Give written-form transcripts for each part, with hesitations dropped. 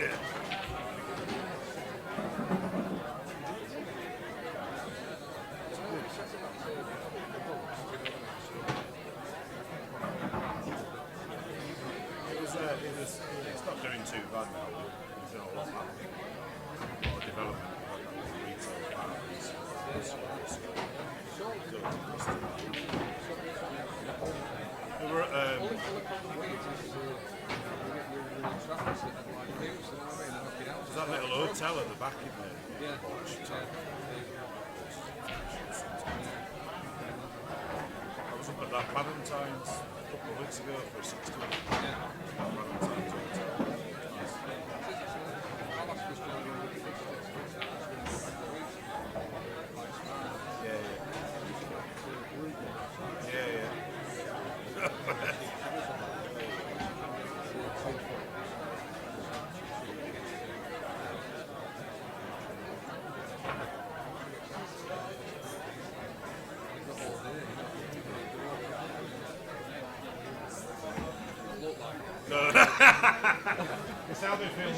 It's not doing too bad now. There's been a lot of development on the retail partners. There were there's that little hotel at the back in there. Yeah. I was up at that Valentine's a couple of weeks ago for a 60. Valentine's hotel. Yeah. It's how they feel.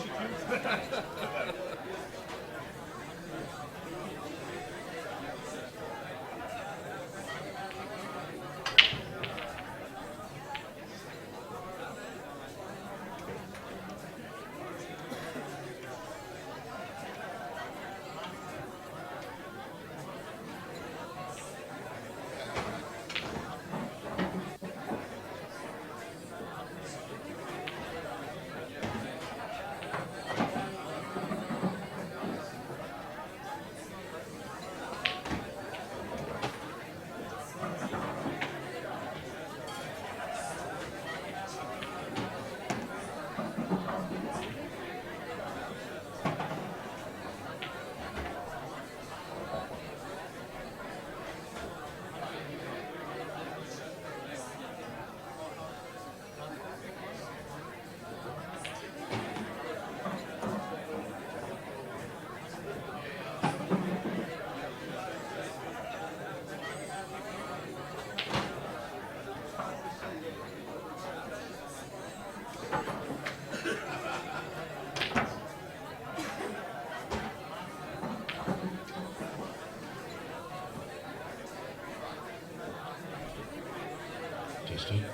Testing.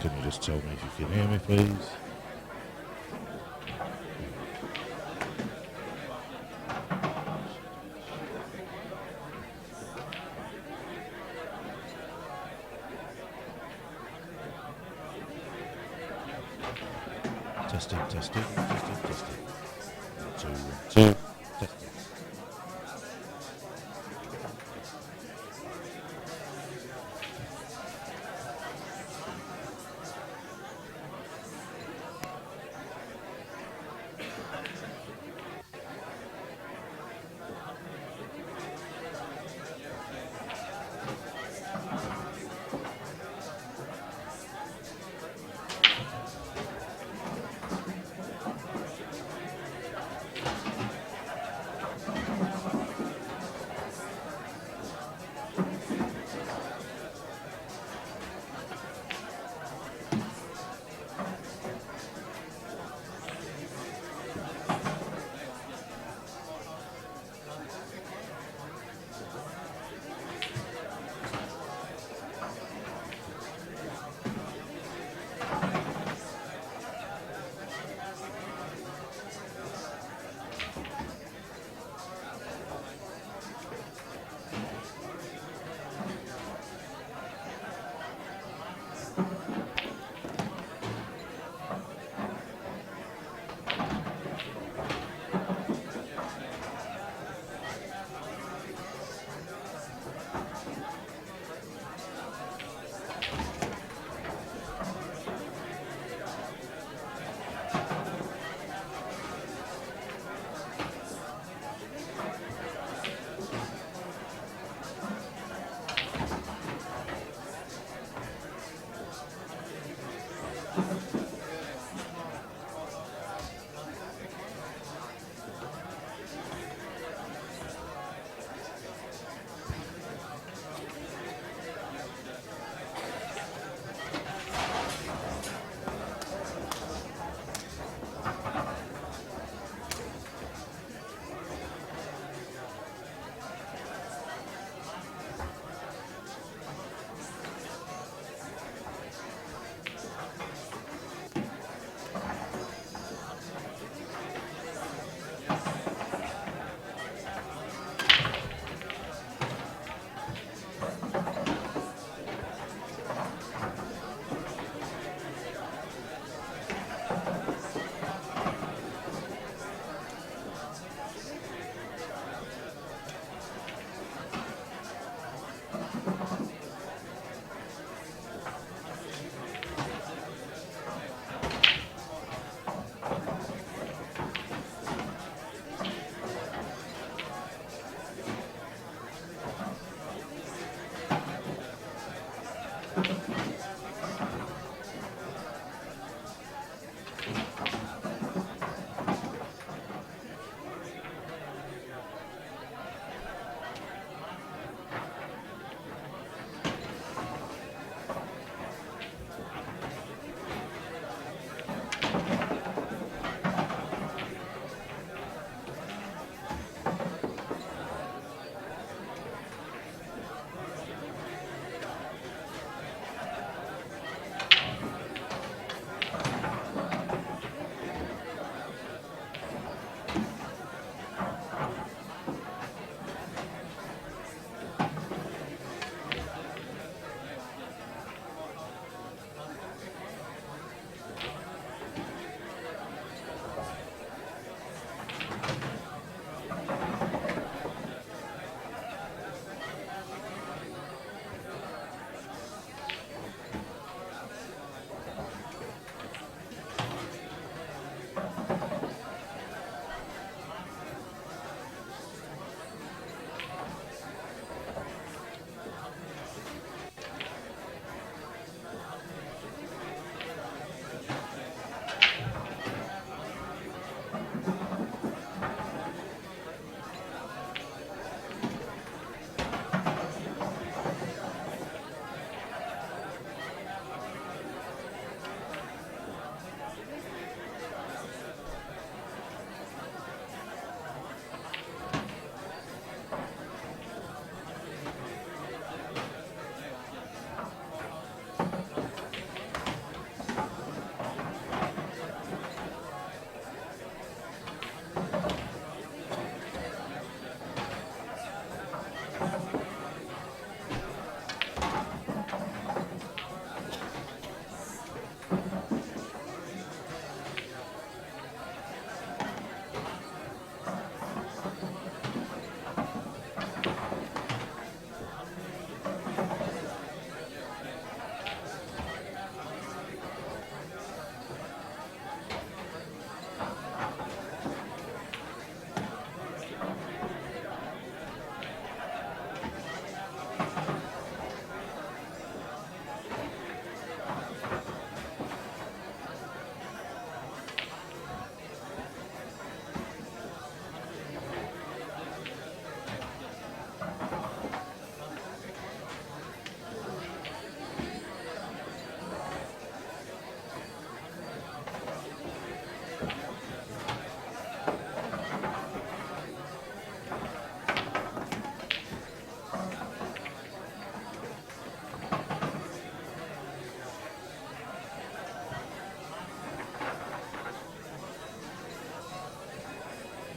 Can you just tell me if you can hear me, please? Testing. 1, 2, 1, 2. Testing.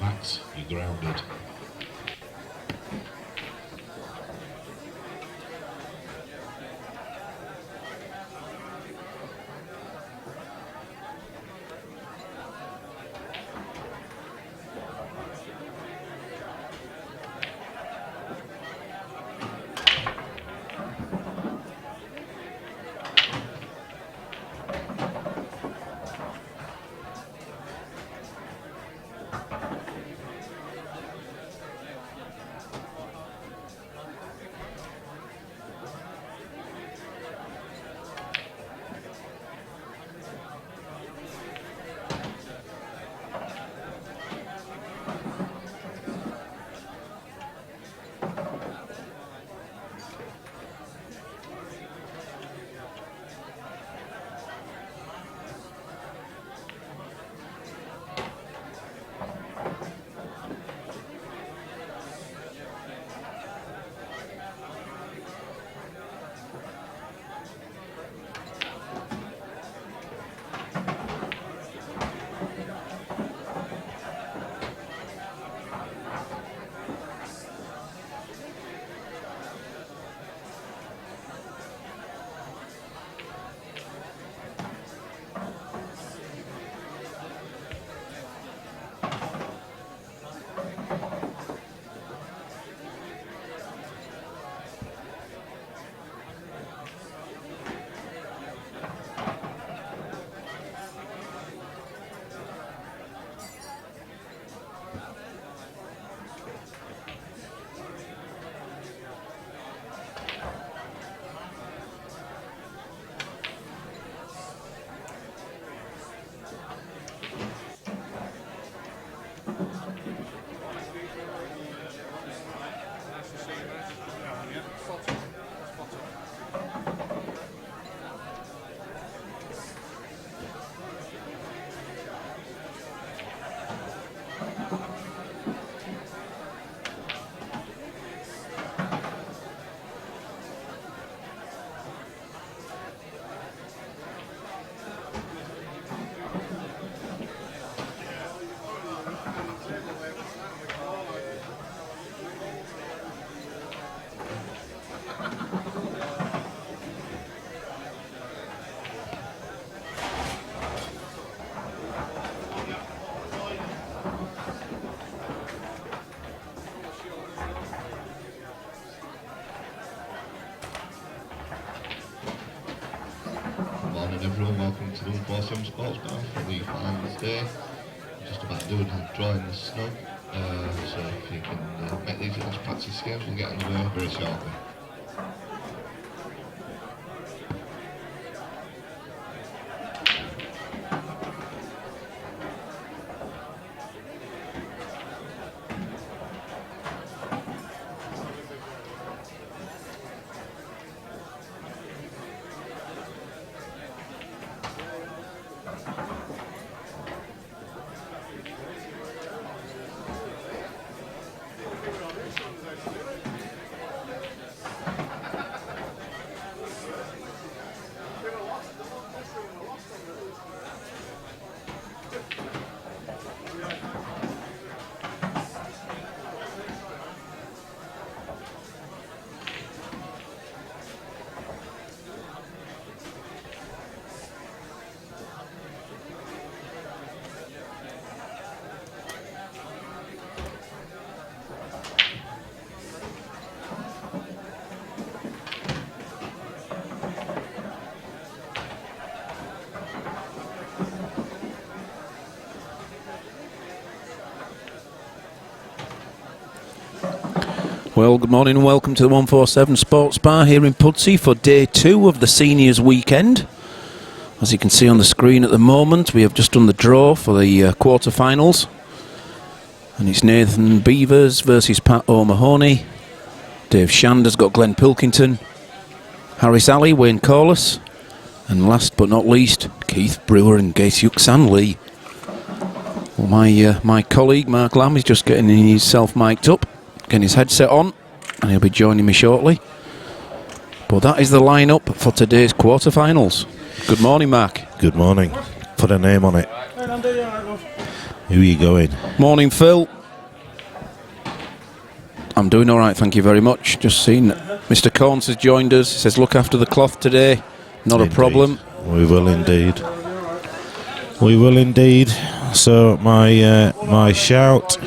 Max, you're grounded. morning everyone, welcome to the 147 Sports Bar for the finals day. Just about doing a drawing the snug, so if you can make these little practice games, we'll get underway very shortly. Well, good morning and welcome to the 147 Sports Bar here in Pudsey for day 2 of the Seniors Weekend. As you can see on the screen at the moment, we have just done the draw for the quarterfinals. And it's Nathan Beavers versus Pat O'Mahony. Dave Shander's got Glenn Pilkington. Harris Alley, Wayne Corliss. And last but not least, Keith Brewer and Gace Yuxan Lee. Well, my colleague Mark Lamb is just getting himself mic'd up, getting his headset on, and he'll be joining me shortly. But that is the lineup for today's quarterfinals. Good morning, Mark. Good morning. Put a name on it. Who are you going? Morning, Phil. I'm doing all right, thank you very much. Just seen Mr. Corns has joined us. He says, look after the cloth today. Not Indeed. a problem. We will indeed. We will indeed. So my shout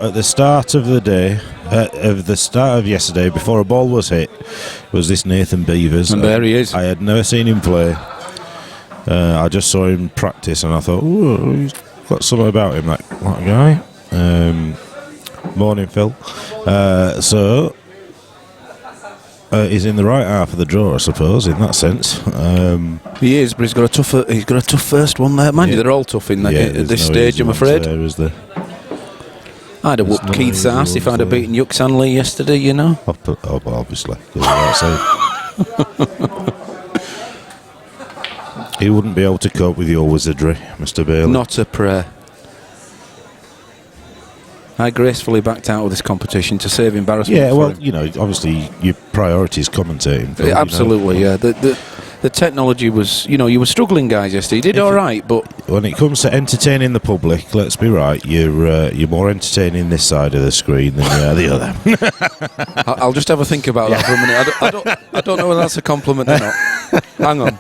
at the start of the day, of the start of yesterday, before a ball was hit, was this Nathan Beavers. And there he is. I had never seen him play. I just saw him practice, and I thought, ooh, he's got something about him, that guy. Morning, Phil. He's in the right half of the draw, I suppose, in that sense. He is, but he's got a tough first one there. Mind you, they're all tough at this stage, I'm afraid. There, is there? I'd have whooped Keith's ass if I'd have beaten Yuxan Lee yesterday, you know. Oh, obviously. He wouldn't be able to cope with your wizardry, Mr. Bailey. Not a prayer. I gracefully backed out of this competition to save embarrassment. Yeah, well, him. you know, obviously your priority is commentating. Phil, absolutely, yeah. The technology was, you know, you were struggling, guys, yesterday. You did all right, but when it comes to entertaining the public, let's be right, you're more entertaining this side of the screen than you are the other. I'll just have a think about that for a minute. I don't know whether that's a compliment or not. Hang on.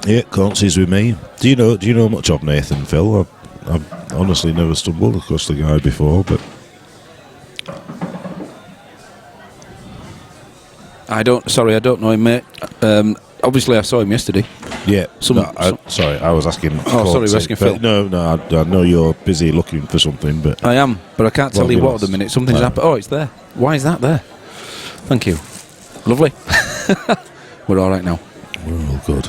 Yeah, Concy's with me. Do you know much of Nathan, Phil? I've honestly never stumbled across the guy before, but I don't know him, mate. Obviously, I saw him yesterday. yeah. Sorry, I was asking. sorry, you're asking Phil. No, I know you're busy looking for something, but I am, but I can't tell you what at the minute. Something's happened. Oh, it's there. Why is that there? Thank you. Lovely. We're all right now. we're all good.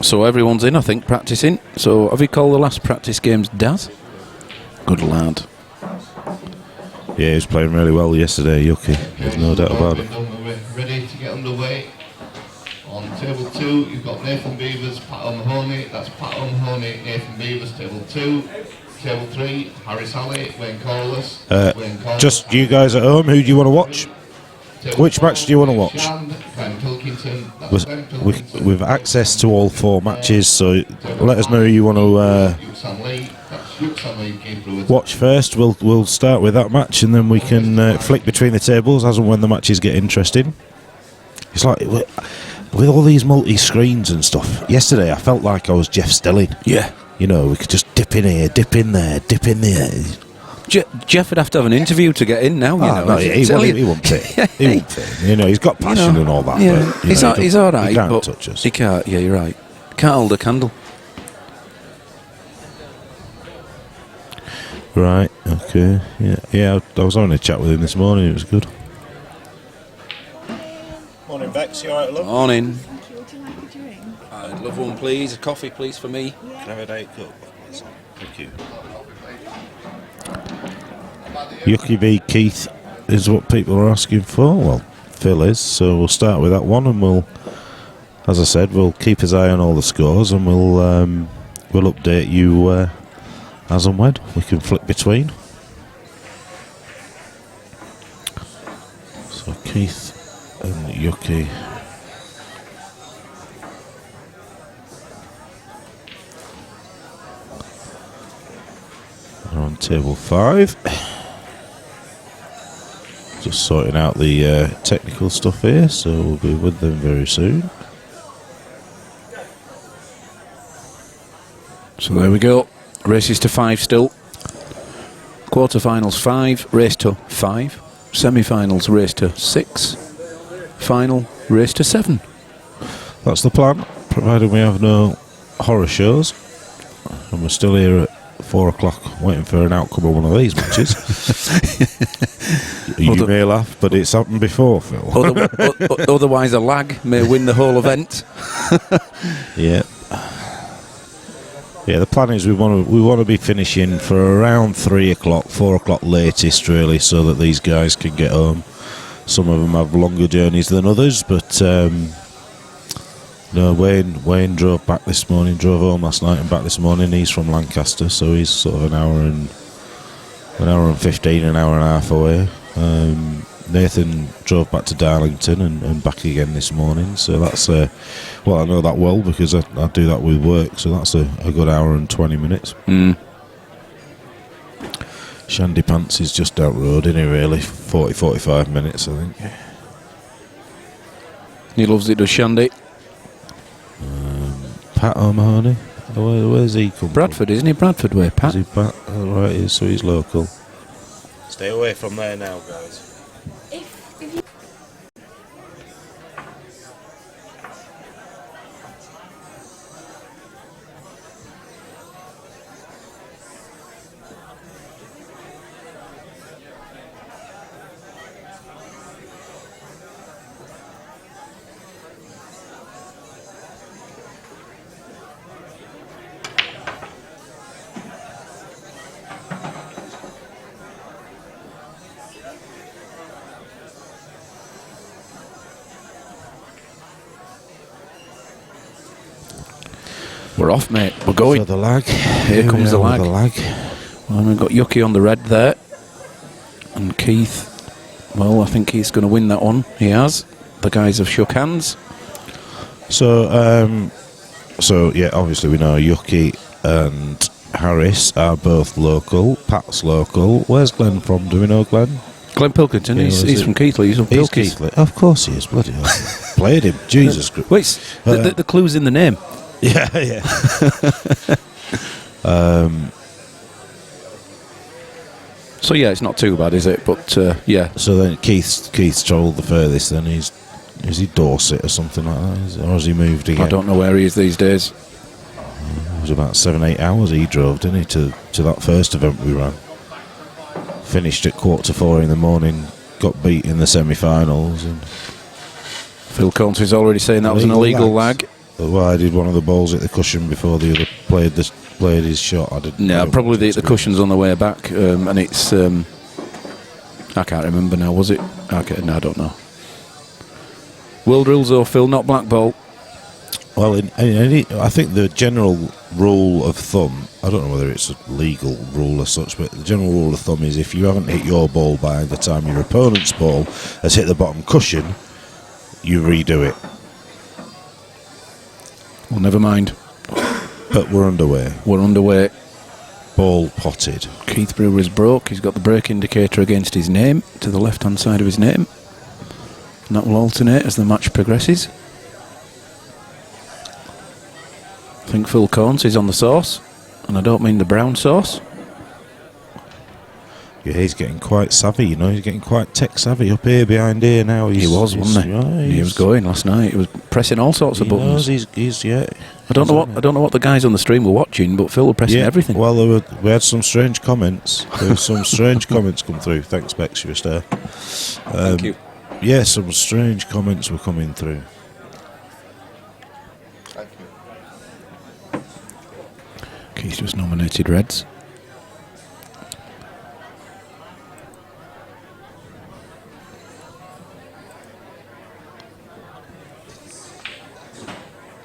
So everyone's in, I think, practicing. So have you called the last practice games Daz? Good lad. Yeah, he was playing really well yesterday, Yuki. There's no doubt about it. We're ready to get underway. On table 2, you've got Nathan Beavers, Pat O'Mahony. That's Pat O'Mahony, Nathan Beavers, table 2. Table 3, Harris Alley, Wayne Corliss. Just you guys at home, who do you want to watch? Which match do you want to watch? With access to all 4 matches, so let us know who you want to watch first. We'll start with that match, and then we can flick between the tables as and when the matches get interesting. It's like with all these multi-screens and stuff. Yesterday, I felt like I was Jeff Stelling. Yeah. You know, we could just dip in here, dip in there, dip in there. Jeff would have to have an interview to get in now. You know, No, he won't fit. He won't fit. You know, he's got passion and all that. Yeah, but, you know, he's all right. He can't but touch us. He can't. Yeah, you're right. Can't hold a candle. Right. Okay. Yeah. I was having a chat with him this morning. It was good. Morning, Bex. You all right, love? Morning. Thank you. Would you like a drink? I'd love one, please. A coffee, please, for me. Can I have a Diet Coke? Thank you. Yuki v Keith is what people are asking for. Well, Phil is, so we'll start with that one, and we'll, as I said, we'll keep his eye on all the scores, and we'll update you as and when we can flip between. So Keith and Yuki. Are on table 5. Just sorting out the technical stuff here, so we'll be with them very soon. So there we go. Races to 5 still. Quarterfinals 5, race to 5. Semifinals race to 6. Final race to 7. That's the plan, provided we have no horror shows. And we're still here at 4 o'clock waiting for an outcome of one of these matches. You may laugh, but it's happened before, Phil. Otherwise, a lag may win the whole event. Yeah. Yeah, the plan is we want to be finishing for around 3 o'clock, 4 o'clock latest, really, so that these guys can get home. Some of them have longer journeys than others, but no, Wayne drove home last night and back this morning. He's from Lancaster, so he's sort of an hour and 15, an hour and a half away. Nathan drove back to Darlington and back again this morning, so that's well, I know that well because I do that with work, so that's a good hour and 20 minutes. Shandy Pants is just out road, isn't he, really? 40-45 minutes, I think. He loves it, does Shandy? Pat O'Mahony, where's he come Bradford, isn't he? Bradford way, Pat. from? Is he Pat? Oh, right, so he's local. Stay away from there now, guys. If you We're off, mate. We're going. So the lag. Here comes the lag. Well, we've got Yuki on the red there. And Keith, well, I think he's going to win that one. He has. The guys have shook hands. So yeah, obviously we know Yuki and Harris are both local. Pat's local. Where's Glenn from? Do we know Glenn? Glenn Pilkington, Yeah, he's from Keithley. He's from He's Pilkis. Keithley. Of course he is. Bloody hell. Played him. Jesus Christ. Wait, the clue's in the name. Yeah. So yeah, it's not too bad, is it? But yeah. So then Keith's travelled the furthest. Then is he Dorset or something like that? Or has he moved again? I don't know where he is these days. It was about 7-8 hours he drove, didn't he, to that first event we ran. Finished at 4:45 in the morning. Got beat in the semi-finals. And Phil Country's already saying that was an illegal lag. Well, I did one of the balls at the cushion before the other played his shot. I didn't. No, probably the cushion's on the way back, and it's. I can't remember now. Was it? No, I don't know. World rules though, Phil, not black ball. Well, I think the general rule of thumb, I don't know whether it's a legal rule as such, but the general rule of thumb is if you haven't hit your ball by the time your opponent's ball has hit the bottom cushion, you redo it. Well, never mind. But we're underway. We're underway. Ball potted. Keith Brewer is broke. He's got the brake indicator against his name, to the left-hand side of his name. And that will alternate as the match progresses. I think Phil Corns is on the sauce. And I don't mean the brown sauce. Yeah, he's getting quite savvy, you know. He's getting quite tech savvy up here behind here now. He was, wasn't he? Yeah, He was going last night. He was pressing all sorts of buttons. He's yeah. I don't know what the guys on the stream were watching, but Phil were pressing everything. Well, we had some strange comments. There were some strange comments come through. Thanks, Bex, you're a star. Thank you. Yeah, some strange comments were coming through. Thank you. Keith just nominated Reds.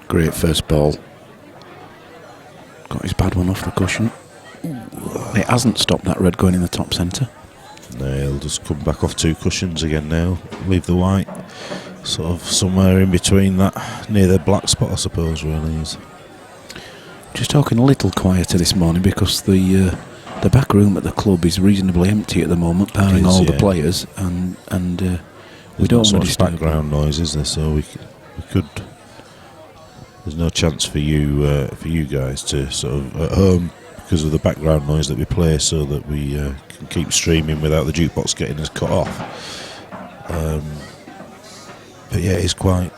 Great first ball. Got his bad one off the cushion. It hasn't stopped that red going in the top centre. No, he'll just come back off 2 cushions again now. Leave the white sort of somewhere in between that, near the black spot, I suppose, really is. Just talking a little quieter this morning because the back room at the club is reasonably empty at the moment, barring all the players, and we don't want to disturb background noise, is there? So we could. There's no chance for you guys to sort of at home because of the background noise that we play, so that we can keep streaming without the jukebox getting us cut off. But yeah, it is quite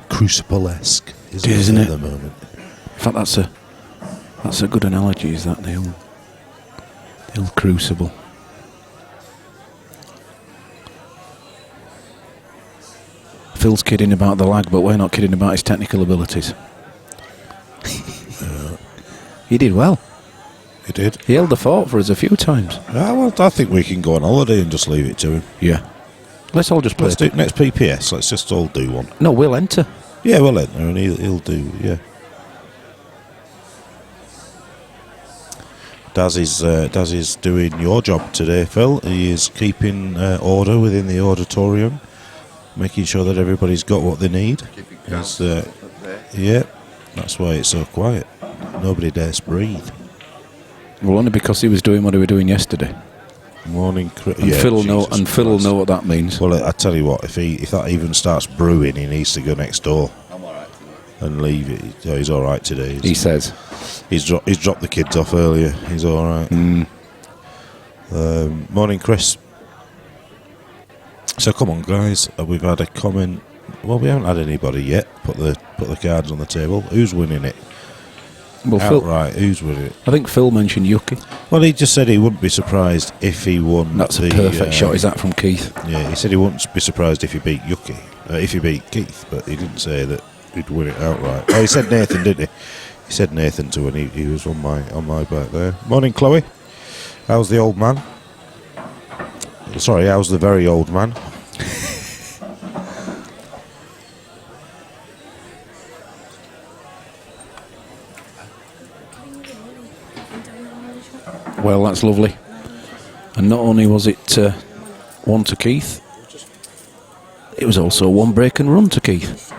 Crucible-esque, isn't it? At the moment. In fact, that's a good analogy. Is that the old Crucible? Phil's kidding about the lag, but we're not kidding about his technical abilities. He did well. He did. He held the fort for us a few times. Well, I think we can go on holiday and just leave it to him. Yeah. Let's all just play. Let's do next PPS. Let's just all do one. No, we'll enter. Yeah, we'll enter, and he'll do. Yeah. Daz is doing your job today, Phil. He is keeping order within the auditorium, making sure that everybody's got what they need. Yeah, that's why it's so quiet. Nobody dares breathe. Well, only because he was doing what he was doing yesterday. Morning, and Phil will know what that means. Well, I tell you what, if that even starts brewing, he needs to go next door. I'm alright. And leave it. Oh, he's all right today. He says he's dropped the kids off earlier. He's all right. Morning, Chris. So come on, guys. We've had a comment. Well, we haven't had anybody yet. Put the cards on the table. Who's winning it? Well, outright, who's winning it? I think Phil mentioned Yuki. Well, he just said he wouldn't be surprised if he won. That's a perfect shot. Is that from Keith? Yeah, he said he wouldn't be surprised if he beat Yuki, if he beat Keith, but he didn't say that he'd win it outright. Oh, he said Nathan, didn't he? He said Nathan to when he was on my back there. Morning, Chloe. How's the old man? Sorry, how's the very old man? Well, that's lovely. And not only was it one to Keith, it was also one break and run to Keith.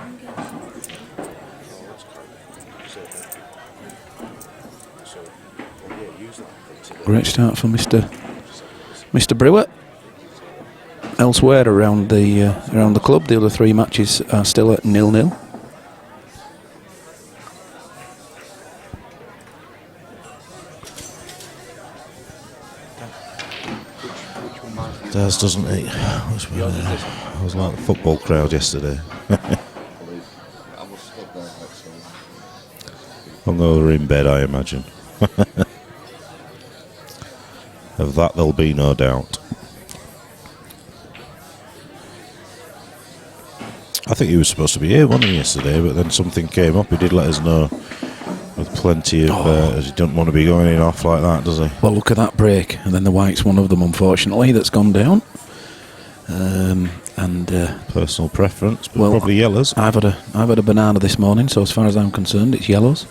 Great start for Mr. Brewer. Elsewhere around the club, the other 3 matches are still at 0-0. Daz, doesn't he? I was like the football crowd yesterday. Hungover in bed, I imagine. Of that there'll be no doubt. I think he was supposed to be here, wasn't he, yesterday, but then something came up. He did let us know with plenty of... he doesn't want to be going in off like that, does he? Well, look at that break. And then the white's one of them, unfortunately, that's gone down. Personal preference, but probably yellows. I've had a banana this morning, so as far as I'm concerned, it's yellows.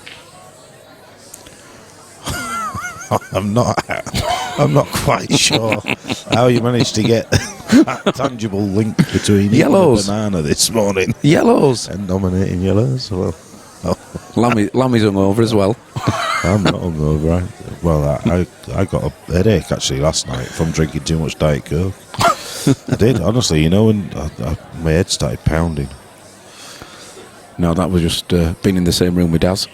I'm not quite sure how you managed to get that tangible link between yellows and banana this morning. Yellows and nominating yellows. Well, Lammy's hungover as well. I'm not hungover. I got a headache actually last night from drinking too much Diet Coke. I did, honestly, and my head started pounding. No, that was just being in the same room with Daz.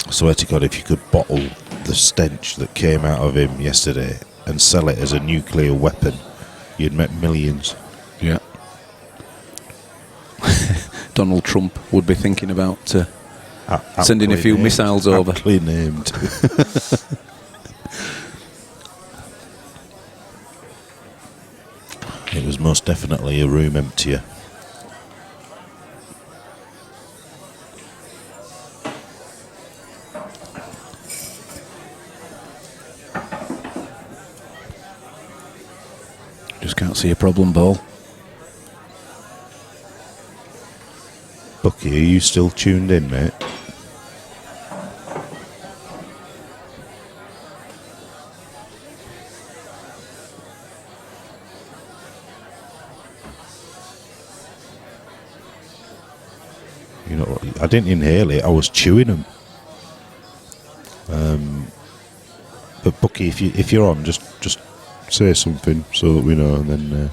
I swear to God, if you could bottle the stench that came out of him yesterday and sell it as a nuclear weapon, you'd make millions. Yeah. Donald Trump would be thinking about sending a few Aptly missiles named. over. Aptly named. It was most definitely a room emptier. Just can't see a problem ball. Bucky, are you still tuned in, mate? You know, I didn't inhale it. I was chewing them. But Bucky, if you're on, just say something so that we know, and then.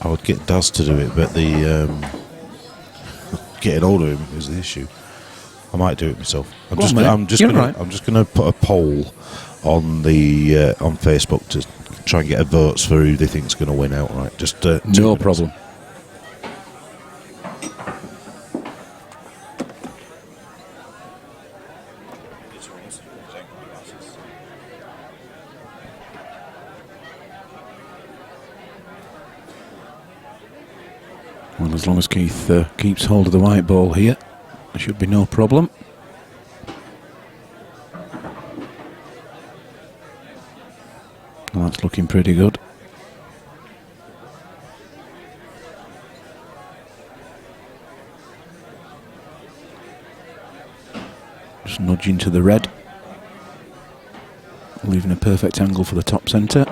I would get Daz to do it, but the getting hold of him is the issue. I might do it myself. I'm just gonna put a poll on the on Facebook to try and get a votes for who they think's going to win outright. Just no problem. Well, as long as Keith keeps hold of the white ball here, there should be no problem. Well, that's looking pretty good. Just nudging to the red, leaving a perfect angle for the top centre.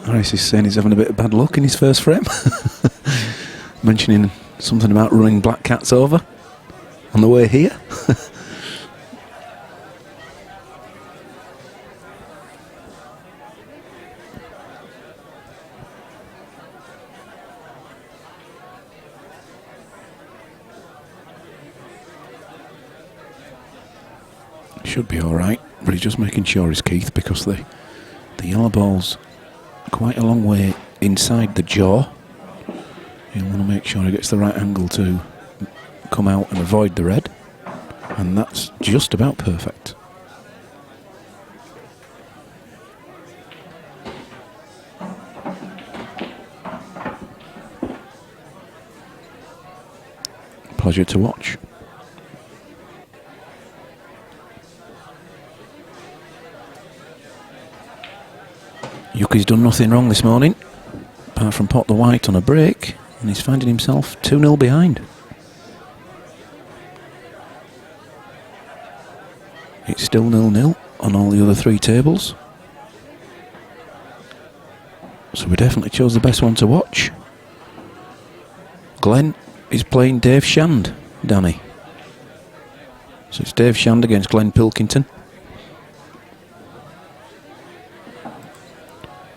Harris is saying he's having a bit of bad luck in his first frame. Mentioning something about running black cats over on the way here. Should be alright, but he's just making sure he's Keith, because the yellow ball's quite a long way inside the jaw. You want to make sure he gets the right angle to come out and avoid the red, and that's just about perfect. Pleasure to watch. Yuki's done nothing wrong this morning, apart from pot the white on a break, and he's finding himself 2-0 behind. It's still 0-0 on all the other three tables. So we definitely chose the best one to watch. Glenn is playing Dave Shand, Danny. So it's Dave Shand against Glenn Pilkington.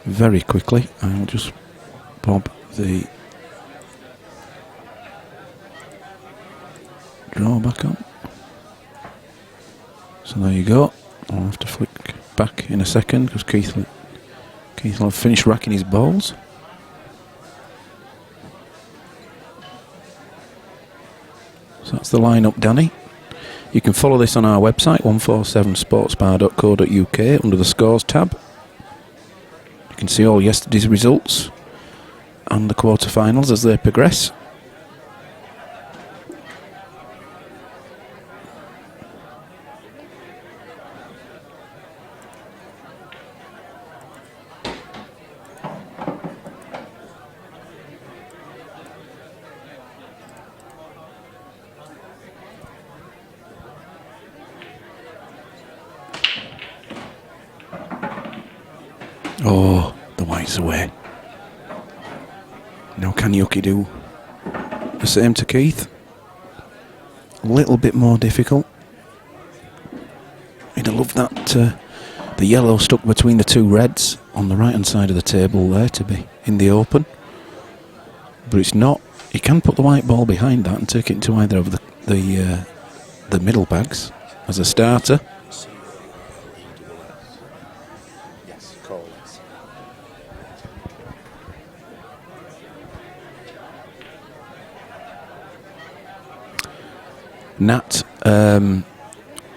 Very quickly, I'll just bob the draw back on. So there you go. I'll have to flick back in a second because Keith will have finished racking his balls. So that's the lineup, Danny. You can follow this on our website, 147sportsbar.co.uk, under the scores tab. You can see all yesterday's results and the quarterfinals as they progress. Oh, the white's away. Now can Yuki do the same to Keith? A little bit more difficult. He'd have loved that the yellow stuck between the two reds on the right hand side of the table there to be in the open. But it's not. He can put the white ball behind that and take it into either of the middle bags as a starter. Yes, call it. Nat,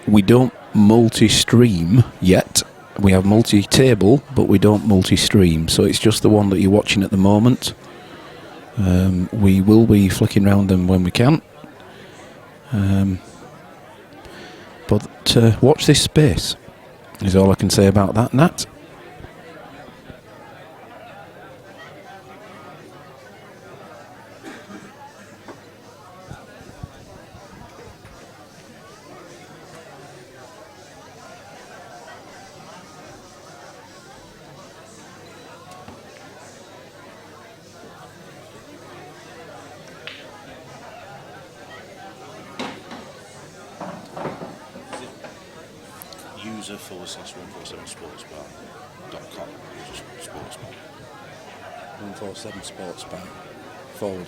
we don't multi-stream yet. We have multi-table, but we don't multi-stream. So it's just the one that you're watching at the moment. We will be flicking around them when we can. But watch this space, is all I can say about that, Nat. user/147sportsbar.com. Sportsbar. 147 Sports Bar forward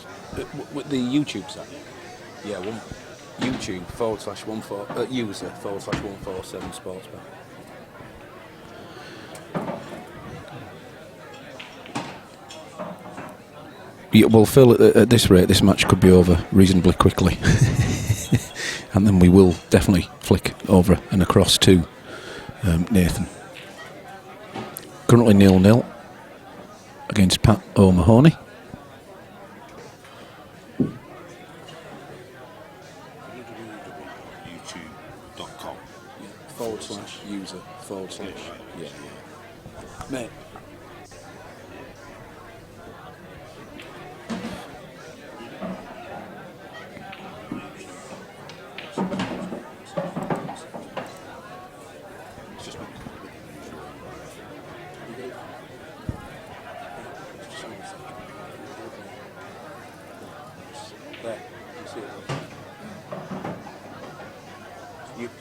with the YouTube site. Yeah, YouTube /user/147 Sports Bar. Yeah, well, Phil, at this rate, this match could be over reasonably quickly. And then we will definitely flick over and across to Nathan. Currently 0-0 against Pat O'Mahony. youtube.com. /user/ yeah. Mate.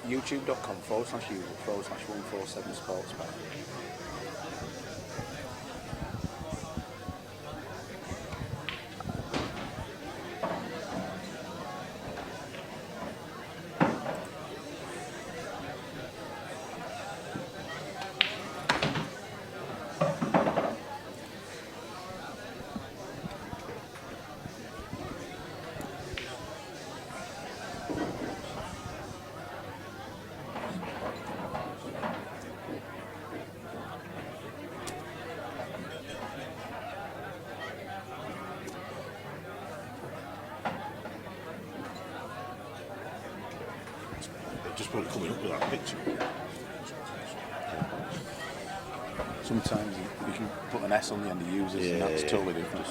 YouTube.com /user/147 Sports Bar. Just probably coming up with that picture. Sometimes you can put an S on the end of users, and that's totally different.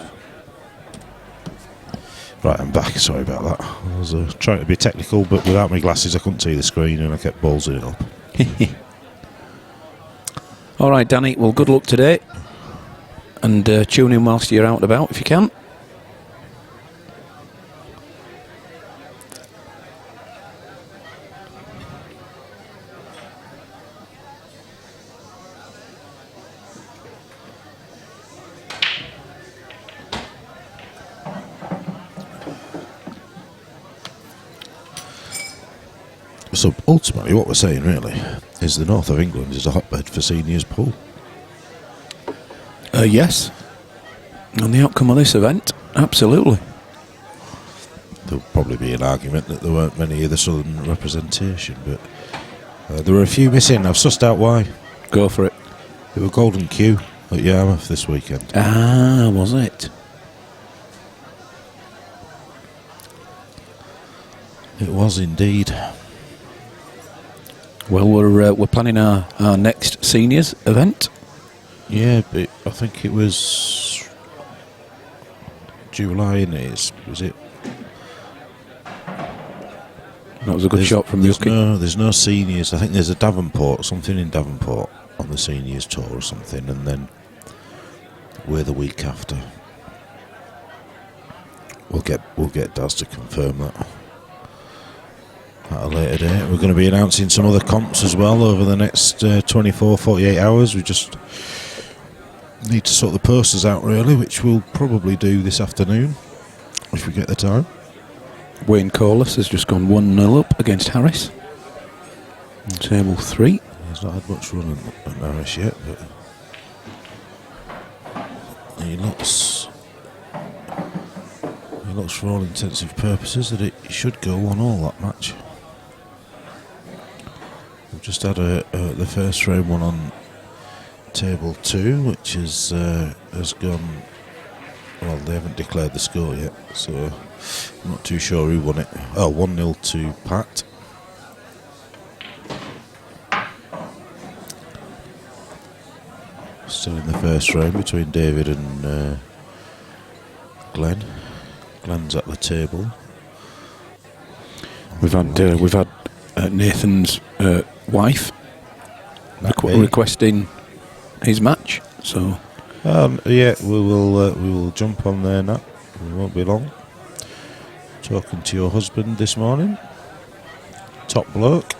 Right, I'm back. Sorry about that. I was trying to be technical, but without my glasses, I couldn't see the screen, and I kept ballsing it up. All right, Danny. Well, good luck today, and tune in whilst you're out and about if you can. So ultimately, what we're saying really is the north of England is a hotbed for seniors pool. Yes. And the outcome of this event, absolutely. There'll probably be an argument that there weren't many of the southern representation, but there were a few missing. I've sussed out why. Go for it. There were Golden Q at Yarmouth this weekend. Ah, was it? It was indeed. Well, we're planning our next seniors event. Yeah, but I think it was July, and was it? That was a good shot from Yuki. There's no seniors. I think there's a Davenport, something in Davenport. on the seniors tour or something, and then we're the week after. We'll get Daz to confirm that at a later date. We're going to be announcing some other comps as well over the next 24-48 hours. We just need to sort the posters out really, which we'll probably do this afternoon if we get the time. Wayne Corliss has just gone 1-0 up against Harris. Table 3. He's not had much run at Harris yet, but he looks for all intensive purposes that it should go 1-1 that match. We've just had the first round one on table 2, which has gone. Well, they haven't declared the score yet, so I'm not too sure who won it. Oh, 1-0 to Pat. Still in the first round between David and Glenn. Glenn's at the table. We've had Nathan's wife requesting his match. So yeah, we will jump on there now. We won't be long. Talking to your husband this morning. Top bloke.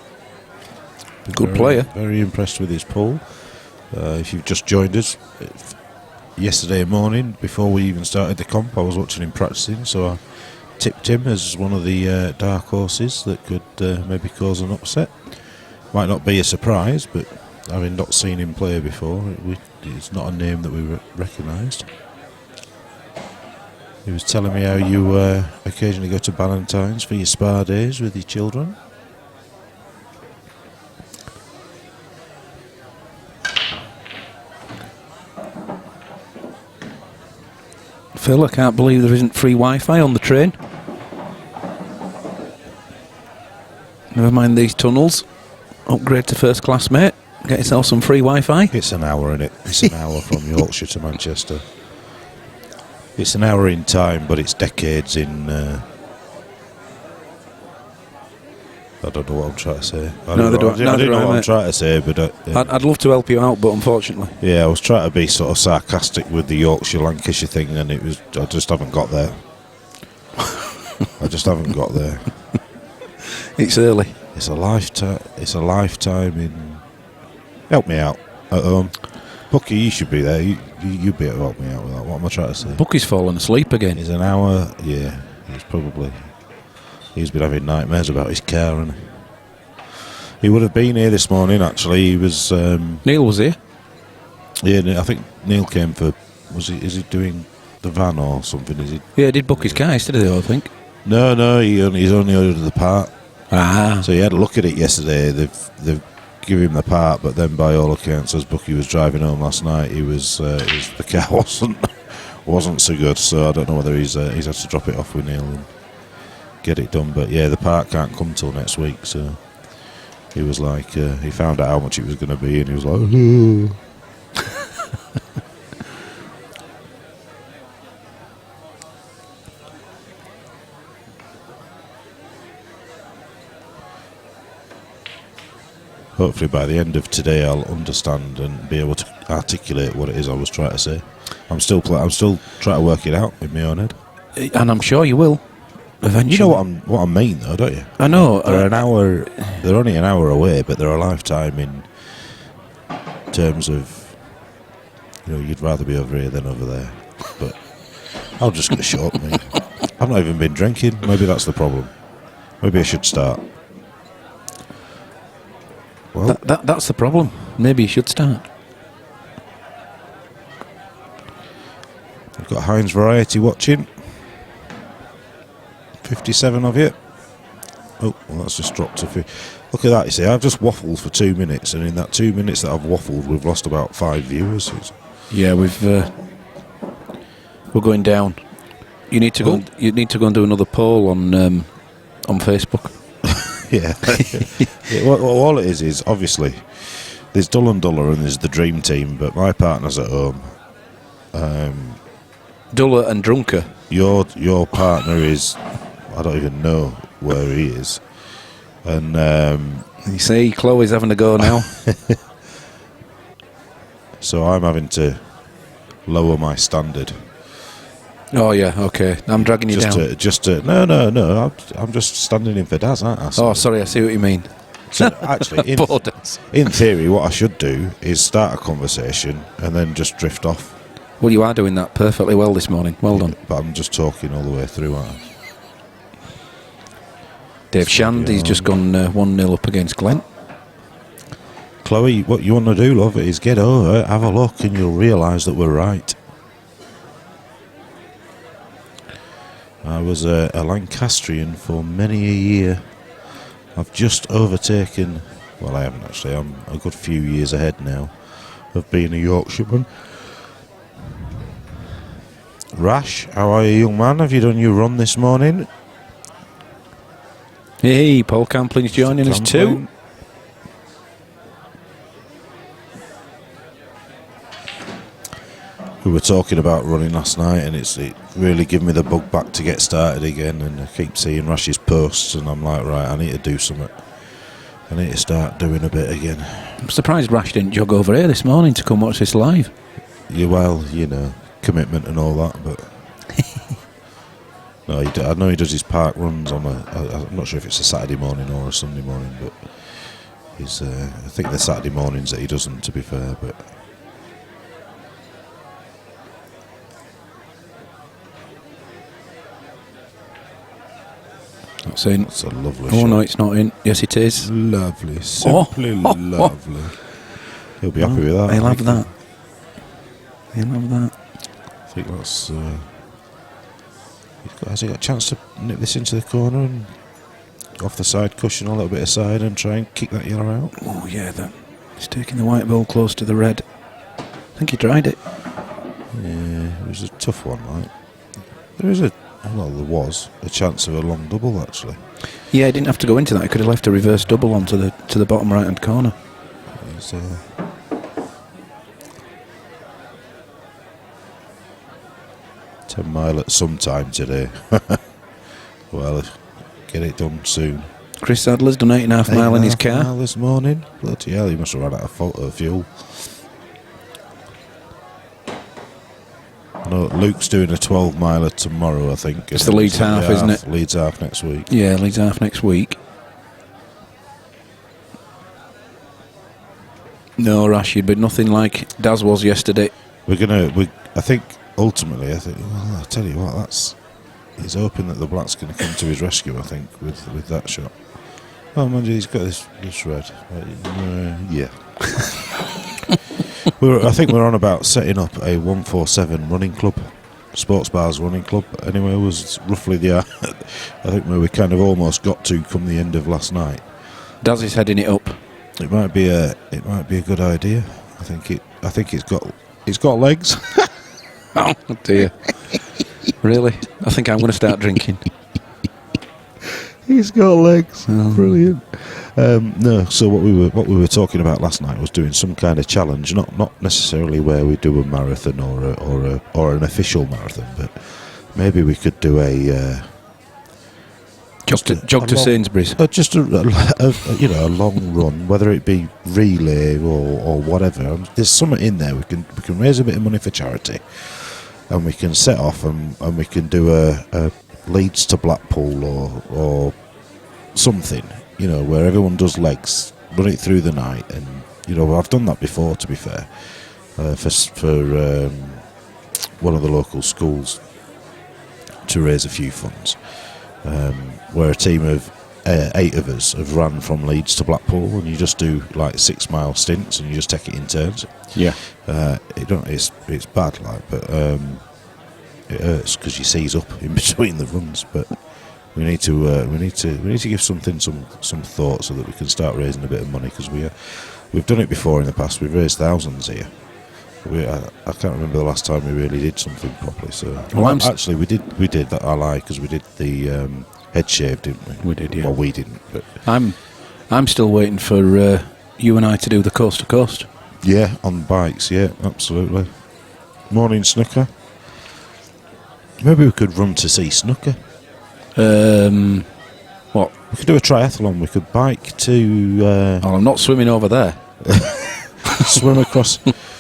Good player. Very impressed with his pool. If you've just joined us, yesterday morning, before we even started the comp, I was watching him practicing, so I tipped him as one of the dark horses that could maybe cause an upset. Might not be a surprise, but having not seen him play before, it's not a name that we recognised. He was telling me how you occasionally go to Ballantyne's for your spa days with your children. Phil, I can't believe there isn't free Wi-Fi on the train. Never mind these tunnels. Upgrade to first class, mate. Get yourself some free Wi-Fi. It's an hour in it. It's an hour from Yorkshire to Manchester. It's an hour in time, but it's decades in. I don't know what I'm trying to say. I don't know what I'm trying to say, but I'd love to help you out, but unfortunately, yeah, I was trying to be sort of sarcastic with the Yorkshire-Lancashire thing, and I just haven't got there. I just haven't got there. it's early. It's a lifetime in. Help me out at home, Bucky. You should be there. You'd be able to help me out with that. What am I trying to say? Bucky's fallen asleep again. It's an hour. Yeah, he's been having nightmares about his car, and he would have been here this morning. Actually, he was. Neil was here. Yeah, I think Neil came for. Is he doing the van or something? Is he? Yeah, he did book his car yesterday, I think. No, he's only ordered the part. Ah. So he had a look at it yesterday. They've given him the part, but then by all accounts, as Bucky was driving home last night, the car wasn't so good. So I don't know whether he's had to drop it off with Neil and get it done. But yeah, the part can't come till next week. So he was like, he found out how much it was going to be, and he was like, oh. Hopefully by the end of today I'll understand and be able to articulate what it is I was trying to say. I'm still trying to work it out in my own head. And I'm sure you will eventually. You know what I mean, though, don't you? I know. They're only an hour away, but they're a lifetime in terms of, you'd rather be over here than over there. But I'll just get short, mate. I've not even been drinking. Maybe that's the problem. Maybe I should start. Well, that's the problem. Maybe you should start. We've got Heinz Variety watching. 57 of you. Oh, well, that's just dropped to 50. Look at that, you see, I've just waffled for 2 minutes, and in that 2 minutes that I've waffled, we've lost about 5 viewers. Yeah, we're going down. You need to go. You need to go and do another poll on Facebook. Yeah. Well, all it is obviously there's Dull and Duller and there's the Dream Team, but my partner's at home. Duller and drunker. Your partner is, I don't even know where he is, and you see, Chloe's having a go now. so I'm having to lower my standard. Oh yeah, okay. I'm dragging you down. No. I'm just standing in for Daz, aren't I? Oh, sorry, I see what you mean. So actually, Poor Daz. in theory, what I should do is start a conversation and then just drift off. Well, you are doing that perfectly well this morning. Well done. But I'm just talking all the way through, aren't I? Dave Shand, he's just gone 1-0 up against Glen. Chloe, what you want to do, love, is get over, have a look, and you'll realise that we're right. I was a Lancastrian for many a year. I've just overtaken, well, I haven't actually, I'm a good few years ahead now of being a Yorkshireman. Rash, how are you, young man? Have you done your run this morning? Hey, Paul Campling's joining us too. We were talking about running last night, and it really gave me the bug back to get started again, and I keep seeing Rash's posts and I'm like, right, I need to do something. I need to start doing a bit again. I'm surprised Rash didn't jog over here this morning to come watch this live. Yeah, well, you know, commitment and all that, but no, I know he does his park runs on I'm not sure if it's a Saturday morning or a Sunday morning, but he's I think they're Saturday mornings that he does them, to be fair, but That's in. it's a lovely Oh shot. no, it's not in. Yes, it is. Lovely, simply lovely. He'll be happy with that. He'll I have think. that. He'll have that. I think that's. Has he got a chance to nip this into the corner and off the side cushion, a little bit aside, and try and kick that yellow out? Oh yeah, that. He's taking the white ball close to the red. I think he tried it. Yeah, it was a tough one, right? There was a chance of a long double, actually. Yeah, he didn't have to go into that. He could have left a reverse double onto the bottom right hand corner. It was, 10 mile at some time today. Well, get it done soon. Chris Sadler's done 8.5 mile in his 8.5 mile car. this morning. Bloody hell, he must have run out of fuel. No, Luke's doing a 12 miler tomorrow, I think. It's the Leeds half, isn't it? Leeds half next week. Yeah, Leeds half next week. No, Rash, you'd be nothing like Daz was yesterday. I think ultimately, well, I'll tell you what, he's hoping that the black's going to come to his rescue, I think, with that shot. Oh, mind you, he's got this red. Yeah. I think we're on about setting up a 147 running club, sports bars running club. Anyway, it was roughly I think where we kind of almost got to come the end of last night. Daz is heading it up. It might be a good idea. I think it's got legs. Oh dear. Really? I think I'm going to start drinking. He's got legs. Oh. Brilliant. No, so what we were talking about last night was doing some kind of challenge, not necessarily where we do a marathon or an official marathon, but maybe we could do a jog to Sainsbury's. Just a long run, whether it be relay or whatever. There's something in there. We can raise a bit of money for charity, and we can set off and we can do a Leeds to Blackpool or something, where everyone does legs, run it through the night, and I've done that before, to be fair, for one of the local schools to raise a few funds, where a team of 8 of us have ran from Leeds to Blackpool, and you just do like 6 mile stints, and you just take it in turns. Yeah. It's bad, but it hurts because you seize up in between the runs. But we need to give something some thought so that we can start raising a bit of money, because we've done it before in the past. We've raised thousands here. I can't remember the last time we really did something properly. So actually we did that. I lie, because we did the head shave, didn't we? We did, yeah. Well, we didn't, but I'm still waiting for you and I to do the coast to coast. yeah, on bikes. Yeah, absolutely. Morning, Snooker. Maybe we could run to see Snooker. What? We could do a triathlon. We could bike to I'm not swimming over there. swim across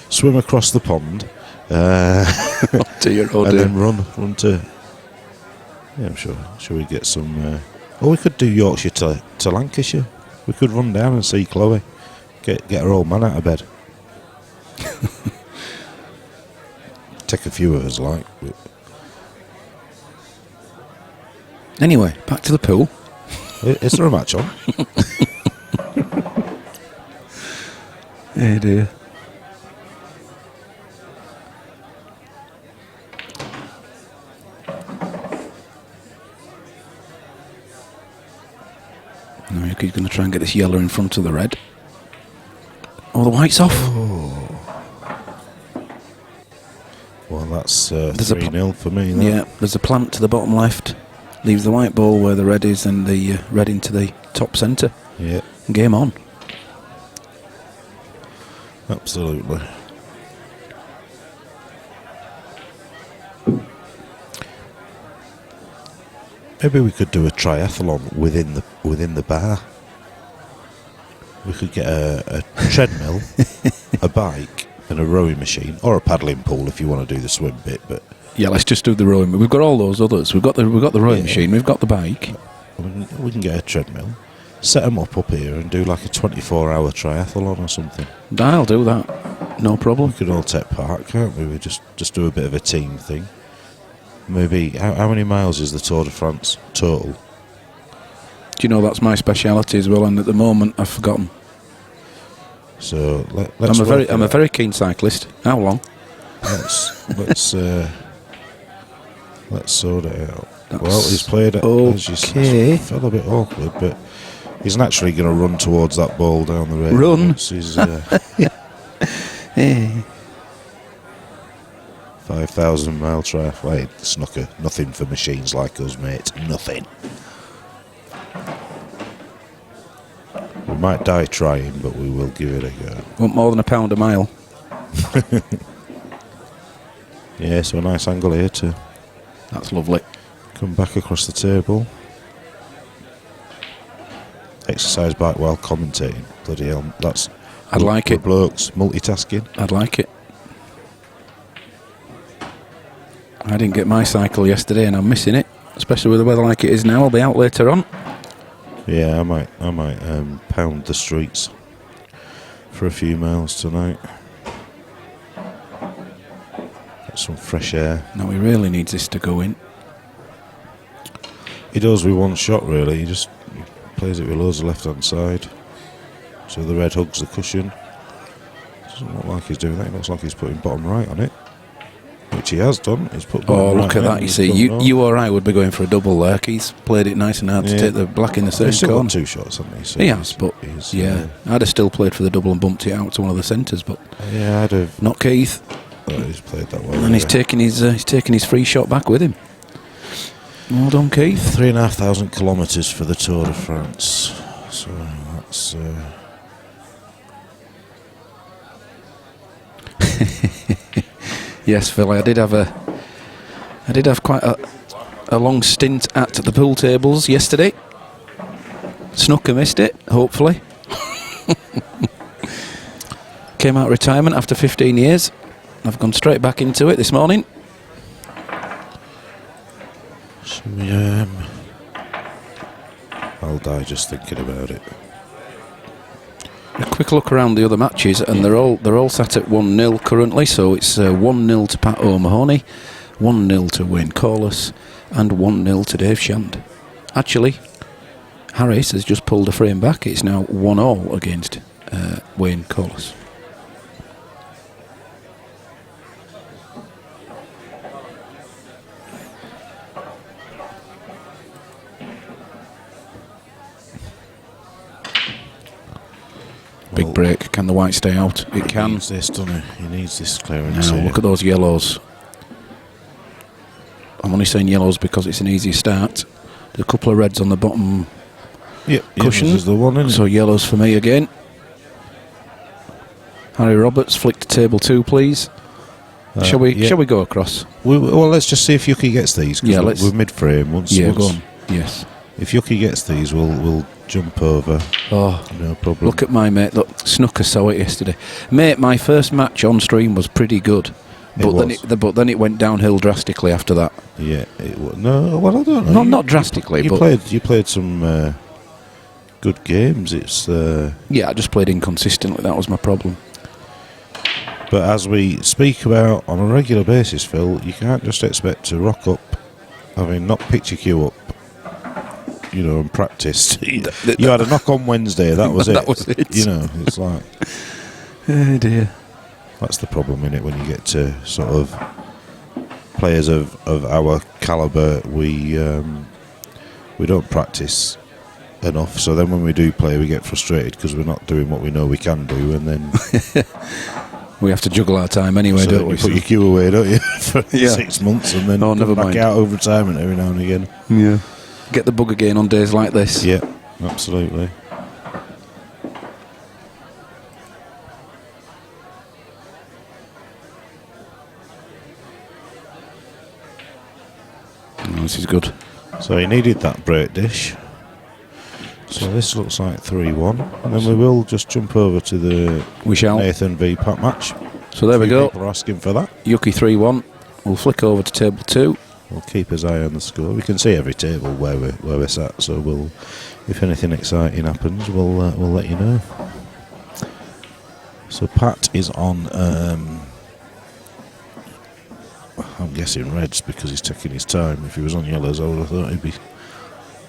swim across the pond, Oh dear, oh and dear. then run to. Yeah, I'm sure. Shall we get some? Or we could do Yorkshire to Lancashire. We could run down and see Chloe. Get her old man out of bed. Take a few of us, like. But Anyway, back to the pool. is there a match on? Oh dear. No, Yuki's going to try and get this yellow in front of the red. Oh, the white's off. Well, that's There's a 3-0 for me. That. Yeah, there's a plant to the bottom left. Leaves the white ball where the red is and the red into the top centre. Yeah, Game on. absolutely. Maybe we could do a triathlon within the bar. We could get a treadmill, a bike, and a rowing machine, or a paddling pool if you want to do the swim bit. But Yeah, let's just do the rowing. We've got all those others. We've got the rowing machine. We've got the bike. we can get a treadmill, set them up here, and do like a 24-hour triathlon or something. I'll do that. No problem. We could all take part, can't we? We just do a bit of a team thing. Maybe how many miles is the Tour de France total? Do you know that's my speciality as well? And at the moment, I've forgotten. So let's. I'm a very keen cyclist. How long? Let's sort it out. That's Well, he's played it. okay. It's felt a bit awkward, but he's naturally going to run towards that ball down the road. Run. He's 5,000-mile triathlon. Snooker. Nothing for machines like us, mate. Nothing. We might die trying, but we will give it a go. Want more than £1 a mile? Yeah, so a nice angle here to That's lovely. come back across the table. Exercise bike while commentating. Bloody hell, that's... I'd like it. Blokes, multitasking. I'd like it. I didn't get my cycle yesterday and I'm missing it. Especially with the weather like it is now. I'll be out later on. Yeah, I might pound the streets for a few miles tonight. Get some fresh air. No, he really needs this to go in. He does with one shot, really. He just plays it with loads of left-hand side. So the red hugs the cushion. Doesn't look like he's doing that. It looks like he's putting bottom right on it. Which he has done. He's put bottom Oh, right look at on that. it. You He's see, done well. you or I would be going for a double there. He's played it nice and hard to Yeah. take the black in the He's same still corner. got 2 shots, hasn't he? So He has, but yeah. I'd have still played for the double and bumped it out to one of the centres, but Yeah, I'd have not Keith. thought he's played that well. And he's taking his free shot back with him. Well done, Keith. 3,500 kilometres for the Tour de France. So that's... Yes, Phil, I did have quite a long stint at the pool tables yesterday. Snooker missed it, hopefully. Came out of retirement after 15 years. I've gone straight back into it this morning. Should we, I'll die just thinking about it. A quick look around the other matches, and they're all sat at 1-0 currently. So it's 1-0 to Pat O'Mahony, 1-0 to Wayne Corliss, and 1-0 to Dave Shand. Actually, Harris has just pulled a frame back. It's now 1-1 against Wayne Corliss. Big break. Can the white stay out? It He can. needs this, doesn't he? He needs this clearance. Now, here. look at those yellows. I'm only saying yellows because it's an easier start. There's a couple of reds on the bottom Yep, cushion. this is the one, isn't So yellows for me again. Harry Roberts, flick to table 2, please. it? Shall we Yeah. go across? Well, let's just see if Yuki gets these. 'Cause Yeah, we're let's- mid-frame. Once, Yeah, once, go on. Yes. If Yuki gets these, we'll jump over. Oh, No problem. look at my mate. Look, Snooker saw it yesterday. Mate, my first match on stream was pretty good. But then it went downhill drastically after that. Yeah. No, well, I don't know. Not drastically, you but you played some good games. It's yeah, I just played inconsistently. That was my problem. But as we speak about on a regular basis, Phil, you can't just expect to rock up having not picked your cue up, and practiced. You had a knock on Wednesday, that was it. That was it. It's like... Oh dear. That's the problem, innit, when you get to sort of players of our calibre, we don't practice enough, so then when we do play we get frustrated because we're not doing what we know we can do, and then... We have to juggle our time anyway, so don't we? You put your cue away, don't you, for 6 months, and then never come back mind. out of retirement every now and again. Yeah. Get the bug again on days like this. Yeah, absolutely. Oh, this is good. So he needed that break dish. So this looks like 3-1, and then we will just jump over to the Nathan v Pat match. So there we go. People are asking for that. Yuki 3-1. We'll flick over to table 2. We'll keep his eye on the score. We can see every table where we're sat. So we'll, if anything exciting happens, we'll let you know. So Pat is on. I'm guessing reds because he's taking his time. If he was on yellows, I would have thought he'd be.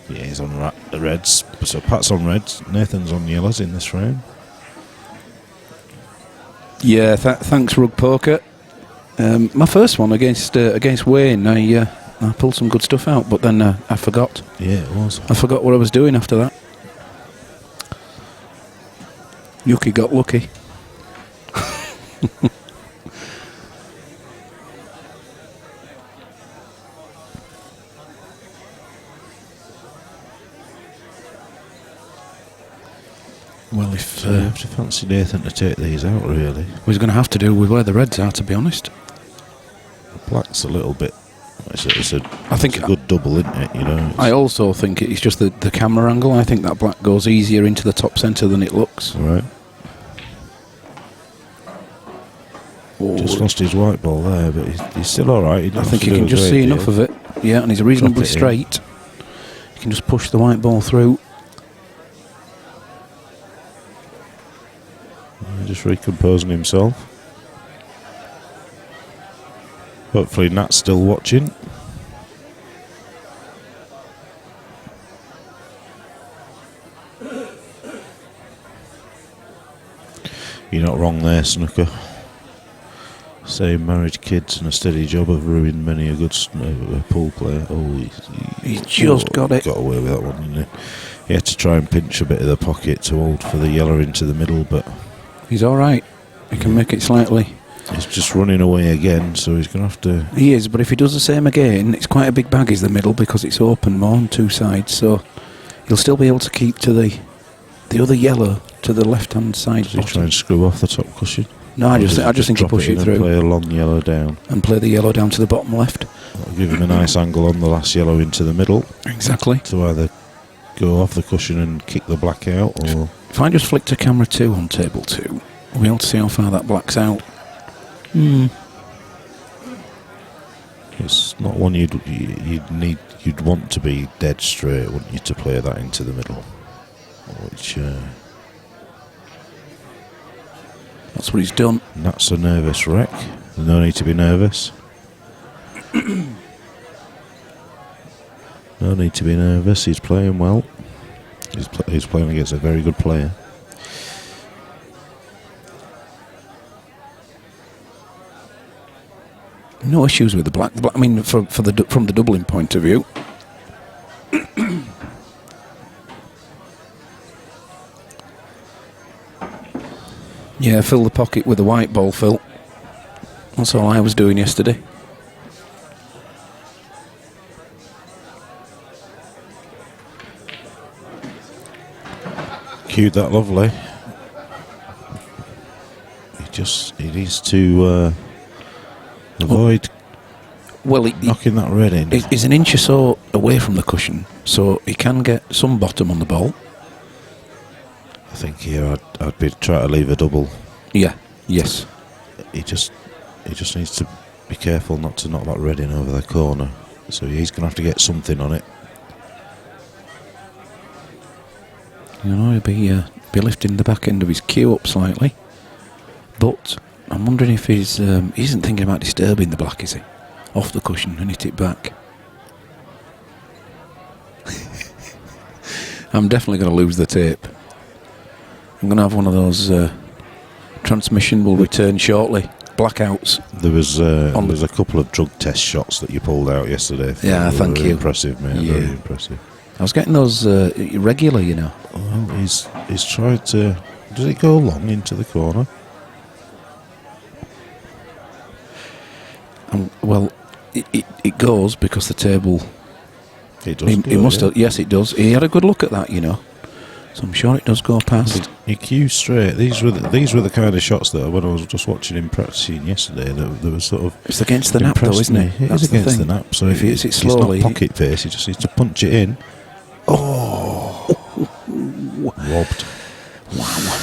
Yeah, he's on the reds. So Pat's on reds. Nathan's on yellows in this round. Yeah, thanks, Rug Poker. My first one against Wayne, I pulled some good stuff out, but then I forgot. Yeah, it was. I forgot what I was doing after that. Yuki got lucky. Well, if you have to fancy Nathan to take these out, really. He's going to have to do with where the reds are, to be honest. The black's a little bit. It's a good double, isn't it? I also think it's just the camera angle. I think that black goes easier into the top centre than it looks. Right. Just lost his white ball there, but he's still all right. I think he can just see enough of it. Yeah, and he's reasonably straight. He can just push the white ball through. Just recomposing himself. Hopefully Nat's still watching. You're not wrong there, Snooker. Same married kids and a steady job have ruined many a good pool player. Oh, he just got it. Got away with that one, didn't he? He had to try and pinch a bit of the pocket to hold for the yellow into the middle, but... He's all right. He can make it slightly. He's just running away again, so he's going to have to... He is, but if he does the same again, it's quite a big bag is the middle because it's open more on two sides, so he'll still be able to keep to the other yellow to the left-hand side. Does he try and screw off the top cushion? No, I just think he'll push it through. Play a long yellow down. And play the yellow down to the bottom left. That'll give him a nice angle on the last yellow into the middle. Exactly. To either go off the cushion and kick the black out, or... If I just flick to camera 2 on table 2, we'll be able to see how far that black's out. It's not one you'd want to be dead straight, wouldn't you, to play that into the middle? Which that's what he's done. That's a nervous wreck. There's no need to be nervous. No need to be nervous. He's playing well. He's playing against a very good player. No issues with the black. I mean, from the doubling point of view. Yeah, fill the pocket with the white ball, Phil. That's all I was doing yesterday. Cued that lovely. He needs to avoid Well, knocking that red in. he's an inch or so away from the cushion, so he can get some bottom on the ball. I think here I'd be trying to leave a double. Yeah, yes. He just needs to be careful not to knock that red in over the corner. So he's going to have to get something on it. You know, he'll be lifting the back end of his cue up slightly. But I'm wondering if he isn't thinking about disturbing the black, is he? Off the cushion and hit it back. I'm definitely going to lose the tape. I'm going to have one of those transmission will return shortly blackouts. There was a couple of drug test shots that you pulled out yesterday. Yeah, thank you. Impressive, mate. Yeah. Very impressive. I was getting those regular, you know. Well, he's tried to. Does it go long into the corner? Well, it goes because the table. It does. He must have. Yes, it does. He had a good look at that, you know. So I'm sure it does go past. Your cue straight. These were the kind of shots that when I was just watching him practicing yesterday, that was sort of. It's against the nap, though, isn't it? It is against the nap. So if he hits it slowly, it's not pocket face. He just needs to punch it in. Oh, Robbed. Wow.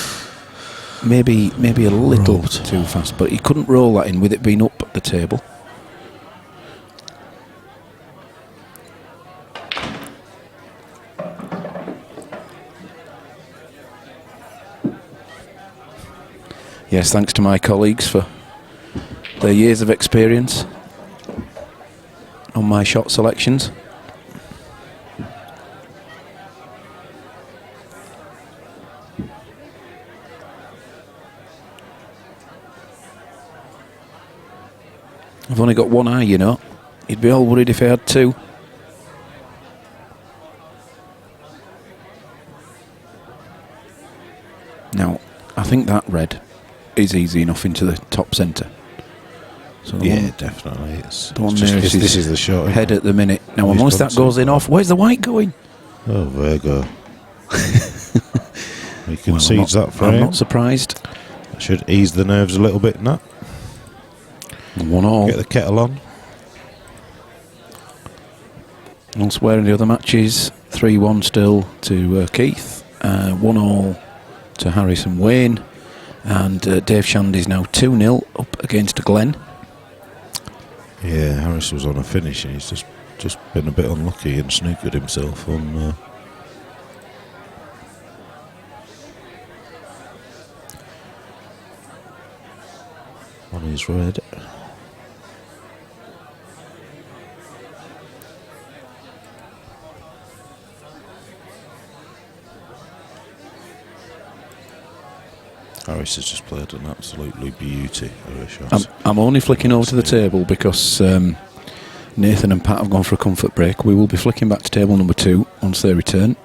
Maybe a little too fast, but he couldn't roll that in with it being up the table. Yes, thanks to my colleagues for their years of experience on my shot selections. I've only got one eye, you know. He'd be all worried if I had two. Now, I think that red is easy enough into the top centre. So Yeah, definitely. It's the one just nearest his this is the shot. head at the minute. Now, He's once done that goes in off, where's the white going? Oh, Virgo. He concedes that I'm frame. not surprised. That should ease the nerves a little bit, Nat. 1-1. Get the kettle on. Elsewhere in the other matches, 3-1 still to Keith, 1-1 to Harrison Wayne, and Dave Shandy's now 2-0 up against Glenn. Yeah, Harris was on a finish and he's just been a bit unlucky and snookered himself on his red. Harris has just played an absolutely beauty of a shot. I'm only flicking over to the table because Nathan and Pat have gone for a comfort break. We will be flicking back to table number 2 once they return.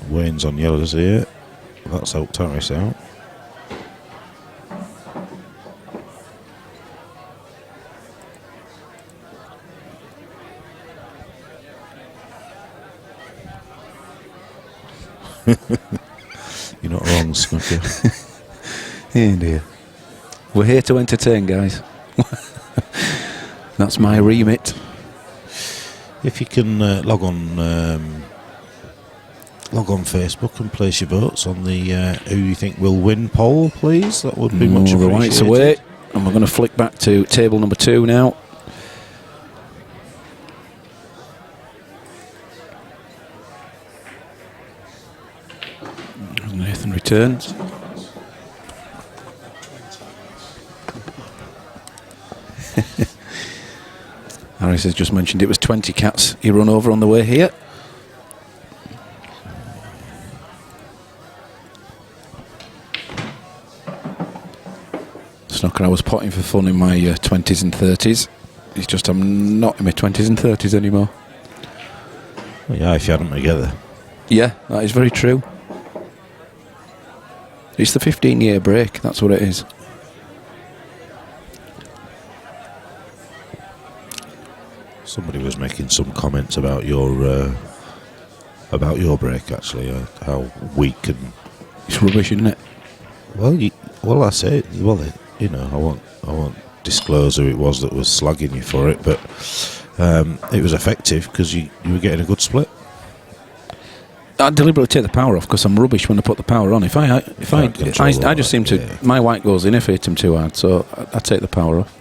Wayne's on yellows here. That's helped Harris out. You're not wrong, Snooker. Oh dear. We're here to entertain, guys. That's my remit. If you can log on Facebook and place your votes on the who you think will win poll, please. That would be much The appreciated. whites away, and we're going to flick back to table number 2 now. Nathan returns. Harris has just mentioned it was 20 cats he run over on the way here. Snooker, I was potting for fun in my 20s and 30s. It's just I'm not in my 20s and 30s anymore. Well, yeah, if you had them together. Yeah, that is very true. It's the 15-year break, that's what it is. Somebody was making some comments about your break, actually, how weak and It's rubbish, isn't it? well, I say, well, you know, I won't disclose who it was that was slagging you for it, but it was effective because you were getting a good split. I deliberately take the power off because I'm rubbish when I put the power on. I just seem to, my white goes in if I hit him too hard, so I take the power off.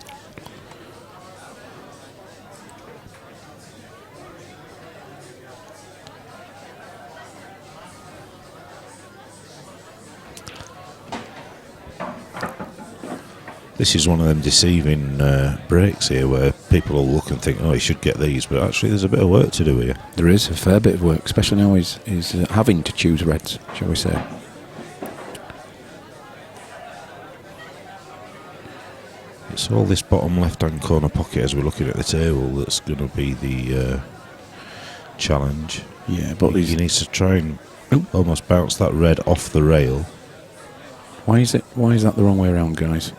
This is one of them deceiving breaks here where people will look and think, oh, he should get these, but actually there's a bit of work to do here. There is a fair bit of work, especially now he's having to choose reds, shall we say. It's all this bottom left-hand corner pocket as we're looking at the table that's going to be the challenge. Yeah, but he needs to try and almost bounce that red off the rail. Why is that the wrong way around, guys?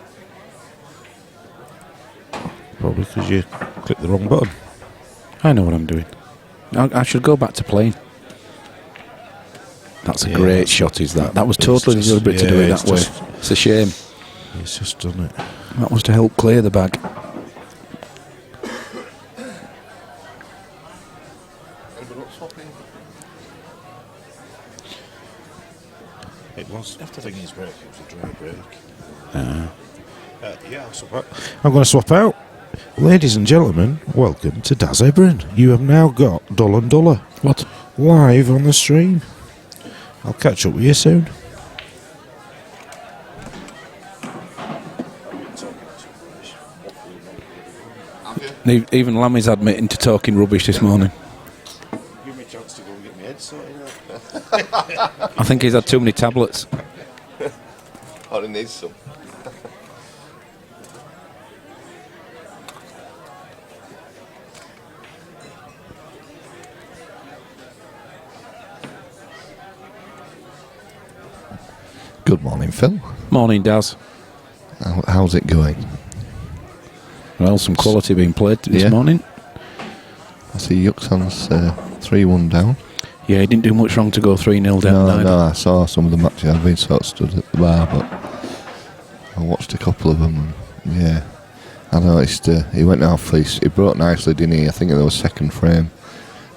Probably because you clicked the wrong button. I know what I'm doing. I should go back to playing. That's a great shot, is that? That was totally deliberate to do it that way. It's a shame. He's just done it. That was to help clear the bag. It was. After thinking his break, it was a dry break. Yeah, I'll swap out. I'm going to swap out. Ladies and gentlemen, welcome to Daz Ebrin. You have now got Dull and Duller. What? Live on the stream. I'll catch up with you soon. Even Lammy's admitting to talking rubbish this morning. Give me a chance to go and get my head sorted out. I think he's had too many tablets. Oh, he needs some. Good morning, Phil. Morning, Daz. How's it going? Well, some quality being played this morning. I see Yuxan's 3-1 down. Yeah, he didn't do much wrong to go 3-0 down. No, I saw some of the matches. I've been sort of stood at the bar, but I watched a couple of them. And yeah, I noticed he went off. He broke nicely, didn't he? I think there was second frame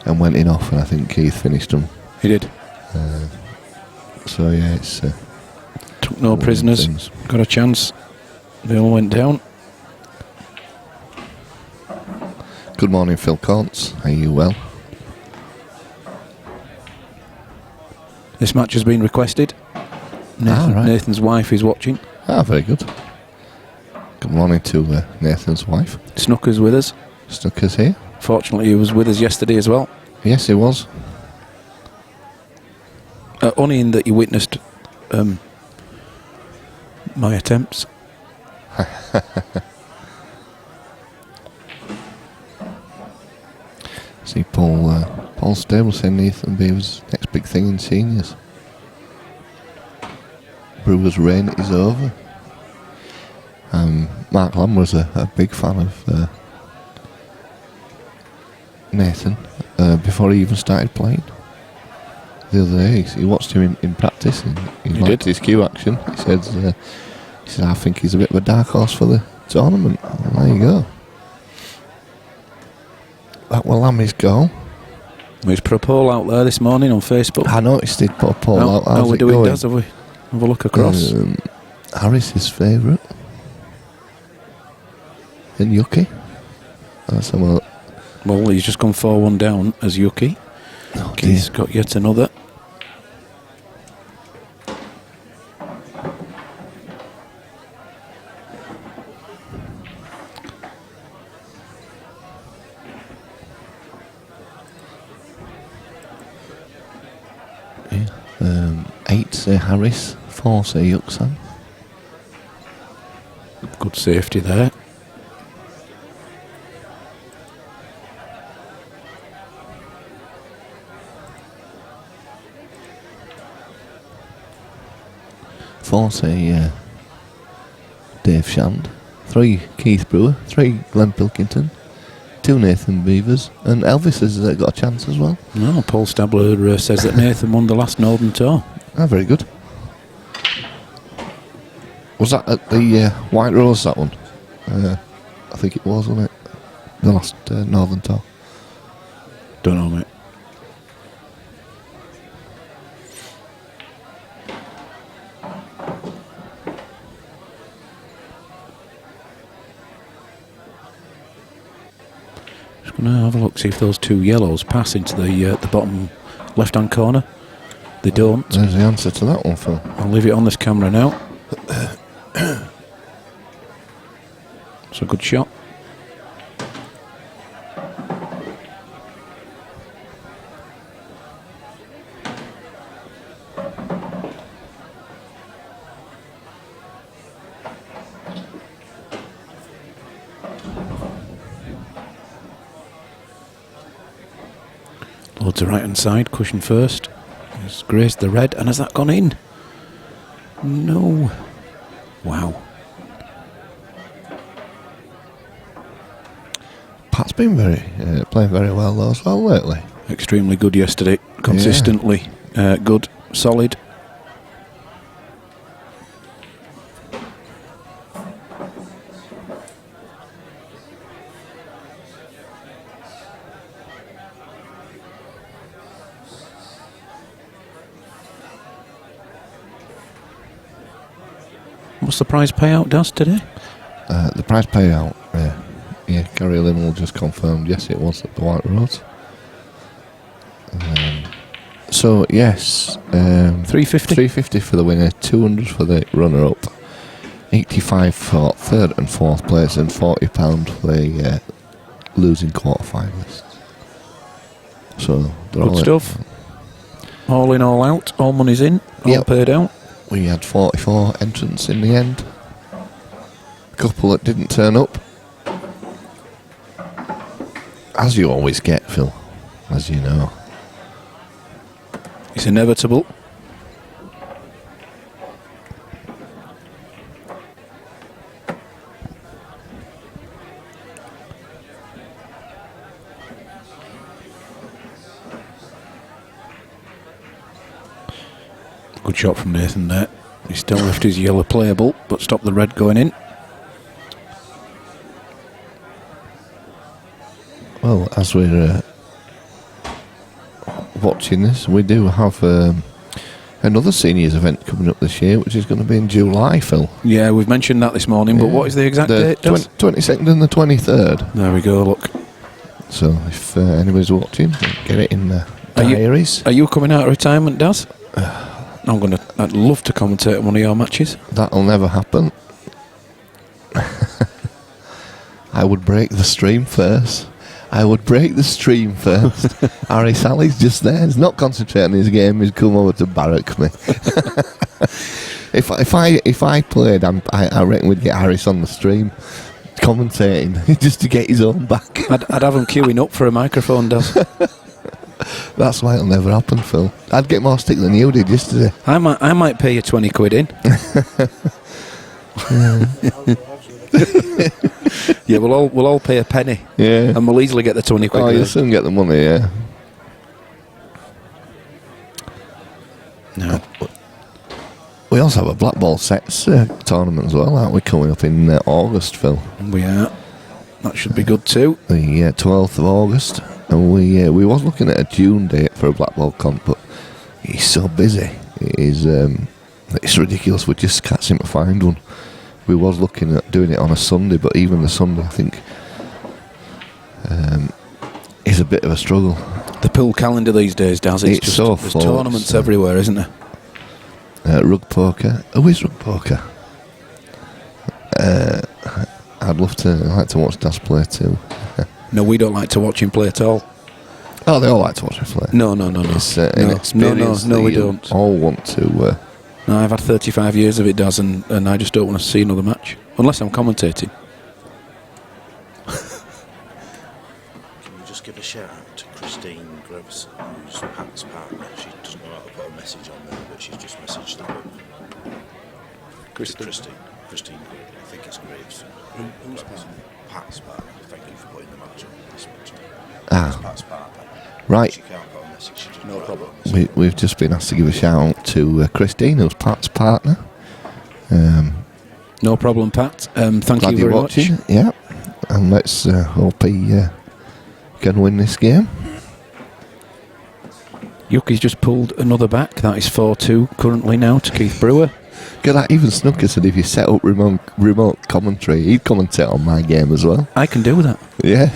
and went in off, and I think Keith finished him. He did. So yeah, it's took no prisoners. Got a chance. They all went down. Good morning, Phil Contz. Are you well? This match has been requested. Nathan's wife is watching. Very good. Good morning to Nathan's wife. Snooker's with us. Snooker's here. Fortunately, he was with us yesterday as well. Yes, he was. Only in that you witnessed my attempts. See Paul Stable saying Nathan Beaver's next big thing in seniors. Brewers' reign is over. Mark Lamb was a big fan of Nathan before he even started playing. The other day, he watched him in practice and he liked his cue action. He said, I think he's a bit of a dark horse for the tournament. And there you go. That will Lammy's goal. He's put a poll out there this morning on Facebook. I noticed he'd put a poll out. How we doing, Daz? Have a look across. Harris' favourite. Then Yuki. Well, he's just gone 4-1 down as Yuki. He's got yet another. Yeah. 8 say Harris, 4 say Yuxan. Good safety there. Four say Dave Shand, 3 Keith Brewer, 3 Glenn Pilkington, 2 Nathan Beavers, and Elvis has got a chance as well. No, Paul Stabler says that Nathan won the last Northern Tour. Very good. Was that at the White Rose, that one? I think it was, wasn't it? The last Northern Tour. Don't know, mate. Just going to have a look, see if those two yellows pass into the bottom left-hand corner. They don't. There's the answer to that one, Phil. I'll leave it on this camera now. It's a good shot. Loads of right hand side, cushion first. Has graced the red, and has that gone in? No. Wow. Pat's been playing very well though as well lately. Extremely good yesterday. Consistently good, solid. What's the prize payout, Daz, today? The prize payout, Gary Limmel just confirmed, yes, it was at the White Rose. So, yes, 350? 350 for the winner, 200 for the runner-up, 85 for third and fourth place, and £40 for the losing quarterfinalists. So, they're Good stuff. All in, all out, all money's in, all paid out. We had 44 entrants in the end. A couple that didn't turn up. As you always get, Phil, as you know. It's inevitable. Good shot from Nathan there. He still left his yellow playable, but stopped the red going in. Well, as we're watching this, we do have another seniors event coming up this year, which is going to be in July, Phil. Yeah, we've mentioned that this morning, but what is the exact date? 22nd and the 23rd. There we go, look. So if anybody's watching, get it in the diaries. Are you coming out of retirement, Daz? I'd love to commentate on one of your matches. That'll never happen. I would break the stream first. Harry Sally's just there. He's not concentrating on his game. He's come over to barrack me. If I played, I reckon we'd get Harris on the stream commentating just to get his own back. I'd have him queuing up for a microphone, Daz. That's why it'll never happen, Phil. I'd get more stick than you did yesterday. I might pay you 20 quid in. Yeah, we'll all pay a penny. Yeah. And we'll easily get the 20 quid. Oh, you'll soon get the money, yeah. No. We also have a Black Ball Sets tournament as well, aren't we, coming up in August, Phil? We are. That should be good too. The 12th of August. And we was looking at a June date for a Black Ball comp, but he's so busy. It's ridiculous. We just can't seem to find one. We was looking at doing it on a Sunday, but even the Sunday, I think, is a bit of a struggle. The pool calendar these days, Daz, It's just so there's full, tournaments everywhere, isn't there? Rug poker. Who is rug poker? I'd like to watch Daz play too. No, we don't like to watch him play at all. Oh, they all like to watch him play. No. It's an experience no, we that you don't. all want to. No, I've had 35 years of it, Daz, and I just don't want to see another match. Unless I'm commentating. Can you just give a shout out to Christine Grubbs, who's Pat's partner? She doesn't know how to put a message on there, but she's just messaged the book. Christine, I think it's Graves. Who's Pat's partner? Thank you for putting the match on this match. It's Pat's partner. Right. She can't put a message. She just No problem. We've just been asked to give a shout out to Christine, who's Pat's partner. No problem, Pat. Thank Glad you you're very watching. much. Yeah, and let's hope he can win this game. Yuki's just pulled another back. That is 4-2 currently now to Keith Brewer. Get that? Even Snooker said if you set up remote commentary, he'd commentate on my game as well. I can do that. Yeah.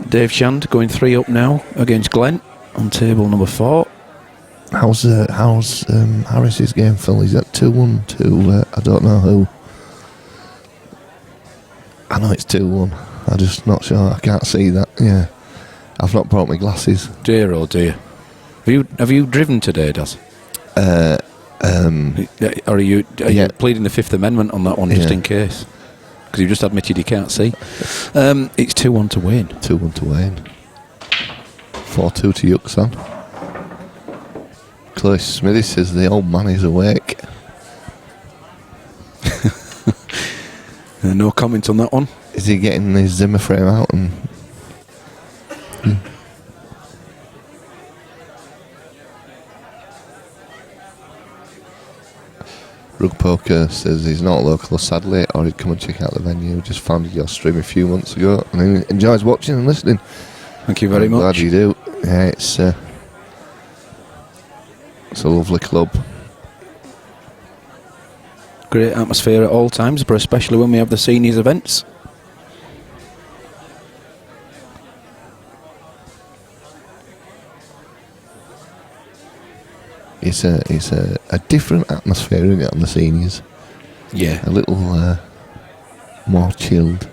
Dave Shand going 3 up now against Glenn on table number 4. How's Harris's game, Phil? He's at 2-1 to I don't know who. I know it's 2-1. I'm just not sure. I can't see that. Yeah, I've not brought my glasses. Dear oh dear. Have you driven today, Daz? Or are you pleading the Fifth Amendment on that one just in case? Because you just admitted you can't see. It's 2-1 to Wayne. 2-1 to Wayne. 4-2 to Yuxon. Chloe Smithy says the old man is awake. No comment on that one. Is he getting his Zimmer frame out and... Rug Poker says he's not local, sadly, or he'd come and check out the venue. Just found your stream a few months ago and he enjoys watching and listening. Thank you very much. Glad you do. Yeah, it's a lovely club. Great atmosphere at all times, but especially when we have the seniors events. It's a different atmosphere, isn't it, on the seniors? Yeah. A little more chilled.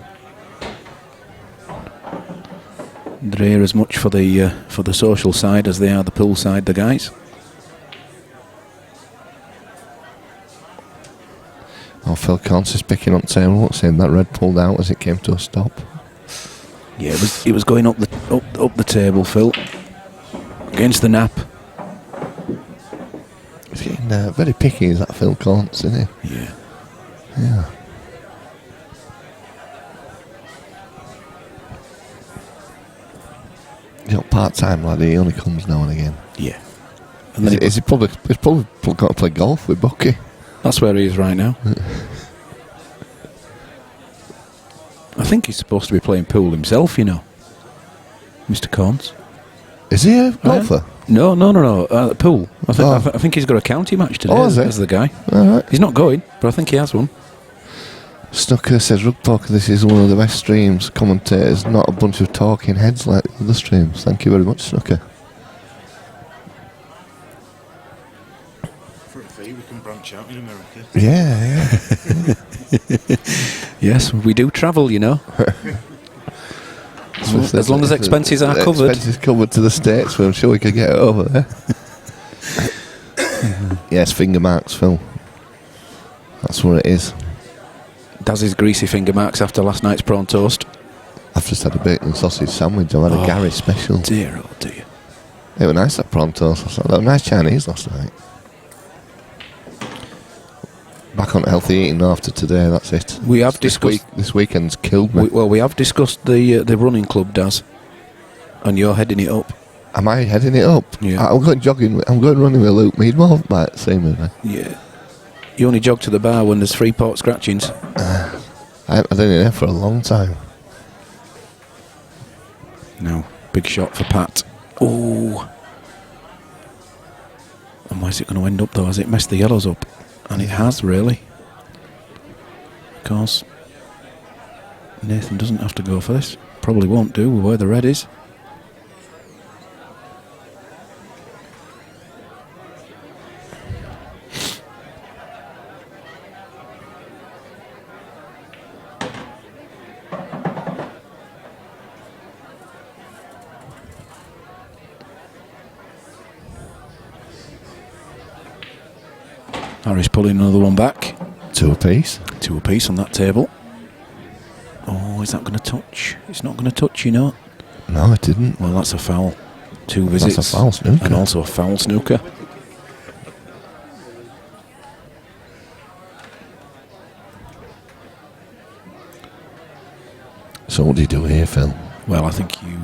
They're here as much for the social side as they are the pool side, the guys. Oh, Phil Conce is picking up table, saying that red pulled out as it came to a stop. Yeah, it was going up the table, Phil, against the nap. He's getting very picky, is that Phil Conce, isn't he? Yeah. Yeah. You know, part-time lad, he only comes now and again. Yeah. And then He's probably got to play golf with Bucky. That's where he is right now. I think he's supposed to be playing pool himself, you know, Mr. Corns. Is he a golfer? No. Pool. I think he's got a county match today as the guy. All right. He's not going, but I think he has one. Snooker says, Rug Poker, this is one of the best streams. Commentators, not a bunch of talking heads like the other streams. Thank you very much, Snooker. For a fee, we can branch out in America. Yeah. Yes, we do travel, you know. As long as expenses are covered. Expenses covered to the States, well, I'm sure we could get it over there. Yes, finger marks, Phil. That's what it is. Daz's greasy finger marks after last night's prawn toast. I've just had a bacon and sausage sandwich. I had a Gary special. Dear, oh dear. It was nice, that prawn toast. They were nice Chinese last night. Back on healthy eating after today, that's it. We have discussed... This weekend's killed me. We have discussed the running club, Daz. And you're heading it up. Am I heading it up? Yeah. I'm going jogging. I'm going running with Luke Meadmore, mate. Same with me. Yeah. You only jog to the bar when there's 3 port scratchings. I've been in there for a long time. No. Big shot for Pat. Oh. And where's it going to end up, though? Has it messed the yellows up? And it has, really. Of course, Nathan doesn't have to go for this. Probably won't do with where the red is. Harry's pulling another one back. 2 apiece. 2 apiece on that table. Oh, is that going to touch? It's not going to touch, you know. No, it didn't. Well, that's a foul. 2 visits. That's a foul snooker. And also a foul snooker. So what do you do here, Phil? Well, I think you...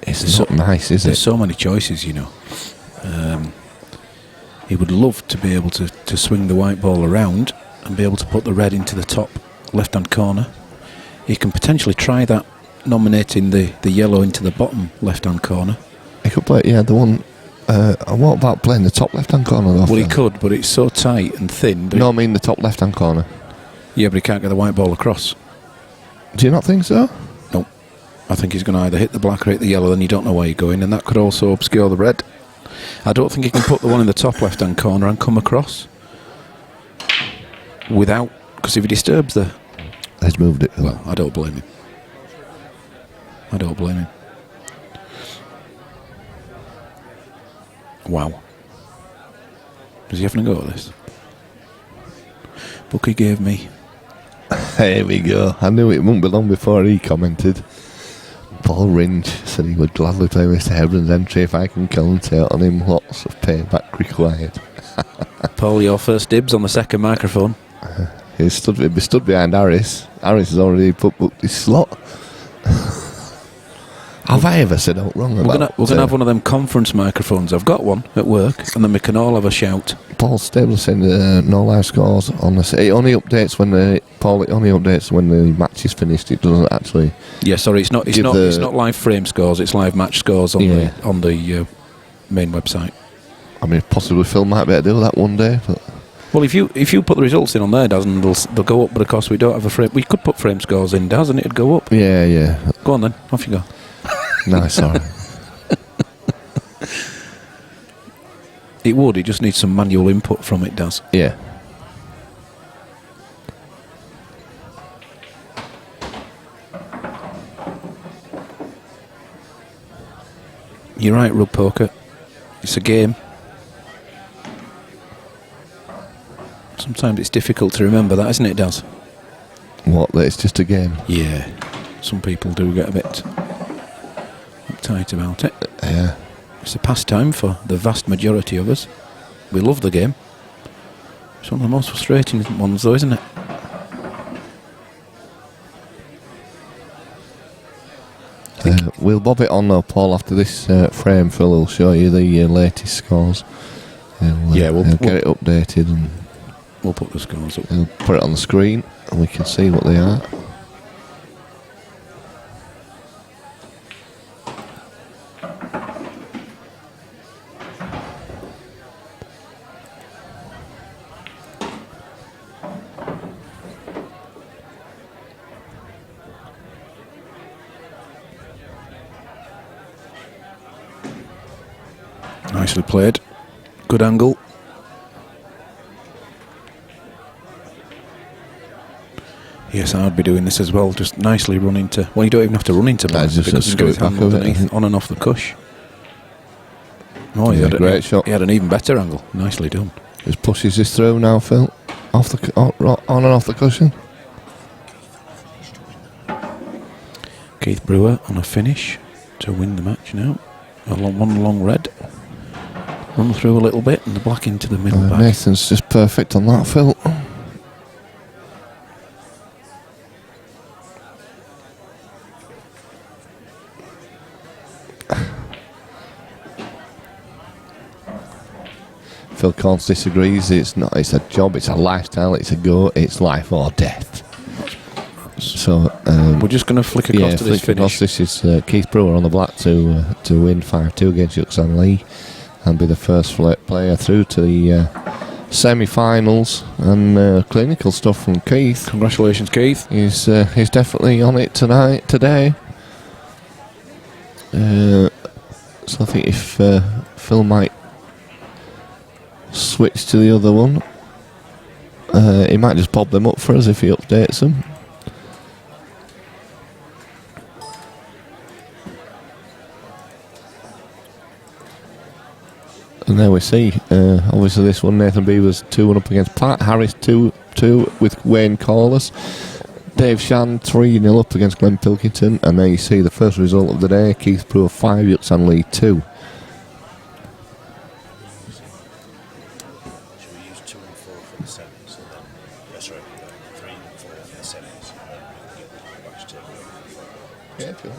It's not nice, is it? There's so many choices, you know. He would love to be able to swing the white ball around and be able to put the red into the top left-hand corner. He can potentially try that, nominating the yellow into the bottom left-hand corner. He could play, the one. What about playing the top left-hand corner though? Well, he could, but it's so tight and thin. No, I mean the top left-hand corner. Yeah, but he can't get the white ball across. Do you not think so? No. I think he's going to either hit the black or hit the yellow, then you don't know where you're going, and that could also obscure the red. I don't think he can put the one in the top left-hand corner and come across without, because if he disturbs the... He's moved it. Well, I don't blame him. I don't blame him. Wow. Does he having a go at this? Bucky gave me... Here we go. I knew it wouldn't be long before he commented. Paul Ringe said he would gladly play Mr. Hebron's entry if I can commentate on him. Lots of payback required. Paul, your first dibs on the second microphone. He'd be stood behind Harris. Harris has already booked his slot. Have I ever said out wrong about We're going to have one of them conference microphones. I've got one at work, and then we can all have a shout. Paul Stable saying no live scores on the... It only updates when the... Paul, it only updates when the match is finished. It doesn't actually... Yeah, sorry, it's not live frame scores, it's live match scores on the main website. I mean, possibly Phil might be able to do that one day, but... Well, if you put the results in on there, Daz, and they'll go up, but of course we don't have a frame. We could put frame scores in, Daz, and it'd go up. Yeah. Go on then, off you go. No, sorry. It would, it just needs some manual input from it, Daz. Yeah. You're right, rug poker. It's a game. Sometimes it's difficult to remember that, isn't it, Daz? What, that it's just a game? Yeah. Some people do get a bit uptight about it. Yeah. It's a pastime for the vast majority of us. We love the game. It's one of the most frustrating ones, though, isn't it? We'll bob it on though, Paul, after this frame. Phil will show you the latest scores. We'll get it updated and we'll put the scores up. We'll put it on the screen and we can see what they are. Nicely played. Good angle. Yes, I'd be doing this as well. Just nicely run into... Well, you don't even have to run into black because you can do it underneath, on and off the cush. Oh, he had a great shot. He had an even better angle. Nicely done. Just pushes this through now, Phil. On and off the cushion. Keith Brewer on a finish to win the match now. One long red. Run through a little bit and the black into the middle back. Nathan's just perfect on that, Phil. Phil Corns disagrees. It's not. It's a job. It's a lifestyle. It's a go. It's life or death. So we're just going to flick across to this finish. This is Keith Brewer on the black to win 5-2 against Yuki Lee and be the first player through to the semi-finals. And clinical stuff from Keith. Congratulations, Keith. He's definitely on it today. So I think if Phil might switch to the other one, he might just pop them up for us if he updates them. And there we see, obviously this one, Nathan Beavers 2-1 up against Pat Harris, 2-2 with Wayne Corliss. Dave Shan 3-0 up against Glenn Pilkington. And there you see the first result of the day, Keith Brewer 5, Yuki Lee 2. Should we use 2 and 4 for the semis? And then, yes, right, 3 and 4 for the semis. And then we can get the match table. Yeah, sure.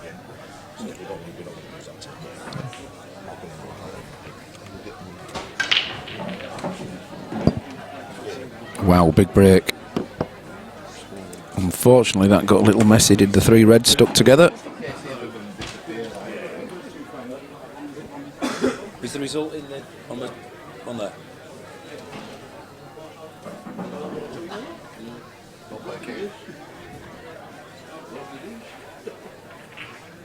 So we don't use that table. Wow, big break. Unfortunately, that got a little messy. Did the three reds stuck together? Is the result in the on there?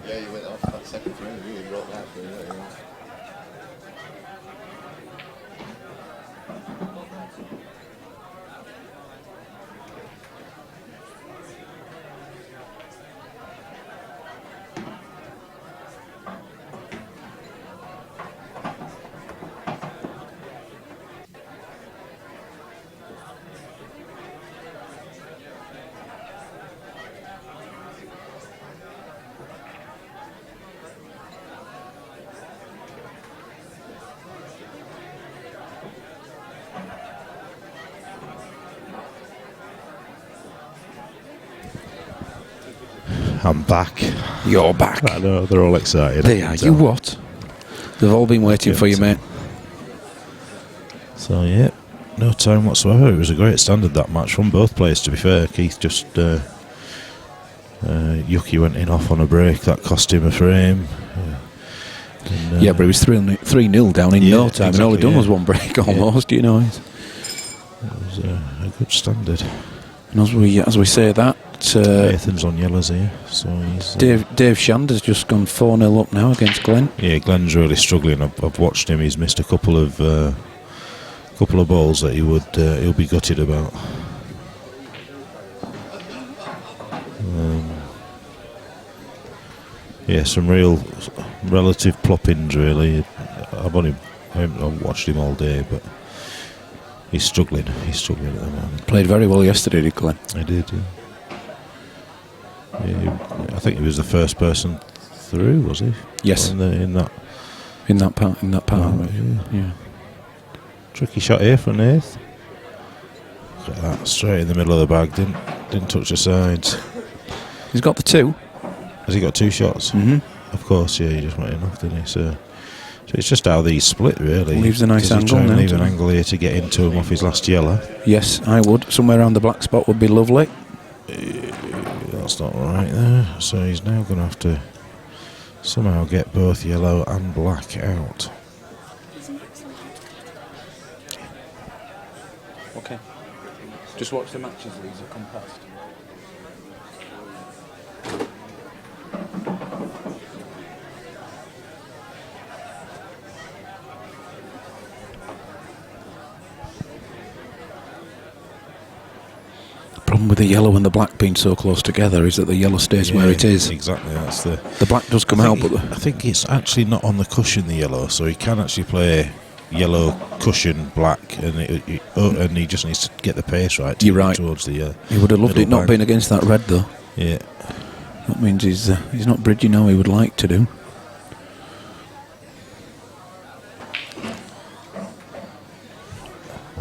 Yeah, you went off that second frame, you brought that through, I'm back. You're back. I know, they're all excited. They are. You what? They've all been waiting for you, mate. So, yeah, no time whatsoever. It was a great standard, that match, from both players, to be fair. Keith just... Yuki went in off on a break. That cost him a frame. Yeah, but he was 3-0 down in no time, and all he done was one break almost, you know. It was a good standard. And as we say that... Nathan's on yellows here, so he's... Dave Shander's just gone 4-0 up now against Glenn. Yeah, Glenn's really struggling. I've watched him. He's missed a couple of balls that he'll be gutted about. Yeah, some real relative ploppings, really. I haven't watched him all day, but he's struggling. He's struggling at the moment. Played very well yesterday, did Glenn? I did, yeah. I think he was the first person through, was he? Yes. In that part. Yeah. Tricky shot here from Nath. Look at that, straight in the middle of the bag. Didn't touch the sides. He's got the two. Has he got two shots? Mm-hmm. Of course, yeah. He just went in off, didn't he? So it's just how these split, really. Leaves a nice Does he angle try and now, leave an doesn't he? angle here to get into him off his last yellow. Yes, I would. Somewhere around the black spot would be lovely. That's not right there. So he's now going to have to somehow get both yellow and black out. Okay. Just watch the matches, Lisa, come past. The problem with the yellow and the black being so close together is that the yellow stays where it is. Exactly, that's the black does come out, but I think it's actually not on the cushion, the yellow, so he can actually play yellow cushion black, and he just needs to get the pace right. You're right. Towards the. He would have loved it not being against that red, though. Yeah. That means he's not bridging how he would like to do.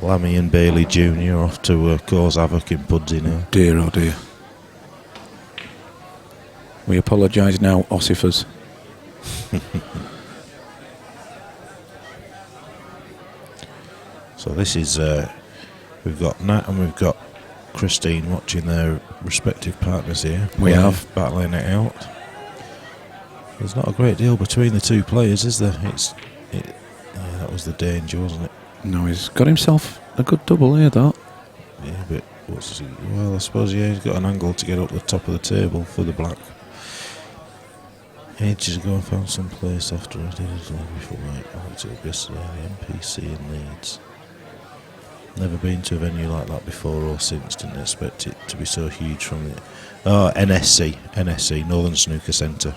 Lammy and Bailey Jr. off to cause havoc in Pudsey now. Dear, oh dear. We apologise now, ossifers. So this is, we've got Nat and we've got Christine watching their respective partners here. We have. Battling it out. There's not a great deal between the two players, is there? Yeah, that was the danger, wasn't it? No, he's got himself a good double here, though. Yeah, but well, I suppose, yeah, he's got an angle to get up the top of the table for the black. Ages ago, I found some place after I did it before. I went to it yesterday, the MPC in Leeds. Never been to a venue like that before or since. Didn't expect it to be so huge from the... Oh, NSC, Northern Snooker Centre.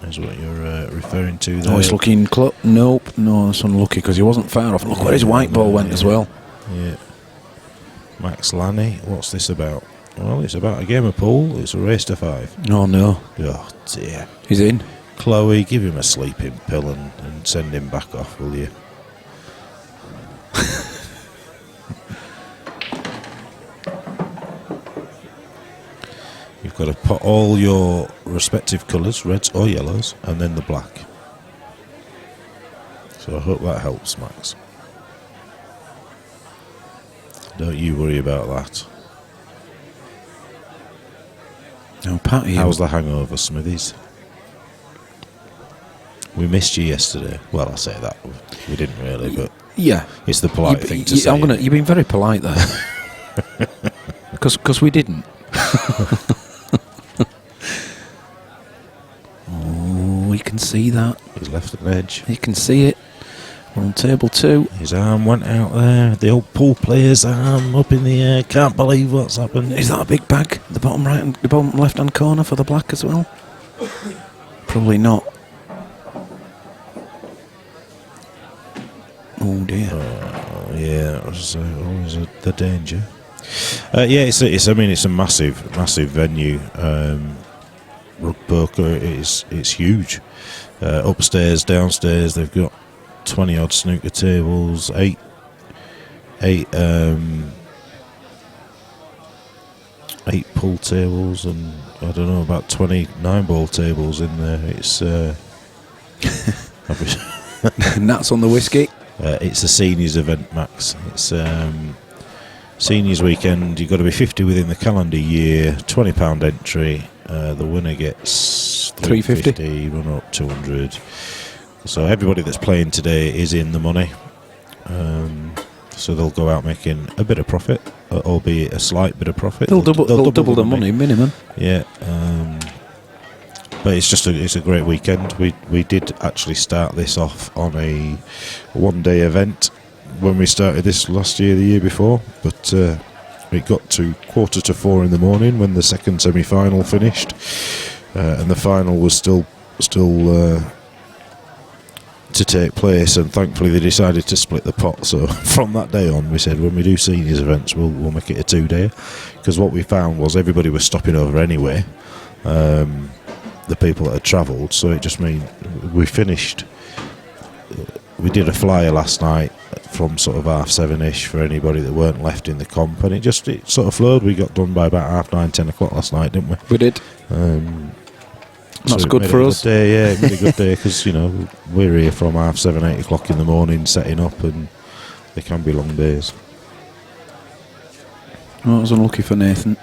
Is what you're referring to there. Oh, it's looking nope, no, it's unlucky because he wasn't far off. Look where his white ball went as well. Yeah. Max Lanny, what's this about? Well, it's about a game of pool. It's a race to 5. Oh no. Oh dear. He's in. Chloe, give him a sleeping pill and send him back off, will you? You've got to put all your respective colours, reds or yellows, and then the black. So I hope that helps, Max. Don't you worry about that. No, Patty. How's the hangover, Smithies? We missed you yesterday. Well, I say that. We didn't really, but Yeah. it's the polite thing to say. You've been very polite there. Because we didn't. Oh, you can see that. He's left an edge. You can see it. We're on table 2. His arm went out there. The old pool player's arm up in the air. Can't believe what's happened. Is that a big bag? The bottom the bottom left-hand corner for the black as well? Probably not. Oh dear. Yeah, it was always the danger. Yeah, it's a massive venue. Rug poker it's huge. Upstairs, downstairs, they've got 20 odd snooker tables, eight pool tables, and I don't know, about 20 9-ball tables in there. It's And that's on the whiskey. it's a seniors event, Max. It's seniors weekend. You've got to be 50 within the calendar year. £20 entry. The winner gets $350. Runner up 200. So everybody that's playing today is in the money. So they'll go out making a bit of profit, albeit a slight bit of profit. They'll double the money minimum. Yeah. But it's a great weekend. We did actually start this off on a one-day event when we started this last year, the year before, but it got to 3:45 in the morning when the second semi-final finished, and the final was still to take place, and thankfully they decided to split the pot. So from that day on, we said when we do seniors events, we'll make it a 2-day, because what we found was everybody was stopping over anyway. The people that had travelled, so it just means we finished. We did a flyer last night from sort of 7:30ish for anybody that weren't left in the comp, and it sort of flowed. We got done by about 9:30, 10 o'clock last night, didn't we? We did. That's good for us. Yeah, it made a good day, because we're here from 7:30, 8 o'clock in the morning setting up, and they can be long days. Well, I was unlucky for Nathan.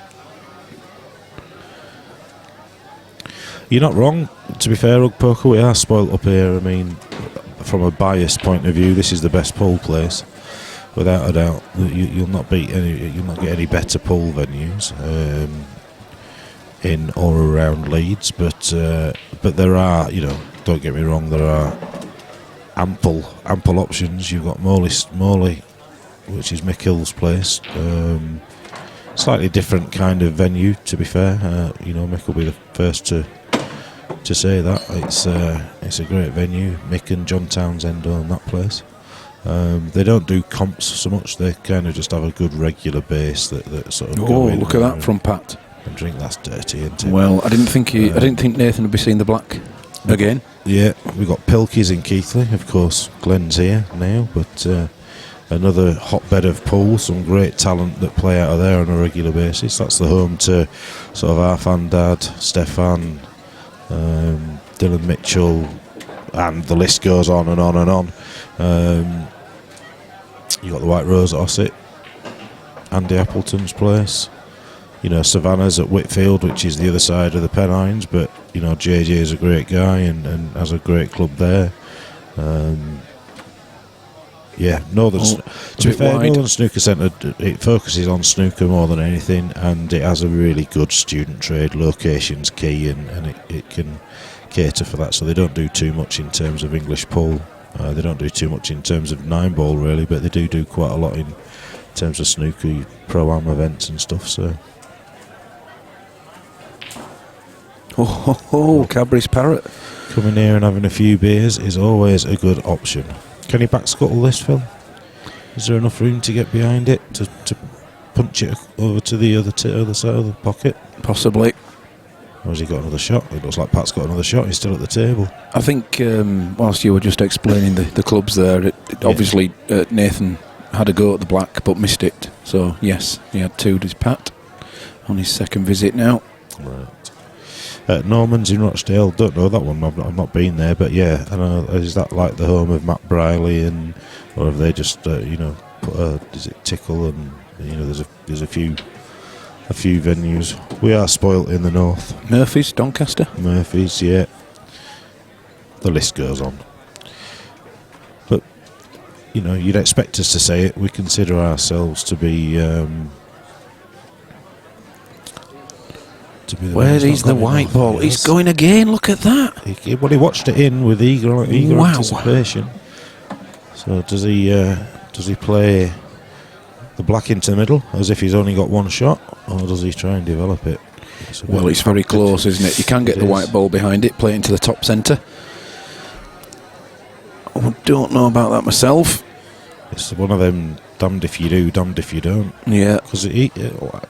You're not wrong. To be fair, Rug Poker, we are spoilt up here. I mean, from a biased point of view, this is the best pool place, without a doubt. You'll not get any better pool venues in or around Leeds, but there are, don't get me wrong, there are ample options. You've got Morley, which is Mick Hill's place. Slightly different kind of venue, to be fair. Mick will be the first to say that. It's a great venue. Mick and John Townsend own that place. They don't do comps so much. They kind of just have a good regular base that sort of go in. Look at that from Pat. And drink. That's dirty, isn't it? Well, I didn't think Nathan would be seeing the black again. Yeah, we've got Pilkey's in Keighley, of course. Glenn's here now, but another hotbed of pool. Some great talent that play out of there on a regular basis. That's the home to sort of Arfan Dad, Stefan, Dylan Mitchell, and the list goes on and on and on. You got the White Rose at Ossett, Andy Appleton's place. Savannah's at Whitfield, which is the other side of the Pennines, but JJ is a great guy and has a great club there. To be fair, Northern Snooker Centre, it focuses on snooker more than anything, and it has a really good student trade. Location's key, and it can cater for that. So they don't do too much in terms of English pool. They don't do too much in terms of 9-ball really, but they do quite a lot in terms of snooker pro-am events and stuff. So. Cadbury's Parrot. Coming here and having a few beers is always a good option. Can you back scuttle this, Phil? Is there enough room to get behind it to punch it over to the other side of the pocket? Possibly. Or has he got another shot? It looks like Pat's got another shot. He's still at the table. I think whilst you were just explaining the clubs there, obviously Nathan had a go at the black but missed it. So yes, he had 2. Does Pat on his second visit now? Right. Norman's in Rochdale. Don't know that one. I've not been there, but yeah, I know. Is that like the home of Matt Briley, or have they just put is it Tickle and You know, there's a few venues. We are spoilt in the north. Murphy's, Doncaster. Murphy's, yeah. The list goes on. But you know, you'd expect us to say it. We consider ourselves to be. Where is the white ball? He's going again. Look at that. He watched it in with eager anticipation. So does he play the black into the middle as if he's only got one shot, or does he try and develop it? Well, it's very close, isn't it? You can get the white ball behind it, play it into the top centre. I don't know about that myself. It's one of them damned if you do, damned if you don't. Yeah. Because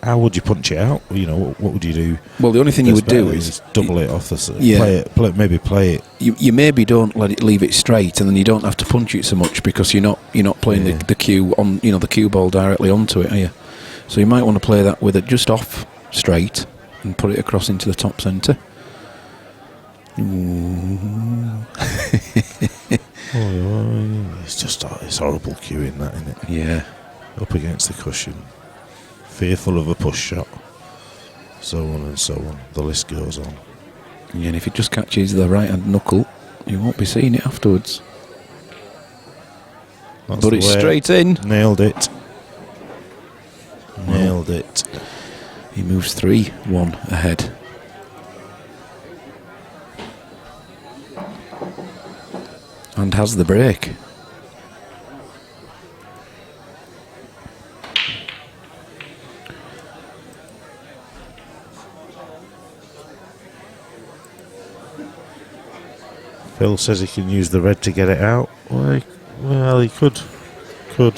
how would you punch it out? You know, what would you do? Well, the only thing you would do is double it off the side. Yeah. Play it. You maybe don't leave it straight, and then you don't have to punch it so much because you're not playing the cue on the cue ball directly onto it, are you? So you might want to play that with it just off straight and put it across into the top centre. It's horrible cueing that, isn't it? Yeah. Up against the cushion, fearful of a push shot, so on and so on. The list goes on. Yeah, and if it just catches the right hand knuckle, you won't be seeing it afterwards. That's but the it's way. straight in. Nailed it. Nailed it. He moves 3-1 ahead. And has the break. Phil says he can use the red to get it out. Well, he could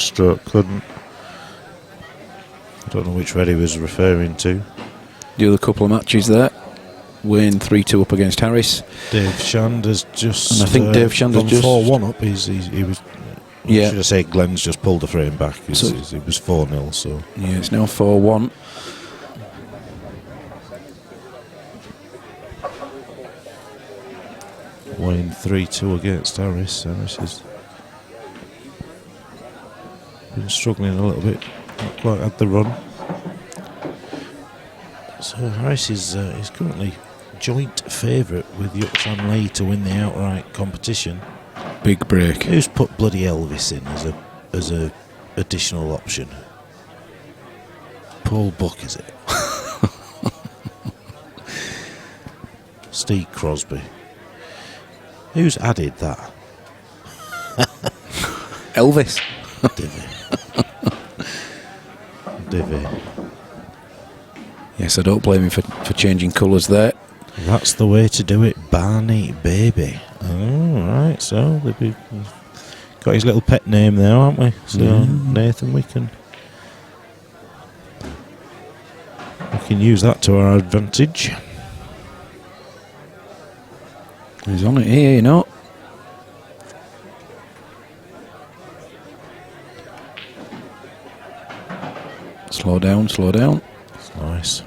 stroke, couldn't. I don't know which red he was referring to. The other couple of matches there. Wayne 3-2 up against Harris. Dave Shander's just. And I think Dave Shander's gone just 4-1 up. He was. Yeah. Should I say Glenn's just pulled the frame back? It So- was 4-0. So Yeah, it's now 4-1. Wayne 3-2 against Harris. Harris has been struggling a little bit. Not quite had the run. So Harris is currently joint favourite with Yuktran Lee to win the outright competition. Big break. Who's put bloody Elvis in as a additional option? Paul Buck, is it? Steve Crosby. Who's added that? Elvis. Divvy. Yes, I don't blame him for changing colours there. That's the way to do it, Barney Baby. Oh, right, so we've got his little pet name there, haven't we? So Nathan, we can use that to our advantage. He's on it here, you know. Slow down, slow down. That's nice.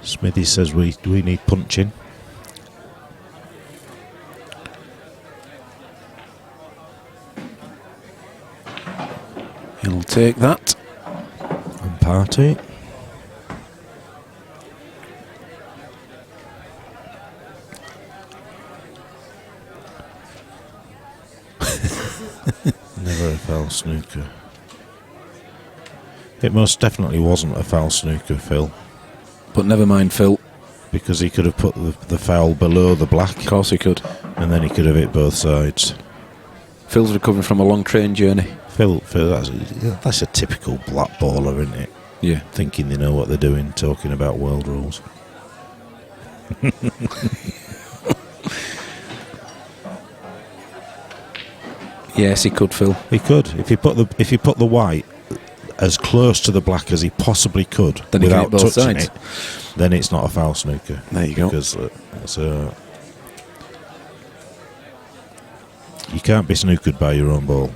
Smithy says we need punching. He'll take that. And party. Never a foul snooker. It most definitely wasn't a foul snooker, Phil, But never mind, Phil. because he could have put the foul below the black, Of course he could. and then he could have hit both sides. Phil's recovering from a long train journey. Phil, that's a typical black baller, isn't it? Yeah. Thinking they know what they're doing, talking about world rules. Yes, he could, Phil. He could, if he put the white as close to the black as he possibly could, Then he can without hit both touching sides. it, then it's not a foul snooker. There you go. Because you can't be snookered by your own ball,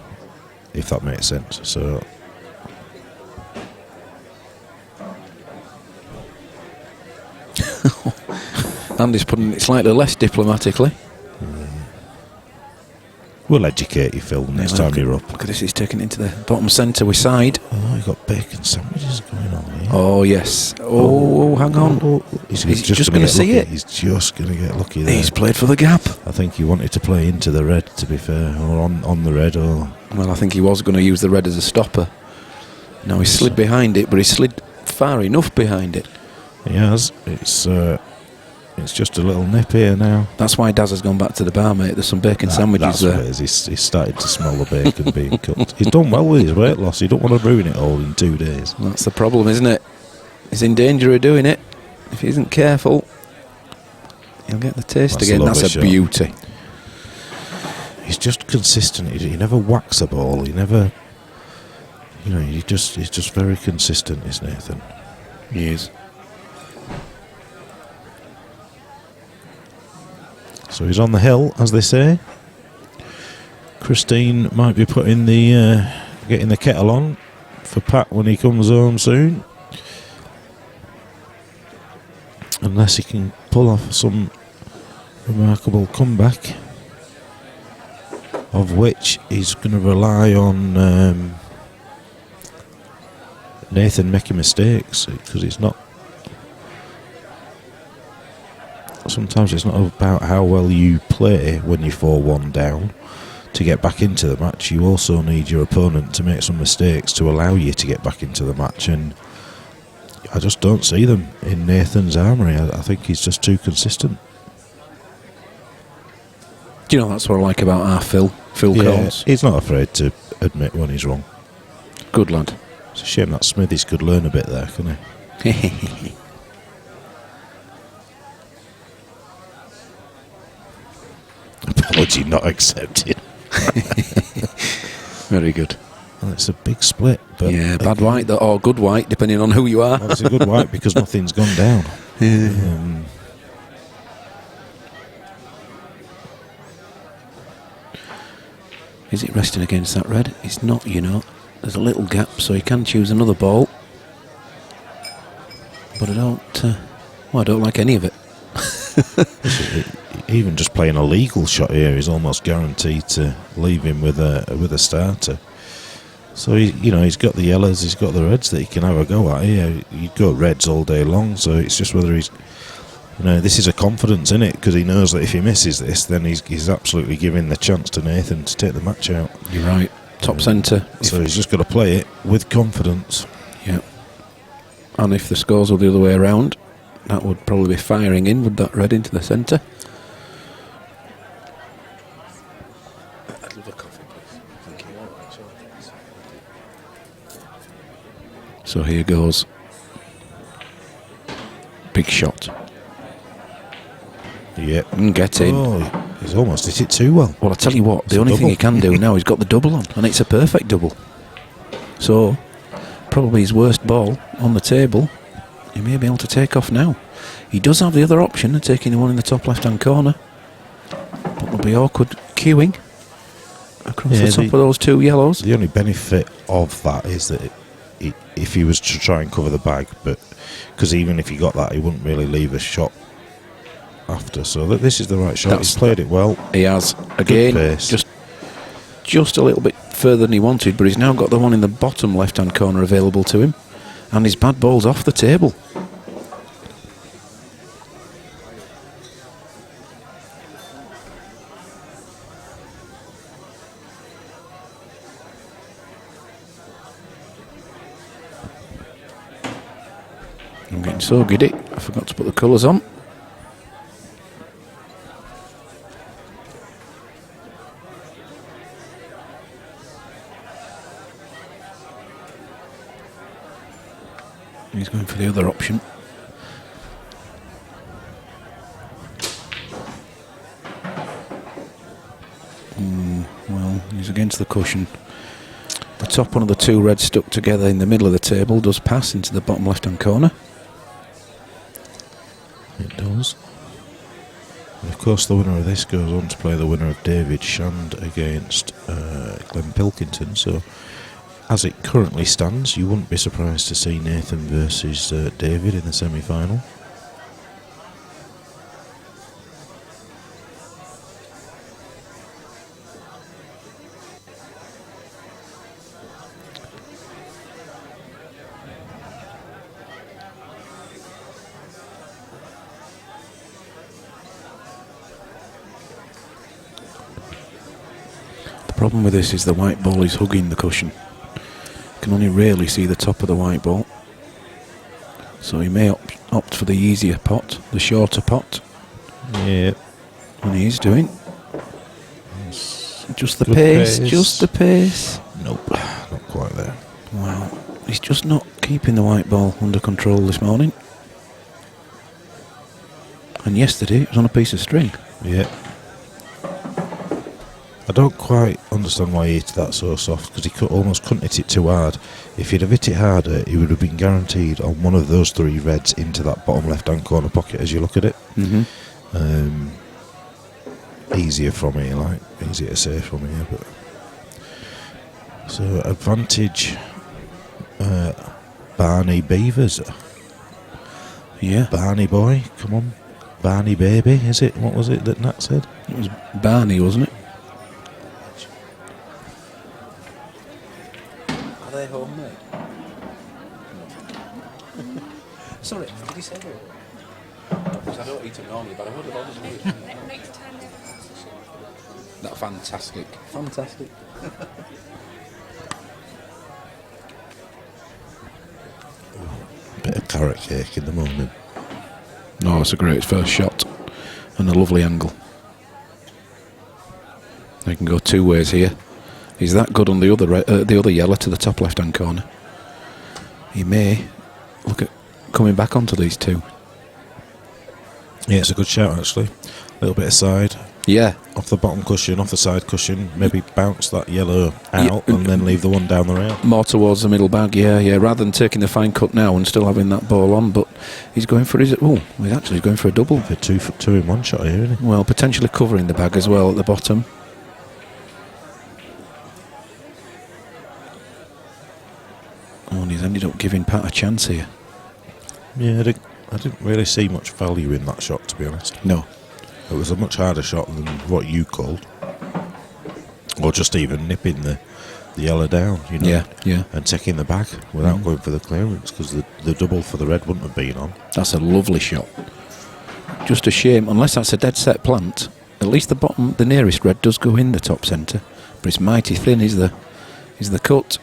if that makes sense. So Andy's putting it slightly less diplomatically. We'll educate you, Phil, next time you're up. Look at this, he's taking it into the bottom centre with side. Oh, you've got bacon sandwiches going on here. Oh, yes. Oh, hang on. Oh, he's just going to see lucky. it. He's just going to get lucky there. He's played for the gap. I think he wanted to play into the red, to be fair, or on the red. Or Well, I think he was going to use the red as a stopper. Now he's slid behind it, but he slid far enough behind it. he has. It's just a little nip here now. That's why Daz has gone back to the bar, mate. There's some bacon sandwiches that's there. what it is. He's started to smell the bacon being cooked. He's done well with his weight loss. You don't want to ruin it all in 2 days. That's the problem, isn't it? He's in danger of doing it. If he isn't careful, he'll get the taste That's again. a That's lovely a shot. beauty. He's just consistent. He never whacks a ball. He never, he's just very consistent, is Nathan. He is. So he's on the hill, as they say. Christine might be putting getting the kettle on for Pat when he comes home soon. Unless he can pull off some remarkable comeback, of which he's going to rely on Nathan making mistakes, because it's not. Sometimes it's not about how well you play when you're 4-1 down to get back into the match. You also need your opponent to make some mistakes to allow you to get back into the match, and I just don't see them in Nathan's armoury. I think he's just too consistent. Do you know, that's what I like about our Phil Coles. He's not afraid to admit when he's wrong. Good lad. It's a shame that Smithies could learn a bit there, couldn't he? Apology not accepted. Very good. Well, it's a big split. But Yeah, bad white or good white, depending on who you are. Well, it's a good white because nothing's gone down. Is it resting against that red? It's not, There's a little gap, so he can choose another ball. But I don't like any of it. Even just playing a legal shot here is almost guaranteed to leave him with a starter. So he's got the yellows, he's got the reds that he can have a go at here. You'd go reds all day long, so it's just whether he's, this is a confidence in it, because he knows that if he misses this, then he's absolutely giving the chance to Nathan to take the match out. You're right. Top centre. So he's just got to play it with confidence. Yeah. And if the scores were the other way around, that would probably be firing in with that red into the centre. I'd love a coffee, please. Thank you. All right, sure. So here goes. Big shot. Yeah. Get in. Oh, he's almost hit it too well. Well, I tell you what, It's the a only thing double. he can do now, he's got the double on, and it's a perfect double. So, probably his worst ball on the table. He may be able to take off now. He does have the other option of taking the one in the top left-hand corner. But there'll be awkward queuing across the top of those two yellows. The only benefit of that is that if he was to try and cover the bag, but because even if he got that, he wouldn't really leave a shot after. So this is the right shot. He's played it well. He has. Again, pace. just a little bit further than he wanted, but he's now got the one in the bottom left-hand corner available to him. And his bad ball's off the table. I'm getting so giddy, I forgot to put the colours on. He's going for the other option. Well, he's against the cushion. The top one of the two reds stuck together in the middle of the table does pass into the bottom left-hand corner. It does. And of course, the winner of this goes on to play the winner of David Shand against Glenn Pilkington. So, as it currently stands, you wouldn't be surprised to see Nathan versus David in the semi-final. Problem with this is the white ball is hugging the cushion. You can only really see the top of the white ball. So he may opt for the easier pot, the shorter pot. Yeah. And he is doing. Just the Good pace, pace. just the pace. Nope, not quite there. Wow. He's just not keeping the white ball under control this morning. And yesterday it was on a piece of string. Yeah. I don't quite understand why he hit that so soft, because he almost couldn't hit it too hard. If he'd have hit it harder, he would have been guaranteed on one of those 3 reds into that bottom left-hand corner pocket as you look at it. Mm-hmm. Easier from here, like, easier to say from here, but... So, advantage... Barney Beavers. Yeah. Barney boy, come on. Barney baby, is it? What was it that Nat said? It was Barney, wasn't it? Are they homemade? Sorry, did he say that? Because I don't eat them normally, but I would have obviously. Next time we have a competition. That's fantastic. Fantastic. Bit of carrot cake in the morning. No, it's a great first shot. And a lovely angle. They can go 2 ways here. He's that good on the other yellow to the top left-hand corner. He may look at coming back onto these 2. Yeah, it's a good shout actually. A little bit of side. Yeah. Off the bottom cushion, off the side cushion. Maybe bounce that yellow out and then leave the one down the rail. More towards the middle bag, yeah. Rather than taking the fine cut now and still having that ball on, but he's going for he's actually going for a double. For 2 in 1 shot here, isn't he? Well, potentially covering the bag as well at the bottom. Oh, and he's ended up giving Pat a chance here. Yeah, I didn't really see much value in that shot, to be honest. No. It was a much harder shot than what you called. Or just even nipping the yellow down, you know. Yeah. And taking the bag without going for the clearance, because the double for the red wouldn't have been on. That's a lovely shot. Just a shame, unless that's a dead set plant, at least the nearest red does go in the top centre. But it's mighty thin, is the cut.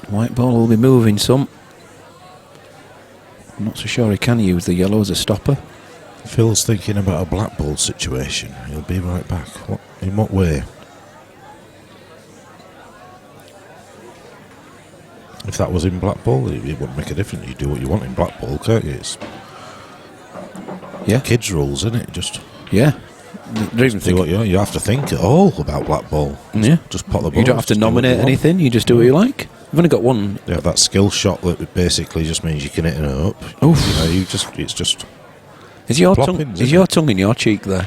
White ball will be moving some. I'm not so sure he can use the yellow as a stopper. Phil's thinking about a black ball situation. He'll be right back. In what way? If that was in black ball, it wouldn't make a difference. You do what you want in black ball, can't you? It's kids' rules, isn't it? Just yeah. do what you have to think at all about black ball. Yeah. Just pot the ball. You don't have to nominate anything. You just do what you like. You've only got one. Yeah, that skill shot that basically just means you can hit it up. Oof. You know, it's just. Is your ploppings, tongue in your cheek there?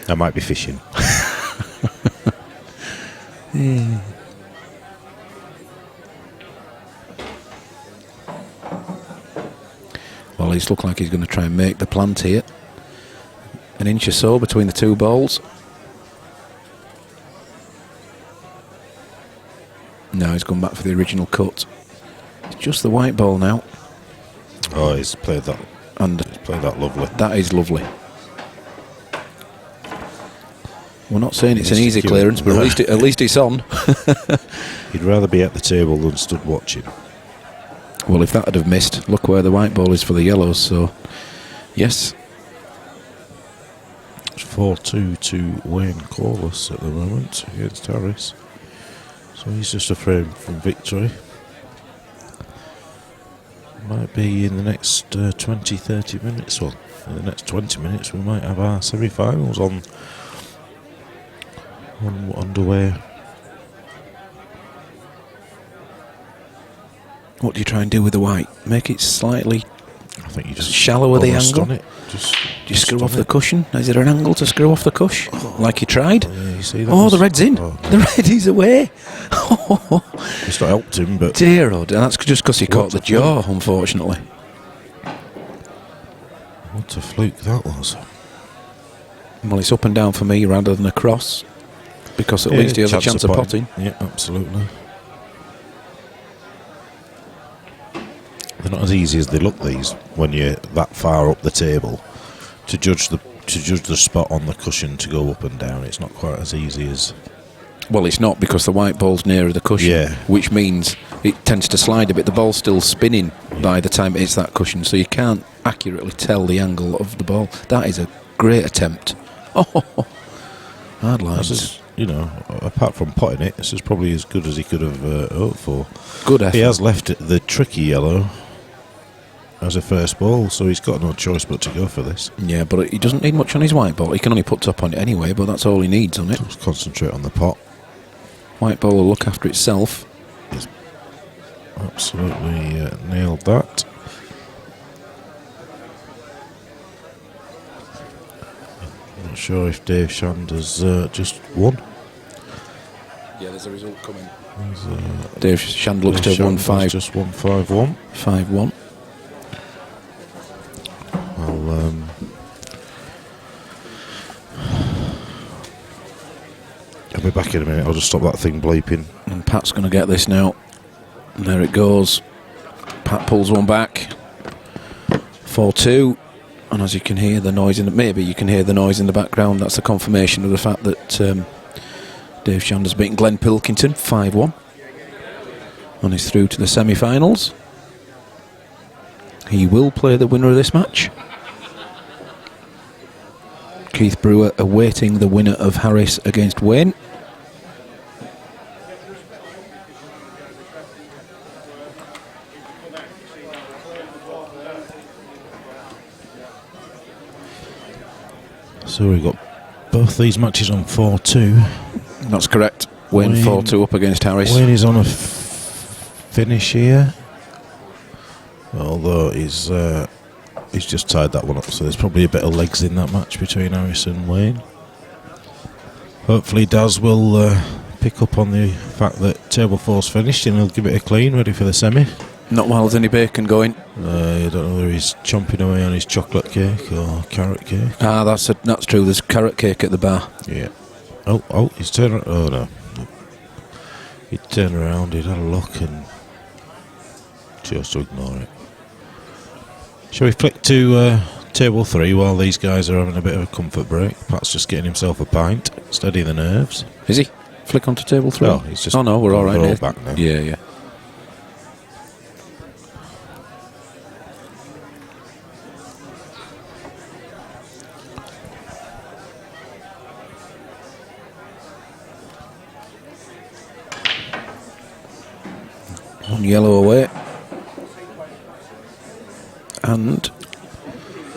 I might be fishing. Yeah. Well, he's looked like he's going to try and make the plant here. An inch or so between the 2 balls. No, he's gone back for the original cut. It's just the white ball now. Oh, he's played that. And He's played that lovely. that is lovely. We're not saying it's an He's easy secure. clearance, but at least it's on. He'd rather be at the table than stood watching. Well, if that had have missed, look where the white ball is for the yellows. So, yes. It's 4-2 to Wayne Corliss at the moment against Harris. So he's just a frame from victory. Might be in the next 20-30 minutes. Well, in the next 20 minutes we might have our semi-finals on underway. What do you try and do with the white? Make it slightly I think you just shallower the almost angle. on it. Just Do you screw off on the it. cushion? Is there an angle to screw off the cush? Like you tried? Yeah, you see that Oh, was- the red's in. oh, The red is away. it's not helped him, but Dear oh dear. That's just because he What caught the a jaw, unfortunately. what a fluke that was. Well, it's up and down for me rather than across, because at least he has a chance of potting. Yeah, absolutely. They're not as easy as they look, these, when you're that far up the table. To judge to judge the spot on the cushion to go up and down. It's not quite as easy as. Well, it's not, because the white ball's nearer the cushion, Yeah. which means it tends to slide a bit. The ball's still spinning by the time it hits that cushion, so you can't accurately tell the angle of the ball. That is a great attempt. Oh, hard lines. This is, you know, apart from potting it, this is probably as good as he could have hoped for. Good effort. He has left it the tricky yellow as a first ball, so he's got no choice but to go for this. Yeah, but he doesn't need much on his white ball. He can only put top on it anyway, but that's all he needs on it. Just concentrate on the pot. White ball will look after itself. He's absolutely nailed that. Not sure if Dave Shand has just won. Yeah, there's a result coming. Dave Shand looks to have won Just won 5-1. 5-1. I'll be back in a minute. I'll just stop that thing bleeping. And Pat's going to get this now. And there it goes. Pat pulls one back. 4-2. And as you can hear the noise maybe you can hear the noise in the background. That's a confirmation of the fact that Dave Shand has beaten Glenn Pilkington 5-1. And is through to the semi-finals. He will play the winner of this match. Keith Brewer awaiting the winner of Harris against Wayne. So we've got both these matches on 4-2. That's correct. Wayne 4-2 up against Harris. Wayne is on a finish here, although he's just tied that one up, so there's probably a bit of legs in that match between Harris and Wayne. Hopefully Daz will pick up on the fact that table 4's finished and he'll give it a clean, ready for the semi. Not while there's any bacon going. I don't know whether he's chomping away on his chocolate cake or carrot cake. Ah, that's true. There's carrot cake at the bar. Yeah. Oh, he's turned. Oh no. He'd turned around, he'd had a look and chose to ignore it. Shall we flick to table 3 while these guys are having a bit of a comfort break? Pat's just getting himself a pint, steady the nerves. Is he? Flick onto table 3? No, he's just. Oh no, we're all right. We're all back now. Yeah. One yellow away. And,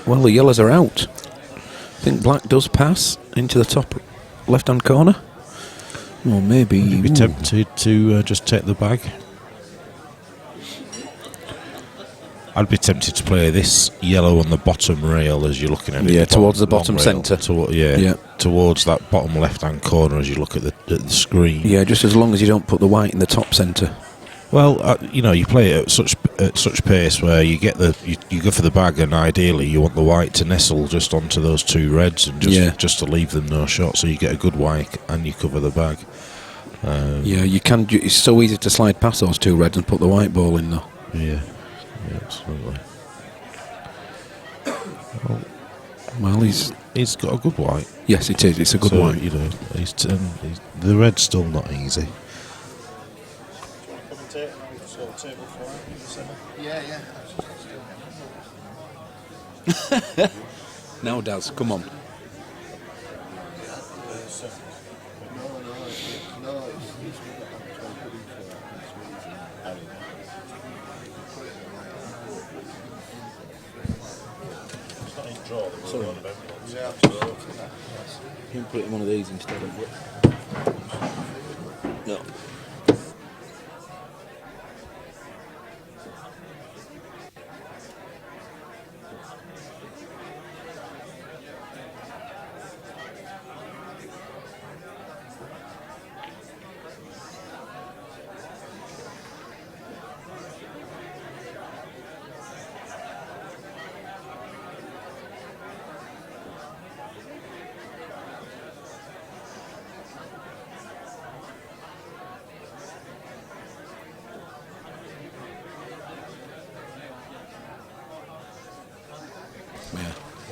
well, the yellows are out. I think black does pass into the top left-hand corner. Or maybe... Would you be tempted to just take the bag? I'd be tempted to play this yellow on the bottom rail as you're looking at it. Yeah, towards the bottom centre. Towards that bottom left-hand corner as you look at the screen. Yeah, just as long as you don't put the white in the top centre. Well, you play it at such pace where you get you go for the bag, and ideally you want the white to nestle just onto those two reds and just to leave them no shot, so you get a good white and you cover the bag. Yeah, you can. It's so easy to slide past those two reds and put the white ball in though. Yeah, absolutely. Well, he's got a good white. Yes, it is. It's a good white. The red's still not easy. Now, Daz, come on. Sorry. You can put it in one of these instead of it. No.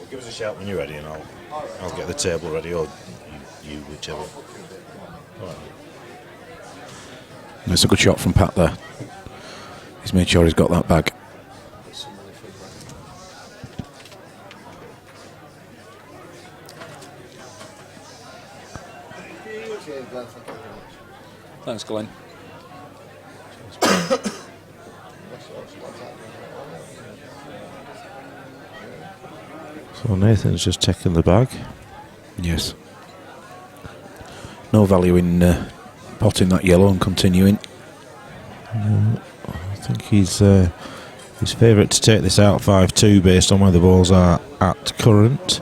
Give us a shout when you're ready, and I'll get the table ready, or you whichever. All right. That's a good shot from Pat there. He's made sure he's got that bag. Thanks, Glenn. So Nathan's just checking the bag. Yes. No value in potting that yellow and continuing. I think he's his favourite to take this out 5-2 based on where the balls are at current.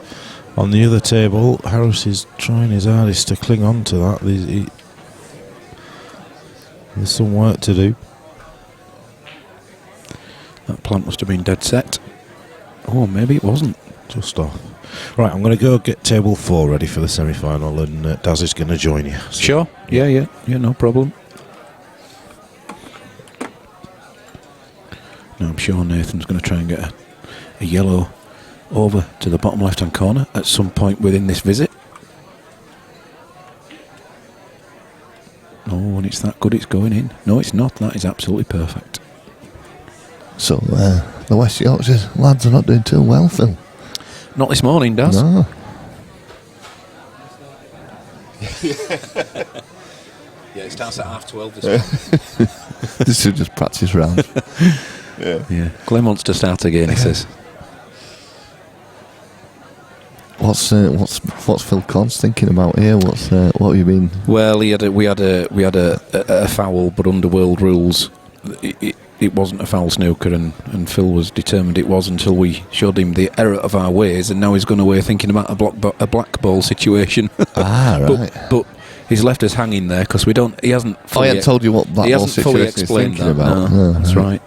On the other table, Harris is trying his hardest to cling on to that. There's some work to do. That plant must have been dead set. Oh, maybe it wasn't. Just off. Right, I'm going to go get table 4 ready for the semi-final, and Daz is going to join you. So Sure. Yeah, no problem. Now I'm sure Nathan's going to try and get a yellow over to the bottom left-hand corner at some point within this visit. Oh, and it's that good, it's going in. No, it's not. That is absolutely perfect. So the West Yorkshire lads are not doing too well, Phil. Not this morning, Daz. No. Yeah, it starts at 12:30 this morning. This is just practice round. Yeah. Glenn wants to start again, he says. What's Phil Cons thinking about here? What have you been? Well, we had a foul, but under world rules, it wasn't a foul snooker, and Phil was determined it was until we showed him the error of our ways, and now he's gone away thinking about a black ball situation. Right. But he's left us hanging there because he hasn't. I hadn't told you what black he ball hasn't fully situation he's explained thinking that. about. No, that's right.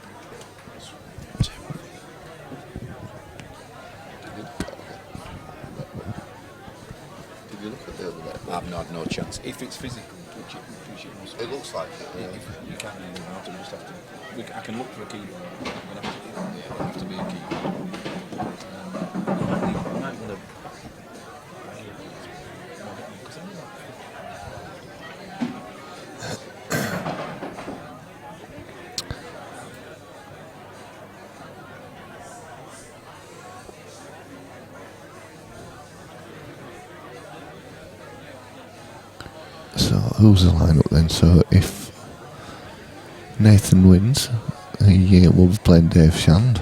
I've not had no chance. If it's physical, touch it. It looks like it. If you can, you have to just have to. I can look for a key. It'll have to be a key. You might want to. So who's the lineup then? So if Nathan wins, he will be playing Dave Shand.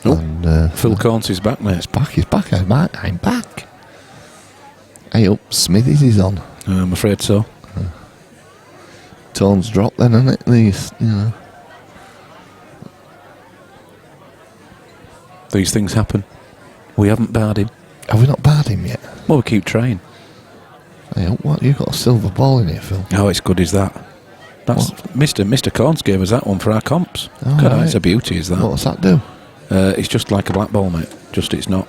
Oh, And Phil Corns is back, mate. he's back. I'm back. Hey up, Smithies is on. I'm afraid so. Tone's dropped then, isn't it? At least, you know. These things happen. We haven't barred him. Have we not barred him yet? Well, we keep trying. Hey up, what? You've got a silver ball in here, Phil. How it's good is that? That's Mr. Corns gave us that one for our comps. Oh, God, right. it's a beauty, is that? What's that do? It's just like a black ball, mate. Just it's not.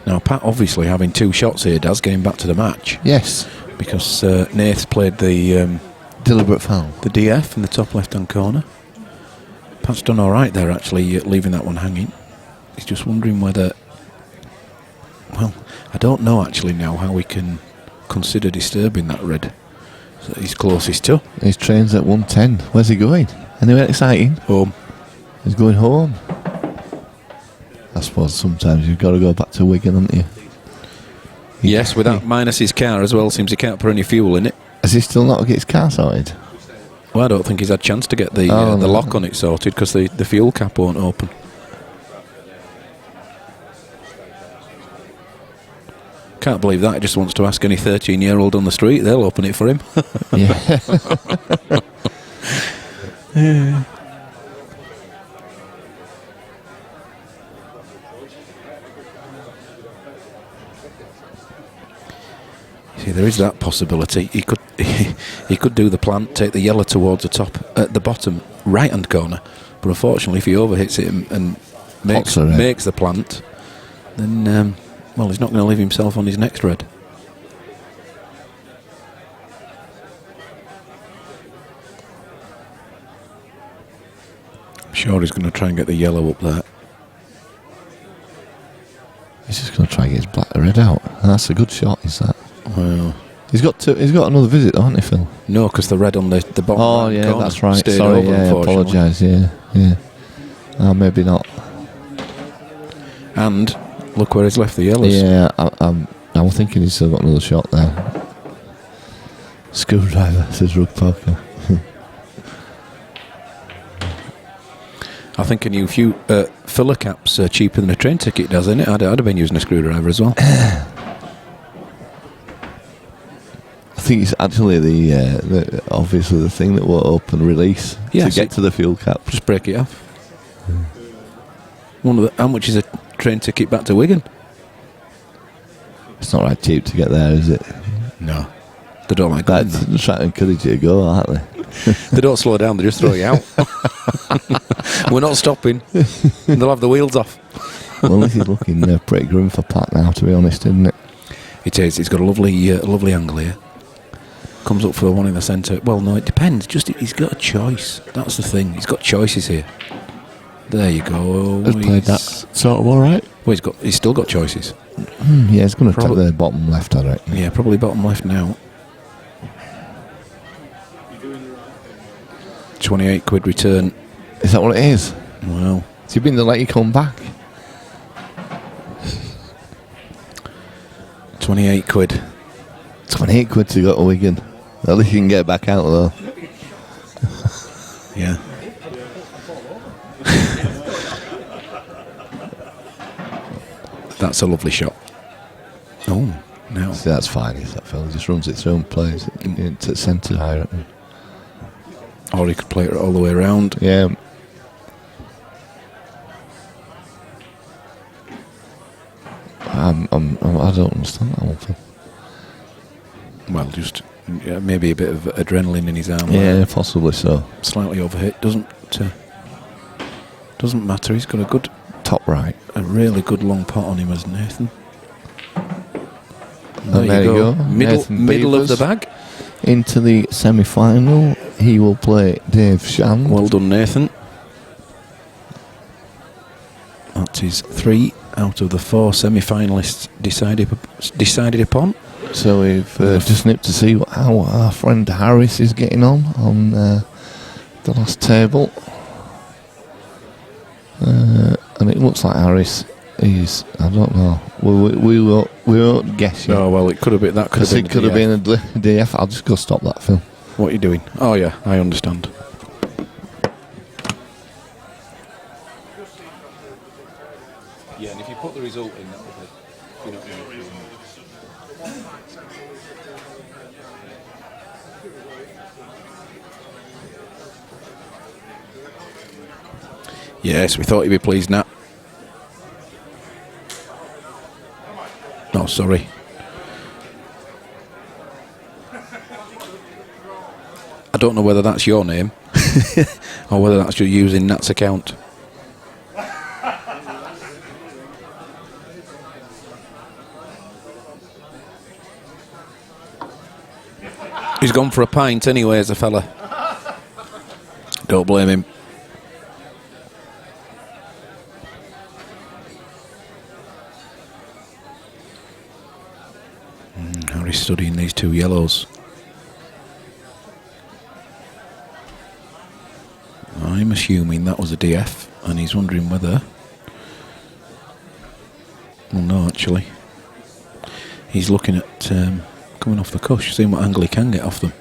Now, Pat obviously having 2 shots here, Daz, getting back to the match. Yes. Because Nath played the Deliberate foul. DF in the top left-hand corner. Pat's done all right there, actually, leaving that one hanging. He's just wondering whether... Well, I don't know, actually, now how we can consider disturbing that red. So he's closest to. His train's at 1:10. Where's he going? Anywhere exciting? Home. He's going home. I suppose sometimes you've got to go back to Wigan, haven't you? Yes, with that minus his car as well, seems he can't put any fuel in it. Has he still not got his car sorted? Well, I don't think he's had a chance to get the No. lock on it sorted because the fuel cap won't open. Can't believe that. He just wants to ask any 13-year-old on the street. They'll open it for him. Yeah. See, there is that possibility. He could do the plant, take the yellow towards the top, at the bottom right-hand corner. But unfortunately, if he overhits it and makes the plant, then well, he's not going to leave himself on his next red. Sure, he's going to try and get the yellow up there. He's just going to try and get his black red out. That's a good shot, is that? Well, He's got another visit, hasn't he, Phil? no, because the red on the bottom. Oh, right yeah, corner that's right. stayed Sorry, over, yeah, I unfortunately. apologise, yeah. Oh, maybe not. And look where he's left the yellows. Yeah, I'm thinking he's still got another shot there. Screwdriver, says Rug Poker. I think a new filler cap's cheaper than a train ticket does, isn't it? I'd have been using a screwdriver as well. I think it's actually the obviously the thing that will open release Yes, to get to the fuel cap. Just break it off. How much is a train ticket back to Wigan? It's not right cheap to get there, is it? No. They don't like going there. They're trying to encourage you to go, aren't they? They don't slow down, they just throw you out. We're not stopping. They'll have the wheels off. Well, this is looking pretty grim for Pat now, to be honest, isn't it? It is. It's got a lovely angle here. Comes up for the one in the centre. Well, no, it depends. Just he's got a choice. That's the thing. He's got choices here. There you go. Has played that sort of all right. Well, he's still got choices. Yeah, he's going to take the bottom left, I reckon. Yeah, probably bottom left now. 28 quid return. Is that what it is? Well, Has he been to let you come back? 28 quid. 28 quid to go to Wigan. At least you can get back out though. Yeah. That's a lovely shot. Oh, now. See, that's fine if that fella just runs it through and plays it into centre, I reckon. Or he could play it all the way around. Yeah. I don't understand that one, Phil. Well, just maybe a bit of adrenaline in his arm. Yeah, possibly so. Slightly overhit. Doesn't matter. He's got Top right. a really good long pot on him as Nathan. And there you go. Middle of the bag. Into the semi-final, he will play Dave Shand. Well done, Nathan. That is 3 out of the 4 semi-finalists decided upon. So we've just nipped to see how our friend Harris is getting on the last table. And it looks like Harris is, I don't know, we won't guess yet. Oh, well, it could have been, that could have been. It could have been a DF. I'll just go stop that, Phil. What are you doing? Oh, yeah, I understand. Yeah, and if you put the result in, that would be, you know what I mean? Yes, we thought you'd be pleased, Nat. Oh, sorry. I don't know whether that's your name or whether that's you're using Nat's account. He's gone for a pint anyway, as a fella. Don't blame him. Harry's studying these two yellows. I'm assuming that was a DF, and he's wondering whether... Well, no, actually. He's looking at coming off the cush, seeing what angle he can get off them.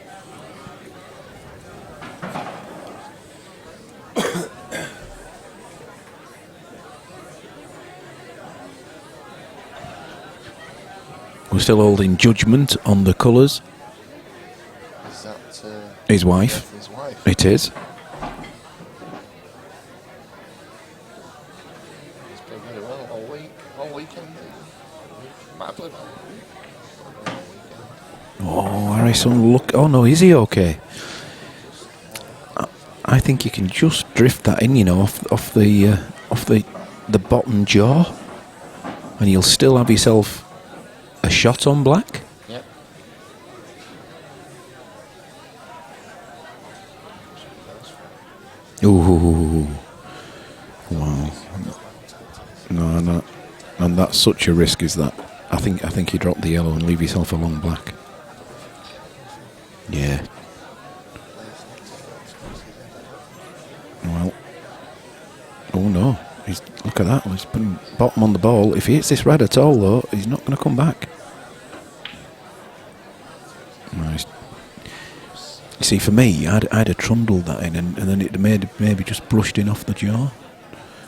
We're still holding judgment on the colours. Is that His wife. his wife? It is. He's played very well all weekend. Might have played well. Oh, Harrison, look. Oh no, is he okay? I think you can just drift that in, you know, off the bottom jaw, and you'll still have yourself a shot on black. Yep. Ooh, that's such a risk, is that? I think you drop the yellow and leave yourself a long black. Yeah. Well. Oh no. Look at that. He's putting bottom on the ball. If he hits this red at all, though, he's not going to come back. Nice. You see, for me, I'd have trundled that in, and then it maybe just brushed in off the jaw.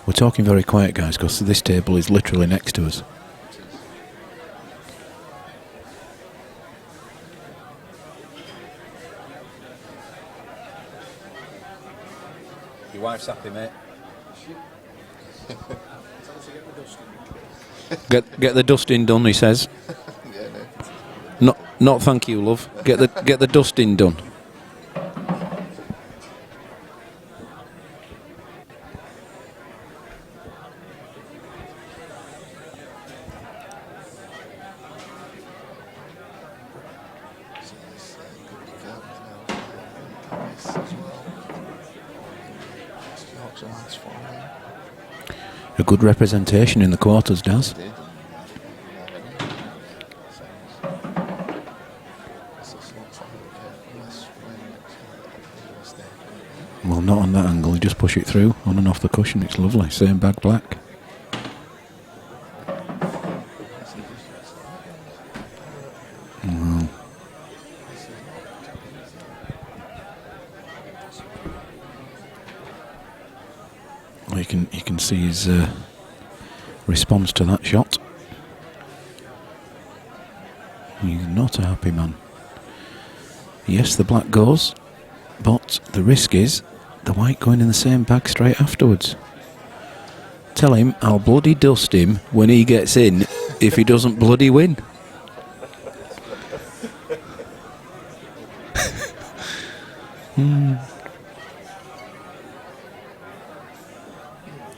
We're talking very quiet, guys, because this table is literally next to us. Your wife's happy, mate. Get the dusting done, he says. Not thank you, love. Get the dusting done. A good representation in the quarters, Daz. Well, not on that angle. You just push it through, on and off the cushion. It's lovely. Same bag black. Well, you can see his response to that shot. He's not a happy man. Yes, the black goes, but the risk is the white going in the same bag straight afterwards. Tell him I'll bloody dust him when he gets in if he doesn't bloody win.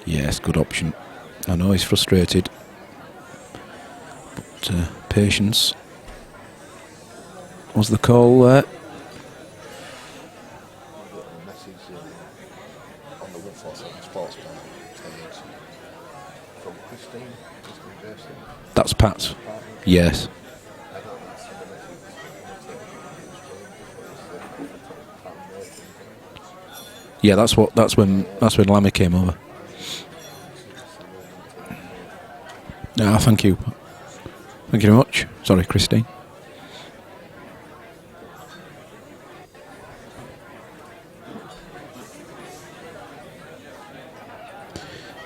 Yes, good option. I know he's frustrated, but patience was the call there. That's Pat's. Yes. Yeah, that's when Lammy came over. Ah, thank you. Thank you very much. Sorry, Christine.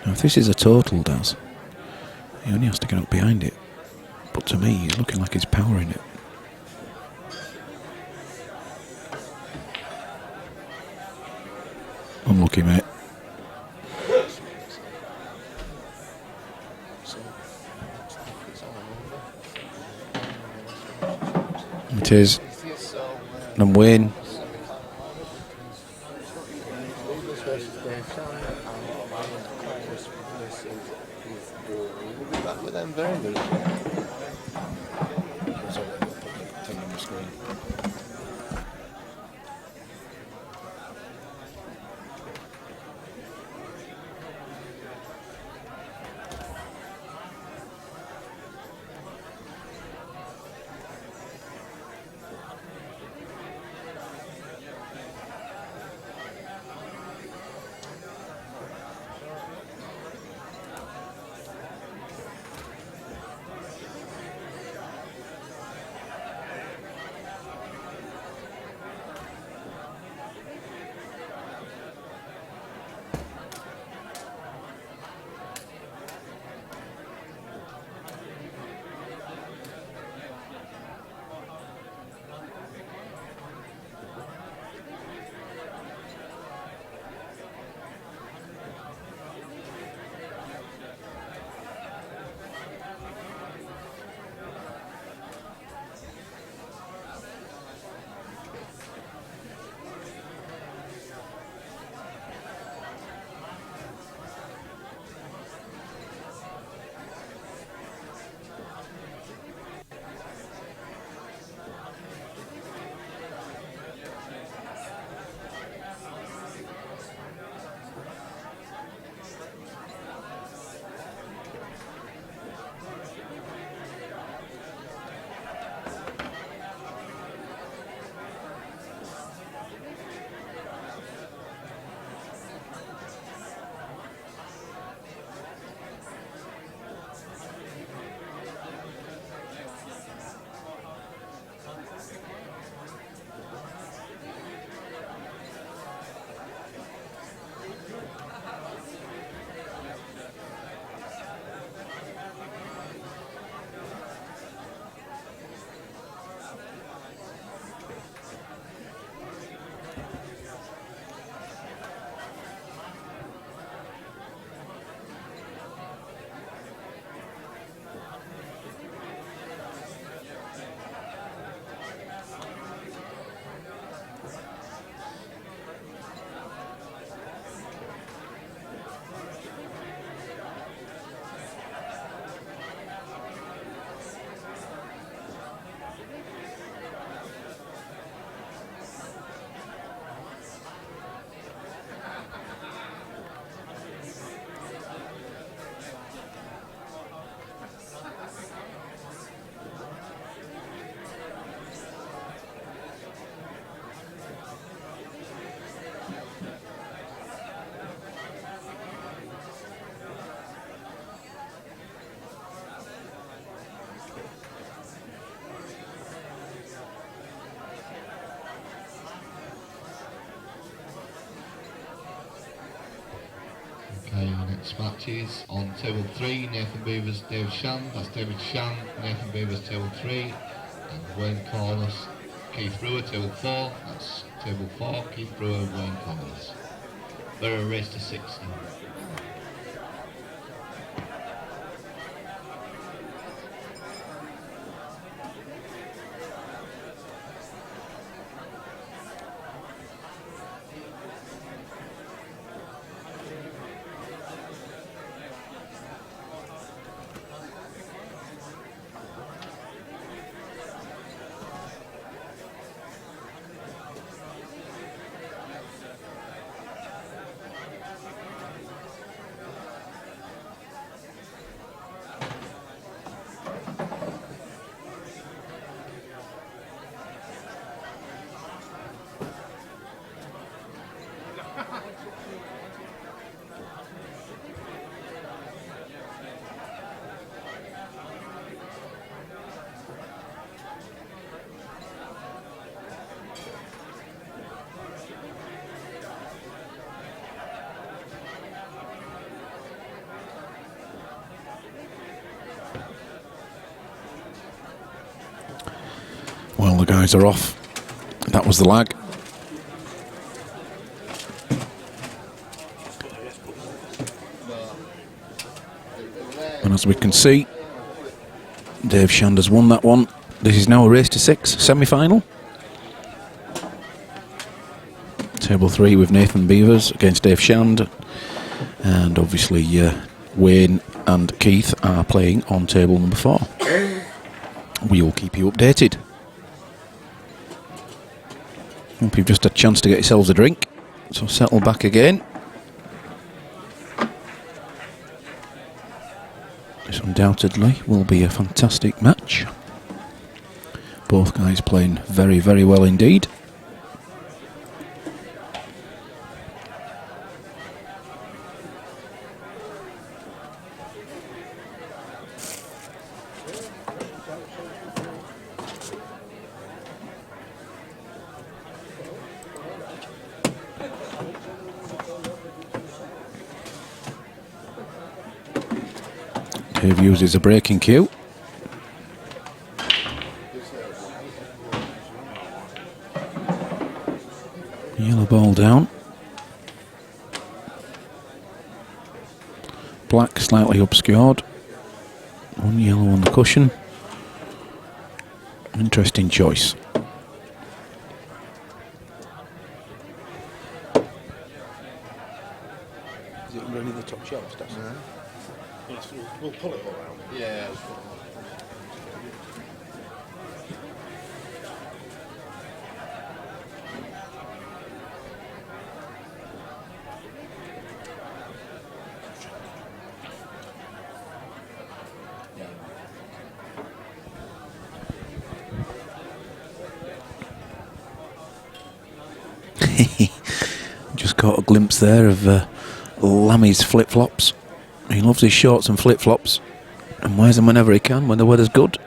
Now, if this is a total, Daz, he only has to get up behind it. But to me, he's looking like he's powering it. Unlucky, mate. It is. And Wayne. mixed matches. On table 3, Nathan Beavers, Dave Shand. That's David Shand, Nathan Beavers, table 3. And Wayne Corliss, Keith Brewer, table 4. That's table 4, Keith Brewer, Wayne Corliss. They're a race to 6 now. Well, the guys are off. That was the lag. And as we can see, Dave Shand has won that one. This is now a race to 6 semi-final. Table 3 with Nathan Beavers against Dave Shand. And obviously Wayne and Keith are playing on table number 4. We'll keep you updated. Hope you've just had a chance to get yourselves a drink. So settle back again. This undoubtedly will be a fantastic match. Both guys playing very, very well indeed. Dave uses a breaking cue. Yellow ball down. Black slightly obscured. One yellow on the cushion. Interesting choice. Is it running the top shelves, does it? Yes, we'll pull it all around. Yeah. Just caught a glimpse there of Lammy's flip-flops. He loves his shorts and flip-flops and wears them whenever he can when the weather's good.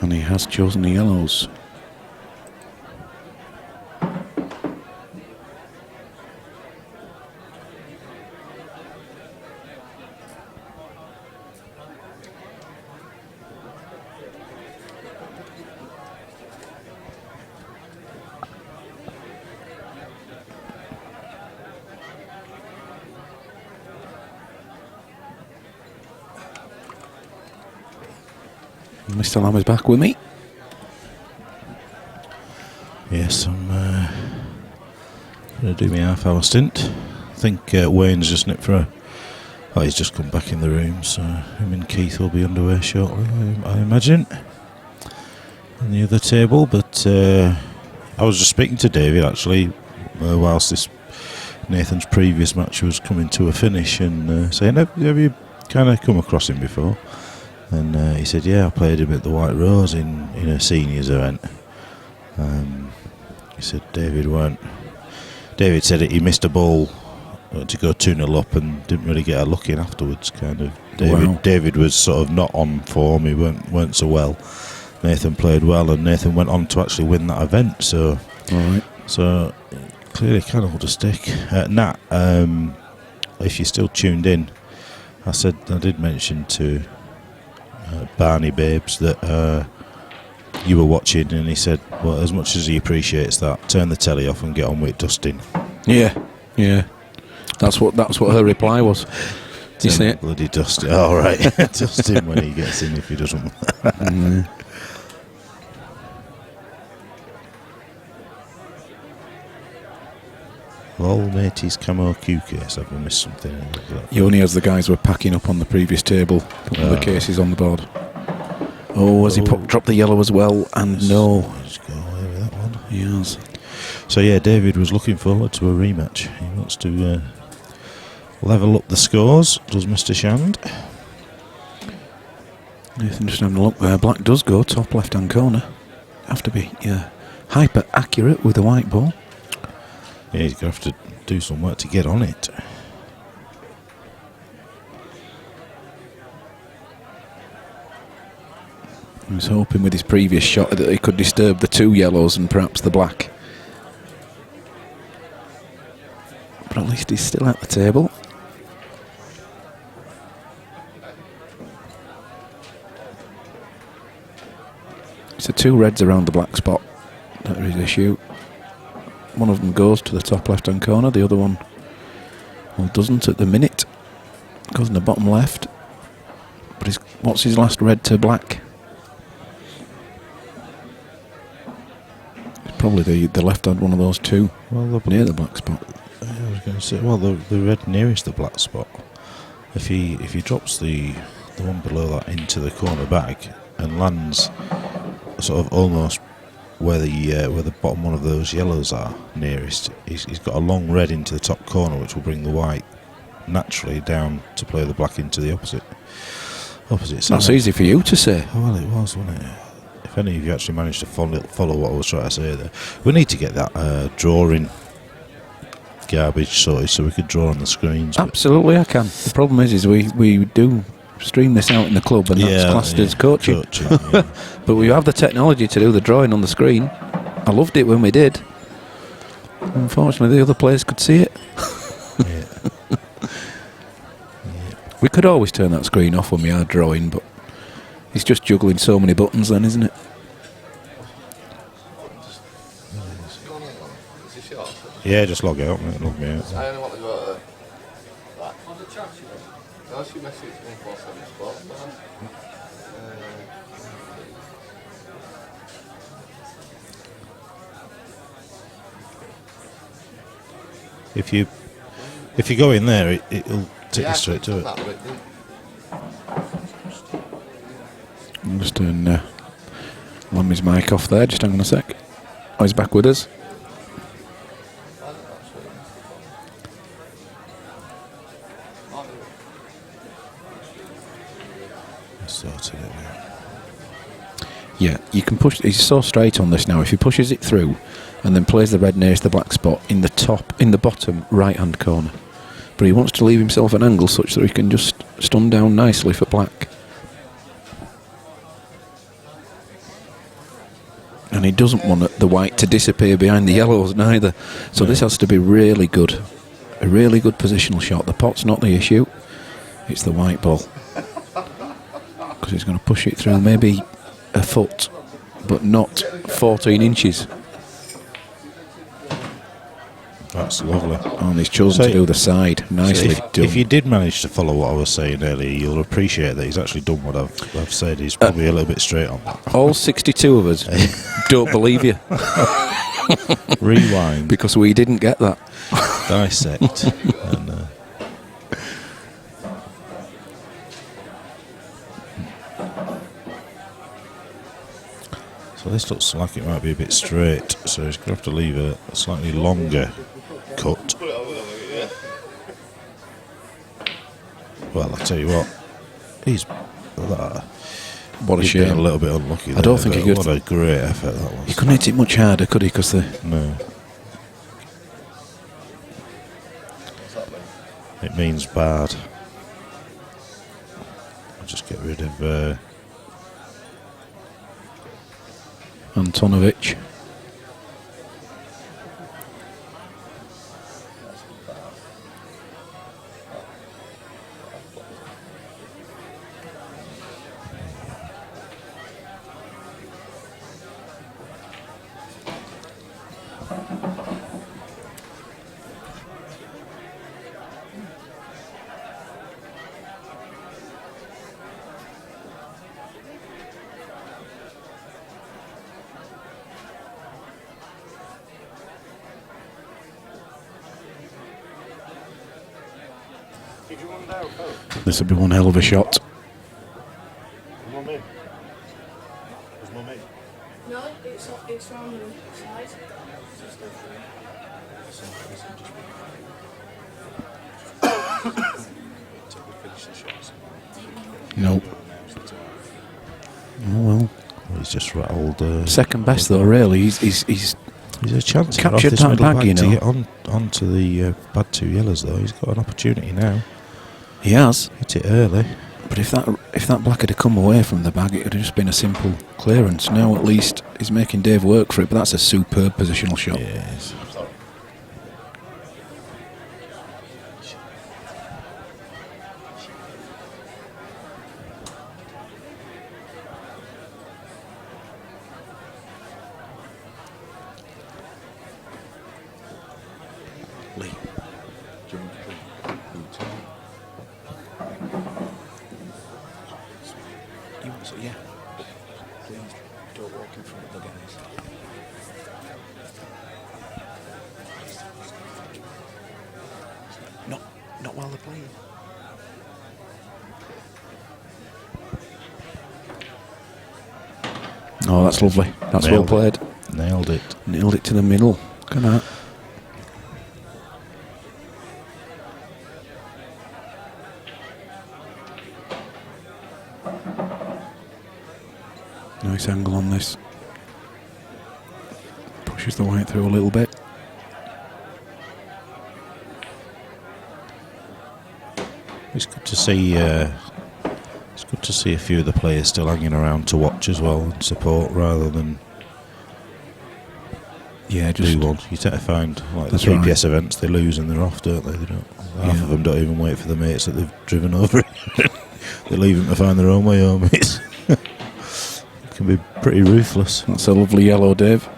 And he has chosen the yellows. Mr. Lamb is back with me. Yes, I'm going to do my half-hour stint. I think Wayne's just nipped for a... Oh, he's just come back in the room, so him and Keith will be underway shortly, I imagine. On the other table, but I was just speaking to David actually whilst this Nathan's previous match was coming to a finish, and saying, have you kind of come across him before? And he said, yeah, I played him at the White Rose in a seniors event. He said David said he missed a ball to go 2-0 up and didn't really get a look in afterwards. Kind of. David was sort of not on form. He weren't so well. Nathan played well, and Nathan went on to actually win that event. So, all right. So clearly can't hold a stick. Nat, if you're still tuned in, I did mention to Barney Babes that you were watching, and he said, well, as much as he appreciates that, turn the telly off and get on with dusting. Yeah. That's what her reply was. Did you see it? Bloody dusting. All right. Dust him when he gets in if he doesn't. All mateys camo Q case. Have I missed something? Only as the guys were packing up on the previous table, putting the cases on the board. Oh, has he dropped the yellow as well? And no. Let's go away with that one. He has. So yeah, David was looking forward to a rematch. He wants to level up the scores. Does Mr. Shand? Nathan just having a look there. Black does go top left-hand corner. Have to be hyper accurate with the white ball. Yeah, he's going to have to do some work to get on it. He was hoping with his previous shot that he could disturb the two yellows and perhaps the black. But at least he's still at the table. It's the two reds around the black spot that are his issue. One of them goes to the top left-hand corner, the other one doesn't at the minute. Goes in the bottom left. But what's his last red to black? It's probably the left-hand one of those two, near the black spot. I was going to say, the red nearest the black spot. If he drops the one below that into the corner bag and lands sort of almost where the bottom one of those yellows are nearest, he's got a long red into the top corner, which will bring the white naturally down to play the black into the opposite side. That's easy for you to say. Oh, well, it was, wasn't it? If any of you actually managed to follow what I was trying to say there, we need to get that drawing garbage sorted so we could draw on the screens. Absolutely, I can. The problem is we do stream this out in the club, and that's classed as coaching. Yeah. But we have the technology to do the drawing on the screen. I loved it when we did. Unfortunately, the other players could see it. We could always turn that screen off when we are drawing, but it's just juggling so many buttons then, isn't it? Yeah, just log out, mate. Log me out. I only want to go to that. No, she messaged 147 Sports. If you go in there, it'll take you straight to it. I'm just doing Lammy's mic off there. Just hang on a sec. Oh, he's back with us. Sorted it now. Yeah, you can push. He's so straight on this now. If he pushes it through and then plays the red nearest the black spot in the bottom right-hand corner, but he wants to leave himself an angle such that he can just stun down nicely for black. And he doesn't want the white to disappear behind the yellows neither. So this has to be really good. A really good positional shot. The pot's not the issue. It's the white ball. Because he's going to push it through maybe a foot, but not 14 inches. That's lovely. And he's chosen to do the side. Nicely done. If you did manage to follow what I was saying earlier, you'll appreciate that he's actually done what I've said. He's probably a little bit straight on that. All 62 of us don't believe you. Rewind. Because we didn't get that. Dissect. And, So this looks like it might be a bit straight, so he's going to have to leave a slightly longer cut. Well, I tell you what, he's What a he's been shame. a little bit unlucky. I don't there, think he but could. What a great effort that was. He couldn't hit it much harder, could he? Because No. It means bad. I'll just get rid of Antonovic. This would be one hell of a shot. No, it's round the side. Just go through. Nope. Oh well. he's just rattled. Second best though, really. He's He's a chance to get off captured this that middle bag, you to know. get onto the bad two yellows though. He's got an opportunity now. He has. Hit it early. But if that black had come away from the bag, it would have just been a simple clearance. Now at least he's making Dave work for it, but that's a superb positional shot. Yes. Lee. Yeah. Please don't walk in front of the guys. Not while they're playing. Oh, that's lovely. That's well Nailed played. it. Nailed it. Nailed it to the middle. Look at that. Nice angle on this. Pushes the white through a little bit. It's good to see. It's good to see a few of the players still hanging around to watch as well and support rather than Just do one. You tend to find like the That's PPS events, they lose and they're off, don't they? They don't. Half of them don't even wait for the mates that they've driven over. They leave them to find their own way home. It can be pretty ruthless. That's a lovely yellow, Dave.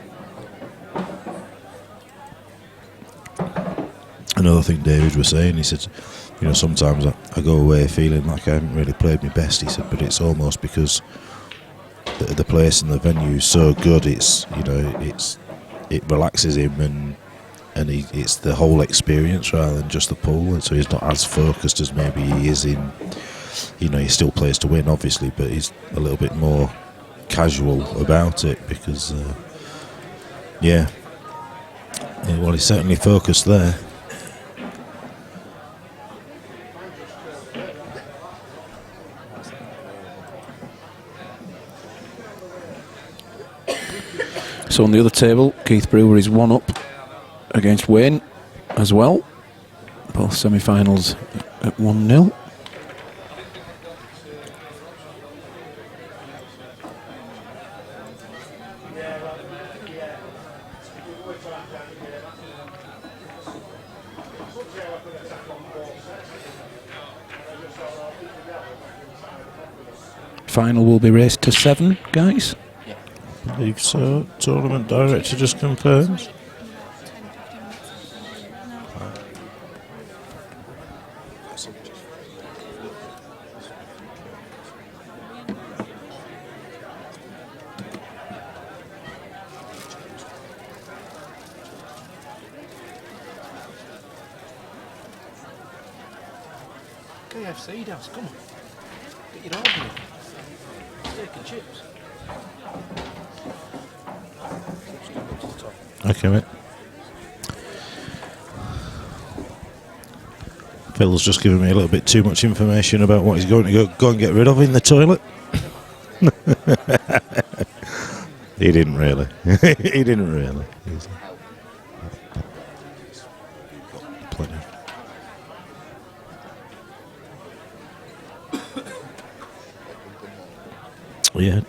Another thing David was saying, he said, you know, sometimes I go away feeling like I haven't really played my best. He said, but it's almost because the place and the venue is so good. It's, you know, it relaxes him and it's the whole experience rather than just the pool. And so he's not as focused as maybe he is in. You know, he still plays to win, obviously, but he's a little bit more casual about it because, well, he's certainly focused there. So on the other table, Keith Brewer is one up against Wayne as well. Both semi-finals at 1-0. Final will be raced to 7, guys. I believe so. Tournament director just confirms. KFC, Daz, come on. Get your order in. Steak and chips. Okay, mate. Phil's just given me a little bit too much information about what he's going to go and get rid of in the toilet. He didn't really. He didn't really. Plenty. Yeah.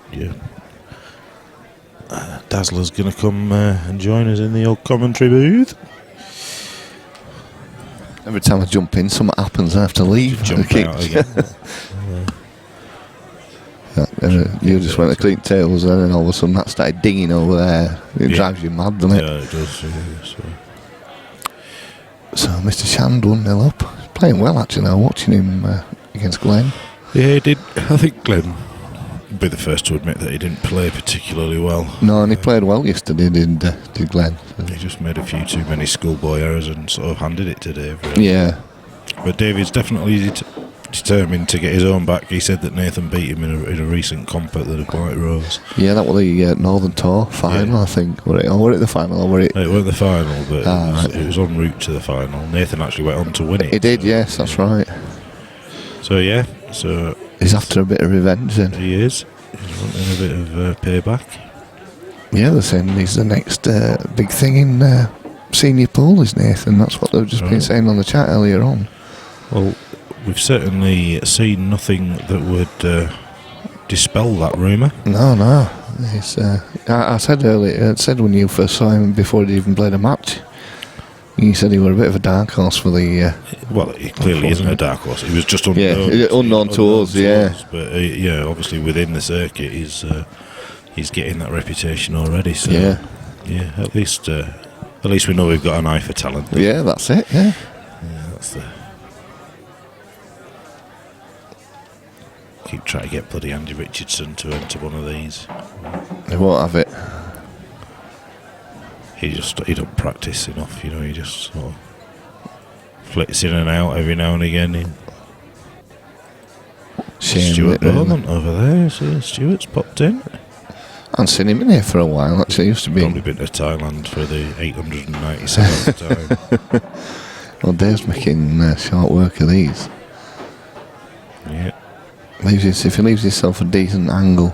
Dazzler's going to come and join us in the old commentary booth. Every time I jump in, something happens. I have to leave. Jump out again. You just went to clean tables, and then all of a sudden that started dinging over there. It drives you mad, doesn't it? Yeah, it does. Yeah, So Mr. Shand 1-0 up. He's playing well, actually. I'm watching him against Glenn. Yeah, he did. I think Glenn would be the first to admit that he didn't play particularly well. No, and he played well yesterday, did Glenn. He just made a few too many schoolboy errors and sort of handed it to Dave. Really. Yeah. But David's definitely determined to get his own back. He said that Nathan beat him in a recent comp at the White Rose. Yeah, that was the Northern Tour final, I think. Were it the final, or were it? It wasn't the final, but it was en route to the final. Nathan actually went on to win it. He did, yes, that's right. So he's after a bit of revenge then. He is. He's wanting a bit of payback. Yeah, they're saying he's the next big thing in senior pool, is Nathan. That's what they've just been saying on the chat earlier on. Well, we've certainly seen nothing that would dispel that rumour. No. It's, I said earlier, when you first saw him before he even played a match, you said he was a bit of a dark horse for the... well, he clearly isn't a dark horse. He was just unknown to us, yeah. But obviously within the circuit, he's getting that reputation already. So yeah, at least we know we've got an eye for talent. Yeah, that's it. Yeah, that's the. Keep trying to get bloody Andy Richardson to enter one of these. He won't have it. He don't practice enough, he just sort of flicks in and out every now and again. Stuart Bowman over there, see, Stuart's popped in. I haven't seen him in here for a while, actually. He used to be... Probably been to Thailand for the 897th time. Well, Dave's making short work of these. Yeah. If he leaves himself a decent angle,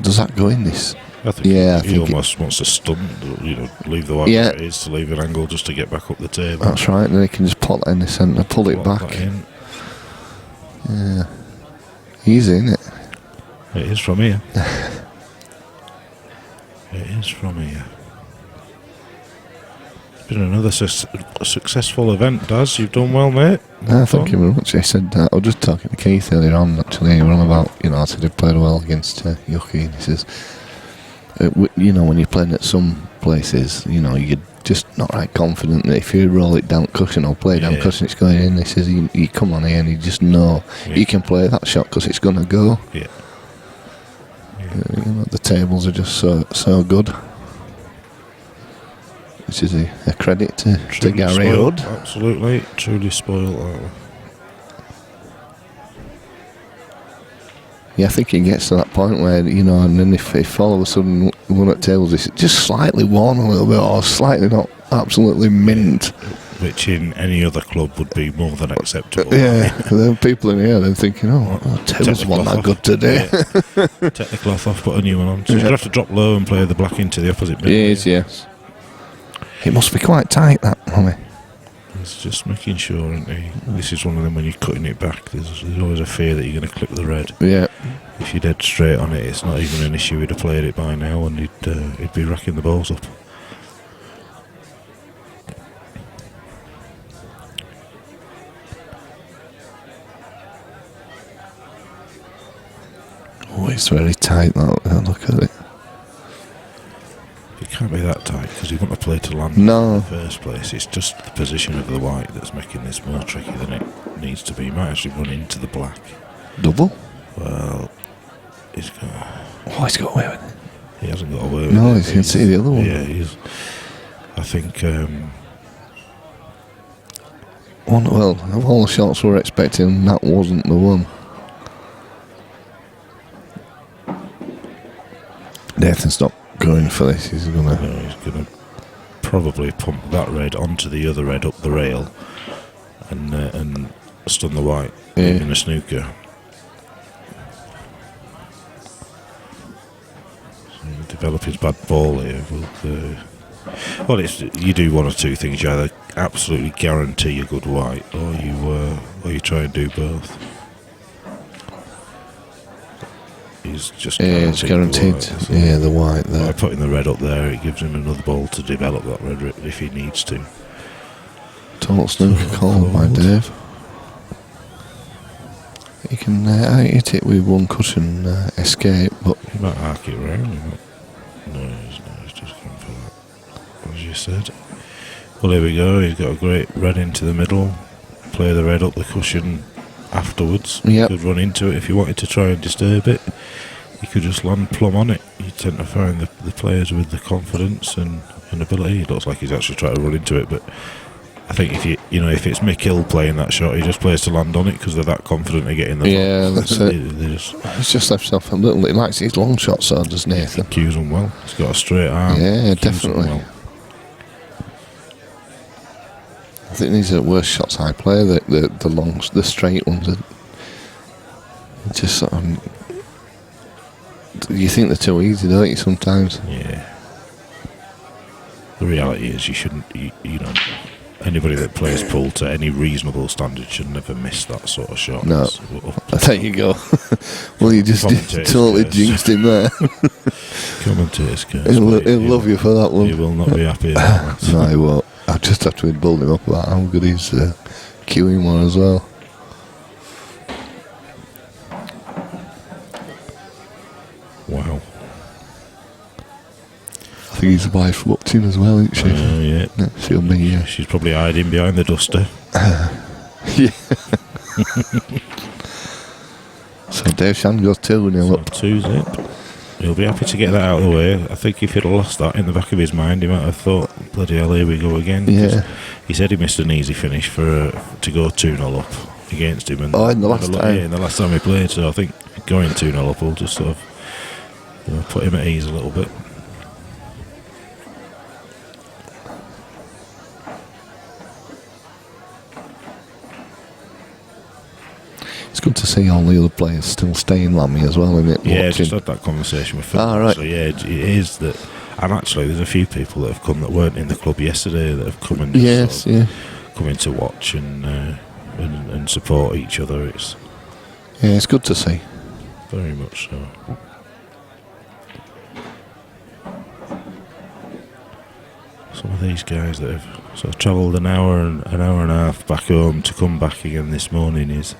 does that go in this? I think he almost wants to stunt, leave the white where it is to leave an angle just to get back up the table. That's right, and then he can just pop that in the centre, pull it back. Yeah. Easy, isn't it? It is from here. It is from here. It's been another successful event, Daz. You've done well, mate. Thank you very much. I said I was just talking to Keith earlier on, actually. We were on about, I said he played well against Yuki, and he says, when you're playing at some places, you're just not right confident that if you roll it down cushion or play down cushion, it's going in. He says, you come on here and you just know you can play that shot because it's going to go. Yeah. The tables are just so good. Which is a credit to Gary Hood. Absolutely, truly spoiled. Yeah, I think it gets to that point where, and then if all of a sudden one at tables is just slightly worn a little bit or slightly not absolutely mint. Which in any other club would be more than acceptable. Yeah, then people in here, they're thinking, tables weren't that good today. Yeah. Take the cloth off, put a new one on. So you're going to have to drop low and play the black into the opposite bit. Yes. It must be quite tight, that, Mummy. It's just making sure, isn't it? This is one of them when you're cutting it back, there's always a fear that you're going to clip the red. Yeah. If you're dead straight on it, it's not even an issue. He'd have played it by now and he'd be racking the balls up. Oh, it's very tight, that. Look at it. It can't be that tight because he wouldn't have played to land in the first place. It's just the position of the white that's making this more tricky than it needs to be. He might actually run into the black. Double? Well, he's got... he's got away with it. He hasn't got away with it. No, you can see the other one. Yeah, I think... of all the shots we were expecting, that wasn't the one. Nathan's not going for this. He's going to... No, he's going to probably pump that red onto the other red up the rail and stun the white in a snooker. So develop his bad ball here. Well, you do one or two things. You either absolutely guarantee a good white, or you try and do both. He's just guaranteed. The white there. By putting the red up there, it gives him another ball to develop that red if he needs to. Total snooker call by Dave. You can hit it with one cushion escape, but He might arc it round. No, he's just going for that. As you said. Well, here we go. He's got a great red into the middle. Play the red up the cushion afterwards. Yep. You could run into it if you wanted to try and disturb it. You could just land plumb on it. You tend to find the players with the confidence and ability. It looks like he's actually trying to run into it, but I think if it's Mick Hill playing that shot, he just plays to land on it because they're that confident of getting the yeah, that's it. He's just left himself a little. He likes his long shots, so does Nathan. Cues him well. He's got a straight arm. Yeah, Cues him definitely. well. I think these are the worst shots I play. The straight ones are just sort of. You think they're too easy, don't you? Sometimes. Yeah. The reality is, you shouldn't. You know, anybody that plays pool to any reasonable standard should never miss that sort of shot. No. There you go. Well, you just totally jinxed him there. Commentators, He'll love you for that one. He will not be happy about that. No, he won't. I just have to build him up about how good his queuing one as well. Wow. I think his wife watching as well, isn't she? Yeah. She'll be. She's probably hiding behind the duster. Yeah. So Dave Shan goes 2-0 up. 2-0. He'll be happy to get that out of the way. I think if he'd have lost that in the back of his mind, he might have thought, bloody hell, here we go again. Yeah. He said he missed an easy finish to go 2-0 up against him. And In the last time. Yeah, in the last time he played. So I think going 2-0 up will just sort of put him at ease a little bit. It's good to see all the other players still staying Lammy as well, isn't it? Yeah, I Watching. just had that conversation with Phil. Right. So yeah, it is that. And actually, there's a few people that have come that weren't in the club yesterday that have come and come in to watch and support each other. It's good to see. Very much so. Some of these guys that have sort of travelled an hour and a half back home to come back again this morning is,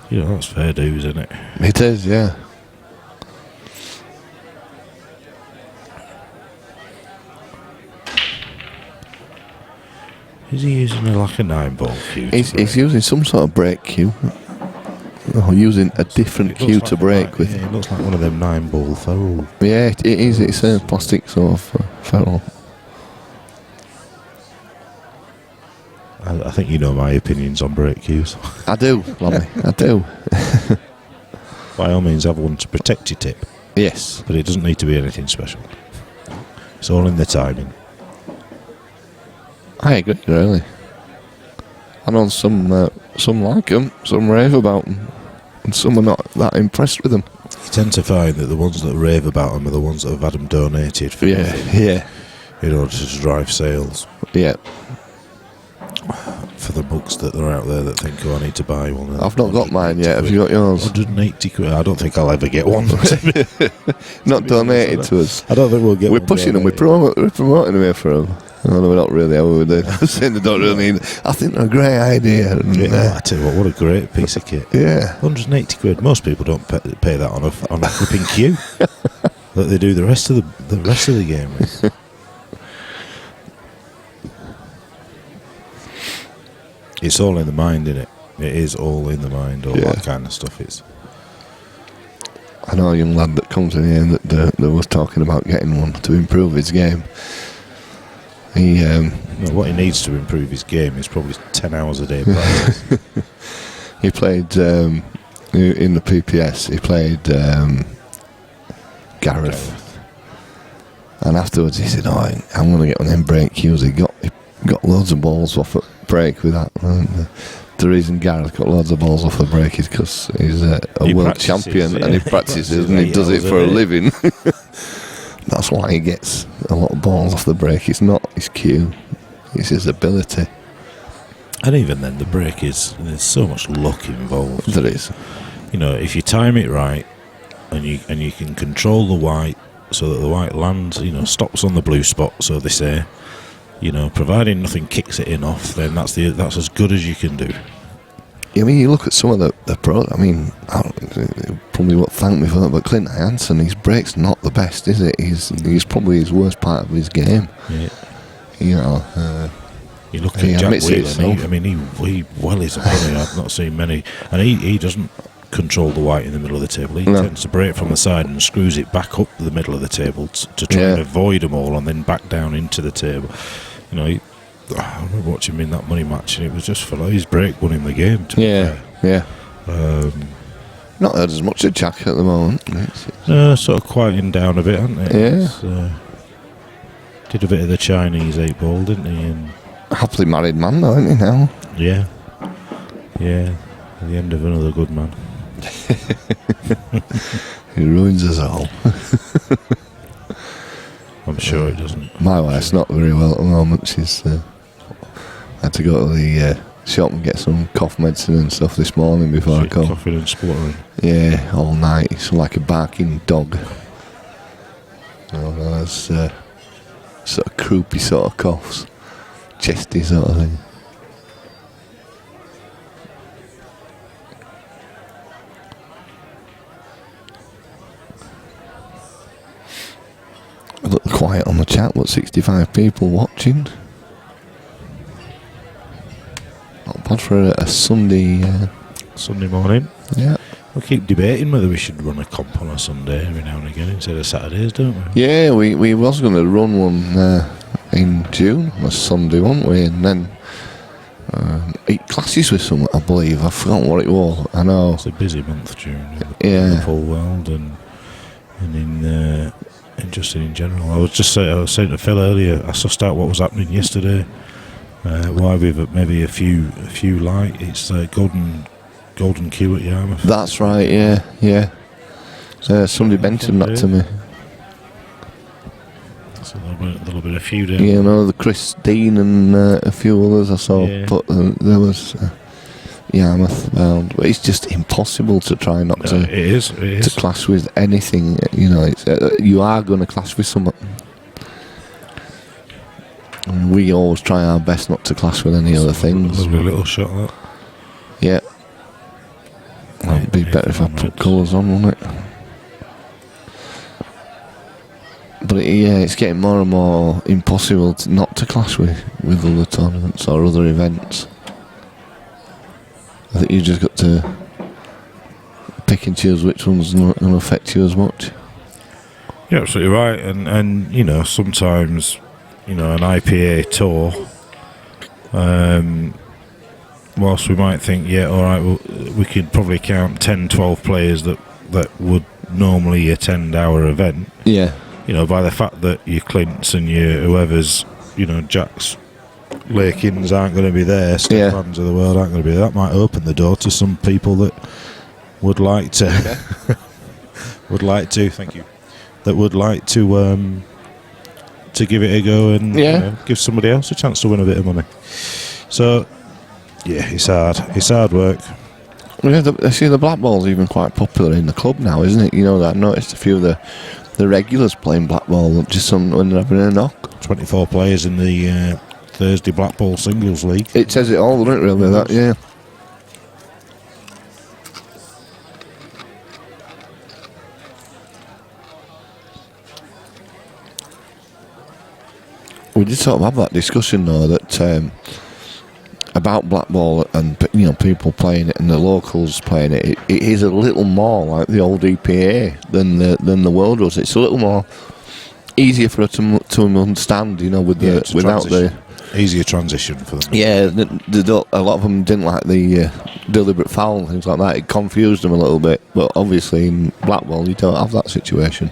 that's fair dues, isn't it? It is, yeah. Is he using a 9-ball cue? He's using some sort of break cue. Or using a different cue to break with. Yeah, it looks like one of them 9-ball ferrule. Yeah, it is. It's a plastic sort of ferrule. I think you know my opinions on break cues. I do, Lammy. I do. By all means, have one to protect your tip, Yes. but it doesn't need to be anything special. It's all in the timing. I agree, really. I know some like them, some rave about them, and some are not that impressed with them. You tend to find that the ones that rave about them are the ones that have had them donated for Yeah. in order to drive sales. Yeah. For the bugs that are out there that think, I need to buy one. I've not got mine yet. Have you got yours? 180 quid. I don't think I'll ever get one. Not donated to us. I don't think we'll get We're one. pushing them. We're promoting them here for them. No, we're not really. We're saying they don't really need. I think they're a great idea. And, I tell you what a great piece of kit. Yeah. 180 quid. Most people don't pay that on a flipping queue. That they do the rest of the game with. It's all in the mind, isn't it? It is all in the mind, all that kind of stuff. I know a young lad that comes in here that was talking about getting one to improve his game. What he needs to improve his game is probably 10 hours a day practice. He played in the PPS. He played Gareth. And afterwards he said, "Oh, I'm going to get one of them break cues." He got loads of balls off at break with that. And the reason Gareth got loads of balls off the break is because he's a world champion, and he practices and he does it for a living. That's why he gets a lot of balls off the break. It's not his cue, it's his ability. And even then, the break there's so much luck involved. There is. You know, if you time it right, and you can control the white so that the white lands, stops on the blue spot, so they say, providing nothing kicks it in off, then that's as good as you can do. I mean, you look at some of the pros. I mean, probably won't thank me for that, but Clint Hansen, his break's not the best, is it? He's probably his worst part of his game. Yeah. You look at Jack Whelan, he well is a player. I've not seen many, and he doesn't control the white in the middle of the table. He tends to break from the side and screws it back up the middle of the table to try and avoid them all, and then back down into the table. I remember watching him in that money match, and it was just for his break won him the game. Not heard as much of Jack at the moment. Sort of quieting down a bit, hasn't it? Yeah. Did a bit of the Chinese 8-ball, didn't he? And happily married man, though, isn't he now? Yeah. At the end of another good man. He ruins us all. I'm sure it doesn't. My wife's not very well at the moment. She's had to go to the shop and get some cough medicine and stuff this morning before I come. Coughing and spluttering. Yeah, all night. It's like a barking dog. Those sort of croupy sort of coughs, chesty sort of thing. I look quiet on the chat, but 65 people watching. Not bad for a Sunday morning. Yeah. We keep debating whether we should run a comp on a Sunday every now and again instead of Saturdays, don't we? Yeah, we was going to run one in June, a Sunday, weren't we? And then 8 classes with someone, I believe. I've forgotten what it was. I know. It's a busy month, June. In the full world and in just in general. I was saying to Phil earlier, I sussed out what was happening yesterday. Why we've maybe a few light. It's Golden Q at Yarmouth. That's right. Yeah. Somebody mentioned that to me. That's a little bit of feud. The Christine and a few others I saw. Yeah. But there was Yarmouth bound. But it's just impossible to try not to. It is to clash with anything. It's, you are going to clash with someone. And we always try our best not to clash with any other things. A little shot at that. Yeah. It'd be better if I put colours on, wouldn't it? But it's getting more and more impossible not to clash with other tournaments or other events. I think you just got to pick and choose which one's not going to affect you as much. You're absolutely right, and sometimes an IPA tour. Whilst we might think, we could probably count 10, 12 players that would normally attend our event. Yeah. By the fact that your Clints and your whoever's, Jacks, Lakins aren't going to be there, Stephans of the world aren't going to be there, that might open the door to some people that would like to, thank you, that would like to give it a go and give somebody else a chance to win a bit of money. So, yeah, it's hard. It's hard work. Yeah, I see the black ball's even quite popular in the club now, isn't it? I've noticed a few of the regulars playing black ball just when they're having a knock. 24 players in the Thursday Black Ball Singles League. It says it all, doesn't it, really, that, yeah. We did sort of have that discussion, though, that about black ball and people playing it and the locals playing it. It is a little more like the old EPA than the world was. It's a little more easier for them to understand, without the easier transition for them. Yeah, a lot of them didn't like the deliberate foul and things like that. It confused them a little bit. But obviously in black ball you don't have that situation.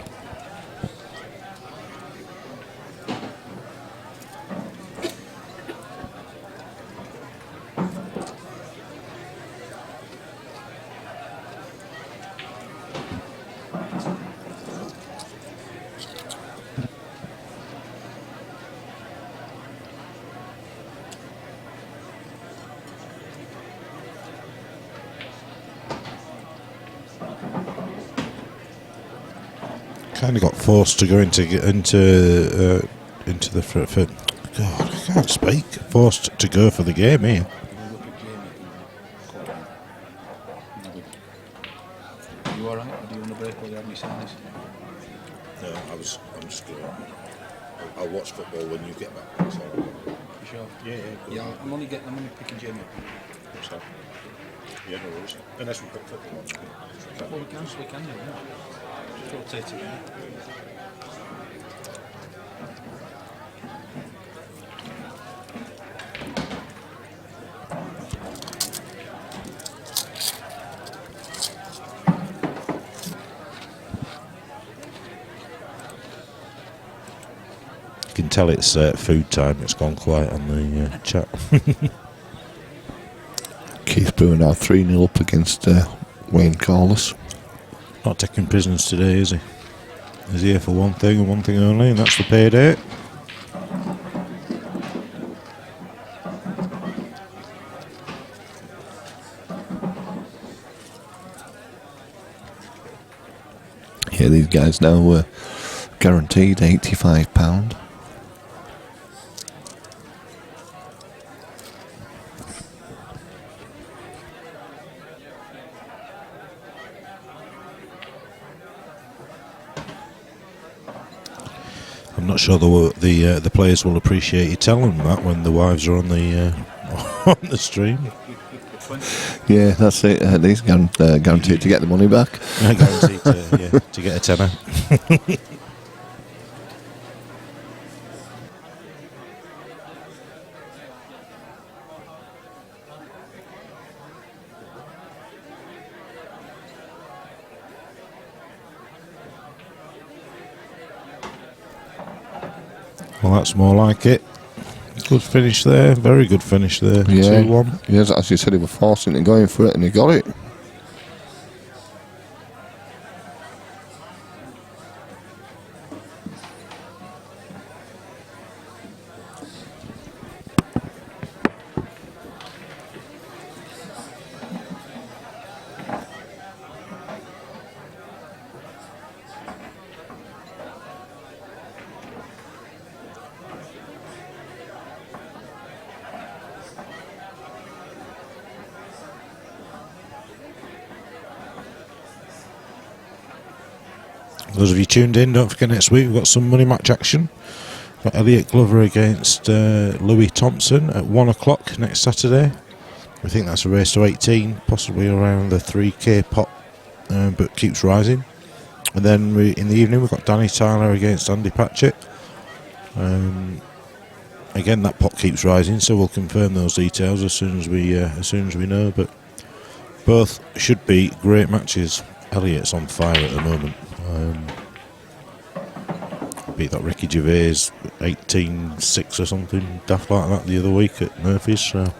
Kind of got forced to go into the for God, I can't speak. Forced to go for the game here. You alright? Or do you want a break while you have me sign this? No, I'm just going to... I'll watch football when you get back. So. You sure? Yeah, go Yeah, on. I'm only picking Jamie up. So. Yeah, no worries. Unless we put football on. Well, we can do that. Just rotate it. You can tell it's food time. It's gone quiet on the chat. Keith Brewer now 3-0 up against Wayne Corliss. Not taking prisoners today, is he? He's here for one thing and one thing only, and that's the payday. Yeah, these guys now guaranteed £85. I'm not sure the players will appreciate you telling them that when the wives are on the on the stream. Yeah, that's it. These guaranteed to get the money back. Guaranteed to get a tenner. Well, that's more like it. Good finish there. Very good finish there. Yeah, 2-1. yes, as you said, he was forcing it, going for it, and he got it. Those of you tuned in, don't forget next week we've got some money match action. Got Elliot Glover against Louis Thompson at 1 o'clock next Saturday. We think that's a race to 18, possibly around the 3k pot, but keeps rising. And then in the evening we've got Danny Tyler against Andy Patchett. Again, that pot keeps rising, so we'll confirm those details as soon as we know. But both should be great matches. Elliot's on fire at the moment. Beat that Ricky Gervais 18-6 or something daft like that the other week at Murphy's, so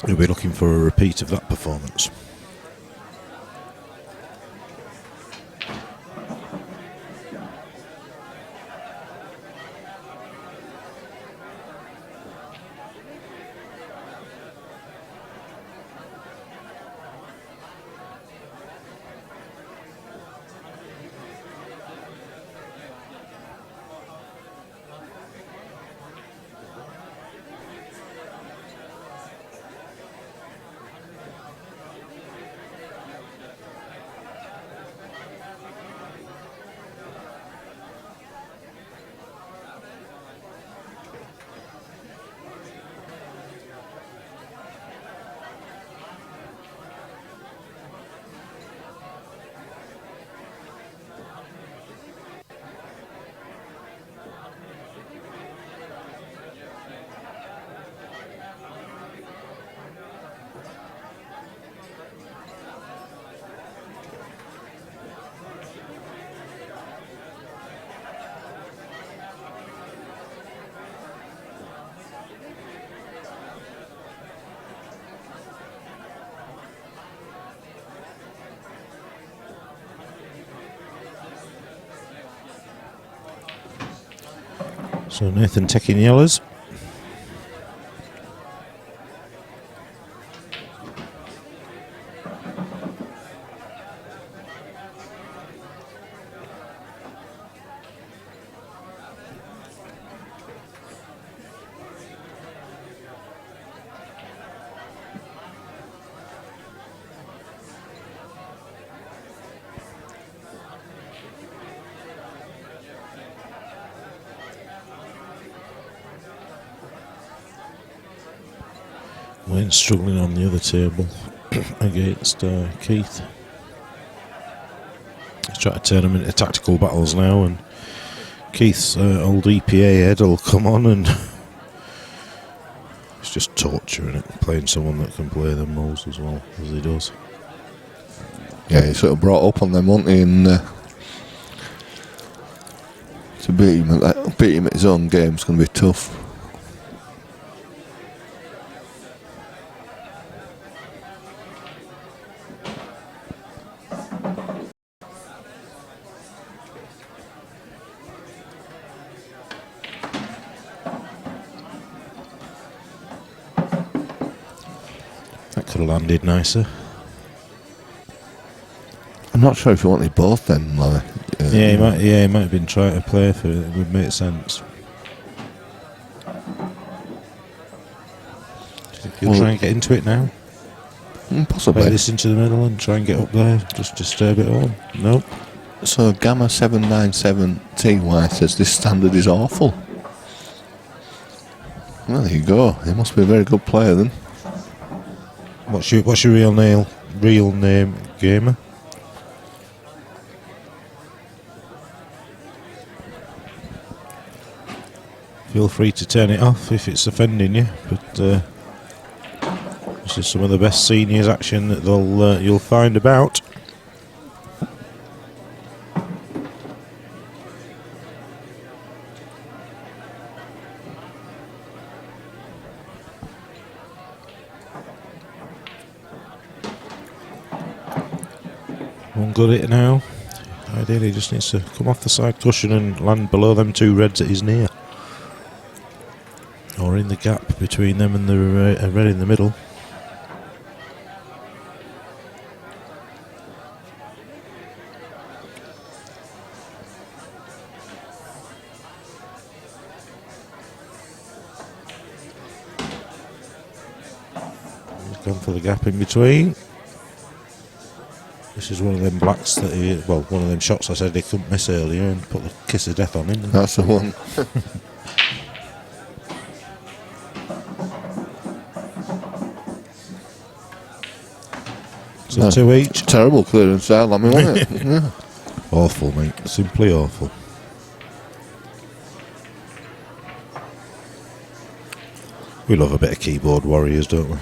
we'll be looking for a repeat of that performance. So Nathan taking yellows. Wayne's struggling on the other table against Keith. He's trying to turn them into tactical battles now, and Keith's old EPA head will come on, and it's just torturing it, playing someone that can play them moves as well as he does. Yeah, he sort of brought up on them, wasn't he? And to beat him at his own game is going to be tough. That could have landed nicer. I'm not sure if he wanted both then, Larry. He might have been trying to play for it. It would make sense. He'll try and get into it now. Possibly. Play this into the middle and try and get up there. Just disturb it all. Nope. So Gamma 797 TY says this standard is awful. Well, there you go. He must be a very good player then. What's your real name, gamer? Feel free to turn it off if it's offending you, but this is some of the best seniors action that you'll find about. One good hit now. Ideally, just needs to come off the side cushion and land below them two reds at his near. Or in the gap between them and the red in the middle. He's gone for the gap in between. This is one of them blacks that one of them shots I said he couldn't miss earlier and put the kiss of death on him. That's the one. So 2 each. Terrible clearance there, Lammy, wasn't it? Yeah. Awful, mate. Simply awful. We love a bit of keyboard warriors, don't we?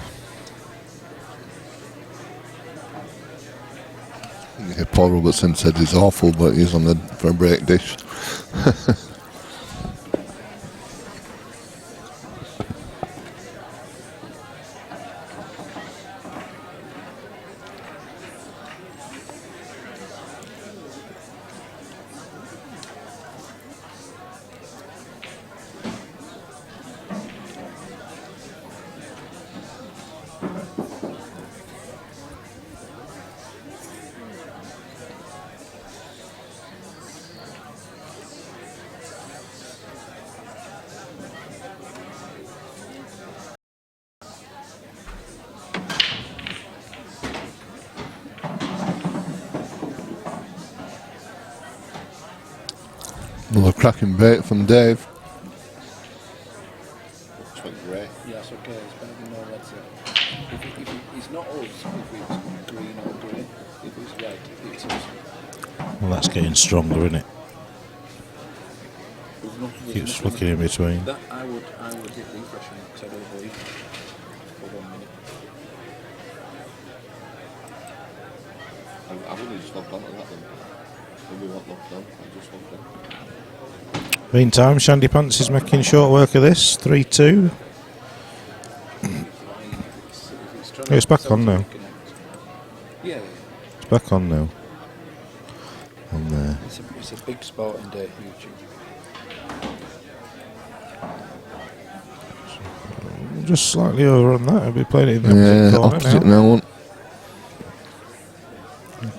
Yeah, Paul Robertson said he's awful, but he's on for a break dish. Another cracking break from Dave. It's went grey. Yeah, that's okay. It's better than no red's it. It's not us if it's green or grey. If it's red, it's us. Well, that's getting stronger, isn't it? There's Keeps nothing flicking in between. that I would hit refresh on it because I don't believe for 1 minute. I wouldn't have just logged on to that then. When we weren't logged on, I just logged on. Meantime, Shandy Pants is making short work of this. 3-2. It's back on now. Yeah, It's back on now. On there. it's a big sporting day, YouTube. just slightly over on that. I'll be playing it in the Yeah, opposite corner opposite now. now. One.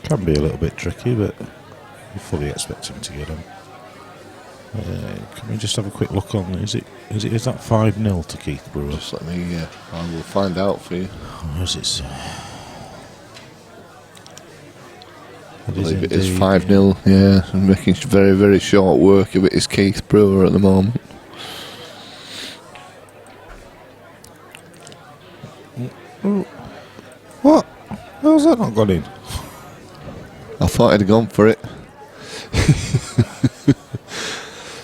Can be a little bit tricky, but you fully expect him to get him. Can we just have a quick look on? Is that 5-0 to Keith Brewer? Just let me. I will find out for you. Or is it? I believe it is 5-0. Yeah, and making very, very short work of it is Keith Brewer at the moment. What? How's that not gone in? I thought I'd have gone for it.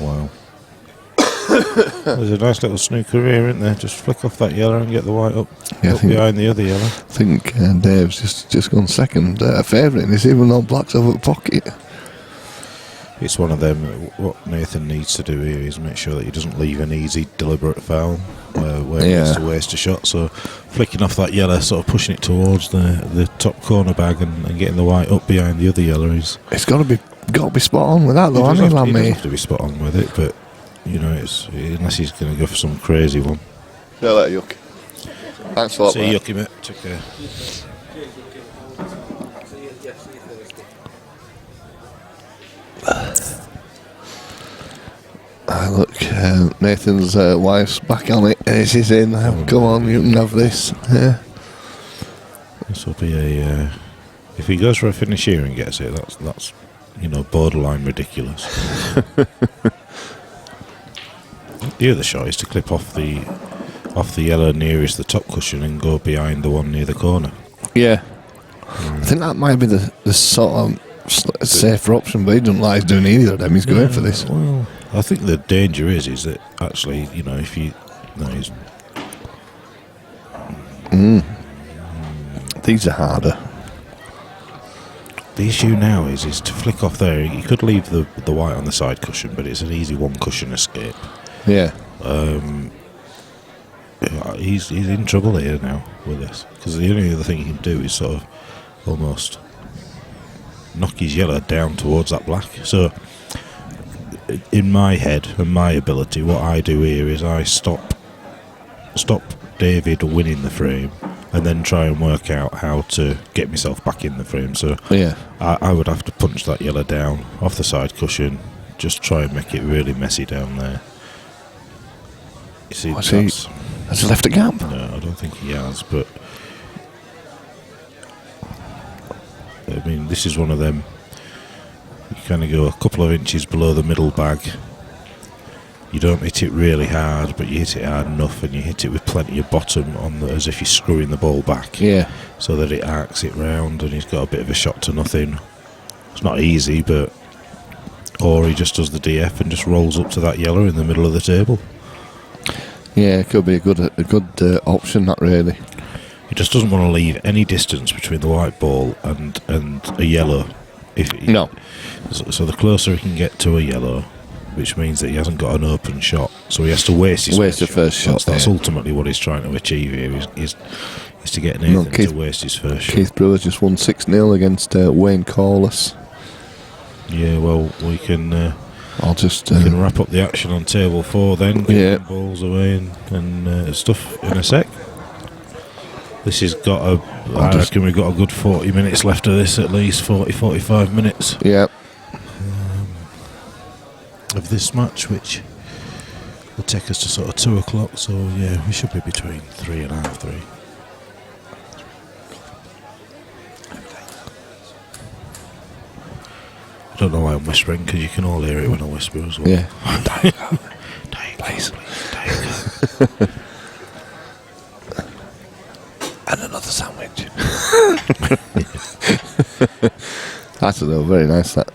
Wow. There's a nice little snooker here, isn't there? Just flick off that yellow and get the white up, Yeah, I up think- behind the other yellow. I think Dave's just gone second favourite in this, even though Black's over the pocket. It's one of them. What Nathan needs to do here is make sure that he doesn't leave an easy, deliberate foul where he has to waste a shot. So flicking off that yellow, sort of pushing it towards the top corner bag and getting the white up behind the other yellow is. It's got to be spot on with that, though, hasn't he, He doesn't Lammy? have to be spot on with it, but you know, it's unless he's going to go for some crazy one. See you later, Yuki. Thanks a lot, See you, mate. Yuki, mate. Take care. Look, Nathan's wife's back on it. She's in. Come on, you can have this. Yeah. This will be a. If he goes for a finish here and gets it, that's borderline ridiculous. The other shot is to clip off the yellow nearest the top cushion and go behind the one near the corner. Yeah. I think that might be the sort of safer option, but he doesn't like doing either of them. He's going for this. Well, I think the danger is that actually, if you. No, he's. These are harder. The issue now is to flick off there. You could leave the white on the side cushion, but it's an easy one cushion escape. Yeah. He's in trouble here now with this, because the only other thing he can do is sort of almost knock his yellow down towards that black. So in my head and my ability, what I do here is I stop David winning the frame and then try and work out how to get myself back in the frame. So Yeah. I would have to punch that yellow down off the side cushion, just try and make it really messy down there. You see, Has he left a gap? no, I don't think he has, but I mean, this is one of them. You kind of go a couple of inches below the middle bag. You don't hit it really hard, but you hit it hard enough, and you hit it with plenty of bottom as if you're screwing the ball back, Yeah. so that it arcs it round, and he's got a bit of a shot to nothing. It's not easy, but or he just does the DF and just rolls up to that yellow in the middle of the table. Yeah, it could be a good option, that really. He just doesn't want to leave any distance between the white ball and a yellow. No. So the closer he can get to a yellow, which means that he hasn't got an open shot, so he has to waste his first shot. That's yeah. ultimately what he's trying to achieve here. Is to get Nathan Keith- to waste his first shot. Keith Brewer's just won 6-0 against Wayne Corliss. Yeah, well, we can I'll just. we can wrap up the action on table 4 then. Get Yeah. the balls away and stuff in a sec. This has got I reckon we've got a good 40 minutes left of this, at least 40-45 minutes Yeah. of this match, which will take us to sort of 2 o'clock. So yeah, we should be between 3 and half 3. I don't know why I'm whispering, because you can all hear it when I whisper as well. Yeah. Please. And another sandwich. I don't know, very nice, that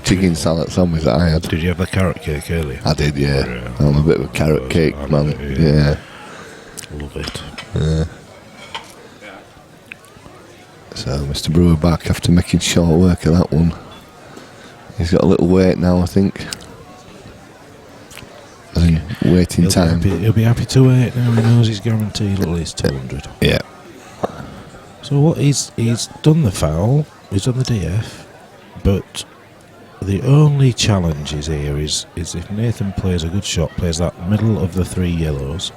chicken salad sandwich that I had. Did you have the carrot cake earlier? I did, yeah. Yeah. I'm a bit of a carrot cake I'm man. a bit, Yeah. Love it. So Mr. Brewer back after making short work of that one. He's got a little wait now, I think. As in waiting time. He'll be happy to wait now. He knows he's guaranteed at least 200. Yeah. So what he's done the foul, he's done the DF, but the only challenge is here is if Nathan plays a good shot, plays that middle of the 3 yellows,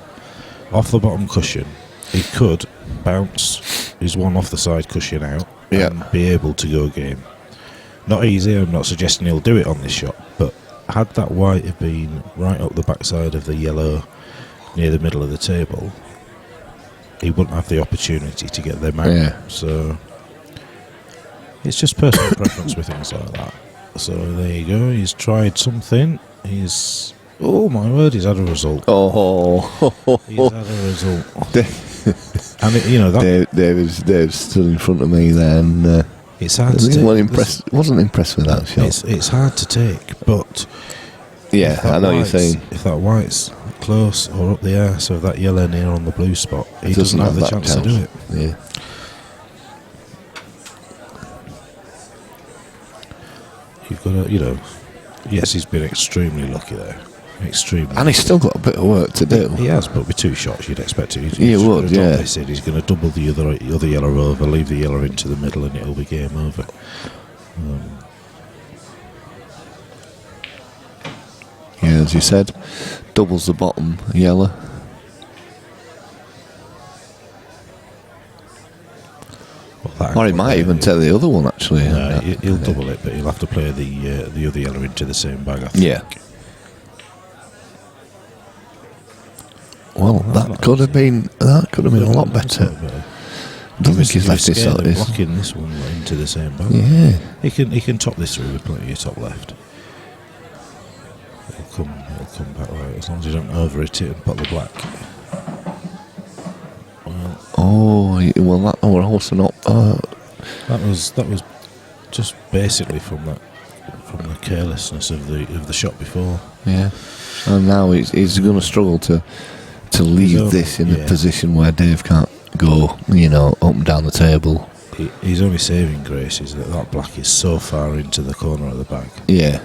off the bottom cushion, he could bounce his one off the side cushion out and be able to go game. Not easy, I'm not suggesting he'll do it on this shot, but had that white have been right up the backside of the yellow near the middle of the table, he wouldn't have the opportunity to get them out. Yeah. So it's just personal preference with things like that. So there you go, he's tried something. He's, oh my word, he's had a result. Oh, He's had a result. And it, you know, that Dave stood in front of me then. it's hard to He take. wasn't impressed with that shot. It's hard to take, but Yeah, if that I know what you're white's- saying. If that white's close or up the arse of that yellow near on the blue spot, he doesn't have the that chance to do it. Yeah. You've got to, you know, yes, he's been extremely lucky there. Extremely. And he's still got a bit of work to do. He has, but with 2 shots, you'd expect it. He just would, gonna drop yeah. This in. He's going to double the other yellow over, leave the yellow into the middle, and it'll be game over. Yeah, as you said, doubles the bottom yellow. Well, that Or he angle might there, even take the other one, actually. No, he'll double it, but he'll have to play the other yellow into the same bag, I think. Yeah. Well, that could have been a lot better. I don't think he's left his scared side. of blocking this one into the same bag. Yeah. He can top this through with plenty of top left. He'll come back right as long as you don't over it and put the black. Well, Well, that were also not. that was just basically from the carelessness of the shot before. Yeah. And now he's going to struggle to leave over, this in a yeah. position where Dave can't go, up and down the table. His only saving grace is that black is so far into the corner of the bag. Yeah.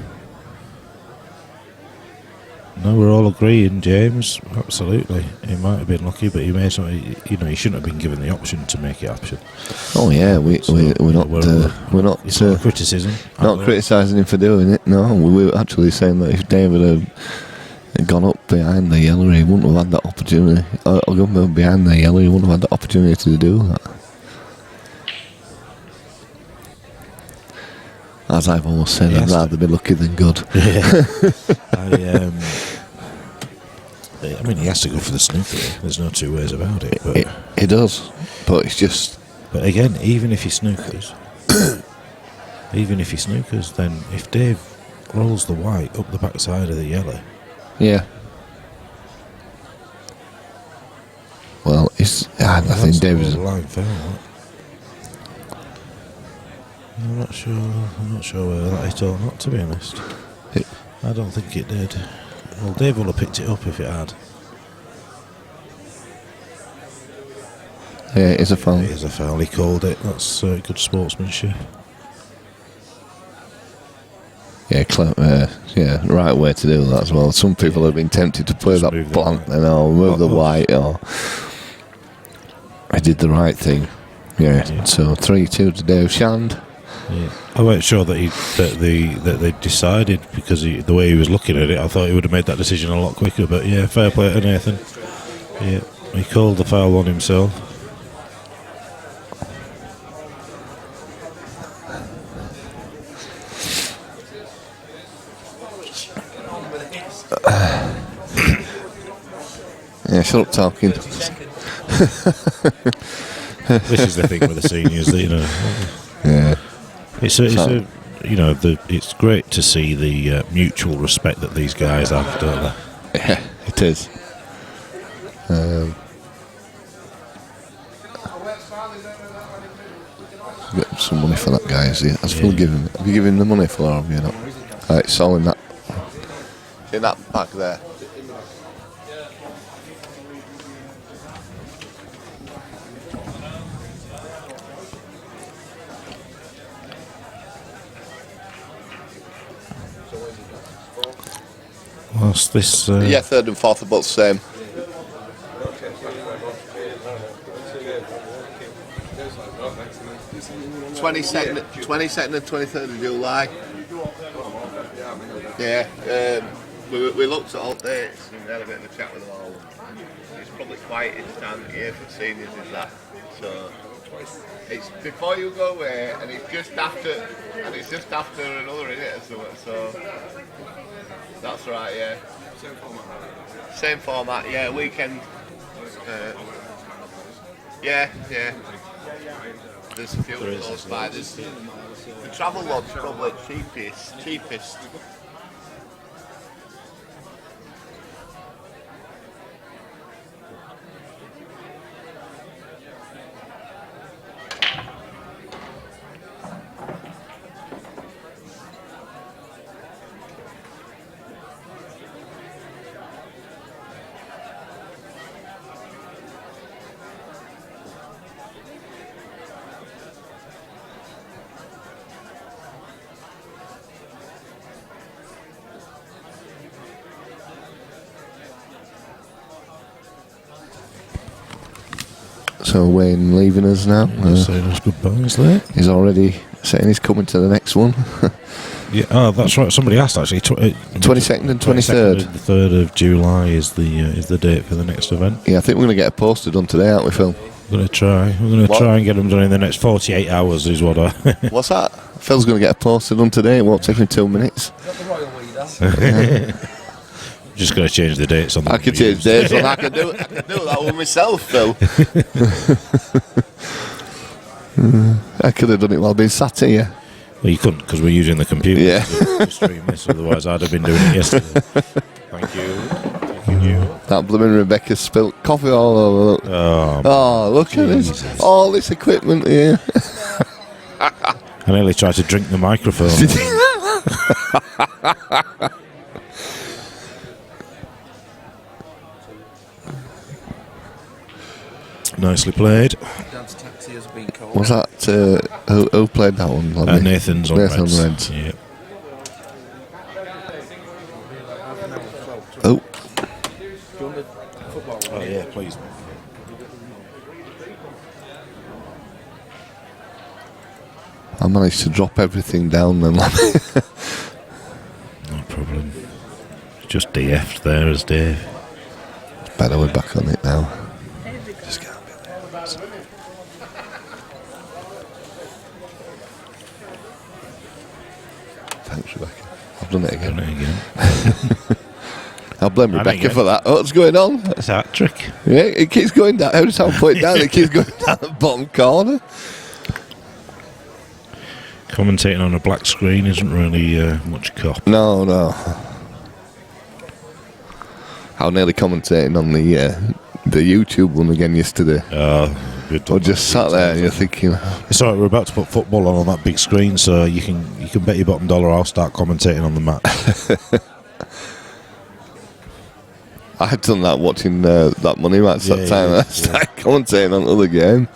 No, we're all agreeing, James. Absolutely, he might have been lucky, but he may not. He shouldn't have been given the option to make it option. Oh yeah, we're not It's not a criticism. not criticising him for doing it. No, we were actually saying that if David had gone up behind the yellow, he wouldn't have had that opportunity. Or gone behind the yellow, he wouldn't have had the opportunity to do that. As I've always said, I'd rather be lucky than good. Yeah. I mean, he has to go for the snooker. There's no 2 ways about it. But It does, but it's just. But again, even if he snookers, then if Dave rolls the white up the backside of the yellow, Yeah. Well, I think David's. line foul. That. I'm not sure whether that hit or not, to be honest. I don't think it did. Well, Dave would have picked it up if it had. Yeah, it's a foul. It is a foul. He called it. That's good sportsmanship. Yeah, right way to do that as well. Some people have been tempted to play Just that move the blank, white. move the white, or I did the right thing. Yeah. So 3-2 to Dave Shand. Yeah. I wasn't sure that they decided because the way he was looking at it. I thought he would have made that decision a lot quicker. But yeah, fair play to Nathan. Yeah, he called the foul on himself. Yeah, shut up talking. This is the thing with the seniors, that, Yeah. it's great to see the mutual respect that these guys have, don't they? Yeah, it is. Get some money for that guy, is he? Have you given him the money for, or have you not? It's all in that back there. What's this? Yeah, third and fourth are both the same. Twenty-second and 23rd of July. Yeah, we looked at all dates and we had a bit of a chat with them all. It's probably quietest time of year for seniors, is that? So it's before you go away, and it's just after another, isn't it, or something? So that's right, yeah. Same format, yeah. Weekend. Yeah. There's a few close by. There's the travel one's probably cheapest. So Wayne leaving us now. Saying us goodbyes there. He's already saying he's coming to the next one. Yeah, oh, that's right. Somebody asked actually. 22nd and 23rd. The 3rd of July is the date for the next event. Yeah, I think we're going to get a poster done today, aren't we, Phil? We're going to try. We're going to try and get them done in the next 48 hours. Is what I. What's that? Phil's going to get a poster done today. It won't take him 2 minutes. Is that the royal weeder? Just going to change the dates on. I can change dates. I can do that with myself, Phil. I could have done it while being sat here. Well, you couldn't because we're using the computer Yeah. to stream this. Otherwise, I'd have been doing it yesterday. Thank you. That blooming Rebecca spilt coffee all over. Look. Oh, look at this. All this equipment here. I nearly tried to drink the microphone. Nicely played. Dad's taxi has been called. Was that who played that one? Nathan's on Nathan's Reds. on Reds. Yeah. Oh, Do you want the football one? Oh yeah, please. I managed to drop everything down then. No problem. Just DF'd there as Dave. Better we're back on it now. Just can't be there. Thanks, Rebecca. I've done it again. Done it again. I'll blame And Rebecca again. for that. Oh, what's going on? That's a hat trick. Yeah, it keeps going down. Every time I put it down, it keeps going down the bottom corner. Commentating on a black screen isn't really much cop. No. I was nearly commentating on the YouTube one again yesterday. Good. I just sat there and you're thinking, It's alright, we're about to put football on that big screen, so you can bet your bottom dollar I'll start commentating on the match. I had done that watching that money match that time. I started commentating on the other game.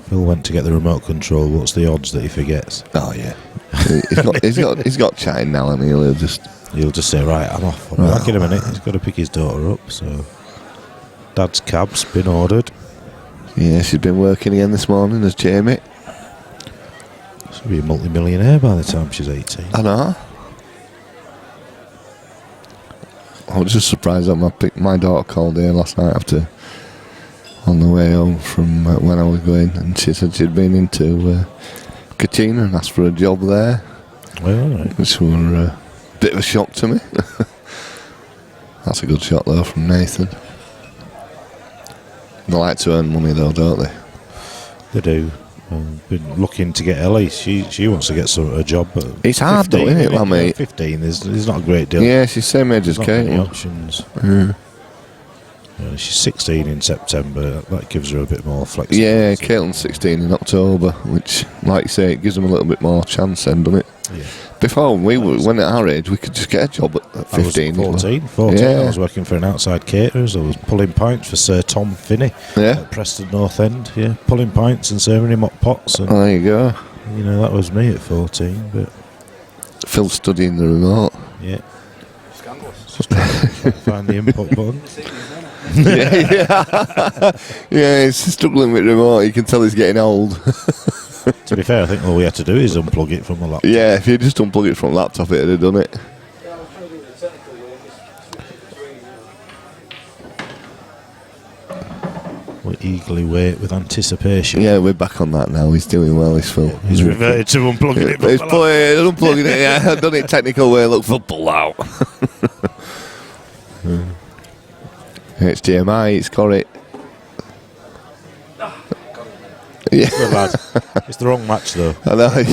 Phil went to get the remote control. What's the odds that he forgets? Oh yeah, he's got chatting now, and he'll just say, right, I'm off. I'll be back in a minute. He's got to pick his daughter up, so Dad's cab's been ordered. Yeah, she's been working again this morning as Jamie. She'll be a multi-millionaire by the time she's 18. I know. I was just surprised that my daughter called in last night on the way home from when I was going, and she said she'd been into Katina and asked for a job there, Well, all right. which were a bit of a shock to me. That's a good shot though from Nathan. They like to earn money though, don't they? They do. Been looking to get Ellie. She wants to get a job. But It's hard though, isn't it, mate? 15, there's not a great deal. Yeah, she's same age as There's not many Kate. options. Yeah. She's 16 in September. That gives her a bit more flexibility. Yeah, Caitlin's 16 in October, which, like you say, it gives them a little bit more chance then, doesn't it? Yeah. Before, when at our age, we could just get a job at 15. I was 14. Yeah. I was working for an outside caterers. I was pulling pints for Sir Tom Finney Yeah. at Preston North End. Yeah, pulling pints and serving him hot pots. And, There you go. that was me at 14. But Phil's studying the remote. yeah, Scandalous. just trying to find the input button. Yeah, he's struggling with remote. You can tell he's getting old. To be fair, I think all we had to do is unplug it from the laptop. Yeah, if you just unplug it from laptop, it'd have done it. We eagerly wait with anticipation. Yeah, we're back on that now. He's doing well, this Phil. He's reverted to unplugging it. He's unplugging it, yeah. I've done it technical way. Look for pull out. It's GMI, it's got it. Yeah. Good lad. It's the wrong match, though. I know. Can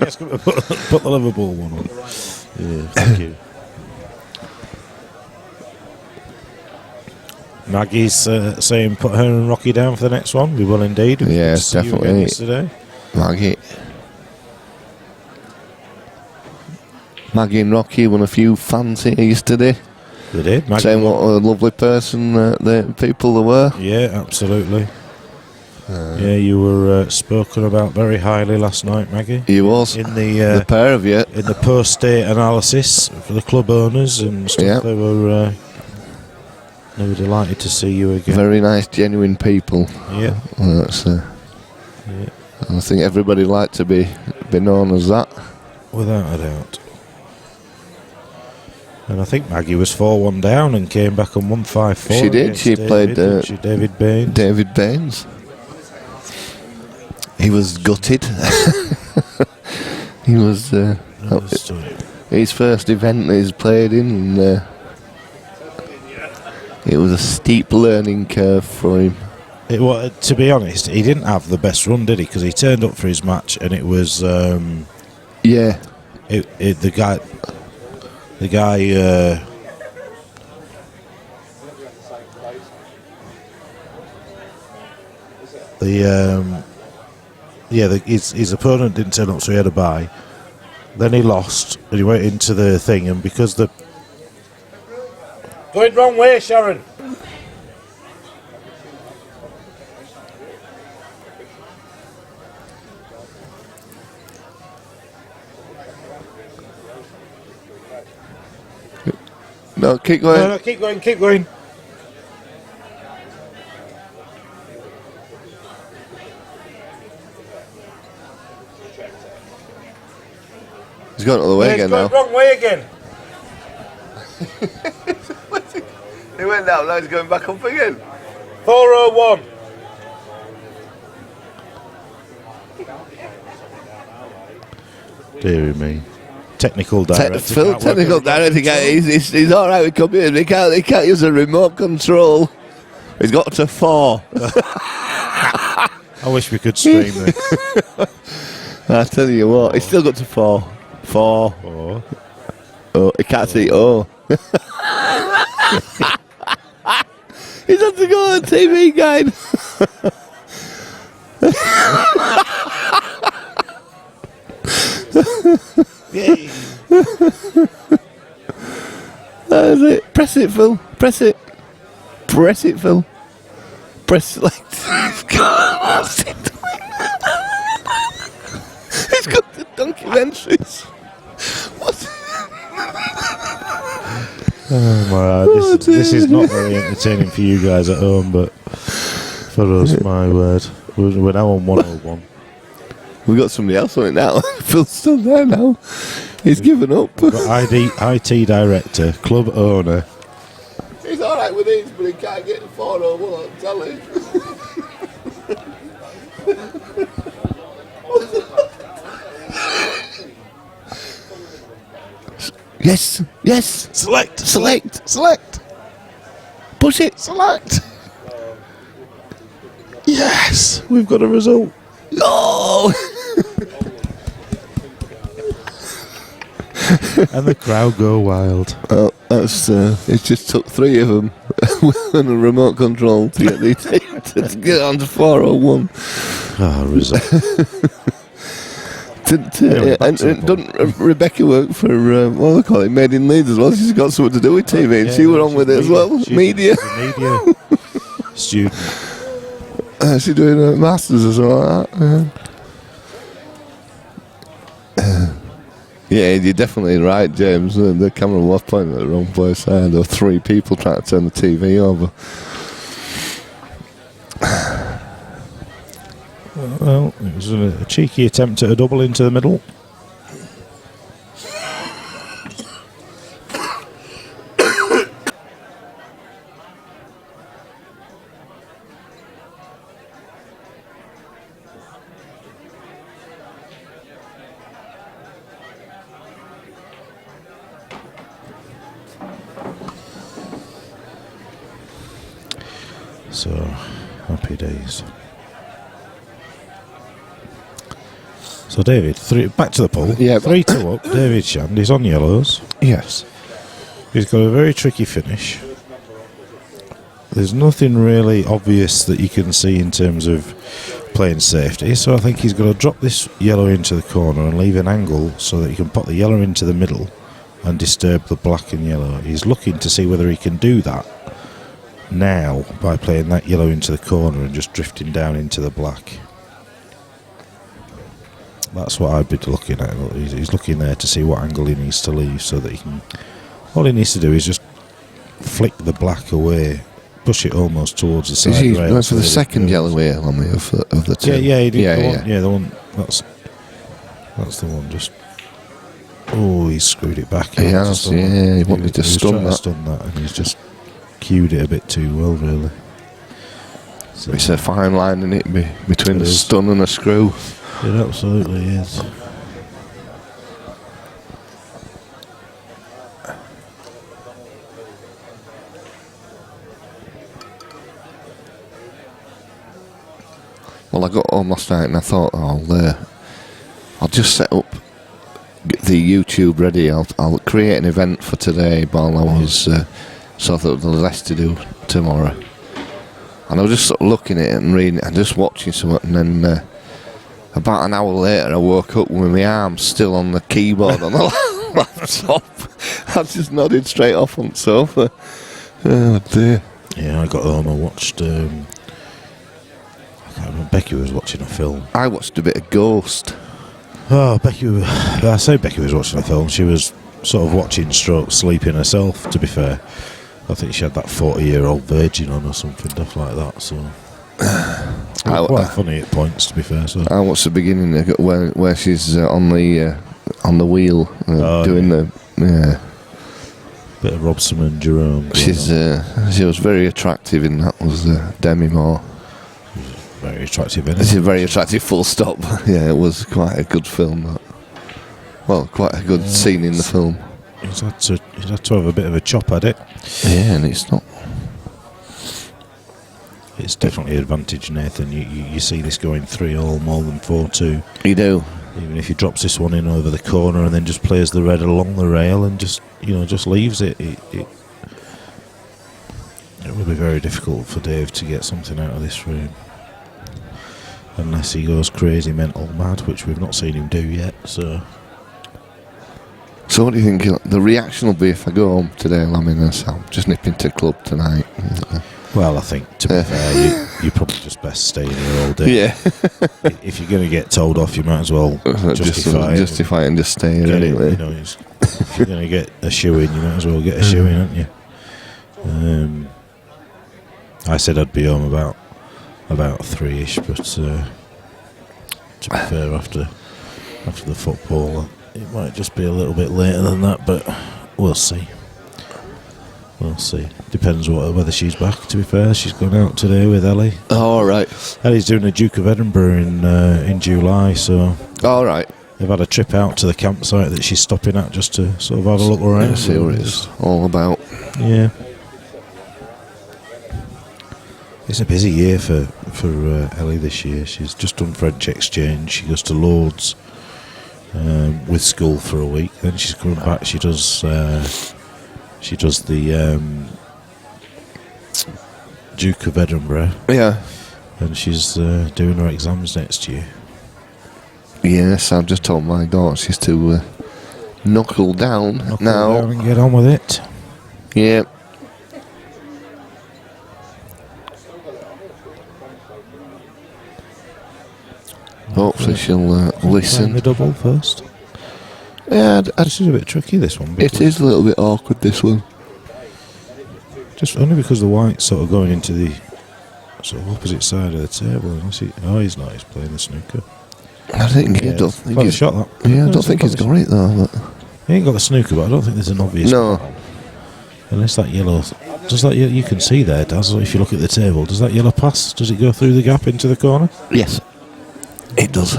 you ask him to put the Liverpool one on? Yeah, thank you. Maggie's saying put her and Rocky down for the next one. We will indeed. Yes, Good to see you again definitely. yesterday. Maggie and Rocky won a few fans here yesterday. They did. Maggie Saying what a lovely person the people they were. Yeah, absolutely. Yeah, you were spoken about very highly last night, Maggie. He was. In The pair of you. in the post-day analysis for the club owners and stuff. Yeah. They were delighted to see you again. Very nice, genuine people. Yeah. That's, Yeah. I think everybody liked to be known as that. Without a doubt. And I think Maggie was 4-1 down and came back and won 5-4. She did. against She David, played didn't she? David Baines. David Baines. He was gutted. He was his first event he's played in, and it was a steep learning curve for him. It was, to be honest, he didn't have the best run, did he? Because he turned up for his match and it was Yeah. the guy his opponent didn't turn up, so he had a bye. Then he lost and he went into the thing, and because the going wrong way, Sharon. No, keep going. No, keep going, keep going. He's going the other way again now. Wrong way again. He went down, now he's going back up again. 401. Deary me. Technical director. Phil, can't technical work on director, control. he's all right with computers. He can't use a remote control. He's got to 4. I wish we could stream this. I tell you what, he's still got to 4. 4. Oh. Oh, he can't see. Oh. He's had to go on the TV guide. Yay. That is it. Press it, Phil. Press it. Press it, Phil. Press select. What's it doing? He's got the documentaries. What? Oh my, this is not very entertaining for you guys at home, but for us, my word. We're now on 101. We got somebody else on it now. Phil's still there now. He's given up. We've got IT director, club owner. He's alright with these, but he can't get the 401 on telly. Yes, yes. Select. Push it. Select. Yes, we've got a result. No. And the crowd go wild. Well, that's it. Just took 3 of them with a remote control to get the team to get on to 401. Result. Anyway, back to the And doesn't Rebecca work for what do they call it, Made in Leeds as well? She's got something to do with TV, and she were on with it as well. Media. She's a media student. She's doing a masters or something like that. Yeah, you're definitely right, James. The camera was pointing at the wrong place there. There were 3 people trying to turn the TV over. Well, it was a cheeky attempt at a double into the middle. So, happy days. So, David, back to the poll. Yeah. 3-2 up. David Shand, he's on yellows. Yes. He's got a very tricky finish. There's nothing really obvious that you can see in terms of playing safety, so I think he's got to drop this yellow into the corner and leave an angle so that he can put the yellow into the middle and disturb the black and yellow. He's looking to see whether he can do that now by playing that yellow into the corner and just drifting down into the black. That's what I'd be looking at. He's looking there to see what angle he needs to leave so that he can... All he needs to do is just flick the black away, push it almost towards the side Is he rail. going for the second yellow here on me of the two? Yeah, he did. Yeah. The one. That's the one. Just he's screwed it back. He has. He wanted to stun that. Stun that, and he's just cued it a bit too well, really. So It's a fine line in it between It the is. stun and the screw. it absolutely is. Well, I got home last night and I thought, I'll just set up, get the YouTube ready. I'll create an event for today while I was so that there's less to do tomorrow. And I was just sort of looking at it and reading it and just watching something, and then about an hour later I woke up with my arm still on the keyboard on the laptop. I just nodded straight off on the sofa. Oh dear. Yeah, I got home. I watched. I can't remember. Becky was watching a film. I watched a bit of Ghost. Oh, Becky. I say Becky was watching a film. She was sort of watching stroke sleeping herself, to be fair. I think she had that 40-year-old virgin on or something, stuff like that. So quite funny at points, to be fair. So I watched the beginning where she's on the wheel doing the bit of Robson and Jerome. She was very attractive in that. Was Demi Moore? Very attractive. It's a very attractive. Full stop. Yeah, it was quite a good film. That. Well, quite a good scene in the film. He's had to have a bit of a chop at it. Yeah, and it's not. It's definitely advantage, Nathan. You see this going 3-all more than 4-2. You do. Even if he drops this one in over the corner and then just plays the red along the rail and just leaves it, it will be very difficult for Dave to get something out of this room. Unless he goes crazy mental mad, which we've not seen him do yet. So what do you think the reaction will be if I go home today, Laminus? I'm just nipping to club tonight. well, I think, to be fair, you're probably just best staying here all day. Yeah. If you're going to get told off, you might as well justify justify and just stay here get anyway. it, if you're going to get a shoe in, you might as well get a shoe in, aren't you? I said I'd be home about 3ish, but to be fair, after the football, it might just be a little bit later than that, but we'll see. We'll see. Depends whether she's back, to be fair. She's gone out today with Ellie. Oh, right. Ellie's doing the Duke of Edinburgh in July, so All right. they've had a trip out to the campsite that she's stopping at just to sort of have a look around. See what it's all about. Yeah. It's a busy year for Ellie this year. She's just done French exchange. She goes to Lords with school for a week. Then she's coming back. She does the Duke of Edinburgh. Yeah. And she's doing her exams next year. Yes, I've just told my daughter she's to knuckle down now. Down and get on with it. Yeah. Hopefully she'll Playing listen. the double first. Yeah, This is a bit tricky, this one. it is a little bit awkward, this one. Just only because the white's sort of going into the sort of opposite side of the table. He's not. He's playing the snooker. I think Yeah, I don't think quite a he's shot, that. Yeah, I don't think he's got it though. But He ain't got the snooker, but I don't think there's an obvious. no. Unless that yellow. Does that you can see there, Daz, if you look at the table, does that yellow pass? Does it go through the gap into the corner? Yes. It does.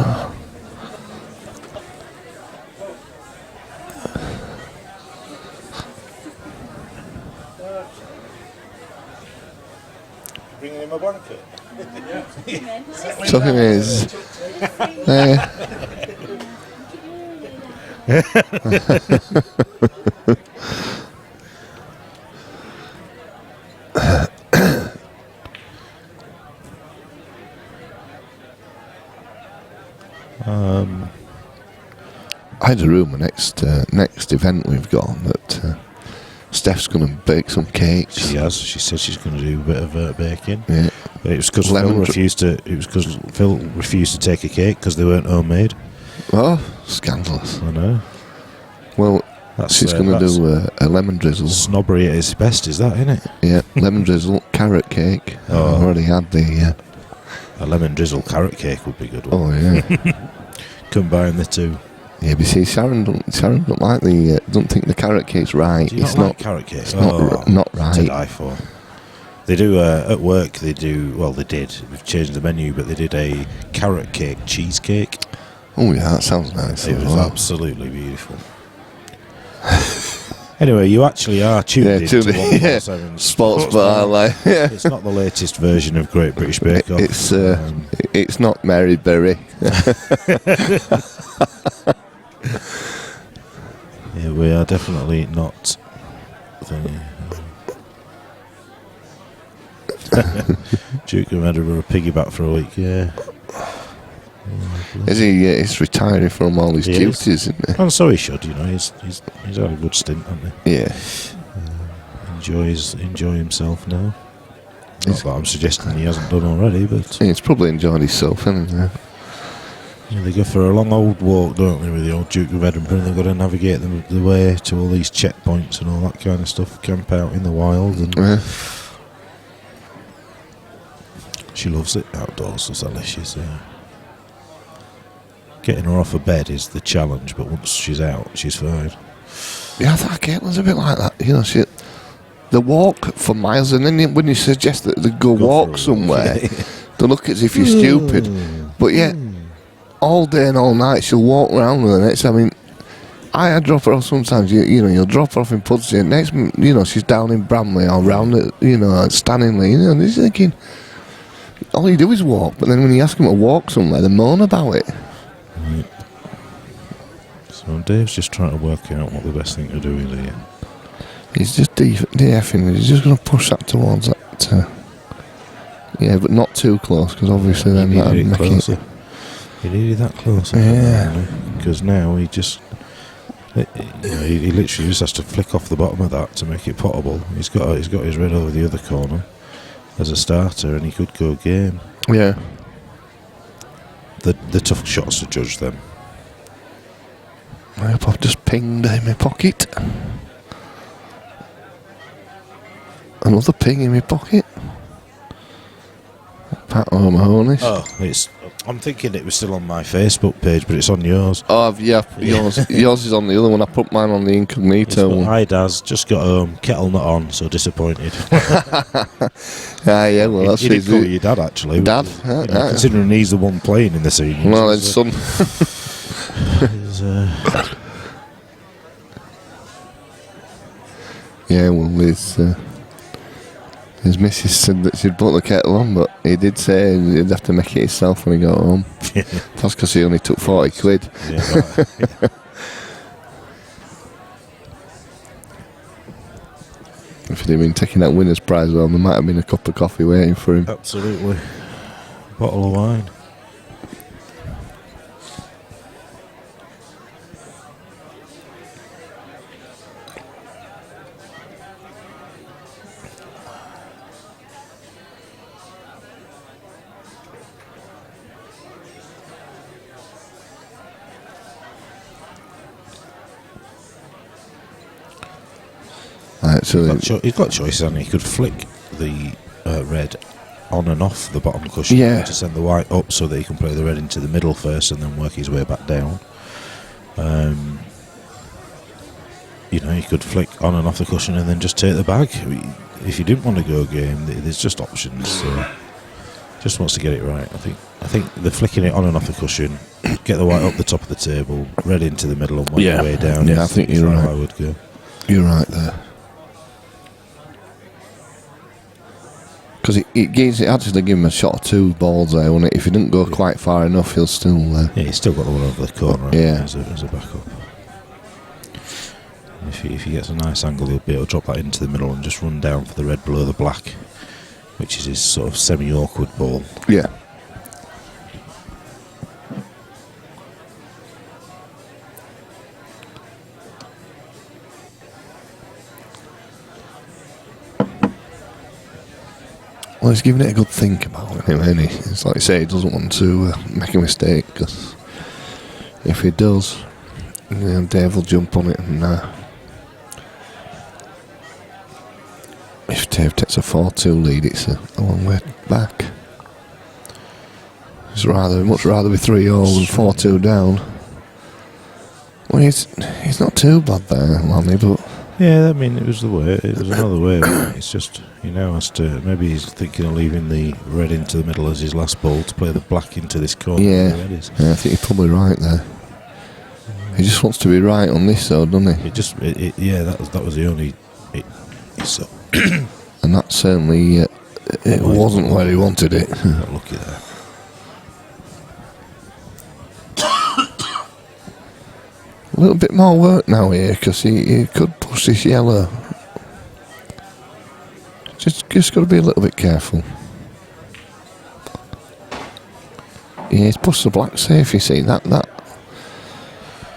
Bringing him up Talking is. I had a rumour next event we've got that Steph's going to bake some cakes. She has. She said she's going to do a bit of baking. Yeah. But it was because Phil refused to take a cake because they weren't homemade. Oh, scandalous. I know. Well, That's, she's going to do a lemon drizzle. Snobbery at its best, is that, isn't it? Yeah, lemon drizzle, carrot cake. Oh. I've already had the... A lemon drizzle carrot cake would be a good one. Oh, yeah. Combine the two. Yeah, but see, Sharon don't like the... don't think the carrot cake's right. Do you It's not not like carrot cake? It's not right. To die for. They do, at work, they do... Well, they did. We've changed the menu, but they did a carrot cake cheesecake. Oh, yeah, that sounds nice. It as was well. absolutely beautiful. Anyway, you actually are tuned in to 147 Sports Bar. Like, yeah. It's not the latest version of Great British Bake Off. It's not Mary Berry. Yeah, we are definitely not. Duke of Edinburgh piggyback for a week, yeah. Is he? He's retiring from all his He duties, is. isn't he? And so he should, you know. He's had a good stint, hasn't he? Yeah. Enjoy himself now. Not that I'm suggesting he hasn't done already, but He's probably enjoyed himself, hasn't he? yeah, they go for a long old walk, don't they, with the old Duke of Edinburgh, and they've got to navigate the way to all these checkpoints and all that kind of stuff. Camp out in the wild, and Yeah. she loves it outdoors, so Sally. She's getting her off of bed is the challenge, but once she's out, she's fine. Yeah, I thought Caitlin's a bit like that. You know, they walk for miles, and then when you suggest that they go for walk a somewhere, walk. they look as if you're stupid. But yet, all day and all night, she'll walk around with it. I mean, I drop her off sometimes. You know, you'll drop her off in Pudsey, and next, you know, she's down in Bramley or round at, you know, at Stanley. You know, and you're thinking, all you do is walk. But then when you ask them to walk somewhere, they moan about it. Right. So Dave's just trying to work out what the best thing to do is here. He's just DFing. He's just going to push that towards that. Yeah, but not too close, because obviously then You that'd needed it make closer. it. You needed that closer. Yeah. Because now he just... You know, he literally just has to flick off the bottom of that to make it potable. He's got his red over the other corner as a starter, and he could go game. Yeah. The tough shots to judge them. I hope I've just pinged in my pocket. Another ping in my pocket. Pat O'Mahony's. Oh, I'm thinking it was still on my Facebook page, but it's on yours. Oh, yeah, yours is on the other one. I put mine on the incognito one. Hi, Daz. Just got home. Kettle not on, so disappointed. Yeah, well, that's he did his. call you Dad, actually. Dad? You know, considering he's the one playing in the scene. Well, his son. Yeah, well, his missus said that she'd put the kettle on, but he did say he'd have to make it himself when he got home. That's because he only took 40 quid. Yeah, right. If he'd been taking that winner's prize home, there might have been a cup of coffee waiting for him. Absolutely. Bottle of wine. Right, so He's got choices, hasn't he? He could flick the red on and off the bottom cushion Yeah. to send the white up so that he can play the red into the middle first and then work his way back down. You know, he could flick on and off the cushion and then just take the bag. If you didn't want to go game, there's just options. So just wants to get it right. I think the flicking it on and off the cushion, get the white up the top of the table, red into the middle and work your way down. Yeah, I think you're how right. I would go. you're right there. Because it actually gave him a shot or two balls there, wouldn't it? If he didn't go quite far enough, he'll still. Yeah, he's still got the one over the corner Yeah. as a backup. And if he gets a nice angle, he'll be able to drop that into the middle and just run down for the red below the black, which is his sort of semi-awkward ball. Yeah. Well, he's giving it a good think about it anyway, isn't he? It's like you say, he doesn't want to make a mistake, because if he does, Dave will jump on it, and if Dave takes a 4-2 lead, it's a long way back. He'd much rather be 3-0 than 4-2 down. Well, he's not too bad there, Lammy, but... Yeah, I mean, it was another way. It's just, he now has to, maybe he's thinking of leaving the red into the middle as his last ball to play the black into this corner. Yeah, I think you're probably right there. He just wants to be right on this, though, doesn't he? That was the only... And that certainly, it wasn't where he wanted it. Not lucky there. A little bit more work now here, because he could push this yellow. Just got to be a little bit careful. Yeah, he's pushed the black safe, you see. That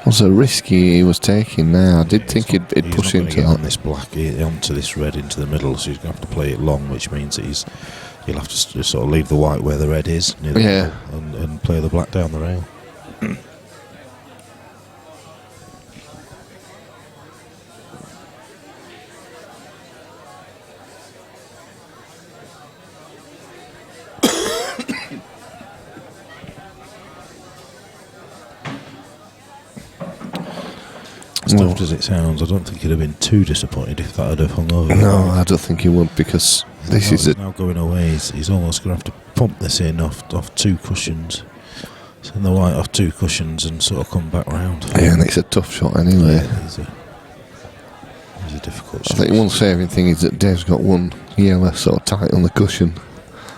was a risk he was taking there. I did think he'd push into that. On this black, onto this red into the middle, so he's going to have to play it long, which means that he'll have to sort of leave the white where the red is, near the middle, and play the black down the rail. As tough as it sounds, I don't think he'd have been too disappointed if that had have hung over. No, I don't think he would, because this is now going away. He's almost going to have to pump this in off 2 cushions. Send the white off 2 cushions and sort of come back round. Yeah, and it's a tough shot anyway. Yeah, it's a difficult shot. I think one saving thing is that Dave's got one yellow sort of tight on the cushion.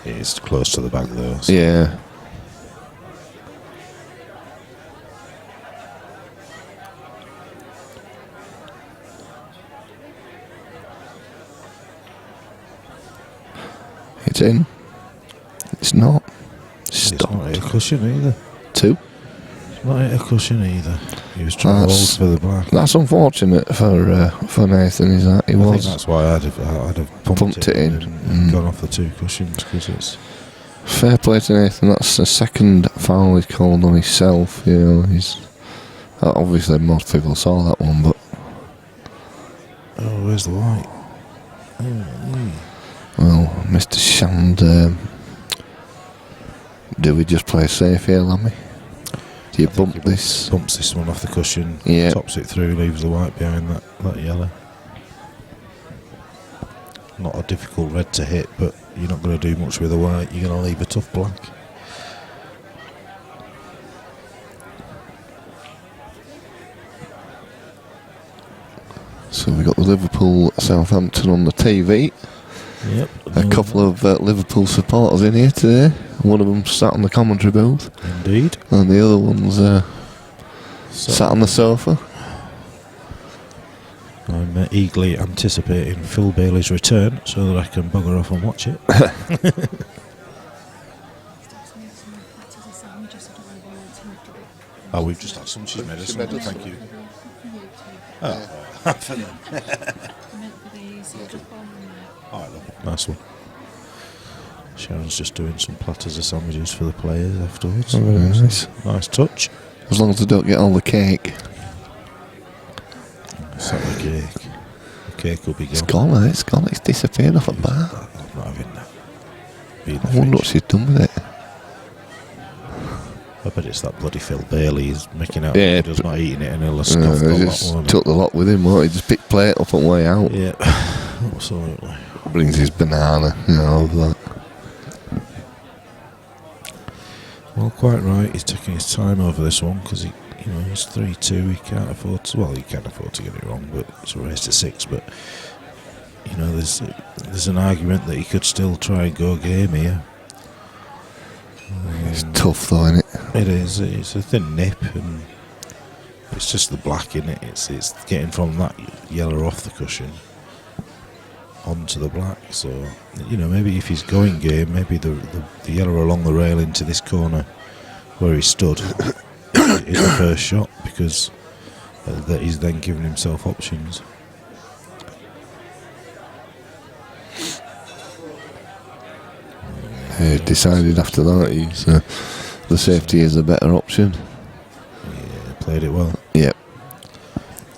It's close to the back though. So. Yeah. It's in. It's not. It's not hit a cushion either. 2. It's not hit a cushion either. He was trying to hold for the black. That's unfortunate for Nathan, is that? I think that's why I'd have pumped it in and gone off the 2 cushions, because it's... Fair play to Nathan. That's the second foul he's called on himself. You know, obviously most people saw that one, but... Oh, where's the white? Well, Mr. Shand, do we just play safe here, Lammy? Do you bump this? Bumps this one off the cushion, yeah. Tops it through, leaves the white behind that yellow. Not a difficult red to hit, but you're not going to do much with the white. You're going to leave a tough black. So we got the Liverpool-Southampton on the TV. Yep. A couple of Liverpool supporters in here today. One of them sat on the commentary booth. Indeed. And the other one's sat on the sofa. I'm eagerly anticipating Phil Bailey's return so that I can bugger off and watch it. Oh, we've just had some. She's made us some. Thank you. Oh, for them. Alright, nice one. Sharon's just doing some platters of sandwiches for the players afterwards. Oh, very nice. Nice touch. As long as they don't get all the cake. It's not the cake. The cake will be gone. It's gone. It's disappeared off a bar. I'm not having that. I wonder what she's done with it. I bet it's that bloody Phil Bailey. He's making out yeah, he's not eating it and he'll have scuffed the lot. Took the lot with him, won't he? Just picked plate up on the way out. Yeah, absolutely. Brings his banana, all of that. Well, quite right. He's taking his time over this one because he's 3-2. He can't afford to. Well, he can afford to get it wrong, but it's a race to 6. But you know, there's an argument that he could still try and go game here. It's tough though, isn't it? It is. It's a thin nip, and it's just the black in it. It's getting from that yellow off the cushion onto the black. So, you know, maybe if he's going game, maybe the yellow along the rail into this corner where he stood is the first shot, because that he's then giving himself options. Decided after that the safety is a better option. Yeah, played it well. Yep.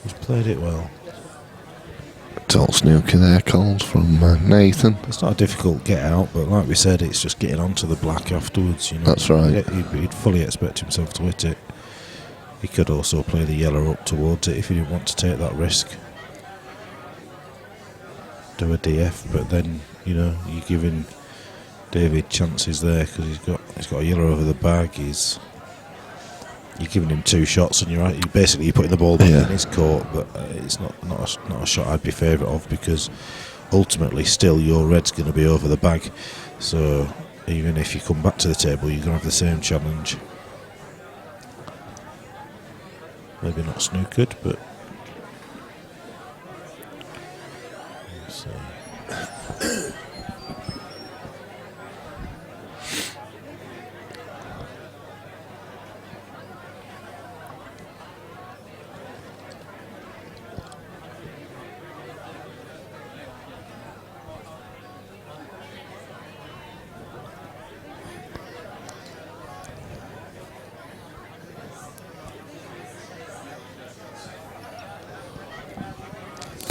He's played it well. Total snooker there, calls from Nathan. It's not a difficult get out, but like we said, it's just getting onto the black afterwards. You know, That's right. He'd fully expect himself to hit it. He could also play the yellow up towards it if he didn't want to take that risk. Do a DF, but then, you know, you're giving David chances there because he's got a yellow over the bag. You're giving him two shots, and you're putting the ball back in his court, but it's not a shot I'd be favourite of, because ultimately still your red's going to be over the bag. So even if you come back to the table, you're going to have the same challenge. Maybe not snookered, but let's see.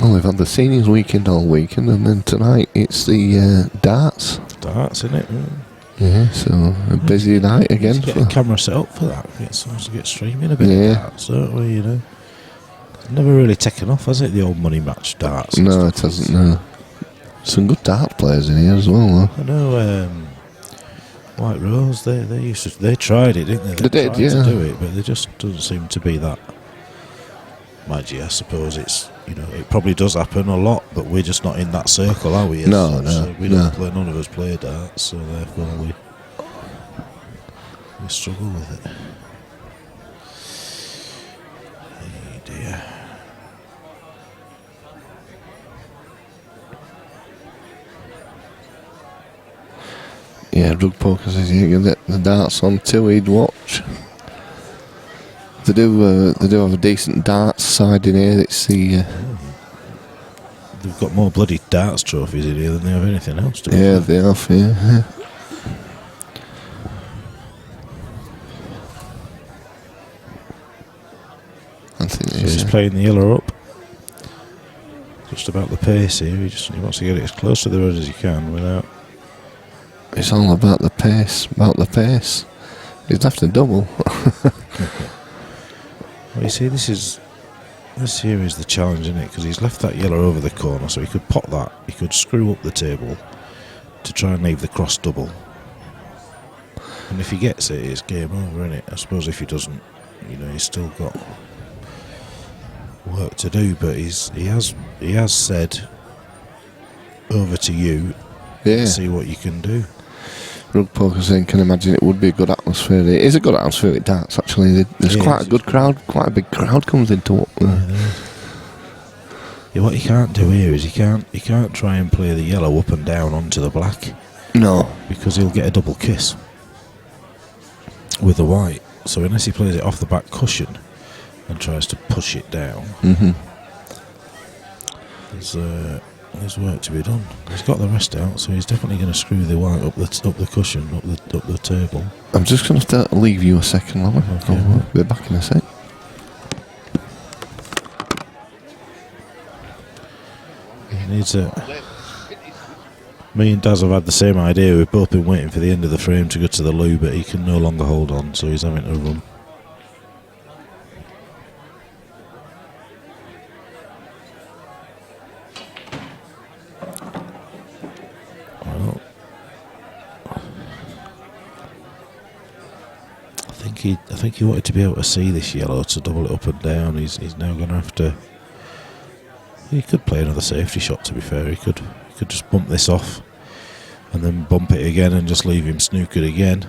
Well, we've had the seniors weekend all weekend, and then tonight it's the darts. Darts, isn't it? Yeah, so a busy night again. Get a camera set up for that. Get someone to get streaming a bit of darts, don't we? You know, it's never really taken off, has it? The old money match darts. No, it hasn't. No. Some good dart players in here as well, though. I know. White Rose, they tried it, didn't they? They did, tried yeah. to do it, but there just doesn't seem to be that. Mind you, I suppose it's, you know, it probably does happen a lot, but we're just not in that circle, are we? No, we don't play. None of us play darts, so therefore we struggle with it. Hey dear. Yeah, Rug Poker says you can get the darts on too, he'd watch. They do have a decent darts side in here. It's the They've got more bloody darts trophies in here than they have anything else. yeah, they have. Yeah. I think So he's playing the yellow up. Just about the pace here. He wants to get it as close to the red as he can without. It's all about the pace. He's left a double. Well, you see, this here is the challenge, isn't it? Because he's left that yellow over the corner, so he could pot that. He could screw up the table to try and leave the cross double. And if he gets it, it's game over, isn't it? I suppose if he doesn't, you know, he's still got work to do. But he has said, over to you. Yeah. See what you can do. Rug Poker saying, can imagine it would be a good atmosphere. It is a good atmosphere with darts, actually. There's quite a good crowd, quite a big crowd comes into it. Yeah, what you can't do here is you can't try and play the yellow up and down onto the black. No. Because he'll get a double kiss with the white. So unless he plays it off the back cushion and tries to push it down, there's work to be done. He's got the rest out, so he's definitely going to screw the white up the cushion, up the table. I'm just going to have to leave you a second, Lammy. Okay. I'll be back in a sec. He needs a. Me and Daz have had the same idea. We've both been waiting for the end of the frame to go to the loo, but he can no longer hold on, so he's having to run. Well, I think he wanted to be able to see this yellow to double it up and down. He's now going to have to. He could play another safety shot, to be fair. He could just bump this off and then bump it again and just leave him snookered again.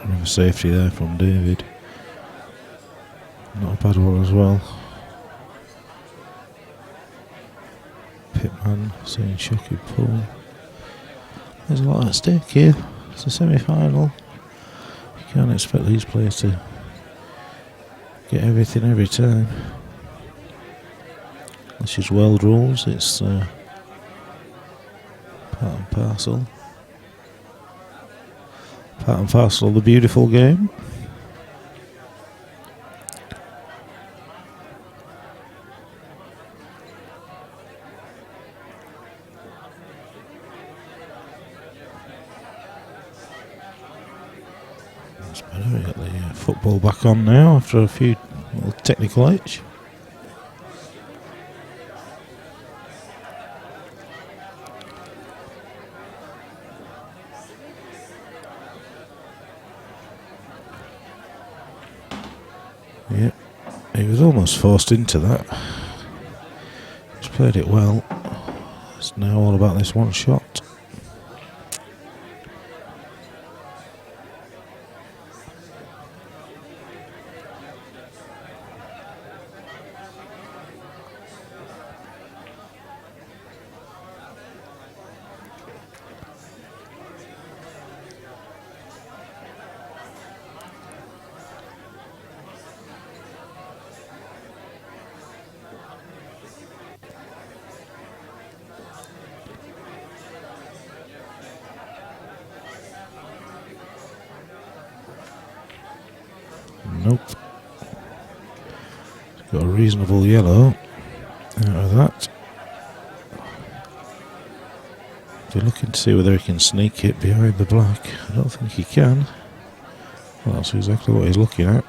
Another safety there from David. Not a bad one as well. Pitman saying shocking pull. There's a lot at stake here. It's a semi-final. You can't expect these players to get everything every time. This is world rules. It's part and parcel. Part and parcel of the beautiful game. That's better. We got the football back on now after a few little technical hitch. Yeah, he was almost forced into that. He's played it well. It's now all about this one shot. Nope. Got a reasonable yellow out of that. We're looking to see whether he can sneak it behind the black. I don't think he can. Well, that's exactly what he's looking at.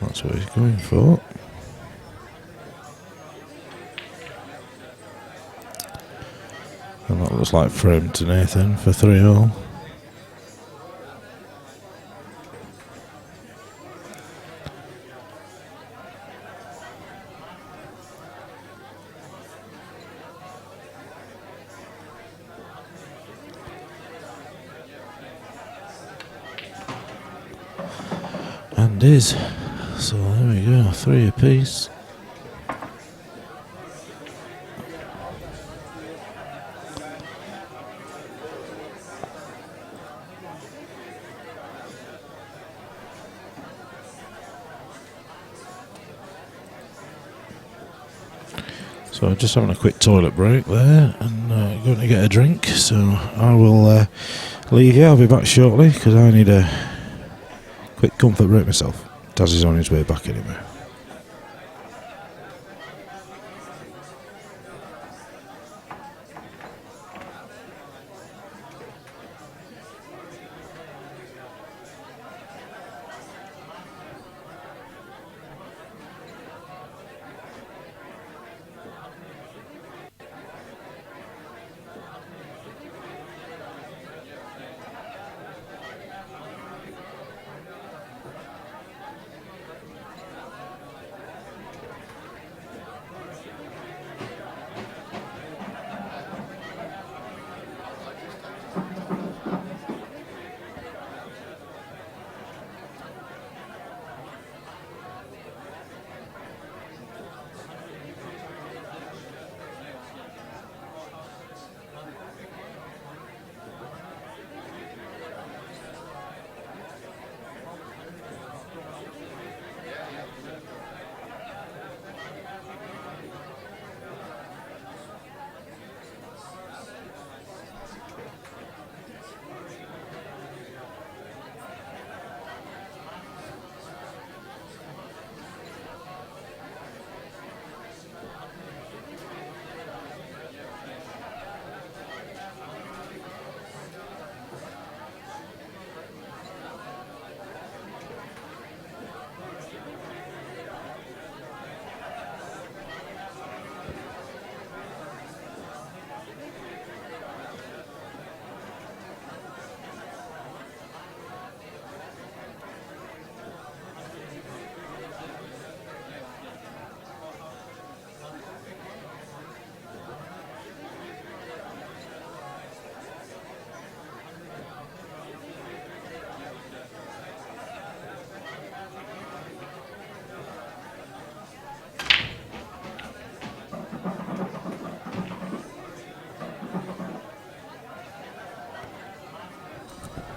That's what he's going for. And that looks like frame to Nathan for 3-all. And is. So there we go, 3 apiece. So just having a quick toilet break there and going to get a drink. So I will leave you. I'll be back shortly because I need a quick comfort break myself. Daz is on his way back anyway.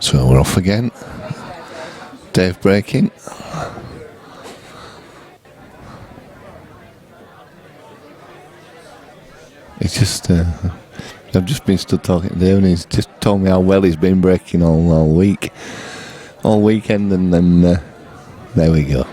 So we're off again. Dave breaking. It's just, I've just been stood talking to Dave and he's just told me how well he's been breaking all week. All weekend, and then there we go.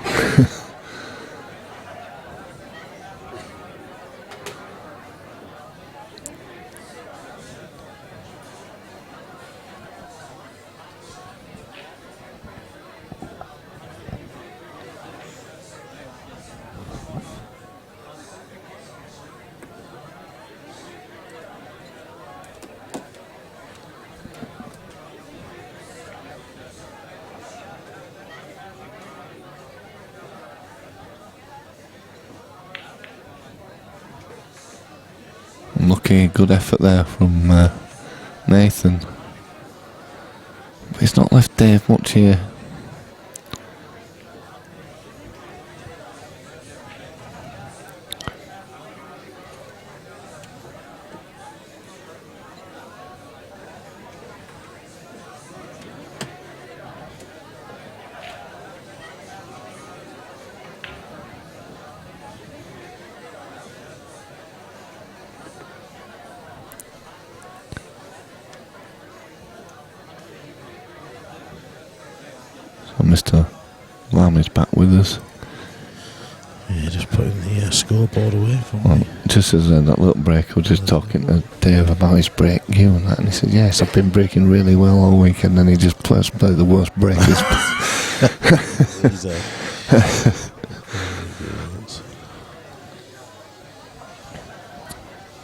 Lucky, good effort there from Nathan. But it's not left Dave much here. So Mr. Lamb is back with us. Yeah, just putting the scoreboard away for Well, me. just as that little break, I was just talking to Dave about his break game and that, and he said, yes, I've been breaking really well all week, and then he just played the worst break.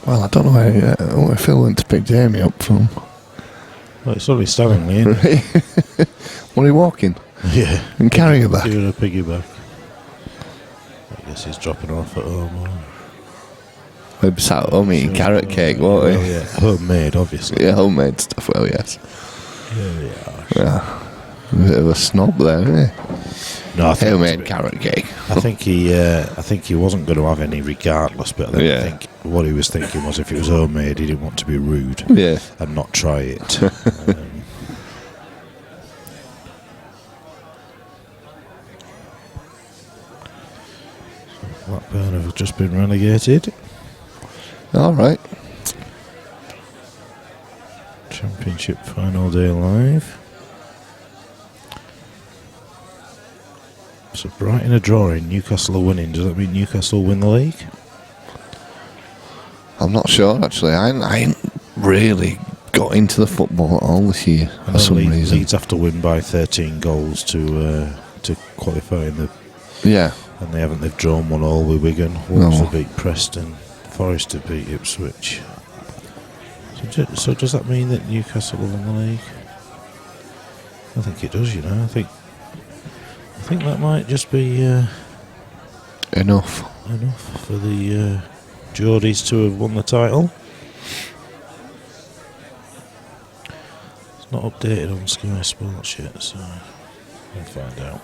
Well, I don't know where Phil went to pick Jamie up from. Well, it's only Stanley, isn't it? Were he walking Yeah. and carrying her back? Doing a piggyback. I guess he's dropping her off at home. We'd be sat at home eating carrot cake, won't we? Oh, yeah. Homemade, obviously. Yeah, homemade stuff, well, yes. Here we are. Yeah. A bit of a snob there, isn't he? No, I think, homemade carrot cake. I think he wasn't going to have any regardless, but Yeah. I think what he was thinking was if it was homemade, he didn't want to be rude Yeah. and not try it. Blackburn have just been relegated. All right. Championship final day live. So Brighton are drawing, Newcastle are winning. Does that mean Newcastle win the league? I'm not sure actually. I ain't really got into the football at all this year for some reason. Leeds have to win by 13 goals to qualify in the. Yeah. And they've drawn 1-1 with Wigan. Wolves No. have beat Preston. Forest have beat Ipswich. So does that mean that Newcastle will win the league? I think it does. I think that might just be Enough. enough for the Geordies to have won the title. It's not updated on Sky Sports yet, so we'll find out.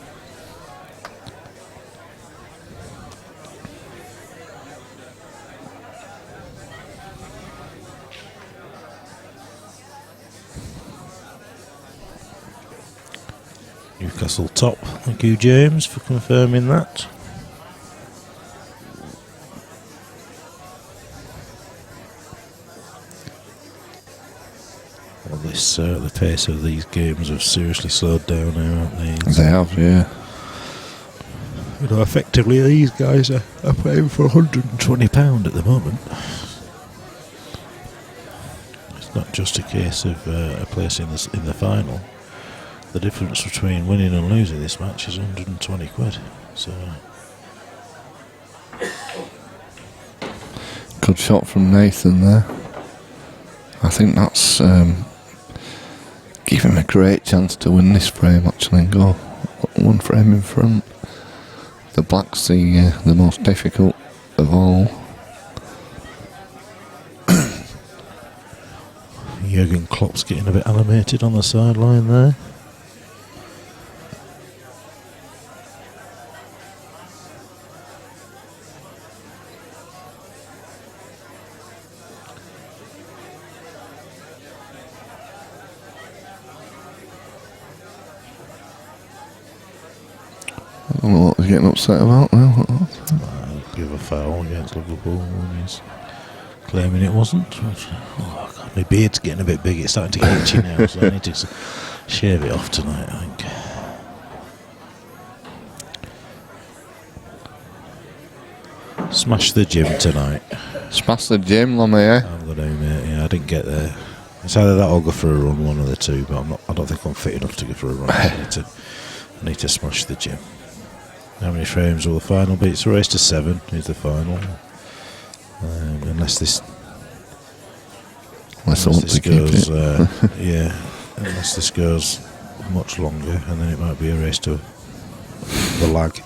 Newcastle top. Thank you, James, for confirming that. Well, the pace of these games have seriously slowed down now, haven't they? They have, yeah. Effectively, these guys are paying for £120 at the moment. It's not just a case of a place in the final. The difference between winning and losing this match is 120 quid. So Good shot from Nathan there. I think that's give him a great chance to win this frame actually and go one frame in front. The black's the most difficult of all. Jurgen Klopp's getting a bit animated on the sideline there. I don't know what he's getting upset about now. Give a foul against Liverpool when he's claiming it wasn't. Oh God, my beard's getting a bit big. It's starting to get itchy now, so I need to shave it off tonight, I think. Smash the gym tonight. Smash the gym, Lummy, eh? I'm going to, mate. Yeah, I didn't get there. It's either that or go for a run, one of the two, but I don't think I'm fit enough to go for a run. I need to smash the gym. How many frames will the final be? It's a race to 7 is the final. Unless this goes, unless this goes much longer, and then it might be a race to the lag.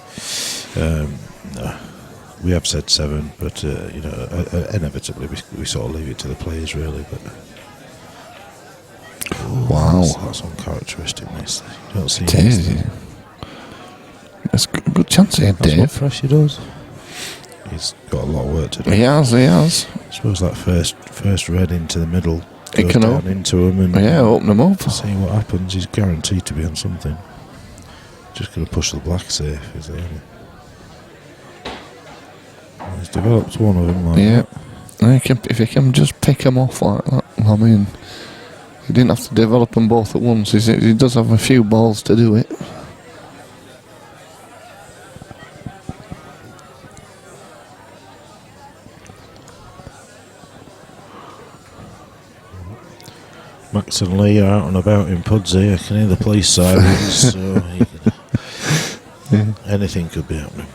No. We have said 7, but inevitably we sort of leave it to the players, really. But wow, that's uncharacteristic. This you don't see it is. That's a good chance here, that's Dave. what Freshie does. He's got a lot of work to do. He has. I suppose that first red into the middle It goes can down into him and open them up. see what happens. He's guaranteed to be on something. Just going to push the black safe, is there? He's developed one of them like that. If he can just pick them off like that, I mean, he didn't have to develop them both at once. He does have a few balls to do it. Max and Lee are out and about in Pudsey. I can hear the police sirens, so anything could be happening.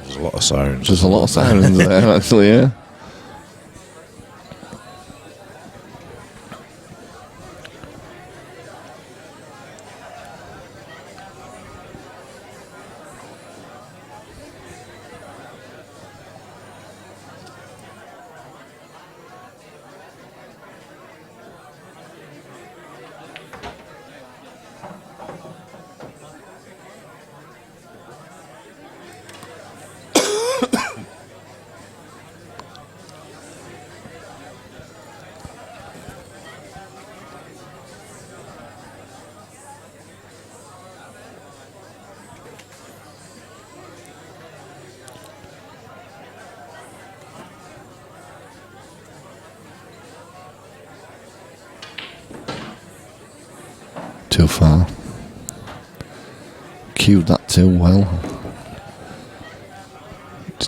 There's a lot of sirens. There's a lot of sirens there, actually, yeah. used that too well.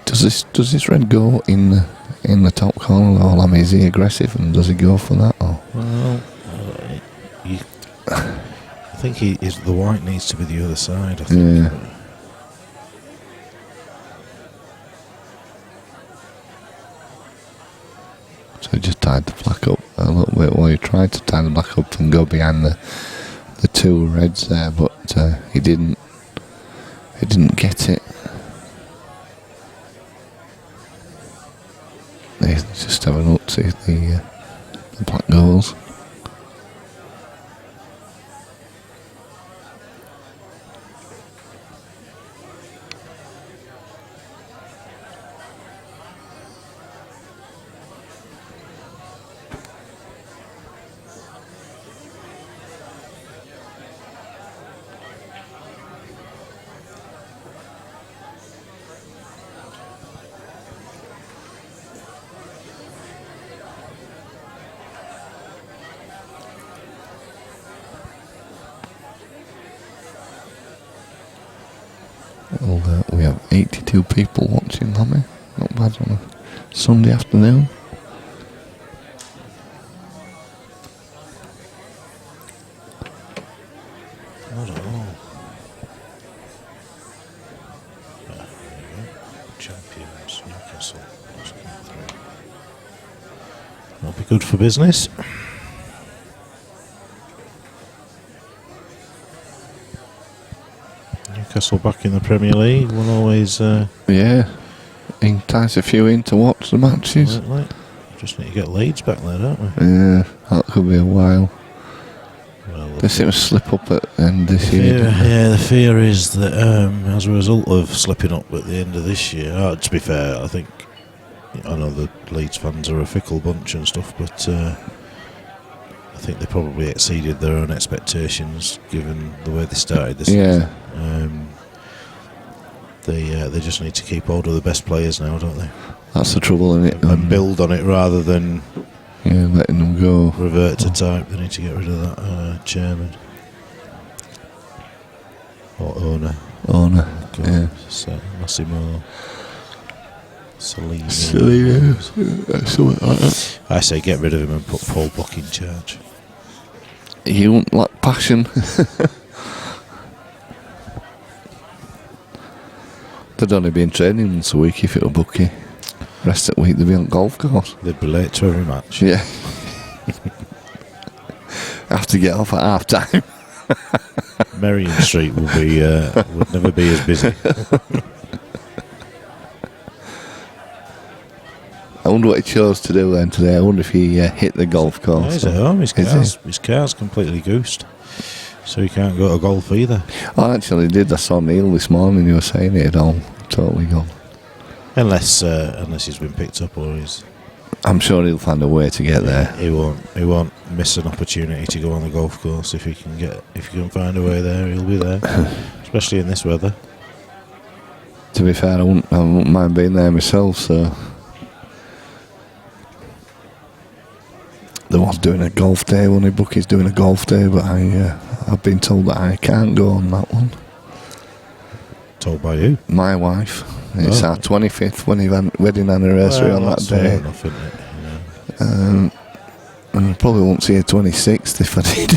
Does this red go in the top corner, or I mean, is he aggressive and does he go for that? Or? Well, I think the white needs to be the other side. I think. Yeah. So he just tied the black up a little bit. Well, he tried to tie the black up and go behind the two reds there, but he didn't. He didn't get it. Let's just have a look, see if the black goes. Well, we have 82 people watching, haven't we? Not bad on a Sunday afternoon. Not at all. There we go. Champions, Newcastle. That's coming through. That'll be good for business. Newcastle back in the Premier League will always Yeah, entice a few in to watch the matches. Right. Just need to get Leeds back there, don't we? Yeah, that could be a while. Well, They seem to slip up at the end this year. Don't they? yeah, the fear is that as a result of slipping up at the end of this year, to be fair, I think I know the Leeds fans are a fickle bunch and stuff, but I think they probably exceeded their own expectations given the way they started this season. They just need to keep hold of the best players now, don't they? That's the trouble, isn't it? And build on it rather than letting them go. revert to type. They need to get rid of that chairman or owner. Yeah. So, Massimo Salini. Something like that. I say get rid of him and put Paul Buck in charge. You won't lack passion. They'd only be in training once a week if it were Bucky. Rest of the week they'd be on golf course. They'd be late to every match. Yeah. Have to get off at half time. Merrion Street would never be as busy. I wonder what he chose to do then today. I wonder if he hit the golf Yeah, course. he's at home. Is His car's completely goosed, so he can't go to golf either. Oh, actually did. I saw Neil this morning. You were saying it had all totally gone. Unless he's been picked up or he's. I'm sure he'll find a way to get there. He won't miss an opportunity to go on the golf course if he can find a way there. He'll be there, especially in this weather. To be fair, I wouldn't mind being there myself. So they was doing a golf day. One of Bucky's doing a golf day, but I've been told that I can't go on that one. Told by who? My wife. It's our 25th wedding anniversary on that day. Fair enough, isn't it? Yeah. And I probably won't see her 26th if I did.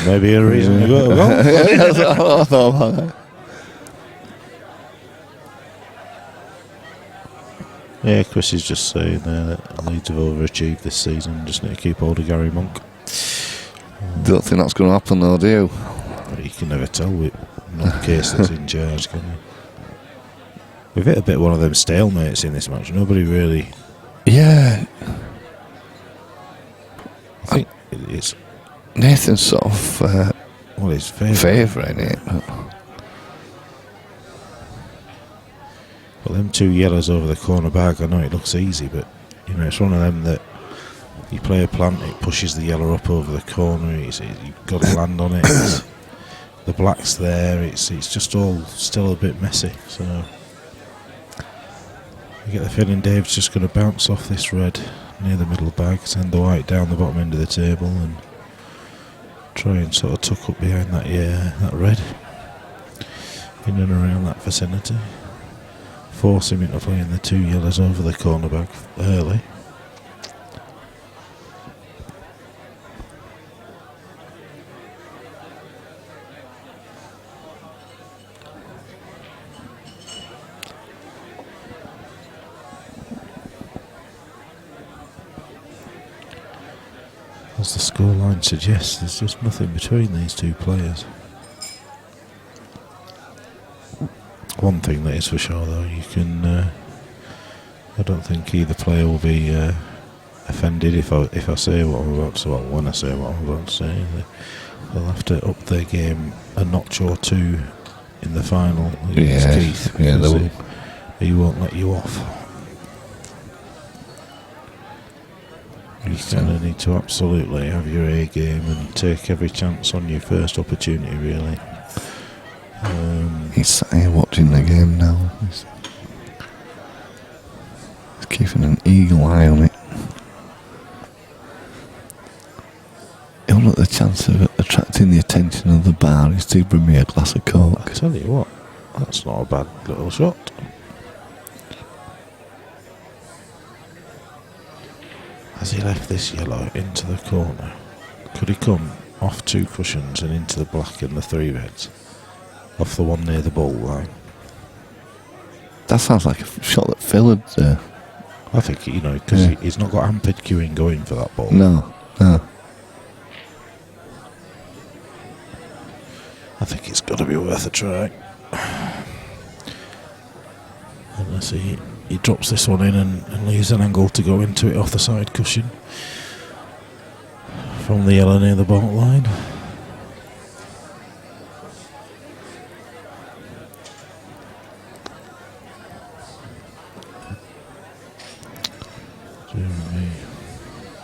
Maybe a reason to go to golf. That's what I thought about that. Yeah, Chris is just saying there that Leeds have overachieved this season. Just need to keep hold of Gary Monk. Don't think that's going to happen though, do you? But you can never tell with not the case that's in charge, can you? We've hit a bit one of them stalemates in this match. Nobody really. Yeah. I think it's Nathan's sort of his favourite. favourite, isn't it? Well, them two yellows over the corner bag. I know it looks easy, but it's one of them that you play a plant, it pushes the yellow up over the corner. You've got to land on it. The black's there. It's just all still a bit messy. So. I get the feeling Dave's just going to bounce off this red near the middle bag, send the white down the bottom end of the table and try and sort of tuck up behind that red. in and around that vicinity, force him into playing the 2 yellows over the corner bag early. As the scoreline suggests, there's just nothing between these two players. One thing that is for sure, though, you can. I don't think either player will be offended if I say what I'm about to say. Well, when I say what I'm about to say, they'll have to up their game a notch or two in the final. Against Keith, yeah, they will. He won't let you off. You kind of need to absolutely have your A game and take every chance on your first opportunity, really. He's sat here watching the game now. He's keeping an eagle eye on it. He'll look the chance of attracting the attention of the bar is to bring me a glass of Coke. I tell you what, that's not a bad little shot. Has he left this yellow into the corner? Could he come off 2 cushions and into the black and the 3 reds? Off the one near the ball line? That sounds like a shot that Phil had. I think, because he's not got hampered queuing going for that ball. No. I think it's got to be worth a try. Unless he drops this one in and leaves an angle to go into it off the side cushion from the yellow near the ball line.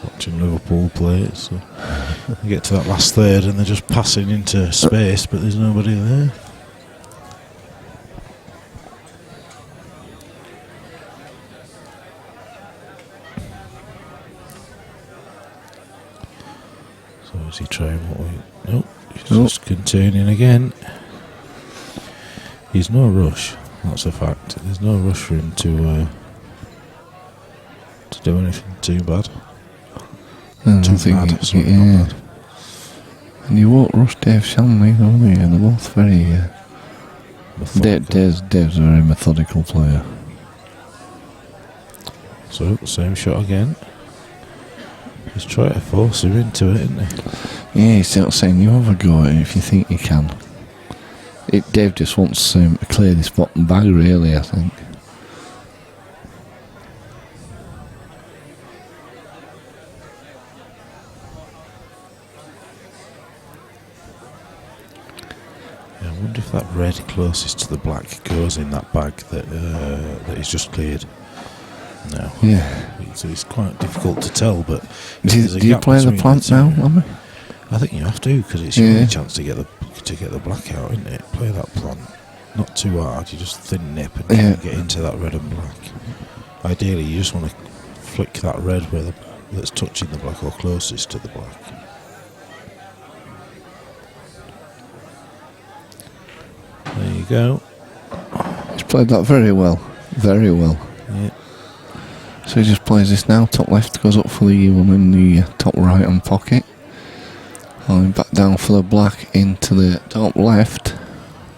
Watching Liverpool play it, so they get to that last third and they're just passing into space, but there's nobody there. So is he trying what we... Nope, he's just containing again. He's no rush, that's a fact. There's no rush for him to do anything too bad. Not bad. And you won't rush Dave Shanley, will you? They're both very... Dave's a very methodical player. So, same shot again. He's trying to force him into it, isn't he? Yeah, he's still saying you have a go at it if you think you can. Dave just wants to clear this bottom bag, really, I think. I wonder if that red closest to the black goes in that bag that he's just cleared. No. Yeah. It's quite difficult to tell, but... Do you play the plant now, Lammy? I think you have to, because it's your only chance to get the black out, isn't it? Play that plant. Not too hard, you just thin nip and get into that red and black. Ideally, you just want to flick that red that's touching the black or closest to the black. There you go. He's played that very well. Very well. Yeah. So he just plays this now. Top left goes up for the one in the top right hand pocket. Falling back down for the black into the top left.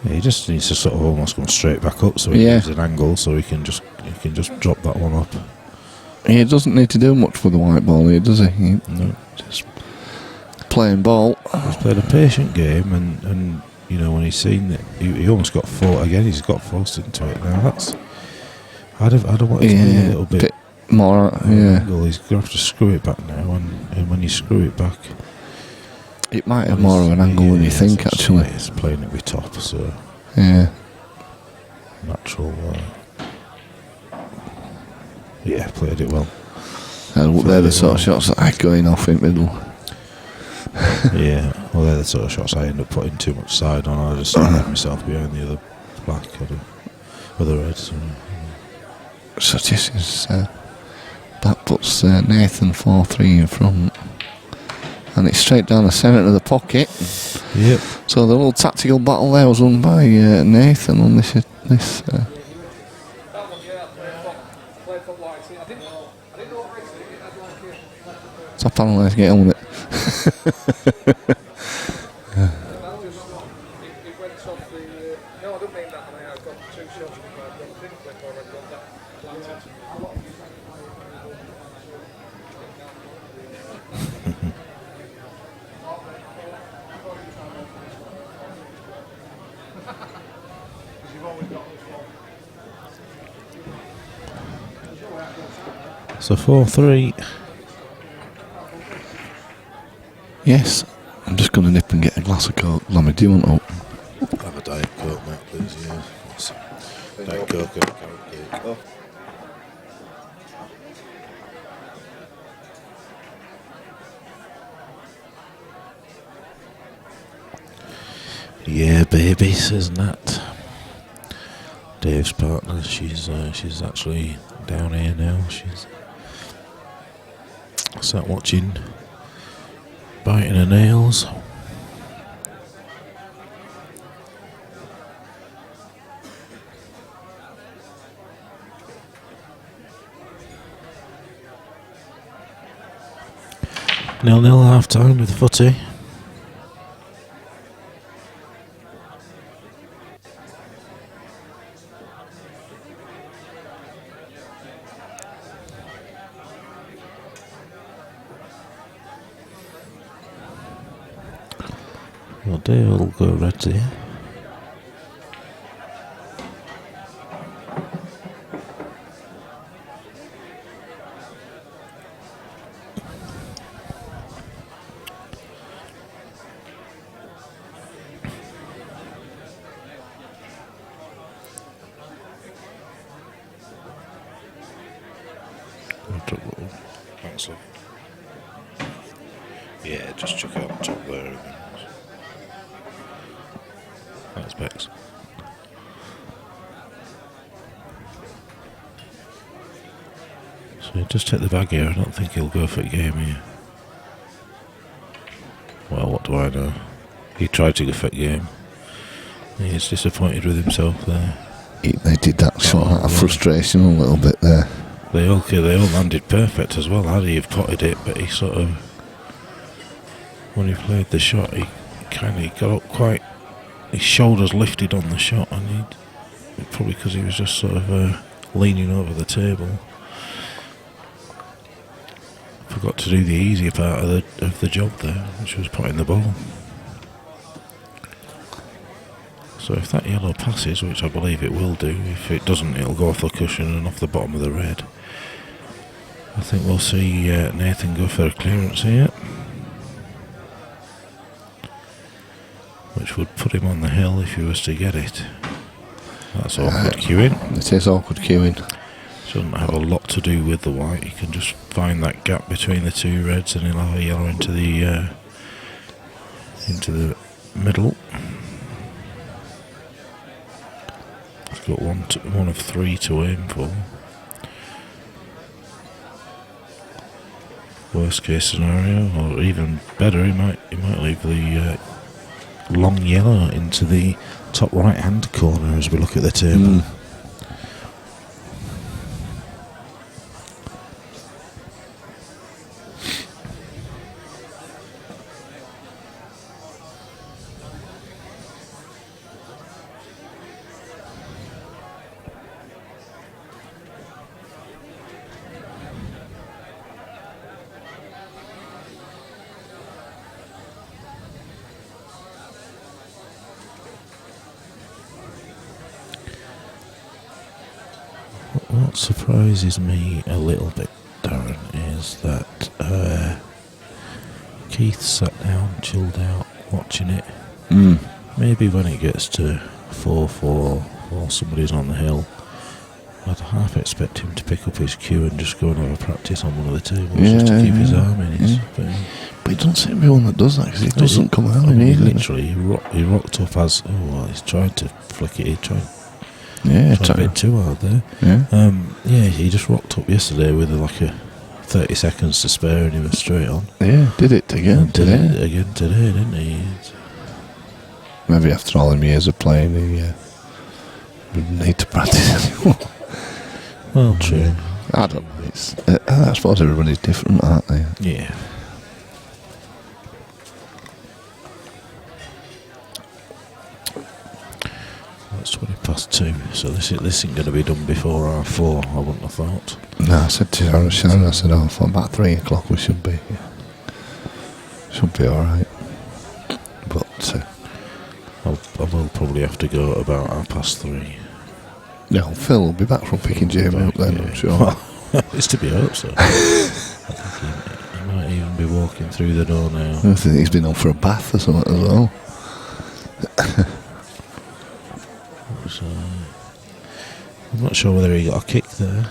Yeah, he just needs to sort of almost come straight back up so he gives an angle so he can just drop that one up. He doesn't need to do much with the white ball here, does he? No. Just playing ball. He's played a patient game and when he's seen that he almost got forced again, he's got forced into it now. I'd want it to be a little bit more, angle. He's going to have to screw it back now, and when you screw it back, it might have more of an angle than you think. Actually, he's playing it with top, so natural. Played it well. They're the sort of shots that I going off in middle. They're the sort of shots I end up putting too much side on. I just let myself behind the other black or the red. So this is that puts Nathan 4-3 in front, and it's straight down the centre of the pocket. Yep. So the little tactical battle there was won by Nathan on this. Top analyse, get on with it. So 4-3. Yes, I'm just going to nip and get a glass of Coke. Lammy, do you want to? Have a Diet Coke, mate, please. Yeah. Diet Coke and a carrot cake. Oh. Yeah, baby, says Nat. Dave's partner. She's actually down here now. She's sat watching, biting her nails. Nil-nil half time with the footy. Well, Dave will go ready. Thanks, love. Yeah, just chuck it on top there. Thanks, Bex. So just take the bag here. I don't think he'll go for a game here. Well, what do I know? He tried to go for a game. He's disappointed with himself there. They did that sort of frustration a little bit there. They all landed perfect as well. Had he have potted it, but he sort of, when he played the shot, he kind of got up quite. His shoulders lifted on the shot, and probably because he was just sort of leaning over the table. Forgot to do the easier part of the job there, which was putting the ball. So if that yellow passes, which I believe it will do, if it doesn't, it'll go off the cushion and off the bottom of the red. I think we'll see Nathan go for a clearance here, which would put him on the hill if he was to get it. That's awkward queuing. It is awkward queuing. Doesn't have a lot to do with the white. He can just find that gap between the two reds, and he'll have a yellow into the middle. He's got one of three to aim for. Worst case scenario, or even better, he might leave the long yellow into the top right hand corner as we look at the table. What surprises me a little bit, Darren, is that Keith sat down, chilled out, watching it. Maybe when it gets to 4-4 or somebody's on the hill, I'd half expect him to pick up his cue and just go and have a practice on one of the tables just to keep his arm in it. But he doesn't seem to be one that does that, because he doesn't come out in either. Literally, he rocked up as, he's tried to flick it, he tried a bit too hard there. Yeah. He just rocked up yesterday with like a 30 seconds to spare and he was straight on. Yeah, did it again And did today. it again today, didn't he? Maybe after all them years of playing, he didn't need to practice anymore. Well, true. I don't know. I suppose everybody's different, aren't they? Yeah. It's 20 past 2, so this isn't going to be done before our 4, I wouldn't have thought. No, I said to Sharon, I said, for about 3 o'clock we should be. Should be alright. But I will probably have to go at about 3:30. no, Phil will be back from picking Jamie up then, I'm sure. Well, it's to be hoped so. I think he might even be walking through the door now. I think he's been on for a bath or something as well. So, I'm not sure whether he got a kick there.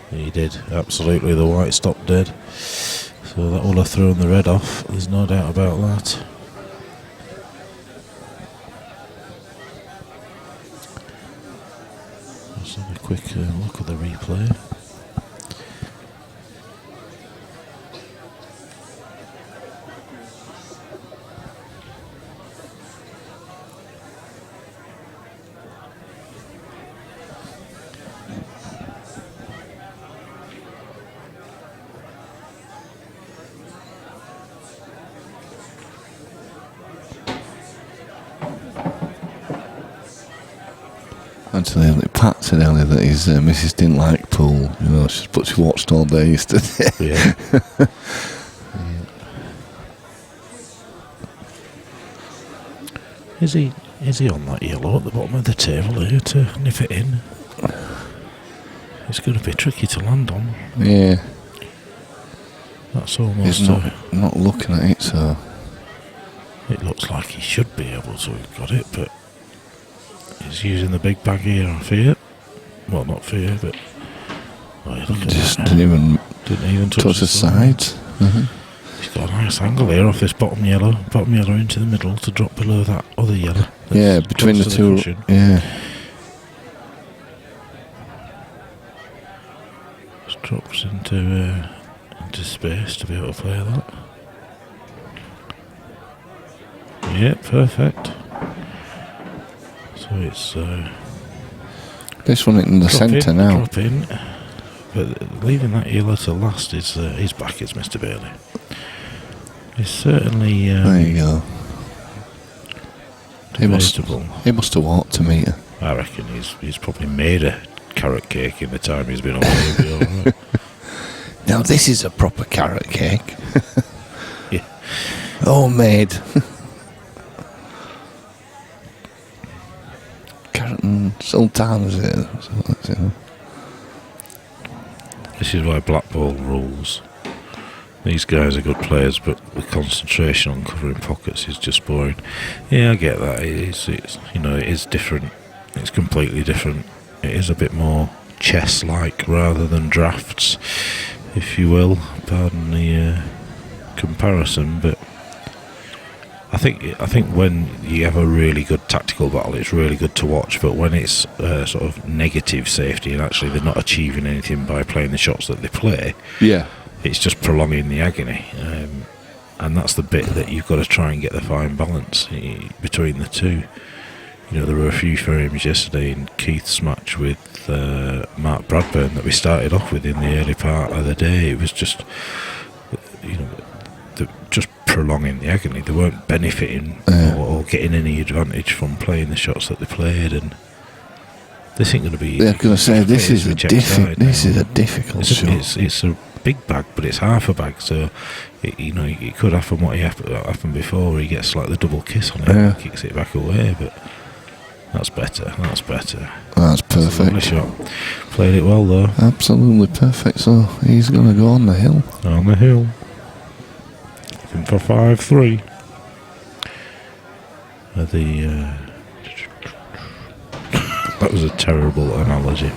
He did, absolutely. The white stopped dead. So that will have thrown the red off. There's no doubt about that. Let's have a quick look at the replay. Actually, Pat said earlier that his missus didn't like pool, but she watched all day yesterday. Yeah. Is he on that yellow at the bottom of the table here to nip it in? It's going to be tricky to land on. Yeah, That's almost. he's not looking at it, so It looks like he should be able to have got it, but he's using the big bag here, I fear. Well, not fear, but look at just that. didn't even touch the sides. He's got a nice angle here off this bottom yellow into the middle to drop below that other yellow. Yeah, that's between the close to two. cushion. Yeah, Just drops into space to be able to play that. Yeah, perfect. So it's this one in the centre now. Drop in, but leaving that yellow to last is his back is Mr. Bailey. He's certainly There you go. He must debatable. have walked to meet her. I reckon he's probably made a carrot cake in the time he's been on maybe, all right. Now this is a proper carrot cake. Yeah. Homemade. Carrot and sultan, is it? This is why black ball rules. These guys are good players, but the concentration on covering pockets is just boring. Yeah, I get that. It is different. It's completely different. It is a bit more chess-like rather than drafts, if you will. Pardon the comparison, but I think when you have a really good tactical battle, it's really good to watch. But when it's sort of negative safety and actually they're not achieving anything by playing the shots that they play, Yeah. it's just prolonging the agony, and that's the bit that you've got to try and get the fine balance between the two. There were a few frames yesterday in Keith's match with Mark Bradburn that we started off with in the early part of the day. It was just, just prolonging the agony. They weren't benefiting or getting any advantage from playing the shots that they played, and this ain't going to be. They're going to say this is a difficult shot. It's a big bag, but it's half a bag, so it could happen what happened before, where he gets like the double kiss on it and kicks it back away. But that's better. That's better. That's That's a lovely perfect. shot. Played it well though. Absolutely perfect. So he's going to go on the hill. On the hill. Looking for 5-3. That was a terrible analogy.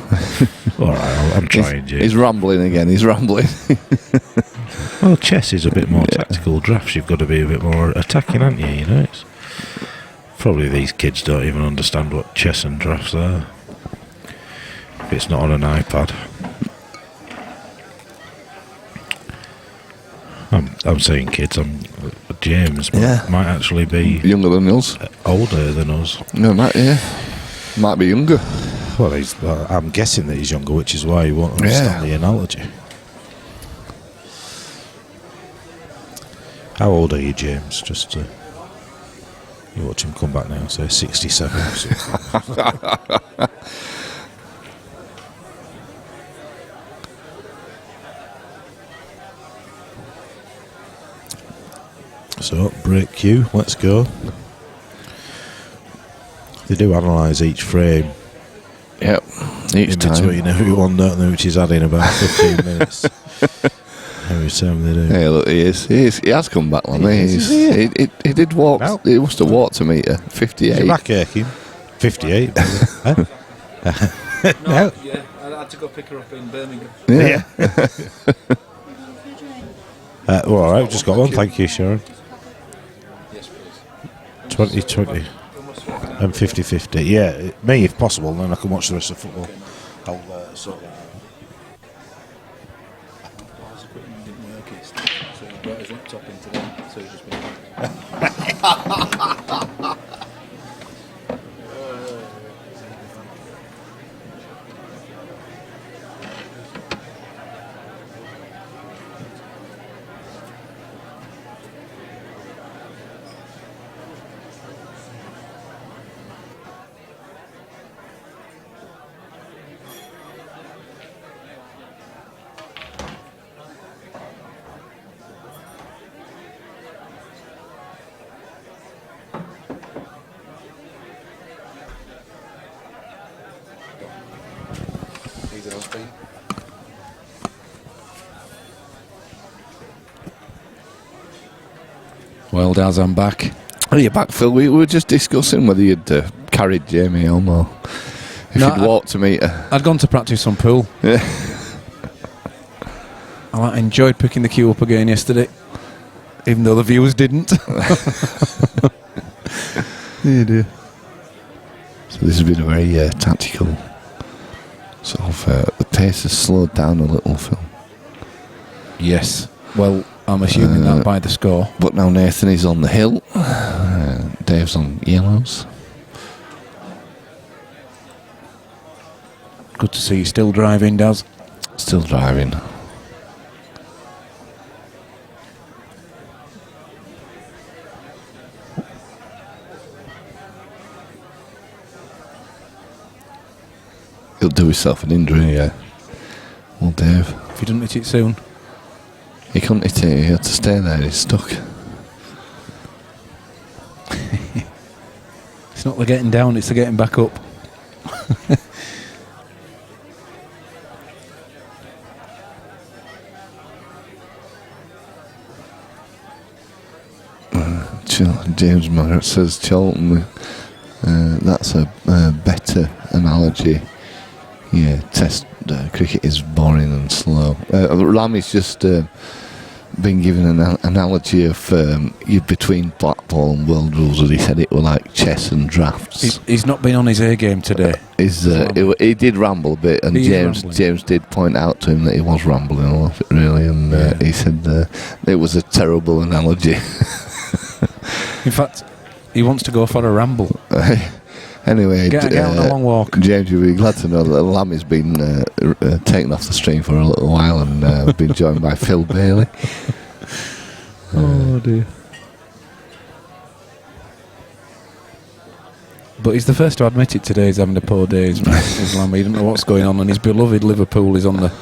Alright, I'm trying, Jim. He's rambling again. He's rambling. Well, chess is a bit more tactical. Drafts, you've got to be a bit more attacking, haven't you? It's probably these kids don't even understand what chess and drafts are. It's not on an iPad. I'm saying kids. James might actually be Younger than us. older than us. No, might be younger. Well, I'm guessing that he's younger, which is why he won't understand the analogy. How old are you, James? Just you watch him come back now, say 67 or something. So, break cue, let's go. They do analyse each frame. Yep, each in time. between everyone, don't they, which is adding about 15 minutes. Every time they do. Hey, look, he has come back, Lammy. He did walk. No. He must have walked to meet her. Is 58. your back aching? 58. Huh? No. Yeah, I had to go pick her up in Birmingham. Yeah. Well, all right, we've just got one. Thank you, Sharon. Yes, please. 2020 and 50-50. Yeah, me if possible, then I can watch the rest of football. I'll sort of. His equipment didn't work, so he brought his laptop in today, so he just went. Anything else for you? Well, Daz, I'm back. Are you back, Phil? We were just discussing whether you'd carried Jamie home or if No, you'd walked to meet her. I'd gone to practice on pool. Yeah. I enjoyed picking the queue up again yesterday, even though the viewers didn't. Yeah, dear. So this has been a very tactical sort of. The pace has slowed down a little, Phil. Yes. Well, I'm assuming that by the score. But now Nathan is on the hill. Dave's on yellows. Good to see you still driving, Daz. Still driving. He'll do himself an injury, yeah. Well, Dave. If you didn't hit it soon. He couldn't hit it, he had to stay there, he's stuck. It's not the getting down, it's the getting back up. James Margaret says Charlton, that's a better analogy. Yeah, test cricket is boring and slow. Lammy's just been given an analogy of you between Blackball and World Rules, and he said it were like chess and drafts. He's not been on his A game today. He did ramble a bit, and James did point out to him that he was rambling a lot, really, and he said it was a terrible analogy. In fact, he wants to go for a ramble. Anyway, Get on a long walk. James, you'll be glad to know that Lammy's been taken off the stream for a little while and been joined by Phil Bailey. Oh dear. But he's the first to admit it today. He's having a poor day. He's Lammy. He doesn't know what's going on, and his beloved Liverpool is on the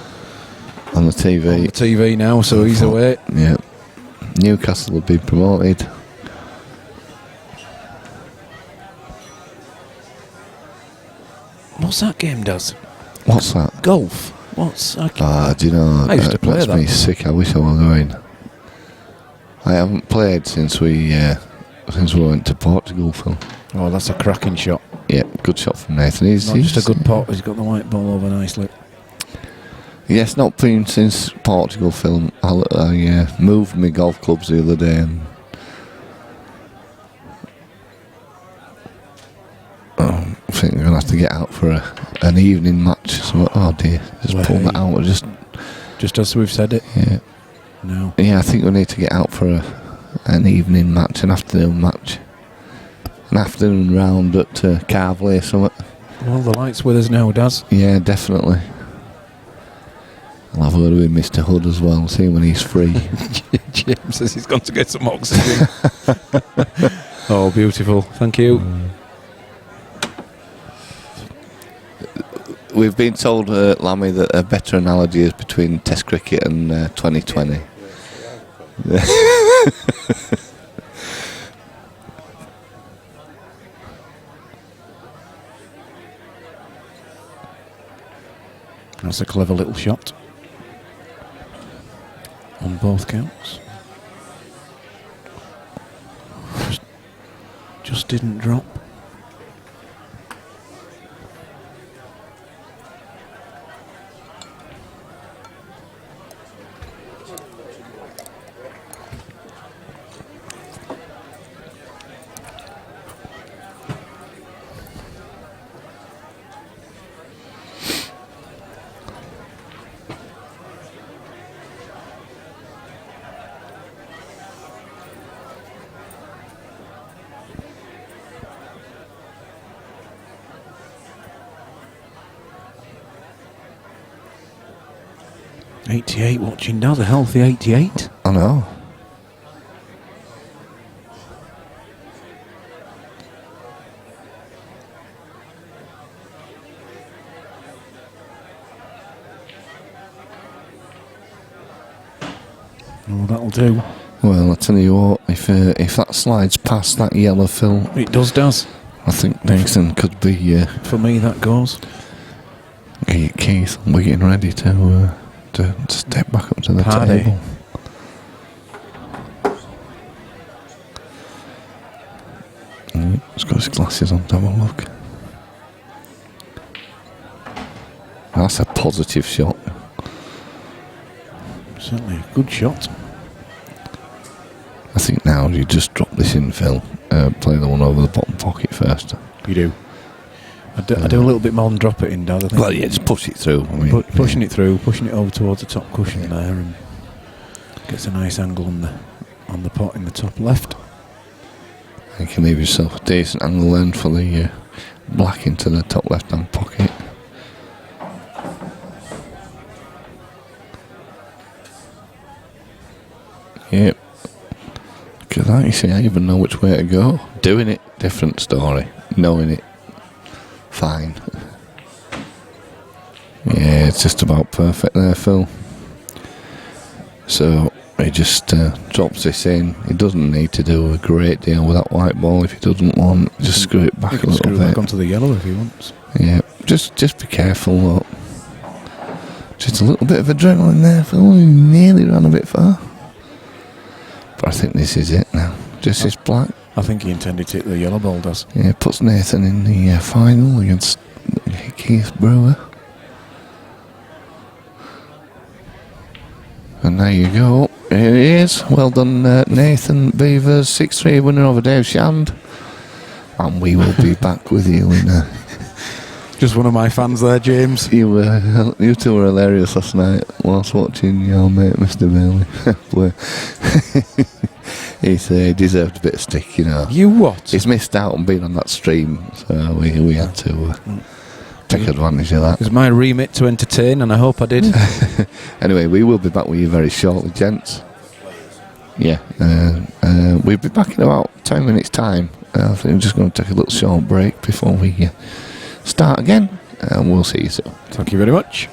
TV now, so he's away. Yeah. Newcastle have been promoted. What's that game does? What's that? Golf. Do you know? I used to play makes that. me sick. I wish I were going. I haven't played since we went to Portugal, Phil. Oh, that's a cracking shot. Yeah, good shot from Nathan. He's Not just a good pot. He's got the white ball over nicely. Yes, not been since Portugal, Phil. I moved my golf clubs the other day and. I think we're going to have to get out for an evening match So, oh dear, just pull that out. Just as we've said it. Yeah. No. Yeah, I think we need to get out for an evening match, an afternoon match. An afternoon round at Carvley or something. Well, the light's with us now, Daz. Yeah, definitely. I'll have a word with Mr. Hood as well, see when he's free. James says he's gone to get some oxygen. Oh, beautiful. Thank you. We've been told, Lammy, that a better analogy is between Test cricket and 2020. That's a clever little shot. On both counts. Just didn't drop. .88 watching now, the healthy 88. I know. Oh, that'll do. Well, I tell you what, if that slides past that yellow fill, It does. I think Nixon could be. For me, that goes. Keith, we're getting ready to step back up to the Party. table. He's got his glasses on to have a look. That's a positive shot. Certainly a good shot. I think now you just drop this in, Phil. Play the one over the bottom pocket first. You do. I do a little bit more than drop it in, Dad. I think. Well, yeah, just push it through. I mean, Pushing it through, pushing it over towards the top cushion there, and gets a nice angle on the pot in the top left. You can leave yourself a decent angle then for the black into the top left-hand pocket. Yep. Look at that, you see, I even know which way to go. Doing it, different story. Knowing it, fine. Yeah, it's just about perfect there, Phil. So, he just drops this in. He doesn't need to do a great deal with that white ball if he doesn't want. Just screw it back a little screw bit. back onto the yellow if he wants. Yeah, just be careful, look. Just a little bit of adrenaline there, Phil. He nearly ran a bit far. But I think this is it now. Just this black. I think he intended to hit the yellow ball, does. Yeah, puts Nathan in the final against Keith Brewer. And there you go. Here he is. Well done, Nathan Beavers. 6-3 winner over Dave Shand. And we will be back with you in Just one of my fans there, James. You two were hilarious last night whilst watching your mate Mr. Bailey. He deserved a bit of stick, you know. You what? He's missed out on being on that stream, so we had to take advantage of that. It was my remit to entertain, and I hope I did. Anyway, we will be back with you very shortly, gents. Yeah, we'll be back in about 10 minutes' time. I think we're just going to take a little short break before we start again, and we'll see you soon. Thank you very much.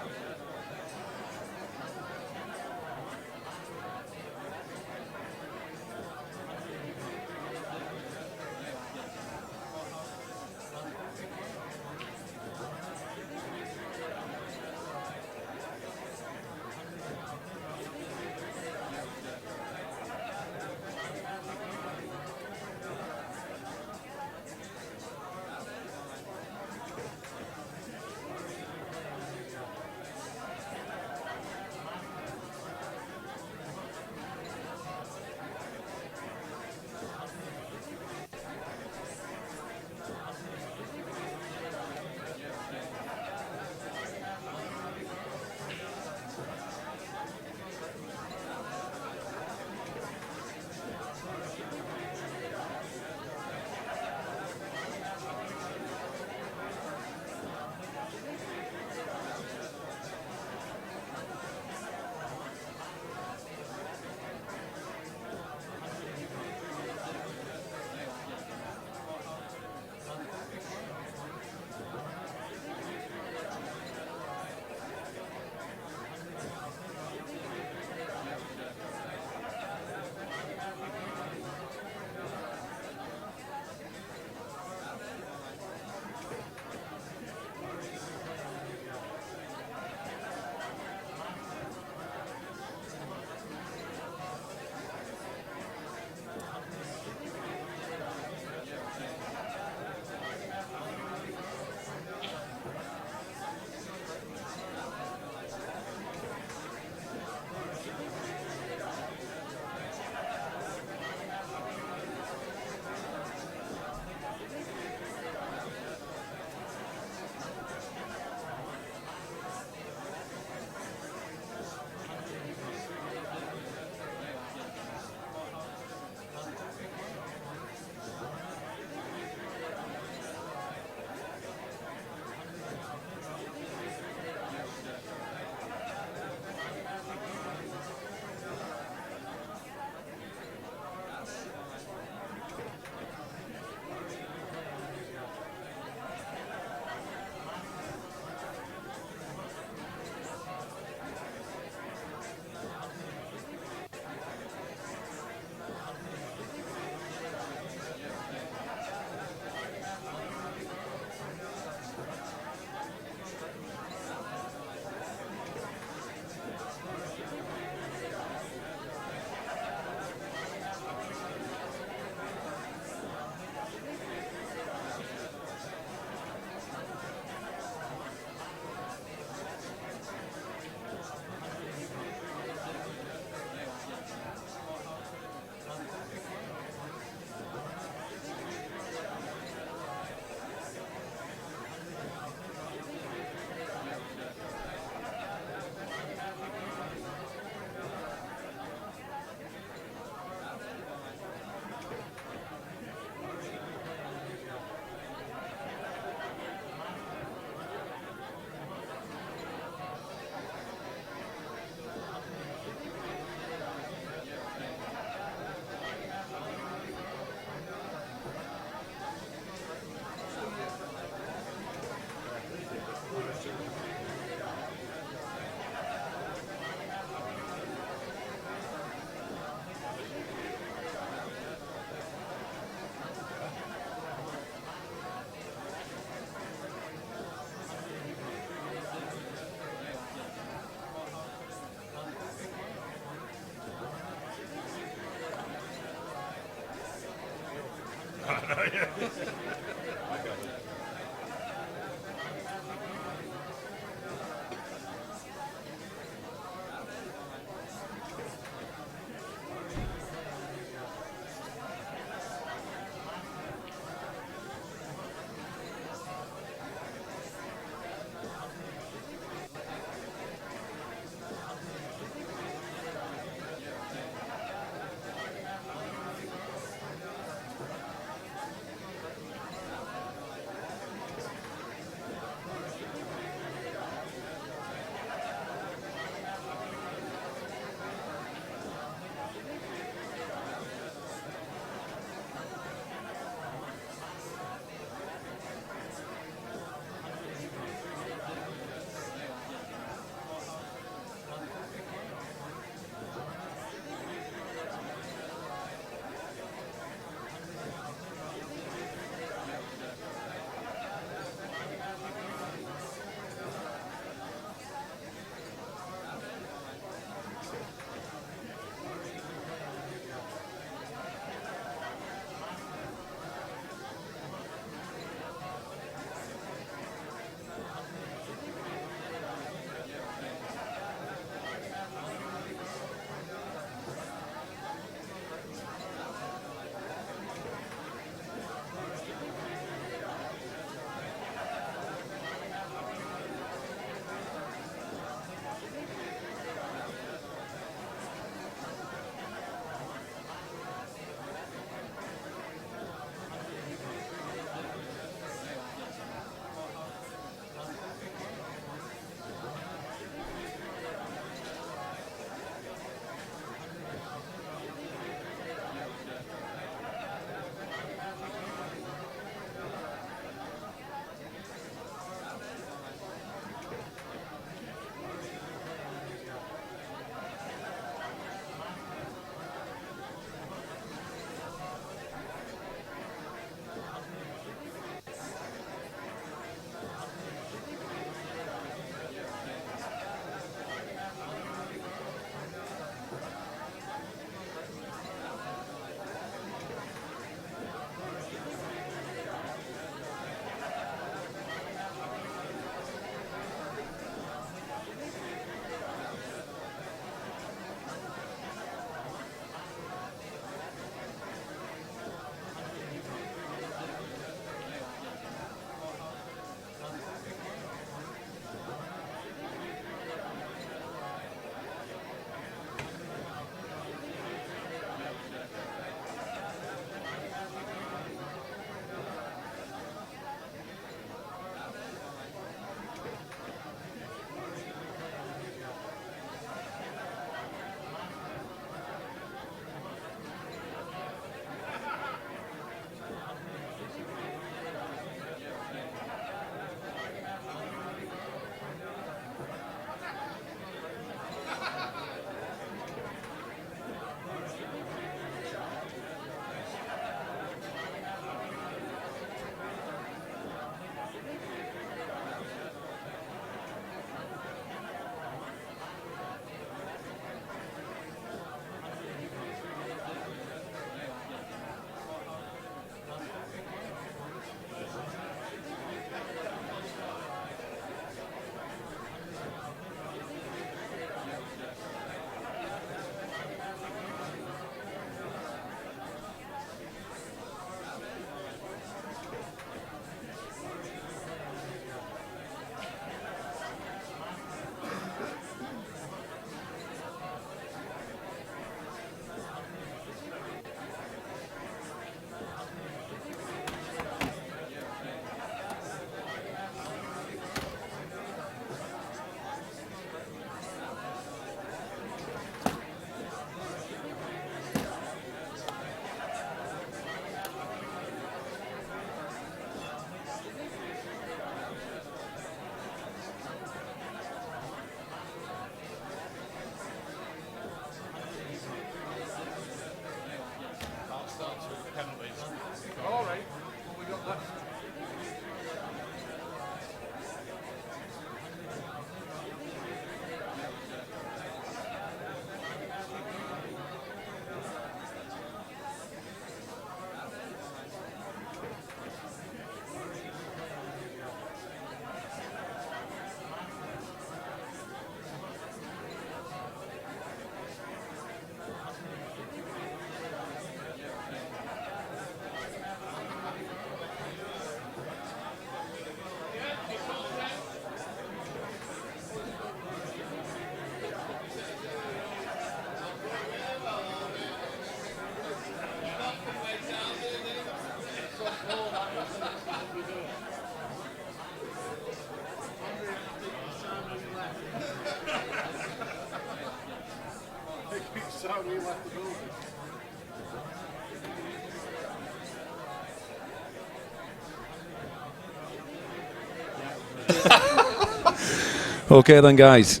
Okay then, guys.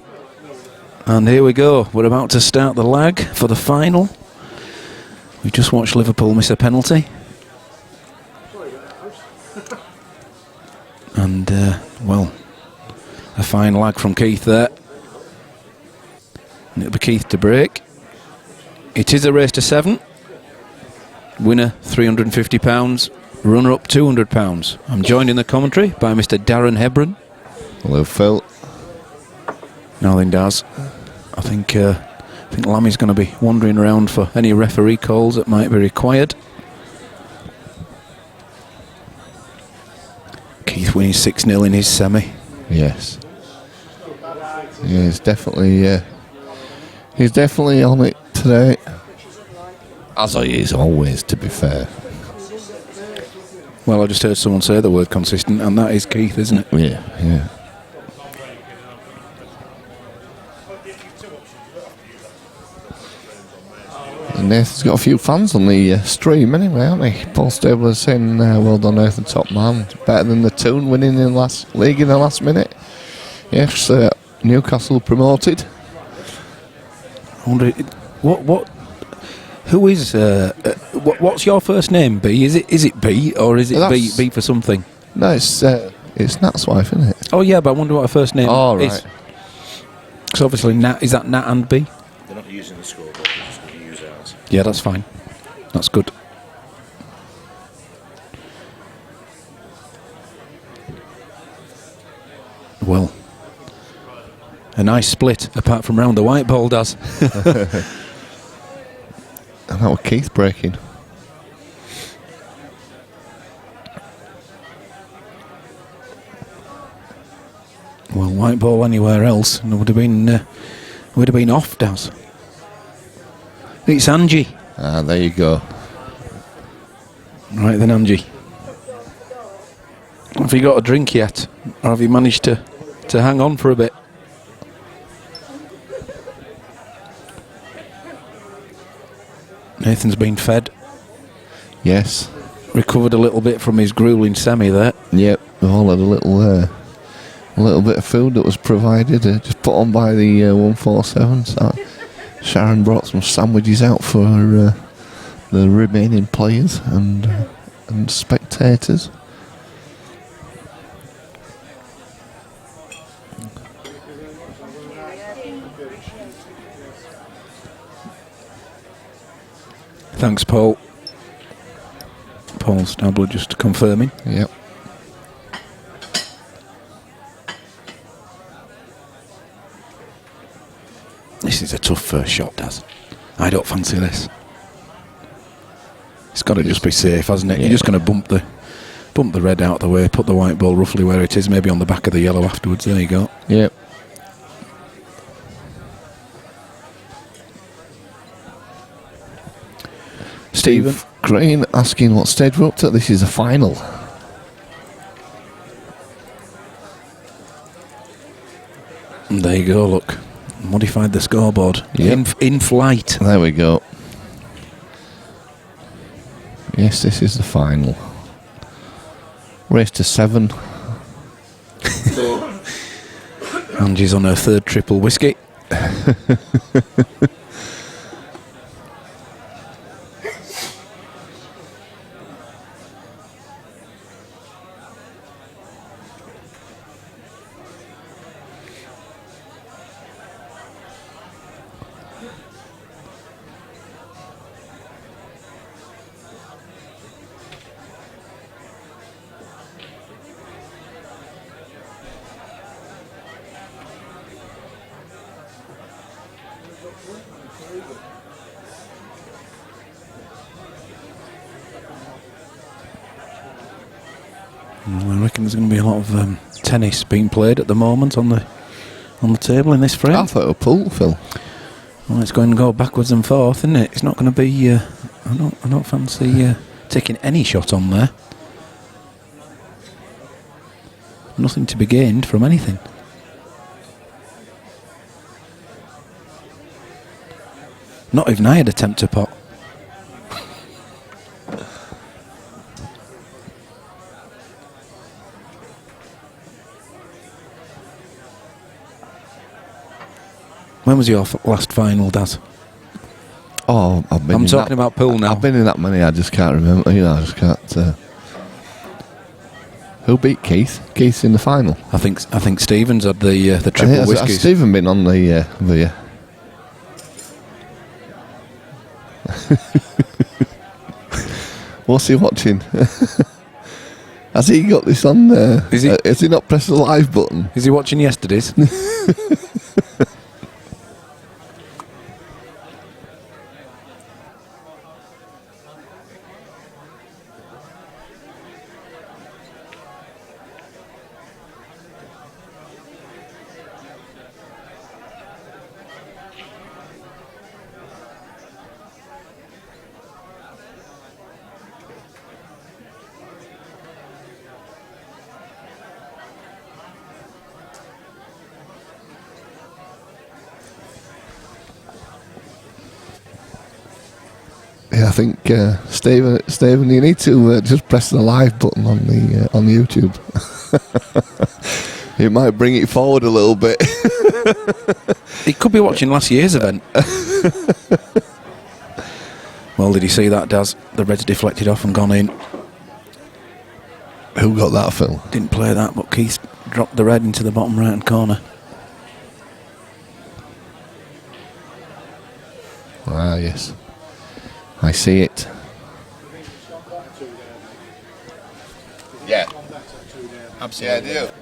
And here we go. We're about to start the lag for the final. We just watched Liverpool miss a penalty. And, well, a fine lag from Keith there. And it'll be Keith to break. It is a race to 7. Winner £350. Runner-up £200. I'm joined in the commentary by Mr. Darren Hebron. Hello, Phil. Nothing does. I think Lammy's going to be wandering around for any referee calls that might be required. Keith winning 6-0 in his semi. Yes. Yeah, he's definitely on it today. As he is always, to be fair. Well, I just heard someone say the word consistent, and that is Keith, isn't it? Yeah. And Nathan's got a few fans on the stream anyway, hasn't he? Paul Stabler saying, well done Nathan, top man. Better than the Toon winning in the last league in the last minute. Yes, Newcastle promoted. I wonder, who is, what's your first name, B? Is it B, or is it B for something? No, it's Nat's wife, isn't it? Oh yeah, but I wonder what her first name is. Because obviously Nat, is that Nat and B? They're not using the scoreboard, they're just going to use ours. Yeah, that's fine. That's good. Well, a nice split, apart from round the white ball does. And that was Keith breaking. Well, white ball anywhere else, and it would have been off, Daz. It's Angie. Ah, there you go. Right then, Angie. Have you got a drink yet, or have you managed to hang on for a bit? Nathan's been fed. Yes. Recovered a little bit from his grueling semi there. Yep, we all had a little bit of food that was provided, just put on by the 147. So Sharon brought some sandwiches out for the remaining players and spectators. Thanks, Paul. Paul Stabler just confirming. Yep. This is a tough first shot, Daz. I don't fancy this. It's got to just be safe, hasn't it? Yeah. You're just going to bump the red out of the way, put the white ball roughly where it is, maybe on the back of the yellow afterwards. There you go. Yep. Stephen Green asking what stage we're up to. This is a final. And there you go, look. Modified the scoreboard. Yep. In flight. There we go. Yes, this is the final. Race to 7. Angie's on her third triple whiskey. I reckon there's going to be a lot of tennis being played at the moment on the table in this frame. I thought it was pool, Phil. Well, it's going to go backwards and forth, isn't it? It's not going to be. I don't fancy taking any shot on there. Nothing to be gained from anything. Not even I had a tempter pot. When was your last final, Daz? Oh, I've been. I'm in talking that, about pool now. I've been in that many. I just can't remember. You know, I just can't. Who beat Keith? Keith's in the final. I think Stevens had the triple Has whiskies. Stephen been on the? What's he watching? Has he got this on there? Has he not pressed the live button? Is he watching yesterday's? Yeah, I think Stephen, you need to just press the live button on YouTube. It might bring it forward a little bit. He could be watching last year's event. Well, did you see that, Daz? The red's deflected off and gone in. Who got that, Phil? Didn't play that, but Keith dropped the red into the bottom right-hand corner. Ah, yes. I see it. Yeah. Absolutely. Yeah, I do.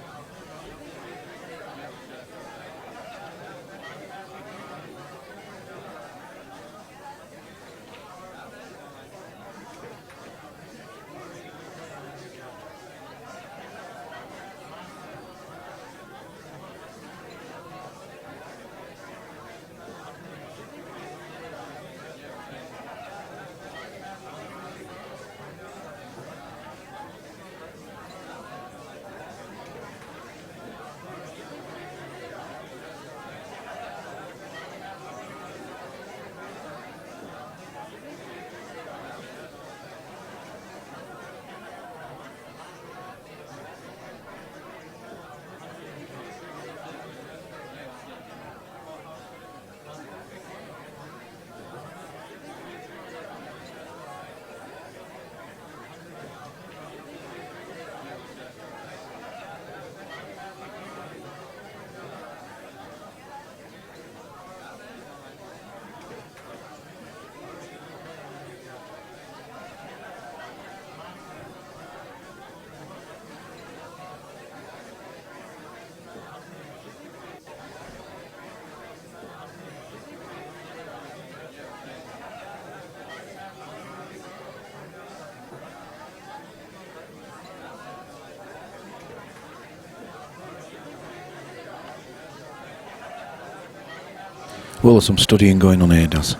Well, there's some studying going on here, Daz.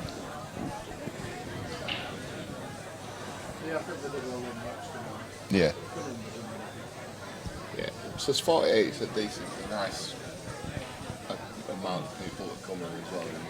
Yeah. Yeah. So it's 48. It's a decent, nice amount of people that come in as well. Isn't it?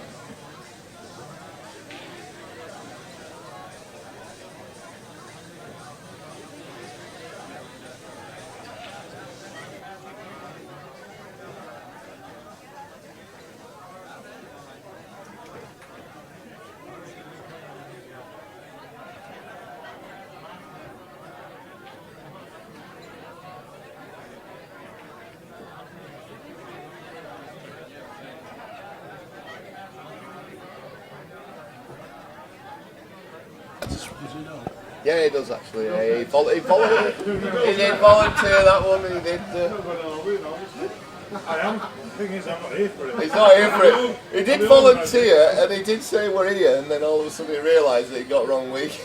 Yeah, he does actually. Yeah, he did volunteer that one. He did. I am. The thing is, I'm not here for it. He's not here for it. He did volunteer, and he did say we're here, and then all of a sudden he realised that he got wrong week.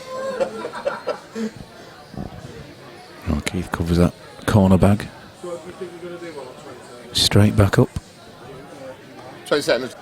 Oh, Keith covers that corner bag. Straight back up. 20 seconds.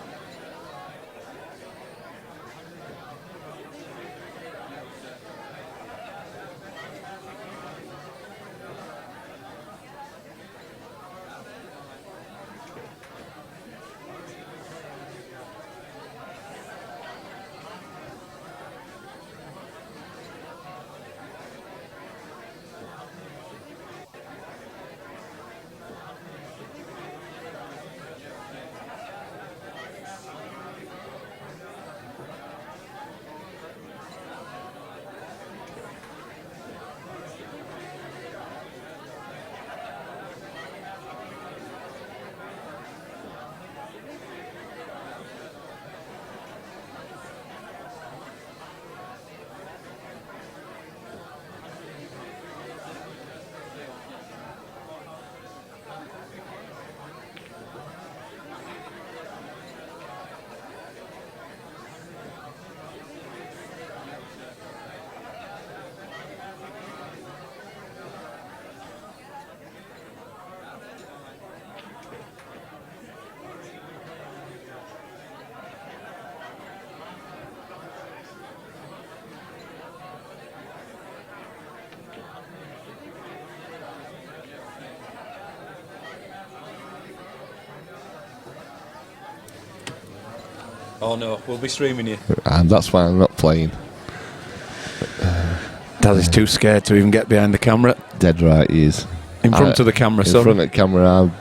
Oh no, we'll be streaming you. And that's why I'm not playing. Dad is too scared to even get behind the camera. Dead right he is. In front of the camera, In sorry. front of the camera,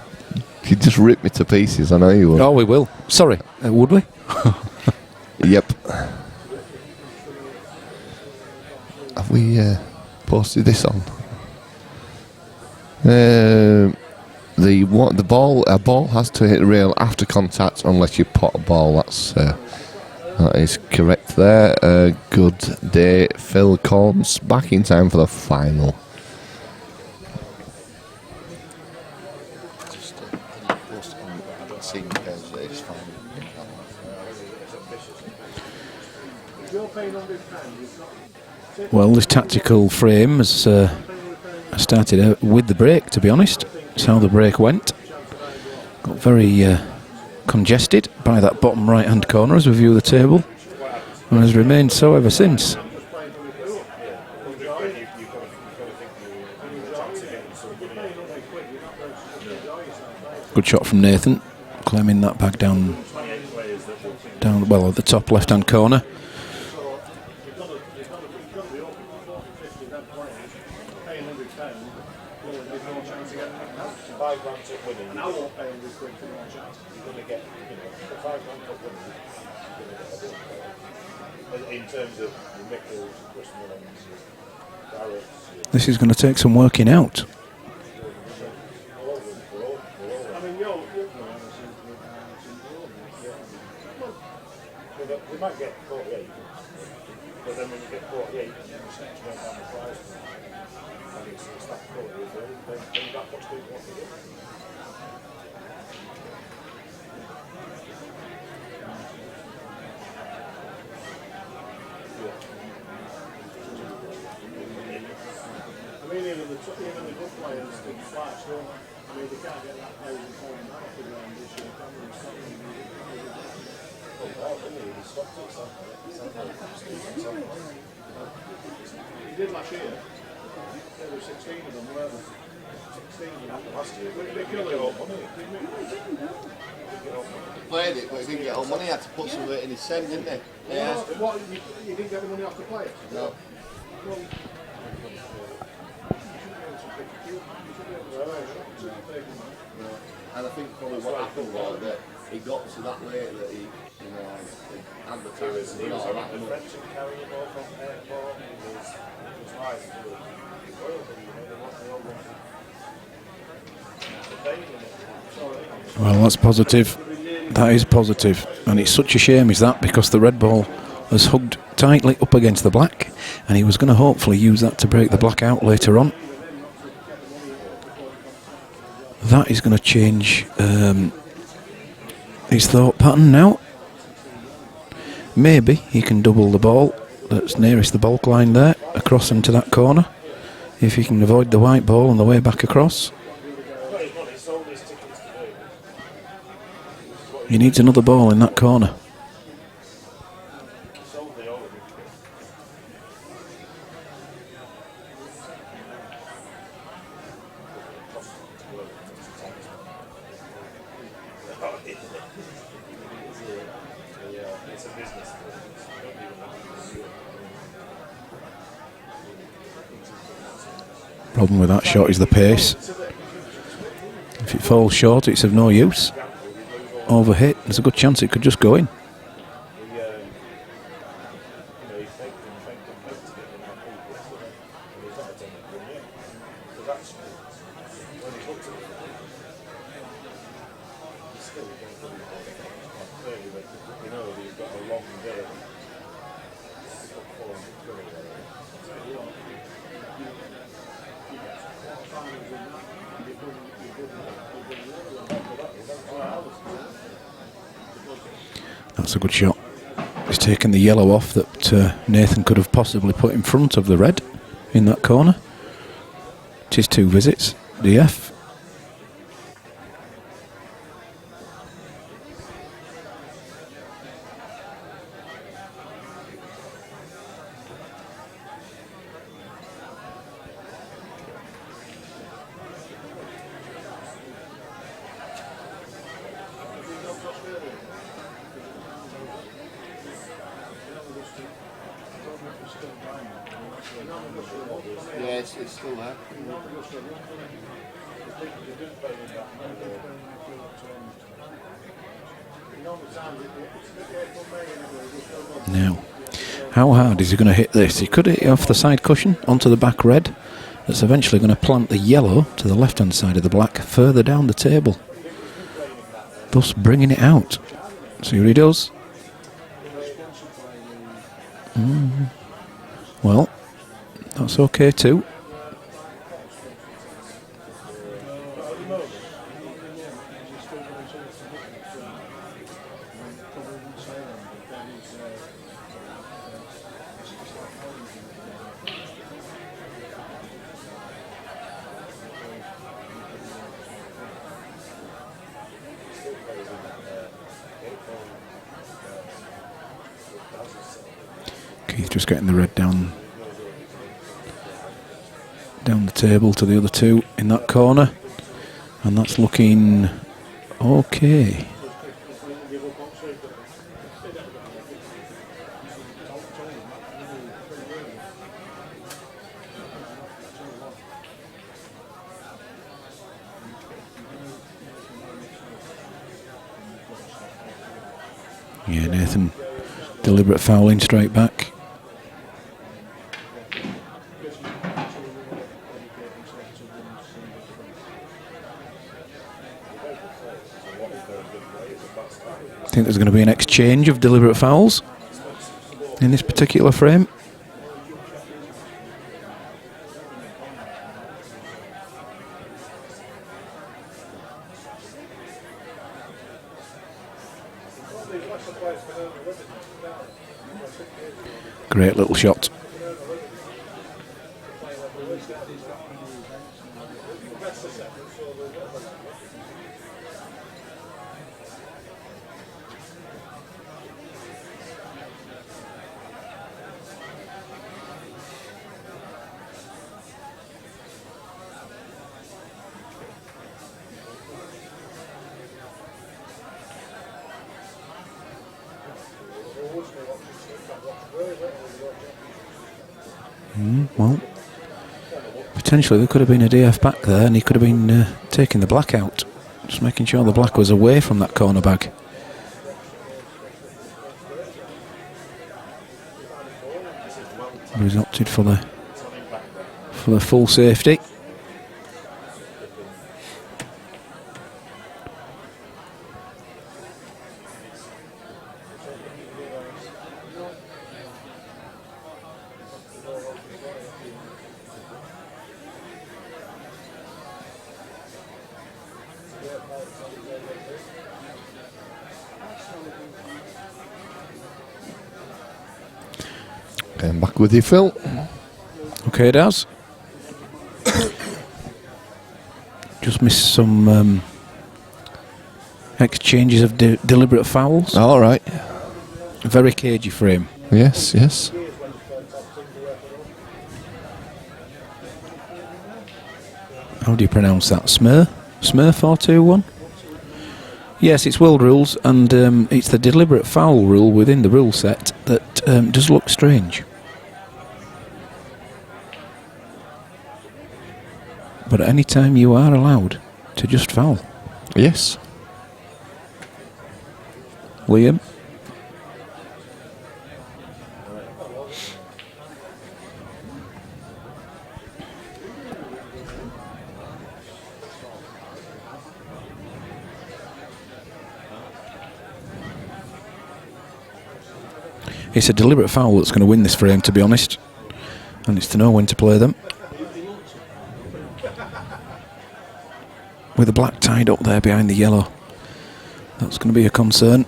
he'd just rip me to pieces, I know you would. Oh, we will. Sorry, would we? Yep. Have we posted this on? A ball has to hit the rail after contact unless you pot a ball. That is correct there. Good day, Phil Corns, back in time for the final. Just any post comment, I haven't seen pairs that it's fine. Well, this tactical frame has started out with the break, to be honest. That's how the break went. Got very congested by that bottom right-hand corner as we view the table, and has remained so ever since. Good shot from Nathan, claiming that bag down well at the top left-hand corner. This is going to take some working out. They might get 48, but then when you get 48, you start to go down the prize. And it's that quality of it, then that puts people off again. I mean, even the good players think flash, don't they? I mean, they can't get that 1,000 pound man off the ground this year, can they? He did last year. There were 16 of them, weren't there? 16 of them last year. They killed it all money. He played it, but he didn't get all money. He had to put some of it in his send, didn't he? Yeah. What, you didn't get the money off the players? No. Well, And I think probably what happened was that he got to that rate that he, advertised and all that. the French are carrying him all from airport. He was like, they all Well, that's positive. That is positive. And it's such a shame, is that, because the red ball has hugged tightly up against the black, and he was going to hopefully use that to break the black out later on. That is going to change his thought pattern now. Maybe he can double the ball that's nearest the bulk line there, across into that corner, if he can avoid the white ball on the way back across. He needs another ball in that corner. Problem with that shot is the pace. If it falls short, it's of no use. Overhit, there's a good chance it could just go in. That's a good shot. He's taken the yellow off that Nathan could have possibly put in front of the red in that corner. It is 2 visits, DF. it's still there. Now, how hard is he going to hit this? He could hit it off the side cushion onto the back red. That's eventually going to plant the yellow to the left-hand side of the black further down the table, thus bringing it out. See what he does? Well, that's okay too. Keith just getting the red down the table to the other two in that corner, and that's looking okay. Yeah, Nathan, deliberate fouling straight back. I think there's going to be an exchange of deliberate fouls in this particular frame. Great little shot. Well, potentially there could have been a DF back there, and he could have been taking the black out, just making sure the black was away from that corner bag. But he's opted for the full safety. And back with you, Phil. Okay, Daz. Just missed some exchanges of deliberate fouls. All right. Very cagey frame. Yes, yes. How do you pronounce that? Smur? Smur 421? Yes, it's world rules, and it's the deliberate foul rule within the rule set that does look strange. But at any time you are allowed to just foul. Yes. Liam? It's a deliberate foul that's going to win this frame, to be honest, and it's to know when to play them. With the black tied up there behind the yellow, that's going to be a concern.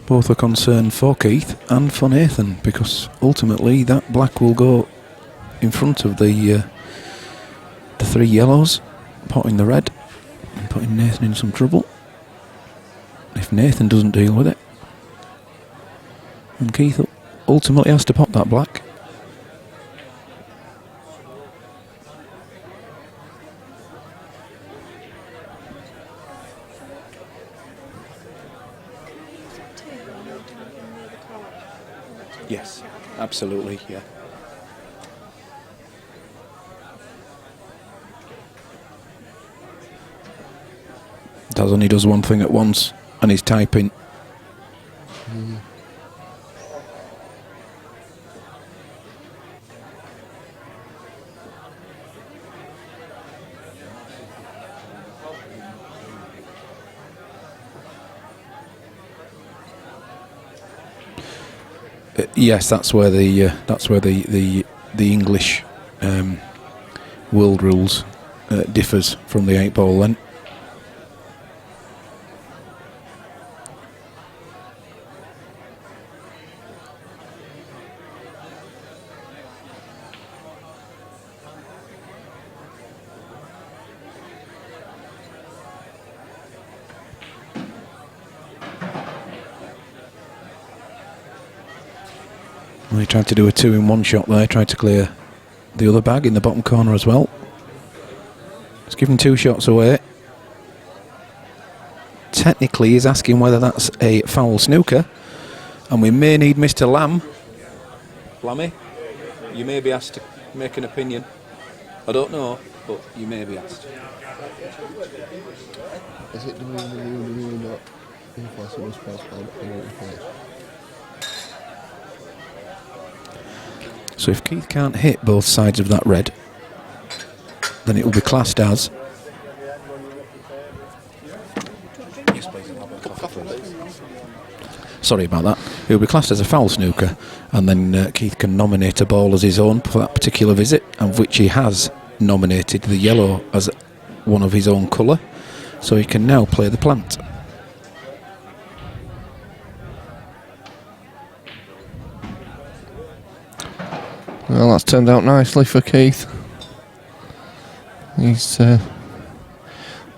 Both a concern for Keith and for Nathan, because ultimately that black will go in front of the three yellows, potting the red and putting Nathan in some trouble if Nathan doesn't deal with it. And Keith ultimately has to pot that black. Yes, absolutely, yeah. Daz only does one thing at once, and he's typing. Yes, that's where the English world rules differs from the 8-ball then. Well, he tried to do a 2-in-1 shot there, tried to clear the other bag in the bottom corner as well. He's given 2 shots away. Technically, he's asking whether that's a foul snooker, and we may need Mr. Lamb. Lammy, you may be asked to make an opinion. I don't know, but you may be asked. Is it not impossible special? So if Keith can't hit both sides of that red, then it will be classed as... Sorry about that. It will be classed as a foul snooker, and then Keith can nominate a ball as his own for that particular visit, of which he has nominated the yellow as one of his own colour, so he can now play the plant. Well, that's turned out nicely for Keith. He's the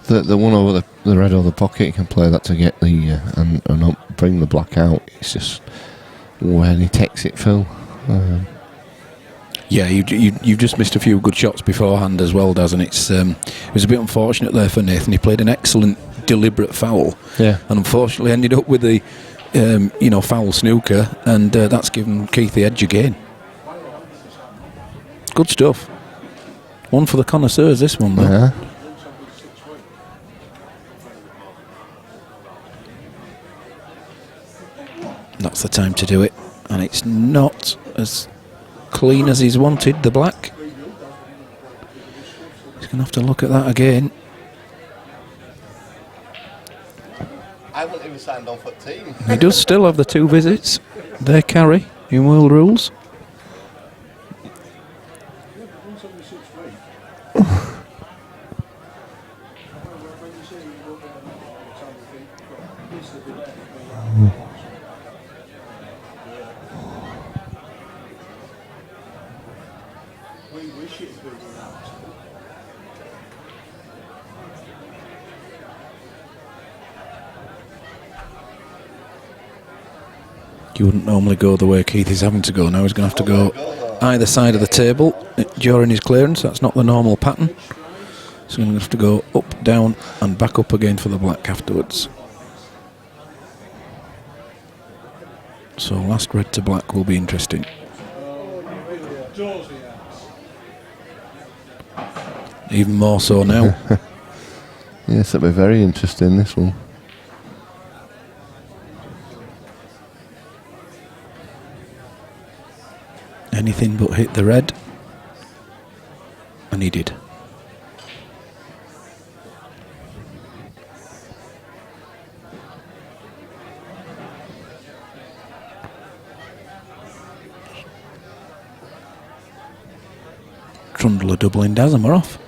one over the red over the pocket. He can play that to get the and not bring the black out. It's just when he takes it, Phil. Yeah, you've just missed a few good shots beforehand as well, Daz, and it was a bit unfortunate there for Nathan. He played an excellent deliberate foul, yeah, and unfortunately ended up with the foul snooker, and that's given Keith the edge again. Good stuff. One for the connoisseurs, this one, though. Yeah. That's the time to do it, and it's not as clean as he's wanted, the black. He's going to have to look at that again. I haven't even signed on for team. He does still have the 2 visits. They carry in world rules. You wouldn't normally go the way Keith is having to go now. He's going to have to go either side of the table during his clearance. That's not the normal pattern. So he's going to have to go up, down and back up again for the black afterwards. So last red to black will be interesting. Even more so now. Yes, it'll be very interesting, this one. Anything but hit the red. And he did. Trundle a double in Daz and we're off.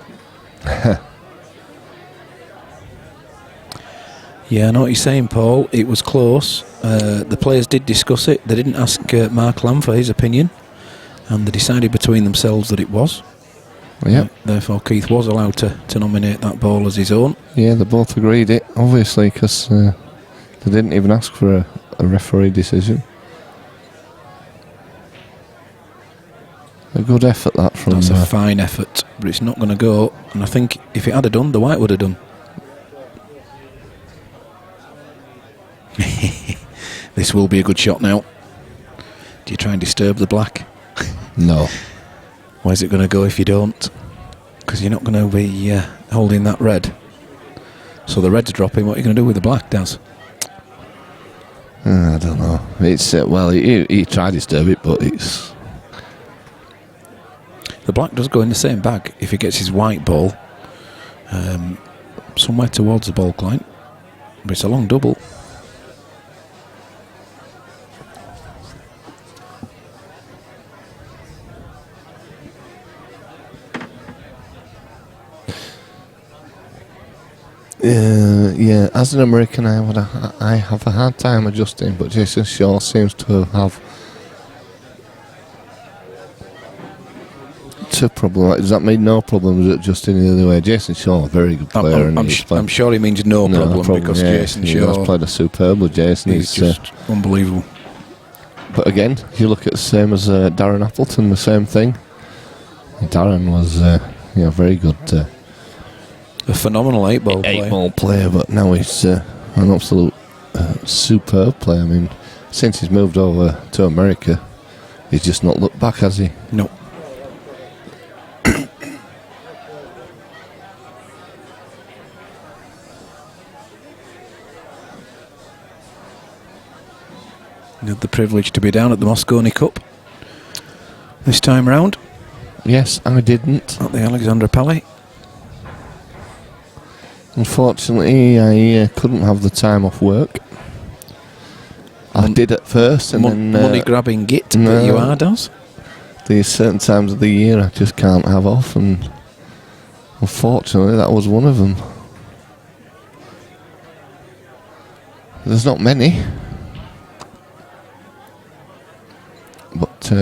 Yeah, I know what you're saying, Paul. It was close. The players did discuss it. They didn't ask Mark Lamb for his opinion, and they decided between themselves that it was. Yep. Therefore, Keith was allowed to nominate that ball as his own. Yeah, they both agreed it, obviously, because they didn't even ask for a referee decision. A good effort, that, from... That's a fine effort, but it's not going to go. And I think if it had done, the white would have done. This will be a good shot now. Do you try and disturb the black? No. Where's it going to go if you don't? Because you're not going to be holding that red. So the red's dropping. What are you going to do with the black, Daz? I don't know. It's well, he tried to disturb it, but it's... The black does go in the same bag if he gets his white ball somewhere towards the ball client. But it's a long double. Yeah, as an American, I have a hard time adjusting, but Jason Shaw seems to have a problem. Does that mean no problems adjusting the other way? Jason Shaw, a very good player. I'm sure he means no problem because yeah, Jason he Shaw has played a superbly. Jason, he's just unbelievable. But again, you look at the same as Darren Appleton, the same thing. Darren was very good. A phenomenal 8-ball player. 8-ball player, but now he's an absolute superb player. I mean, since he's moved over to America, he's just not looked back, has he? No. You had the privilege to be down at the Moscone Cup this time round. Yes, I didn't. At the Alexandra Palace. Unfortunately, I couldn't have the time off work. I did at first, and then money-grabbing git that you are, Daz. There's certain times of the year I just can't have off, and unfortunately, that was one of them. There's not many, but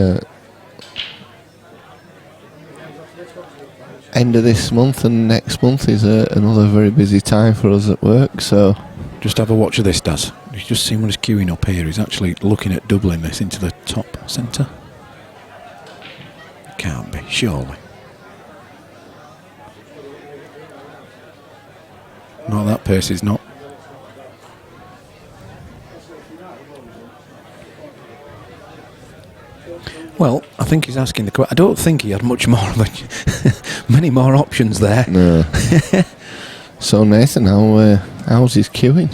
end of this month and next month is another very busy time for us at work, so... Just have a watch of this, Daz. You've just seen what he's queuing up here. He's actually looking at doubling this into the top centre. Can't be, surely. Not at that pace, he's not. Well, I think he's asking the question. I don't think he had much more of many more options there. No. So Nathan, how's his queuing?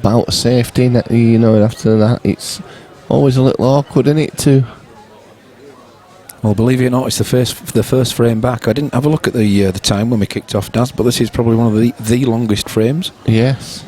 About safety, after that it's always a little awkward, isn't it? Well, believe it or not, it's the first frame back. I didn't have a look at the time when we kicked off, Daz, but this is probably one of the longest frames. Yes.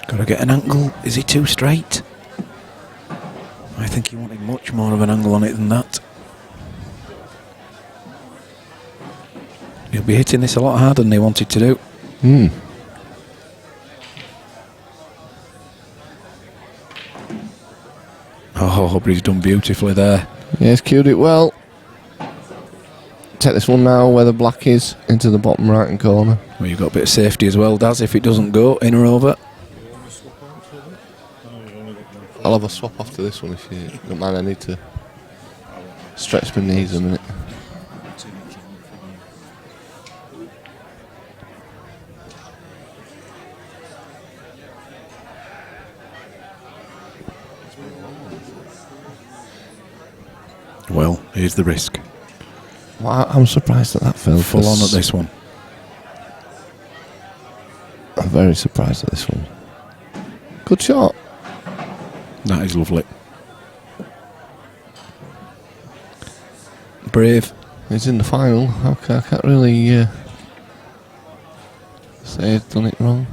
Got to get an angle. Is he too straight? I think he wanted much more of an angle on it than that. He'll be hitting this a lot harder than he wanted to do. Oh, but he's done beautifully there. Yeah, he's cued it well. Take this one now where the black is into the bottom right hand corner. Well, you've got a bit of safety as well, Daz, if it doesn't go in or over. I'll have a swap after this one if you don't mind. I need to stretch my knees a minute. Well, here's the risk. Well, I'm surprised that fell. Full on at this one. I'm very surprised at this one. Good shot. That is lovely. Brave. He's in the final. Okay, I can't really say he's done it wrong.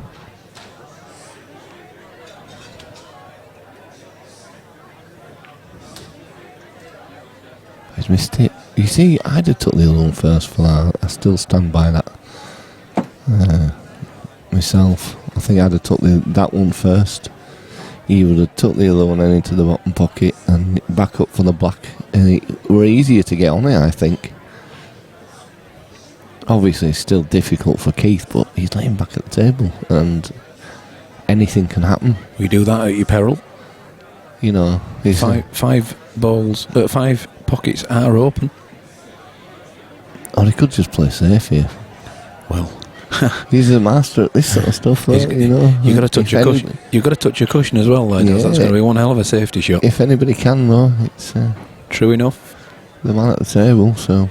He's missed it. You see, I'd have took the other one first for that. I still stand by that myself. I think I'd have took that one first. He would have took the other one into the bottom pocket and back up for the black, and it were easier to get on it, I think. Obviously it's still difficult for Keith, but he's laying back at the table, and anything can happen. We do that at your peril. You know, he's Five pockets are open. or he could just play safe here. Well, He's a master at this sort of stuff, though, you know. You got to touch If your cushion. You got to touch your cushion as well, like That's Yeah. going to be one hell of a safety shot. If anybody can, though, it's True enough. the man at the table. So.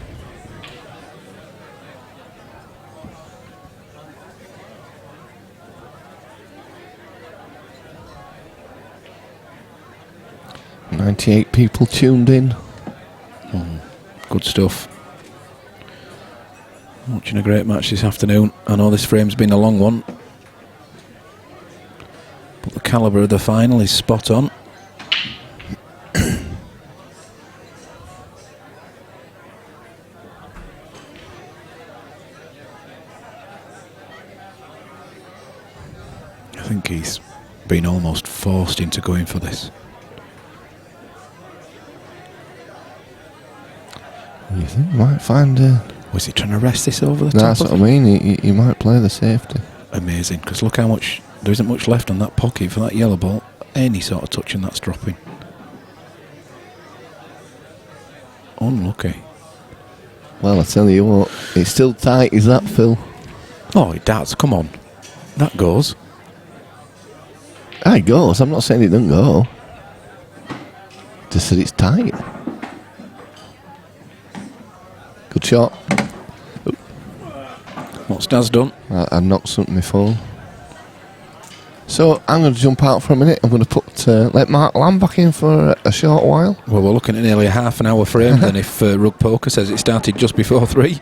"98 people tuned in. Good stuff. Watching a great match this afternoon. I know this frame's been a long one, but the calibre of the final is spot on. I think he's been almost forced into going for this. You think he might find Was he trying to rest this over the top? that's what I mean. He might play the safety. Amazing, because look how much there isn't much left on that pocket for that yellow ball. Any sort of touch and that's dropping. Unlucky. Well, I tell you what, it's still tight, is that, Phil? Oh, it does. Come on, that goes. It goes. I'm not saying it doesn't go. Just said it's tight. Good shot. What's Daz done? I knocked something before. So I'm going to jump out for a minute. I'm going to put let Mark Lamb back in for a short while. Well, we're looking at nearly a half an hour frame then if Rug Poker says it started just before 3.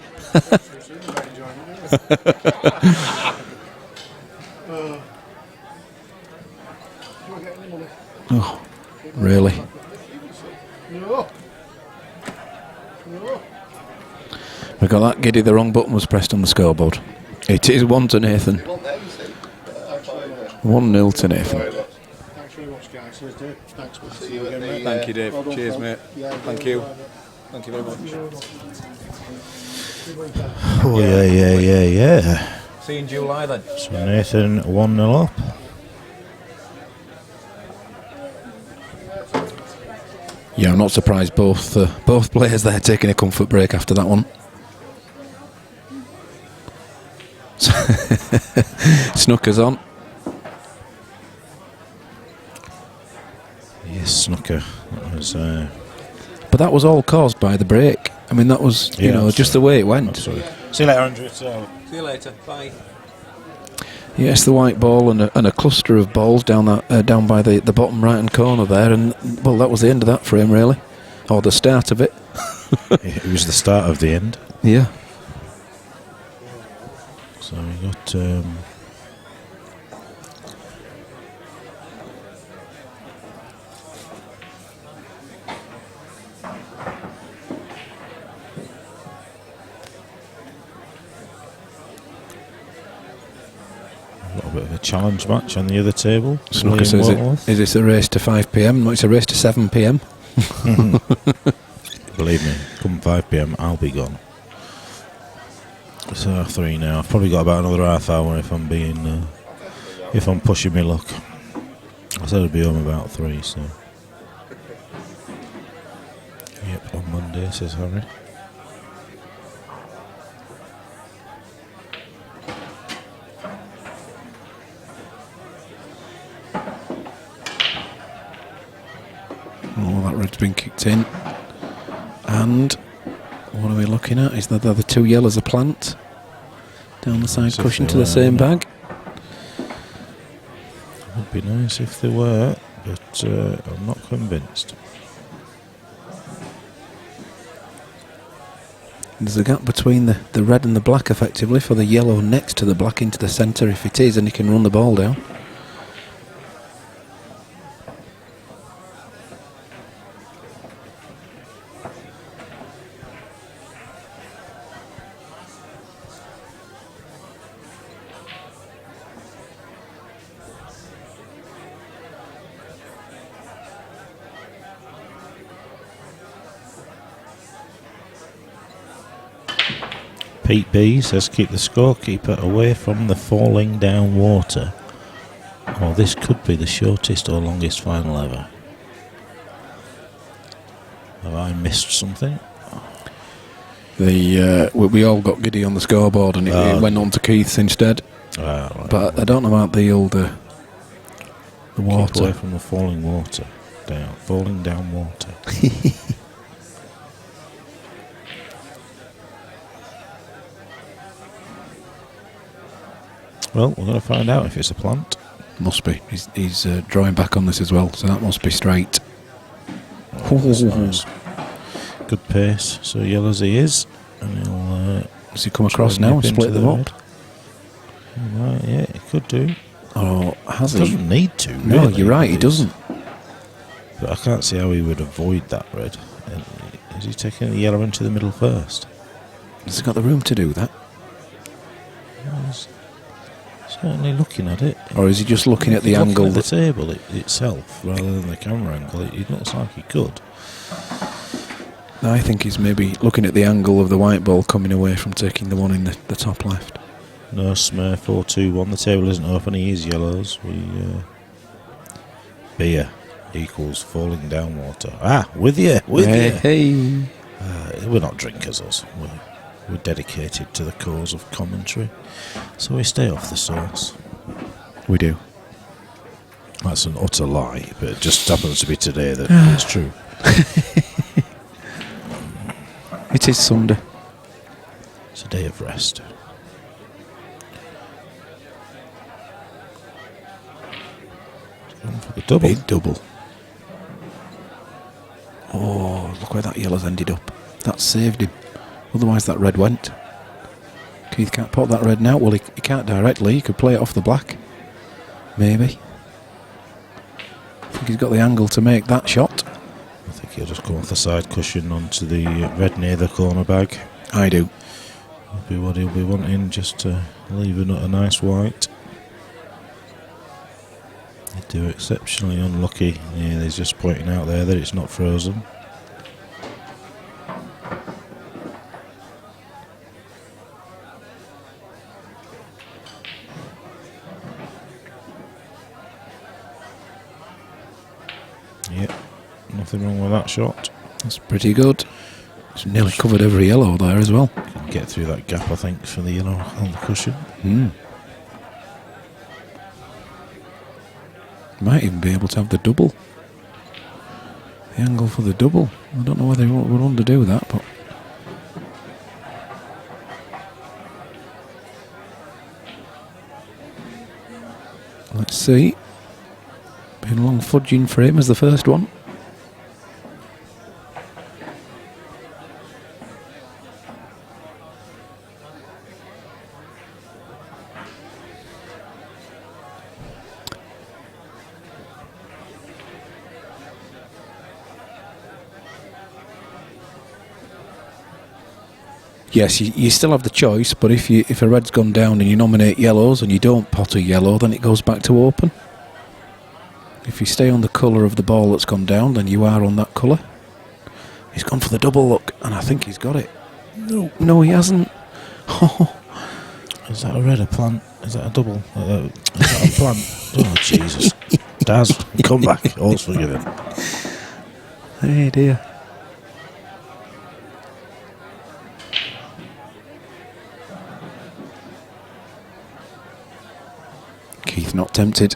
Oh, really? We got that giddy, the wrong button was pressed on the scoreboard. It is 1 to Nathan. 1-0 to Nathan. Thanks very much, guys. Cheers, Dave. Thanks. We'll See you at the, Thank you, Dave. Well done, Cheers, Phil. mate. Yeah, Thank you. Thank you very much. Oh, yeah. See you in July then. So Nathan 1-0 up. Yeah, I'm not surprised both players there taking a comfort break after that one. Snooker's on. Yes, Snooker. That was, But that was all caused by the break. I mean, that was, you know, just the way it went. absolutely. See you later, Andrew. See you later. Bye. Yes, the white ball and a cluster of balls down down by the bottom right-hand corner there, and well, that was the end of that frame, really, or the start of it. It was the start of the end. Yeah. So we got a little bit of a challenge match on the other table. Snooker says, is this a race to 5 p.m? No, it's a race to 7 p.m. Believe me, come 5 p.m, I'll be gone. It's 3 now. I've probably got about another half hour if I'm being, if I'm pushing my luck. I said I'd be home about 3, so. Yep, on Monday, says Harry. Oh, that red's been kicked in. And what are we looking at? Is that the 2 yellows a plant? Down the side As if cushion they to the were, same wouldn't bag. Would be nice if they were, but I'm not convinced. There's a gap between the red and the black, effectively, for the yellow next to the black into the centre, if it is, and he can run the ball down. Pete B says keep the scorekeeper away from the falling down water. Well, this could be the shortest or longest final ever. Have I missed something? We all got giddy on the scoreboard and it went on to Keith's instead. Right. But I don't know about the water. Keep away from the falling water. Falling down water. Well, we're going to find out if it's a plant. Must be. He's drawing back on this as well, so that must be straight. That's nice. Good pace. So yellow as he is, and he'll. Does he come across now and split them up? Right, yeah, he could do. Oh, has he? Doesn't need to. No, really, you're right. He doesn't. But I can't see how he would avoid that red. Is he taking the yellow into the middle first? Has he got the room to do that? He's certainly looking at it. Or is he just looking at the Looking angle? at the table itself rather than the camera angle. It looks like he could. I think he's maybe looking at the angle of the white ball coming away from taking the one in the top left. No Smurf 4-2-1. The table isn't open. He is yellows. Beer equals falling down water. With you. Hey. We're not drinkers, us. We're dedicated to the cause of commentary. So we stay off the sauce. We do. That's an utter lie, but it just happens to be today that it's true. It is Sunday. It's a day of rest. Going for the double. Big double. Oh, look where that yellow's ended up. That saved him. Otherwise that red went. Keith can't put that red now. Well, he can't directly. He could play it off the black. Maybe. I think he's got the angle to make that shot. I think he'll just go off the side cushion onto the red near the corner bag. I do. That'll be what he'll be wanting, just to leave a nice white. They do exceptionally unlucky. Yeah, he's just pointing out there that it's not frozen. Yep, nothing wrong with that shot. That's pretty good. It's nearly covered every yellow there as well. Can get through that gap, I think, for the yellow on the cushion. Might even be able to have the double. The angle for the double. I don't know whether he would want to do that, but... Let's see. Been a long fudging for him as the first one. Yes, you still have the choice, but if a red's gone down and you nominate yellows and you don't pot a yellow, then it goes back to open. If you stay on the colour of the ball that's gone down, then you are on that colour. He's gone for the double look, and I think he's got it. No, he hasn't. Is that a red, a plant? Is that a double? Is that a plant? Oh, Jesus. Daz, come back. All's forgiven. Hey dear. Keith not tempted.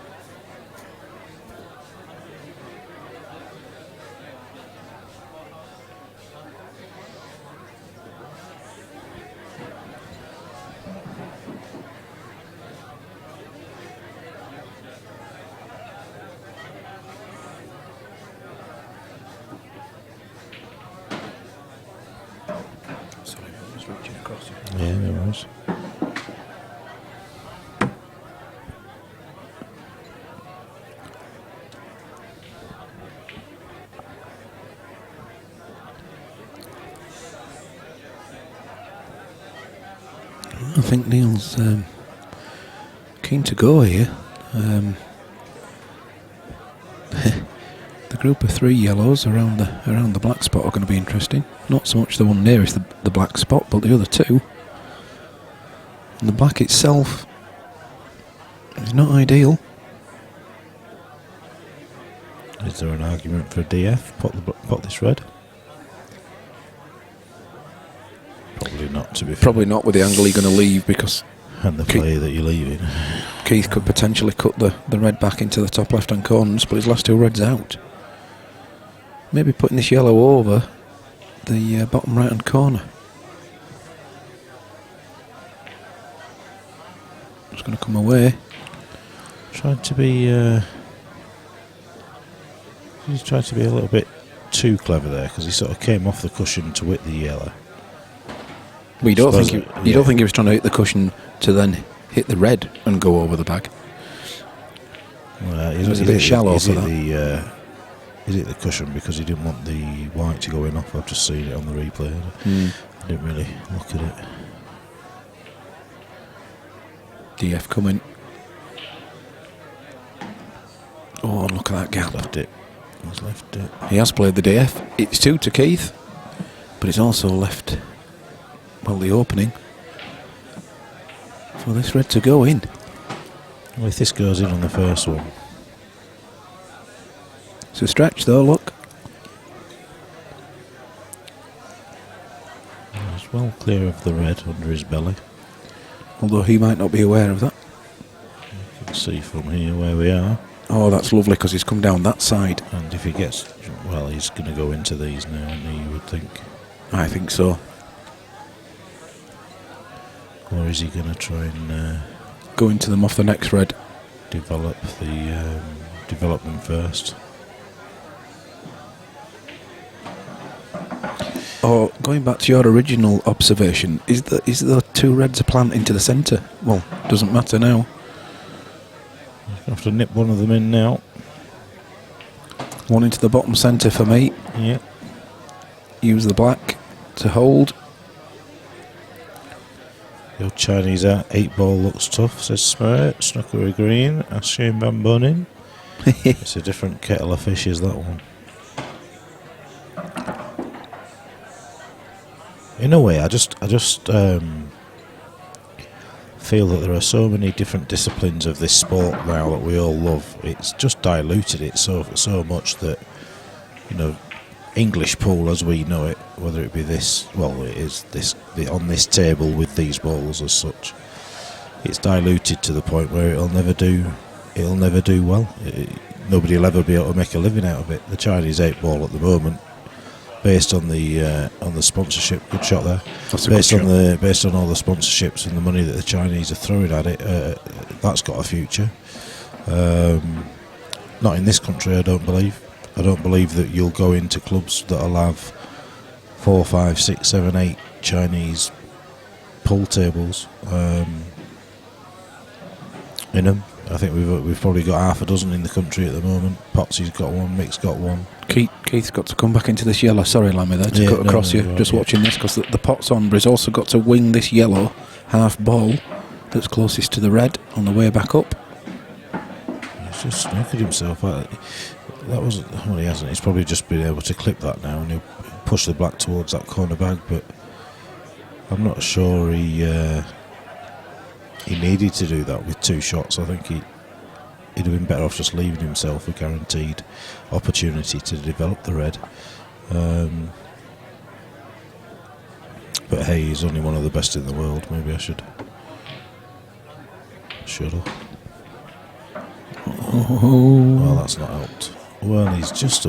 Sorry, I was reaching across you. Yeah, there was. I think Neil's keen to go here. The group of three yellows around the black spot are going to be interesting. Not so much the one nearest the black spot, but the other two. And the black itself is not ideal. Is there an argument for a DF? Pot this red? Probably not, to be fair. Probably not with the angle you're going to leave, because And the player that you're leaving. Keith could potentially cut the red back into the top left-hand corner and split his last two reds out. Maybe putting this yellow over the bottom right-hand corner. It's going to come away. Tried to be... he's tried to be a little bit too clever there, because he sort of came off the cushion to hit the yellow. Well, you don't think he was trying to hit the cushion to then hit the red and go over the bag? Well, it was a bit shallow for that. Is it the cushion because he didn't want the white to go in off? I've just seen it on the replay. I didn't really look at it. DF coming. Oh, look at that gap. Left it. He's left it. He has played the DF. It's 2 to Keith, but it's also left, well, the opening for this red to go in. Well, if this goes in on the first one. It's a stretch though, look. He's well clear of the red under his belly. Although he might not be aware of that. You can see from here where we are. Oh, that's lovely, because he's come down that side. And if he gets... Well, he's going to go into these now, and you would think. I think so. Or is he going to try and... go into them off the next red. Develop them first. Oh, going back to your original observation, is the two reds a plant into the centre? Well, doesn't matter now. You have to nip one of them in now. One into the bottom centre for me. Yeah. Use the black to hold. Your Chinese 8-ball looks tough, says Spirit. Snooker green. That's Shane Bambonin. It's a different kettle of fish, is that one? In a way, I just feel that there are so many different disciplines of this sport now that we all love. It's just diluted it so much that, you know, English pool as we know it, whether it be this, well, it is this on this table with these balls as such. It's diluted to the point where it'll never do well. Nobody will ever be able to make a living out of it. The Chinese 8-ball at the moment, based on the sponsorship, good shot there. Based on all the sponsorships and the money that the Chinese are throwing at it, that's got a future. Not in this country, I don't believe. I don't believe that you'll go into clubs that'll have 4, 5, 6, 7, 8 Chinese pool tables in them. I think we've probably got half a dozen in the country at the moment. Potsy's got one, Mick's got one. Keith's got to come back into this yellow. Sorry, Lammy, there to cut across you. Just watching this, because the pot's on, but he's also got to wing this yellow half ball that's closest to the red on the way back up. He's just snookered himself. That wasn't. Well, he hasn't. He's probably just been able to clip that now, and he'll push the black towards that corner bag. But I'm not sure he needed to do that with 2 shots. I think he'd have been better off just leaving himself a guaranteed opportunity to develop the red. But hey, he's only one of the best in the world. Maybe I should have. Oh. Well, that's not helped. Well, he's just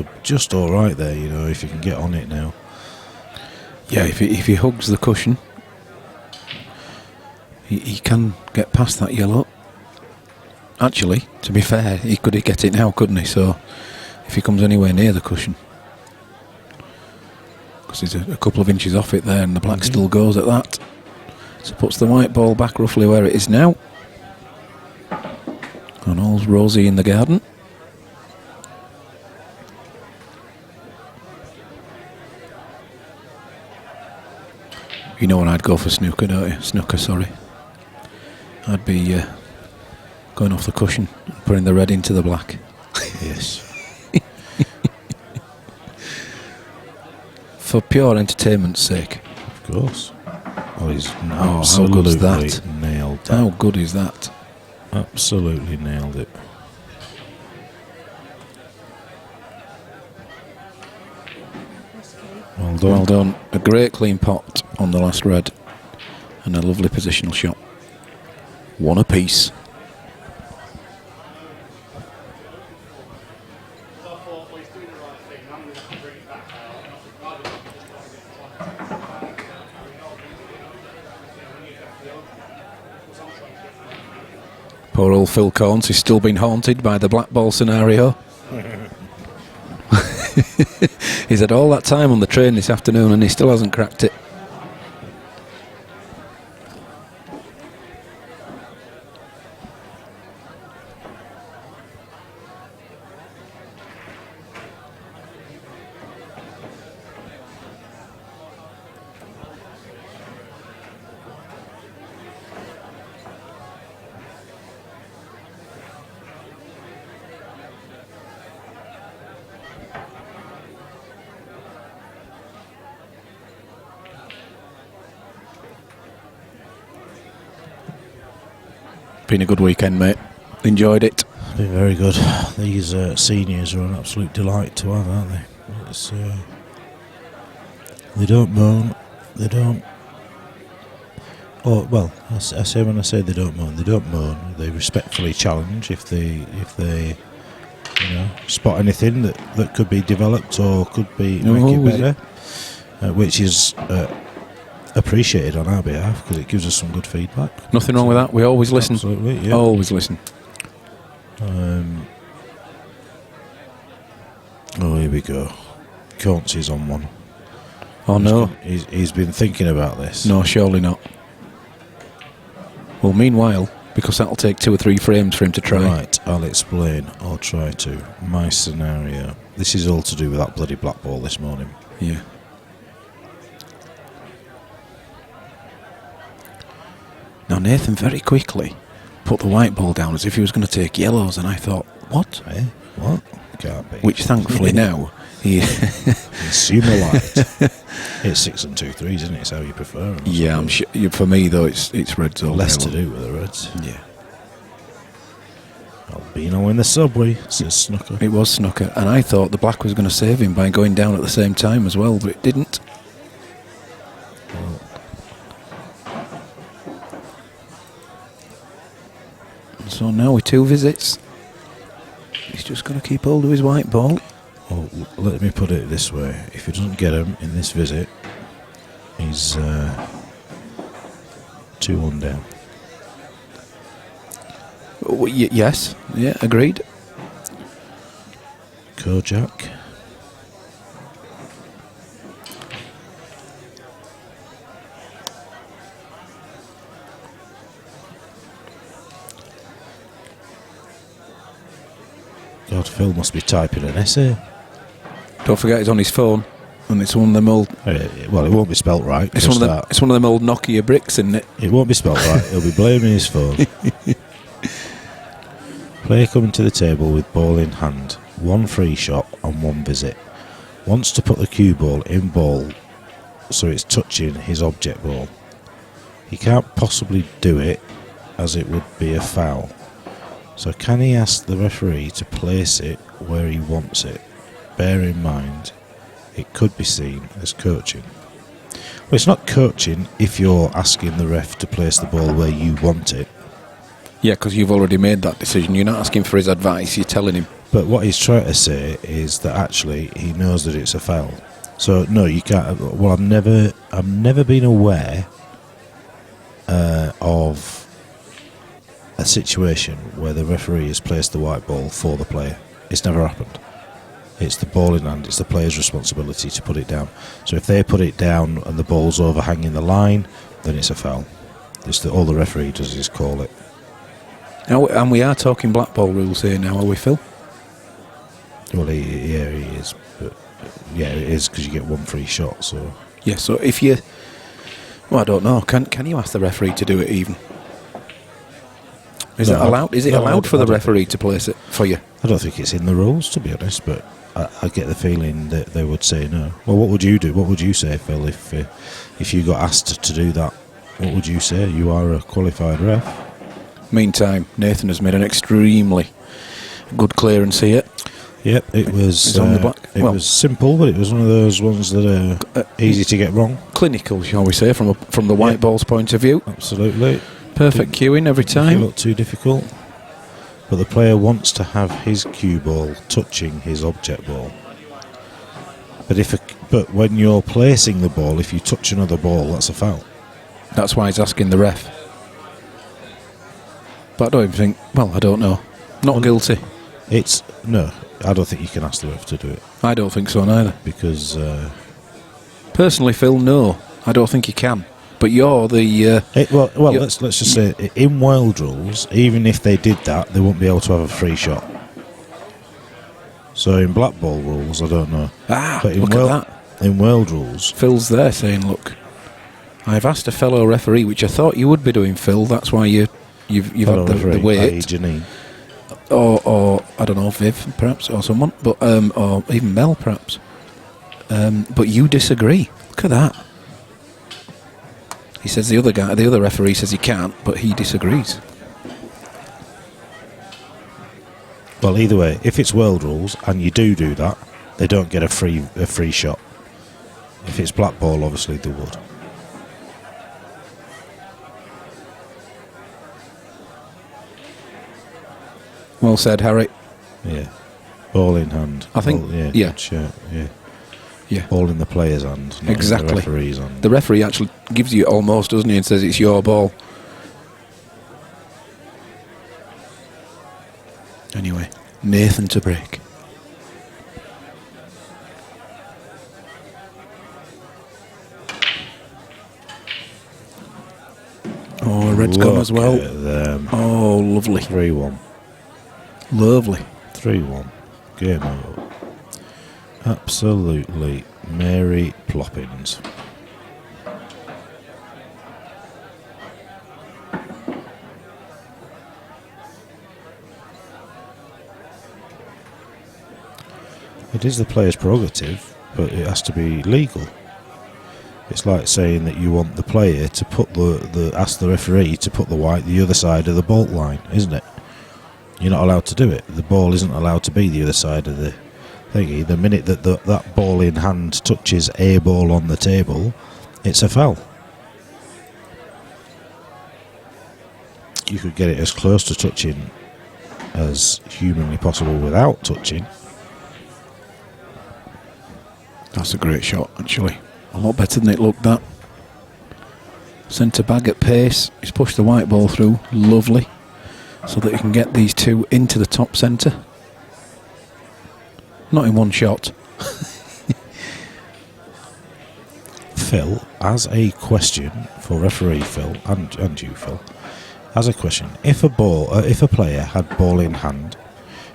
all right there, you know. If he can get on it now. Yeah, if he hugs the cushion, he can get past that yellow. Actually, to be fair, he could get it now, couldn't he? So, if he comes anywhere near the cushion, because he's a couple of inches off it there, and the black still goes at that. So puts the white ball back roughly where it is now. And all's rosy in the garden. You know when I'd go for snooker, don't you? Snooker, sorry. I'd be going off the cushion and putting the red into the black. Yes. For pure entertainment's sake. Of course. Oh, he's how good is that? Nailed that. How good is that? Absolutely nailed it. Well done. Well done. A great clean pot on the last red. And a lovely positional shot. One apiece. Poor old Phil Corns is still being haunted by the black ball scenario. He's had all that time on the train this afternoon and he still hasn't cracked it. Been a good weekend, mate. Enjoyed it. Been very good. These seniors are an absolute delight to have, aren't they? It's, they don't moan. They don't. Oh well, I say when I say they don't moan, they don't moan. They respectfully challenge if they spot anything that could be developed or could be make it better, which is appreciated on our behalf because it gives us some good feedback. Nothing wrong with that. We always listen. Absolutely, yeah. Always listen. Oh, here we go. Counts on one. Oh no. He's been thinking about this. No, surely not. Well, meanwhile, because that'll take 2 or 3 frames for him to try. Right, I'll explain. I'll try to. My scenario. This is all to do with that bloody black ball this morning. Yeah. Now Nathan very quickly put the white ball down as if he was going to take yellows, and I thought, what? Eh? What? Can't be. Which thankfully now he Consumer light. It's 6 and 2 3s, isn't it? It's how you prefer them. Yeah, I'm sure. For me though, it's reds all Less day to long. do with the reds. Yeah. Albino in the subway, says Snooker. It was Snooker, and I thought the black was going to save him by going down at the same time as well, but it didn't. So now with 2 visits, he's just going to keep hold of his white ball. Well, let me put it this way. If he doesn't get him in this visit, he's 2-1 down. Yes, yeah, agreed. Kojak. God, Phil must be typing an essay. Don't forget he's on his phone, and it's one of them old. Well, it won't be spelt right. It's one of them old Nokia bricks, isn't it? It won't be spelt right. He'll be blaming his phone. Player coming to the table with ball in hand, 1 free shot and 1 visit. Wants to put the cue ball in ball so it's touching his object ball. He can't possibly do it as it would be a foul. So can he ask the referee to place it where he wants it? Bear in mind, it could be seen as coaching. Well, it's not coaching if you're asking the ref to place the ball where you want it. Yeah, because you've already made that decision. You're not asking for his advice, you're telling him. But what he's trying to say is that actually he knows that it's a foul. So no, you can't. Well, I've never been aware of a situation where the referee has placed the white ball for the player. It's never happened. It's the ball in hand. It's the player's responsibility to put it down. So if they put it down and the ball's overhanging the line, then it's a foul. All the referee does is call it. Now, and we are talking black ball rules here now, are we, Phil? Well, he is. But yeah, it is because you get 1 free shot. So yeah. So if you, well, I don't know. Can you ask the referee to do it even? Is it allowed? Is it allowed for the referee to place it for you? I don't think it's in the rules, to be honest. But I get the feeling that they would say no. Well, what would you do? What would you say, Phil, if you got asked to do that? What would you say? You are a qualified ref. Meantime, Nathan has made an extremely good clearance here. Yep, it was. It's on the black. It Well- was simple, but it was one of those ones that are easy to get wrong. Clinical, shall we say, from the white ball's point of view. Absolutely. Perfect cueing every Make it time. look too difficult. But the player wants to have his cue ball touching his object ball. But when you're placing the ball, if you touch another ball, that's a foul. That's why he's asking the ref. But I don't even think. Well, I don't know. Not guilty. No, I don't think you can ask the ref to do it I don't think so neither. because Personally, Phil, no. I don't think you can. But you're the. let's just say in world rules, even if they did that, they wouldn't be able to have a free shot. So in black ball rules, I don't know. But in look at that. In world rules, Phil's there saying, "Look, I've asked a fellow referee, which I thought you would be doing, Phil. That's why you've had the weight, Janine. or I don't know, Viv perhaps, or someone, but or even Mel perhaps. But you disagree. Look at that." He says the other referee says he can't, but he disagrees. Well, either way, if it's world rules and you do that, they don't get a free shot. If it's black ball, obviously they would. Well said, Harry. Yeah, ball in hand. I think- Ball, yeah. good shout, yeah. Yeah. Ball in the player's hand, not Exactly. in the referee's hand. The referee actually gives you almost, doesn't he, and says it's your ball. Anyway, Nathan to break. Oh, red's gone as well. Look at them. Oh, lovely. 3-1. Lovely. 3-1. Game over. Absolutely Mary Ploppins. It is the player's prerogative, but it has to be legal. It's like saying that you want the player to put ask the referee to put the white the other side of the bolt line, isn't it? You're not allowed to do it. The ball isn't allowed to be the other side of the thingy. The minute that that ball in hand touches a ball on the table, it's a foul. You could get it as close to touching as humanly possible without touching. That's a great shot, actually. A lot better than it looked, that. Centre bag at pace. He's pushed the white ball through. Lovely. So that he can get these two into the top centre. Not in one shot. Phil, as a question for referee Phil and you, Phil, as a question, if a player had ball in hand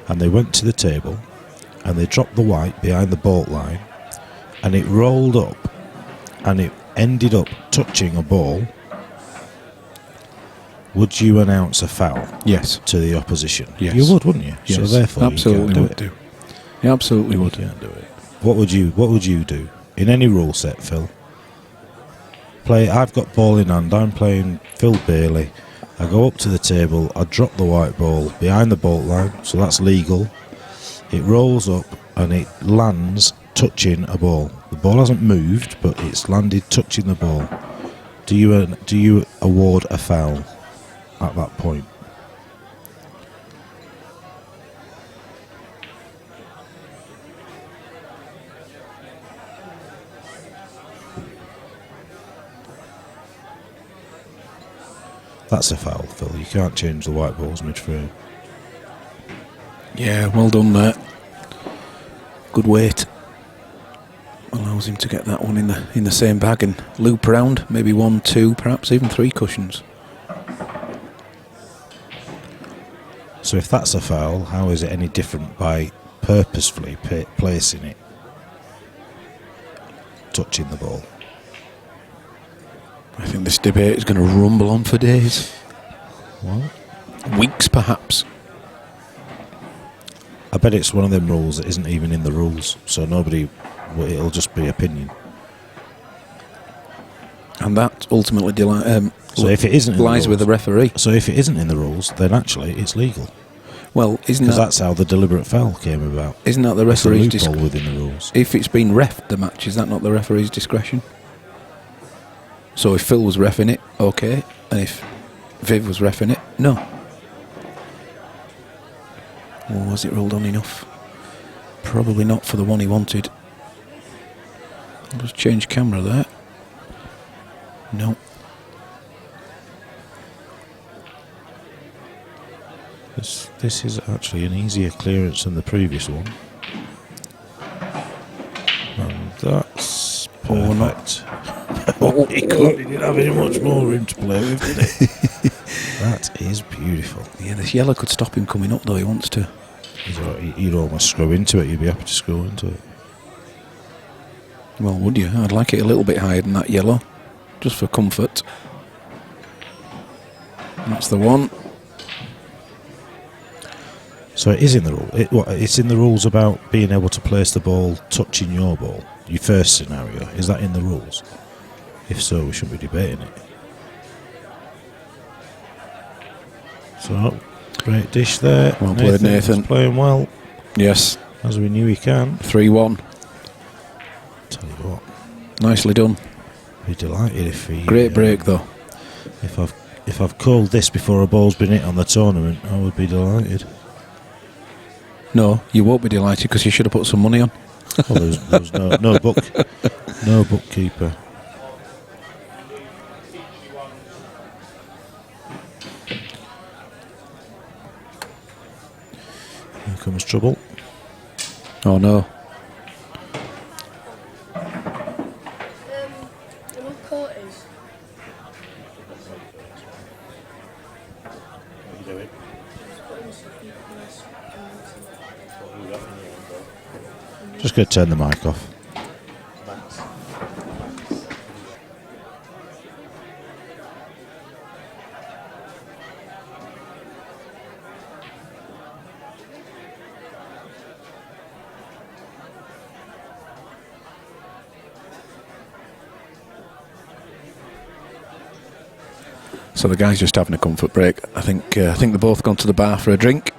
and they went to the table and they dropped the white behind the bolt line and it rolled up and it ended up touching a ball, would you announce a foul? Yes. To the opposition? Yes. You would, wouldn't you? Yes. So therefore, absolutely you would do. You absolutely would. You can't do it. What would you do in any rule set, Phil? I've got ball in hand. I'm playing Phil Bailey. I go up to the table. I drop the white ball behind the bolt line, so that's legal. It rolls up and it lands touching a ball. The ball hasn't moved, but it's landed touching the ball. Do you award a foul at that point? That's a foul, Phil. You can't change the white balls mid-frame. Yeah, well done there. Good weight. Allows him to get that one in the same bag and loop around. Maybe 1, 2, perhaps even 3 cushions. So if that's a foul, how is it any different by purposefully placing it, touching the ball? I think this debate is going to rumble on for days. What? Weeks, perhaps. I bet it's one of them rules that isn't even in the rules, so it'll just be opinion. And that ultimately so if it isn't in lies the rules, with the referee. So if it isn't in the rules, then actually it's legal. Well, isn't Because that, that's how the deliberate foul came about. isn't that the It's a referee's loophole discretion? within the rules. If it's been reffed the match, is that not the referee's discretion? So if Phil was reffing it, okay, and if Viv was reffing it, no. Or was it ruled on enough? Probably not for the one he wanted. I'll just change camera there. No. This is actually an easier clearance than the previous one. And that's Oh, no. perfect. Oh, he didn't have any much more room to play with, did he? That is beautiful. Yeah, this yellow could stop him coming up though, he wants to. You'd almost screw into it. You'd be happy to screw into it. Well, would you? I'd like it a little bit higher than that yellow, just for comfort. And that's the one. So it is in the rule. It's in the rules about being able to place the ball touching your ball. Your first scenario, is that in the rules? If so, we shouldn't be debating it. So, great dish there. Well played, Nathan. Playing well, Yes, as we knew he can. 3-1. Tell you what, Nicely done. be delighted if he. Great break though. If I've called this before a ball's been hit on the tournament, I would be delighted. No, you won't be delighted because you should have put some money on. Well, there was no bookkeeper. Here comes trouble. Oh no. The what court is? Just going to turn the mic off. So the guy's just having a comfort break. I think they've both gone to the bar for a drink.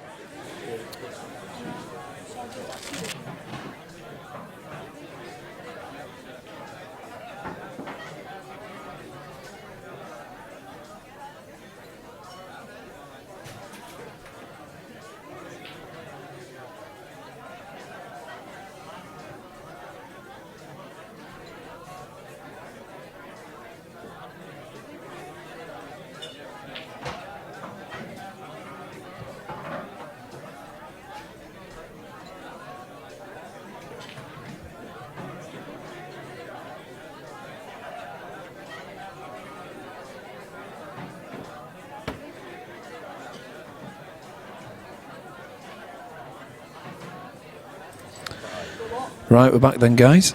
Right, we're back then, guys.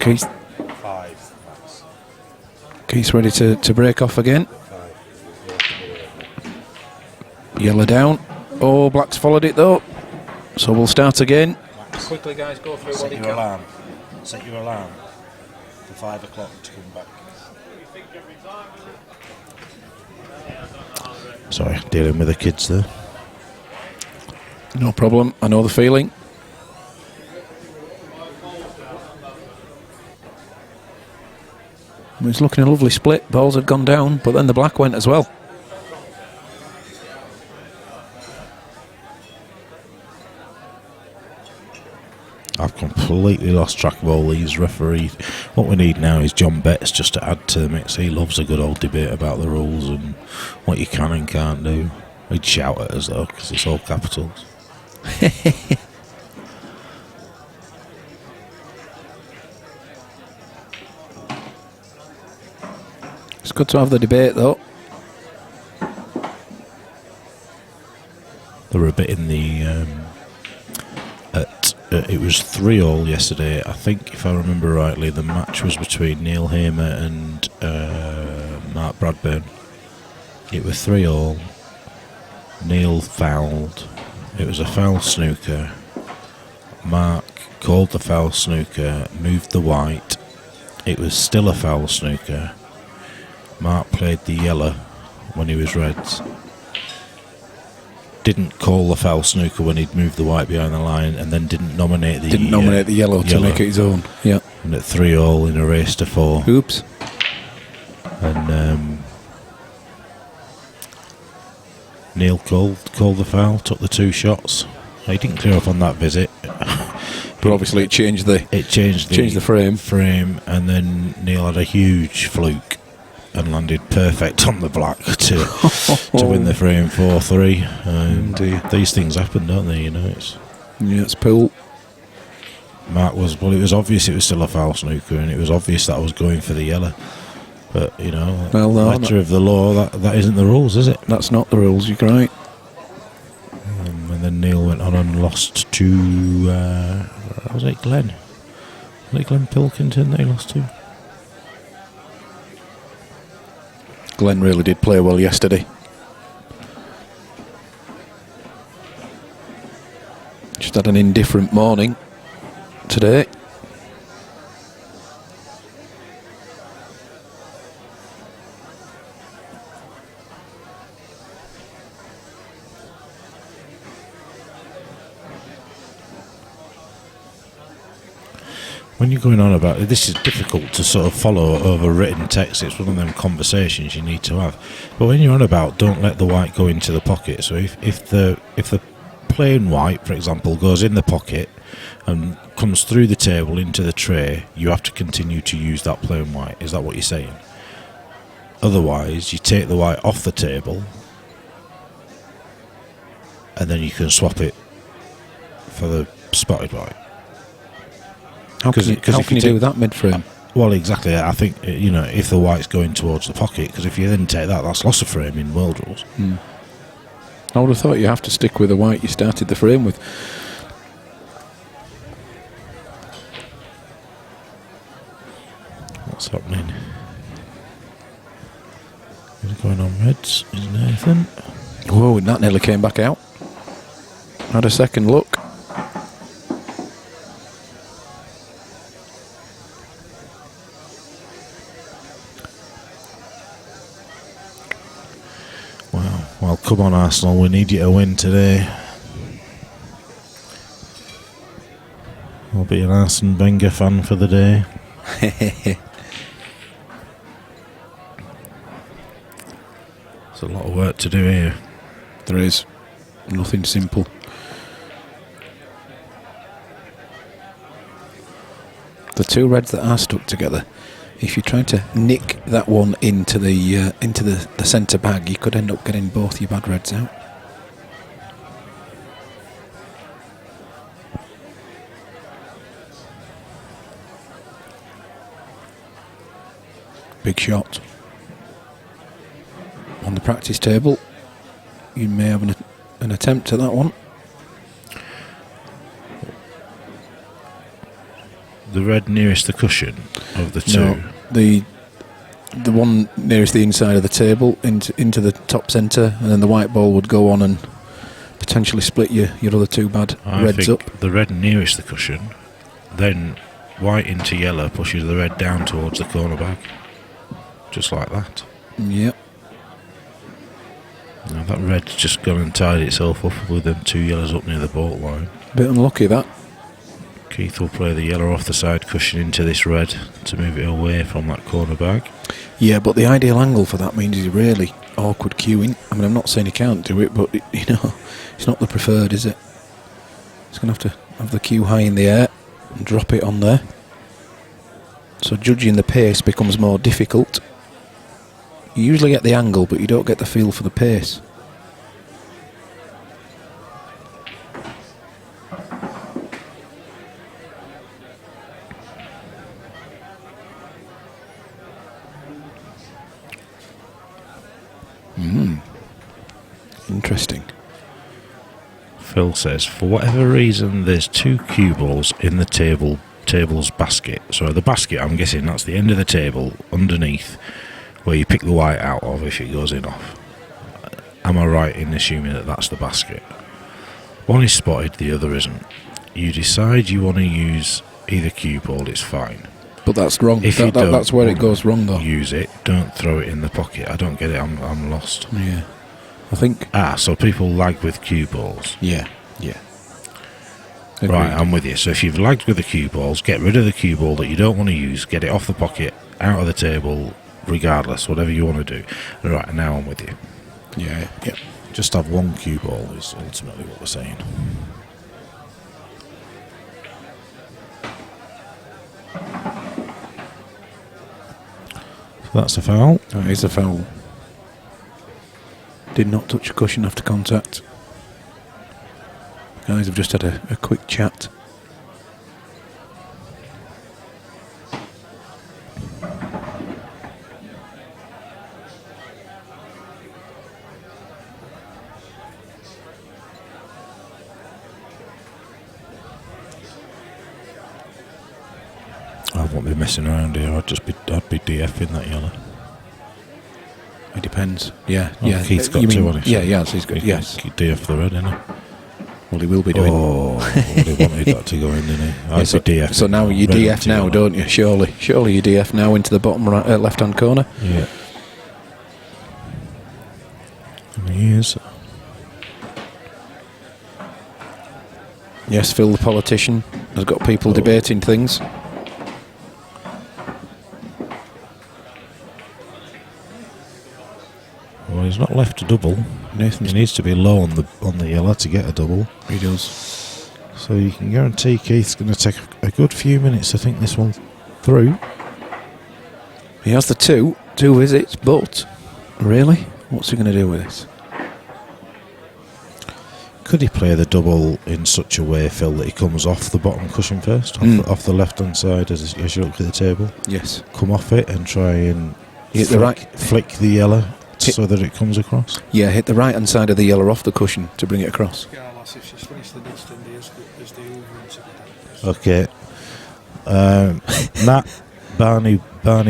Keith, Keith's ready to break off again. Yellow down. Oh, Black's followed it though. So we'll start again. Quickly, guys, go through what Set you your can. alarm. Set your alarm for 5 o'clock to come back. Sorry, dealing with the kids there. No problem. I know the feeling. It was looking a lovely split. Balls had gone down, but then the black went as well. I've completely lost track of all these referees. What we need now is John Betts just to add to the mix. He loves a good old debate about the rules and what you can and can't do. He'd shout at us though, because it's all capitals. It's good to have the debate though. They were a bit in the it was 3-3 yesterday. I think, if I remember rightly, the match was between Neil Hamer and Mark Bradburn. It was 3-3. Neil fouled. It was a foul snooker. Mark called the foul snooker, moved the white. It was still a foul snooker. Mark played the yellow when he was reds. didn't call the foul snooker when he'd moved the white behind the line, and then didn't nominate the yellow to make it his own. Yeah. And at 3-all in a race to 4. Oops. And Neil called the foul, took the 2 shots. He didn't clear up on that visit. But obviously it changed the frame, and then Neil had a huge fluke and landed perfect on the black to win the frame 4-3. These things happen, don't they? You know, it's pool. Mark it was obvious it was still a foul snooker, and it was obvious that I was going for the yellow. But letter of the law, that isn't the rules, is it? That's not the rules. You're right. And then Neil went on and lost to was it Glenn? Was it Glenn Pilkington they lost to? Glenn really did play well yesterday. Just had an indifferent morning today. When you're going on about this, is difficult to sort of follow over written text. It's one of them conversations you need to have. But when you're on about don't let the white go into the pocket. So if the plain white, for example, goes in the pocket and comes through the table into the tray, you have to continue to use that plain white. Is that what you're saying? Otherwise, you take the white off the table and then you can swap it for the spotted white. How can you do that mid-frame? Well, exactly. I think, if the white's going towards the pocket, because if you then take that's loss of frame in world rules. I would have thought you have to stick with the white you started the frame with. What's happening? What's going on, Reds? Is Nathan? Whoa, and that nearly came back out. Had a second look. Well, come on, Arsenal. We need you to win today. I'll be an Arsene Wenger fan for the day. There's a lot of work to do here. There is. Nothing simple. The 2 reds that are stuck together, if you try to nick that one into the centre bag, you could end up getting both your bad reds out. Big shot. On the practice table, you may have an attempt at that one. The red nearest the cushion of the 2? No, the one nearest the inside of the table into the top centre, and then the white ball would go on and potentially split your other 2 bad reds up. The red nearest the cushion, then white into yellow pushes the red down towards the corner bag. Just like that. Yep. Now that red's just gone and tied itself up with them 2 yellows up near the baulk line. Bit unlucky that. Keith will play the yellow off the side cushion into this red to move it away from that corner bag. Yeah, but the ideal angle for that means he's really awkward queuing. I mean, I'm not saying he can't do it, but it's not the preferred, is it? He's going to have the cue high in the air and drop it on there. So judging the pace becomes more difficult. You usually get the angle, but you don't get the feel for the pace. Interesting. Phil says, for whatever reason, there's 2 cue balls in the table's basket. So the basket, I'm guessing that's the end of the table underneath where you pick the white out of if it goes in off. Am I right in assuming that that's the basket? One is spotted, the other isn't. You decide you want to use either cue ball, it's fine. But that's wrong. If That's where it goes wrong, though. Use it, don't throw it in the pocket. I don't get it, I'm lost. Yeah. I think. So people lag with cue balls. Yeah. Right, Agreed. I'm with you. So if you've lagged with the cue balls, get rid of the cue ball that you don't want to use, get it off the pocket, out of the table, regardless, whatever you want to do. Right, now I'm with you. Yeah. Just have one cue ball is ultimately what we're saying. So that's a foul. That is a foul. Did not touch a cushion after contact. Guys have just had a quick chat. I won't be messing around here. I'd be DFing that yellow. It depends. Yeah. Keith's got You two mean- on his. Yeah, so he's got. He Yes. can DF the red, innit? Well, he will be doing. Oh, well, he wanted that to go in, didn't he? I'd so, be DF. so now you DF now, don't you? Surely you DF now into the bottom right, left-hand corner. Yeah. And he is. Yes, Phil, the politician, has got people debating things. Well, he's not left a double. He needs to be low on the yellow to get a double. He does. So you can guarantee Keith's going to take a good few minutes to think this one through. He has the two visits, but really, what's he going to do with this? Could he play the double in such a way, Phil, that he comes off the bottom cushion first, off the left-hand side as you look at the table? Yes. Come off it and try and Hit flick the yellow so that it comes across. Yeah, hit the right-hand side of the yellow off the cushion to bring it across. Carlos, if she's finished the next in the as the over Okay. Nat, Barney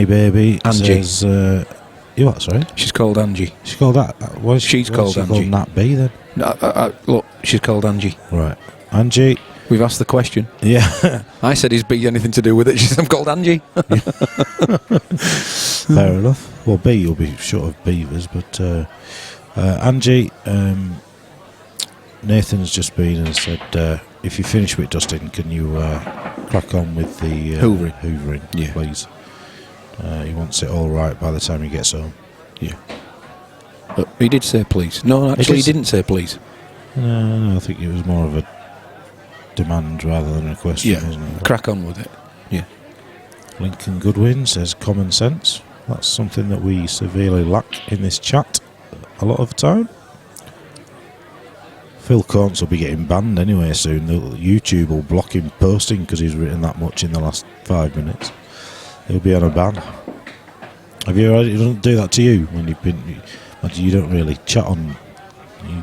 baby Angie. says... you what, sorry? She's called Angie. She's called that? She's called Angie. Called Nat B then? No, look, she's called Angie. Right. Angie. We've asked the question. Yeah. I said, is B anything to do with it? She said, I'm called Angie. Fair enough. Well, B, you'll be short of beavers, but Angie, Nathan's just been and said, if you finish with Dustin, can you crack on with the hoovering, please? He wants it all right by the time he gets home. Yeah. He did say please. No, actually, he didn't say please. No, I think it was more of a demand rather than a question, wasn't it? Crack on with it. Yeah. Lincoln Goodwin says common sense. That's something that we severely lack in this chat a lot of the time. Phil Corns will be getting banned anyway soon. YouTube will block him posting because he's written that much in the last 5 minutes. He'll be on a ban. Have you already? It doesn't do that to you when you've been. You don't really chat on.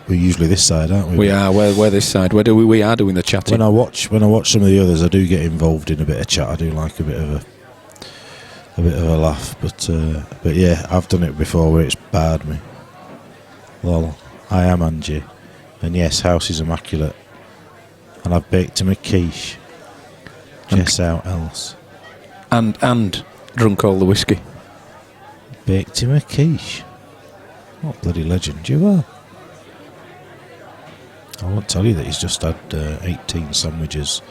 We're usually this side, aren't we? We are. We're this side. We are doing the chatting. When I watch some of the others, I do get involved in a bit of chat. I do like a bit of a laugh, but yeah, I've done it before where it's barred me. Well, I am Angie, and yes, house is immaculate, and I've baked him a quiche. Just how else? And drunk all the whiskey. Baked him a quiche. What bloody legend you are. I won't tell you that he's just had 18 sandwiches,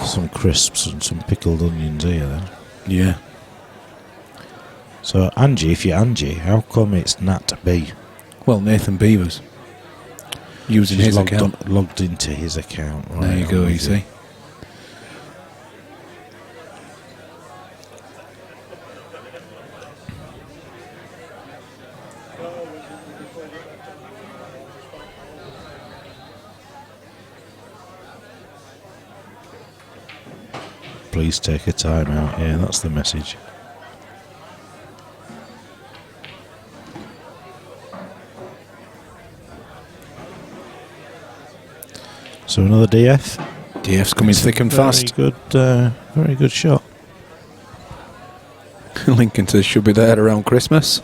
some crisps and some pickled onions here then. Yeah. So Angie, if you're Angie, how come it's Nat B? Well, Nathan Beavers. Using his account. Logged into his account. Right, there you go, you see. Please take a time out. Yeah, that's the message. So another DF. DF's coming thick and fast. Very good shot. Lincoln says should be there around Christmas.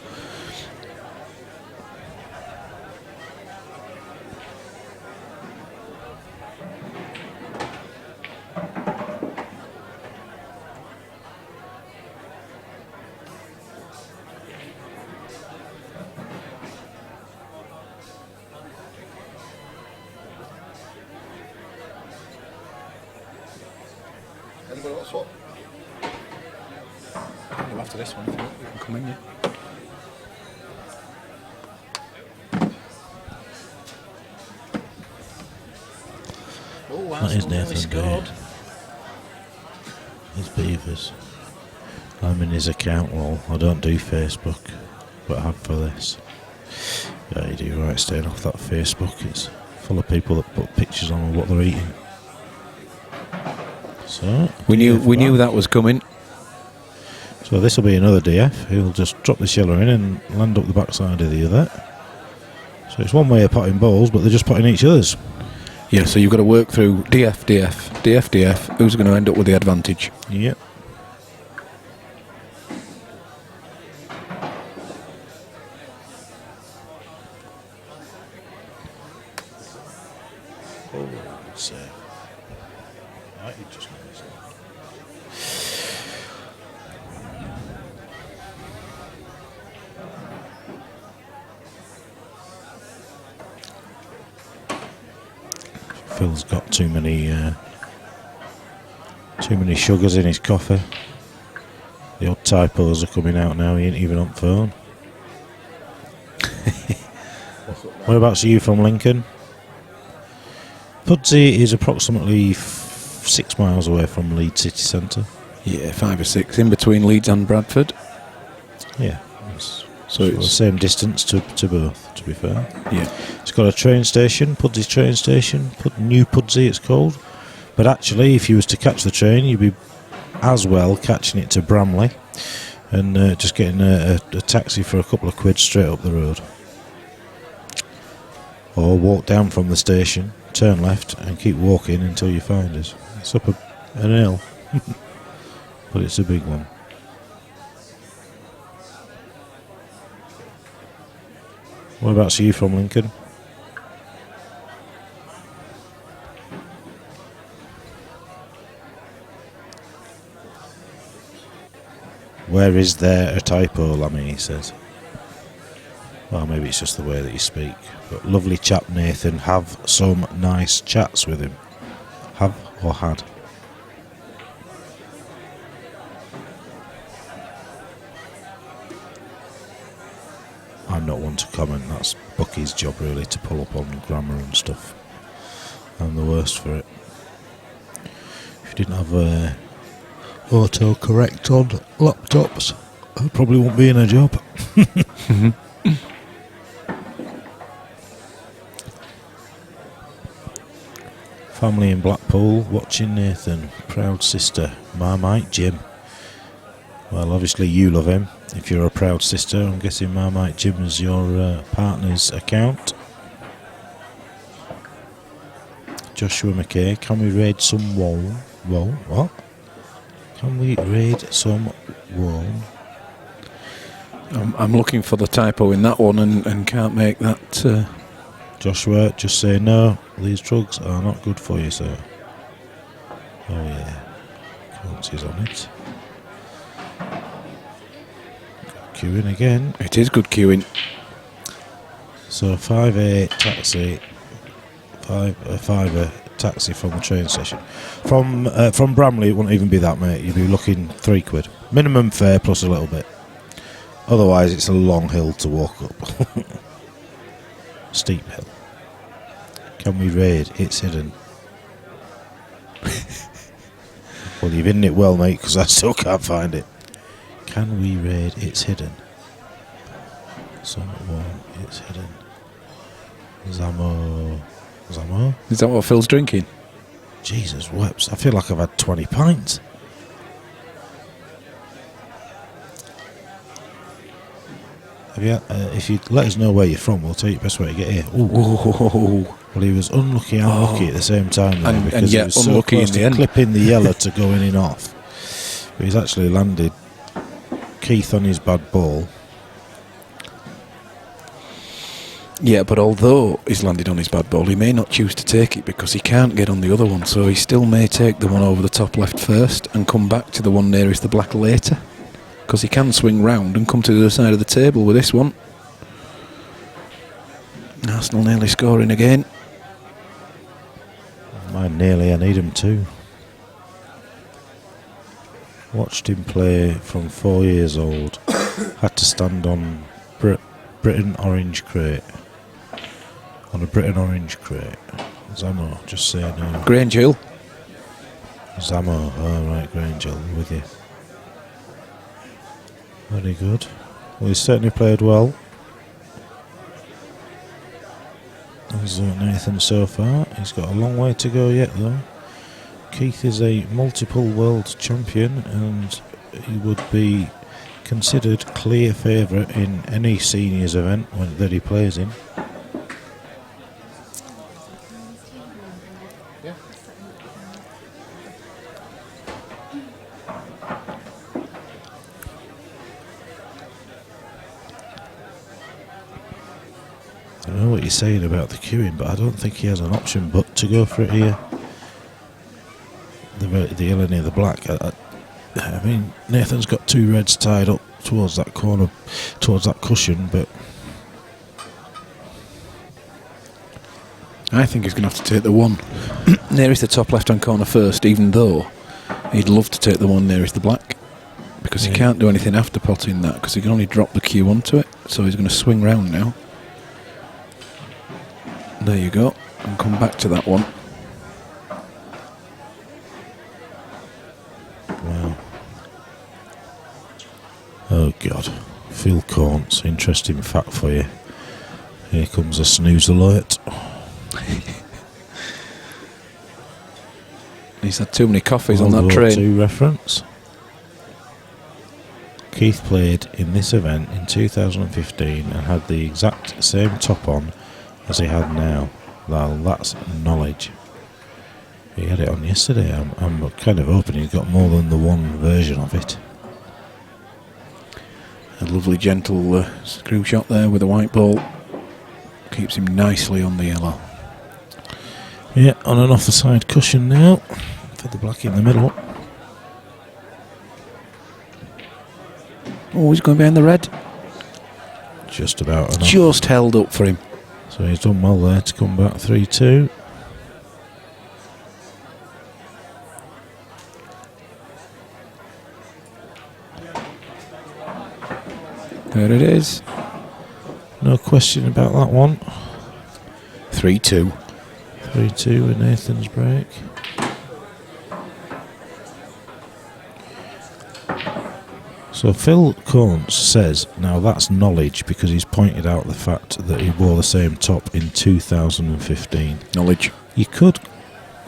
Anybody else what? Well, after this one, if you want, you can come in, yeah. Oh, That is Arsenal nearly Nathan Gray. scored. His Beavers. I'm in his account wall. I don't do Facebook, but I have for this. Yeah, you do right staying off that Facebook. It's full of people that put pictures on of what they're eating. So We DF knew back. that was coming. So this will be another DF. He'll just drop the sheller in and land up the backside of the other. So it's one way of potting balls, but they're just potting each other's. Yeah, so you've got to work through DF, DF, DF, DF. Who's going to end up with the advantage? Yep. Oh, good save. Right, you just missed it. Phil's got too many sugars in his coffee. The odd typos are coming out now. He ain't even on phone. Whereabouts are you from, Lincoln? Pudsey is approximately 6 miles away from Leeds city centre. Yeah, 5 or 6, in between Leeds and Bradford. Yeah, So so it's the it's same distance to both, to be fair. yeah. It's got a train station, Pudsey train station, New Pudsey it's called. But actually, if you was to catch the train, you'd be as well catching it to Bramley and just getting a taxi for a couple of quid straight up the road. Or walk down from the station, turn left and keep walking until you find us. It's up an hill, but it's a big one. Whereabouts are you from, Lincoln? Where is there a typo, Lammy, he says. Well, maybe it's just the way that you speak. But lovely chap, Nathan. Have some nice chats with him. Have or had? I'm not one to comment. That's Bucky's job, really, to pull up on grammar and stuff. I'm the worst for it. If you didn't have autocorrect on laptops, I probably wouldn't be in a job. Family in Blackpool watching Nathan. Proud sister, Marmite Jim. Well, obviously you love him. If you're a proud sister, I'm guessing Marmite Jim is your partner's account. Joshua McKay, can we raid some wall? What? Can we raid some wall? I'm looking for the typo in that one and can't make that. Joshua, just say no. These drugs are not good for you, sir. Oh yeah, currency's on it. Queuing again. It is good queuing. So 5A taxi, fiver taxi from the train station. From Bramley, it wouldn't even be that, mate. You'd be looking £3 minimum fare plus a little bit. Otherwise, it's a long hill to walk up. Steep hill. Can we raid? It's hidden. Well, you've hidden it well, mate, because I still can't find it. Can we raid? It's hidden. Someone, it's hidden. Zamo. Is that what Phil's drinking? Jesus whips. I feel like I've had 20 pints. Have you, if you let us know where you're from, we'll tell you the best way to get here. Ooh. Whoa. Well, he was unlucky and lucky at the same time there, And because yet he was so unlucky close in the to end. clipping the yellow to going in off. But he's actually landed Keith on his bad ball. Yeah, but although he's landed on his bad ball, he may not choose to take it because he can't get on the other one. So he still may take the one over the top left first and come back to the one nearest the black later. Because he can swing round and come to the other side of the table with this one. Arsenal nearly scoring again. Mine nearly, I need him too. Watched him play from 4 years old. Had to stand on Britain orange crate. On a Britain orange crate. Zamo, just saying. Grange Hill. Zamo, oh right, Grange Hill, with you. Very good. Well, he's certainly played well. There's Nathan so far. He's got a long way to go yet, though. Keith is a multiple world champion, and he would be considered clear favourite in any seniors event that he plays in. Yeah. I know what you're saying about the queuing, but I don't think he has an option but to go for it here. The yellow near the black. I mean, Nathan's got 2 reds tied up towards that corner, towards that cushion, but I think he's going to have to take the one nearest the top left-hand corner first, even though he'd love to take the one nearest the black, because he can't do anything after potting that, because he can only drop the cue onto it. So he's going to swing round now. There you go, and come back to that one. wow. Oh God, Phil Corns, interesting fact for you. Here comes a snooze alert. He's had too many coffees on World that War train. II reference. Keith played in this event in 2015 and had the exact same top on as he had now. Well, that's knowledge. He had it on yesterday. I'm kind of hoping he's got more than the one version of it. A lovely gentle screw shot there with a white ball. Keeps him nicely on the yellow. Yeah, on and off the side cushion now for the black in the middle. Oh, he's going behind the red. Just about enough. Just held up for him. So he's done well there to come back 3-2. There it is. No question about that one. 3-2. 3-2 with Nathan's break. So Phil Corns says, now that's knowledge, because he's pointed out the fact that he wore the same top in 2015. Knowledge. You could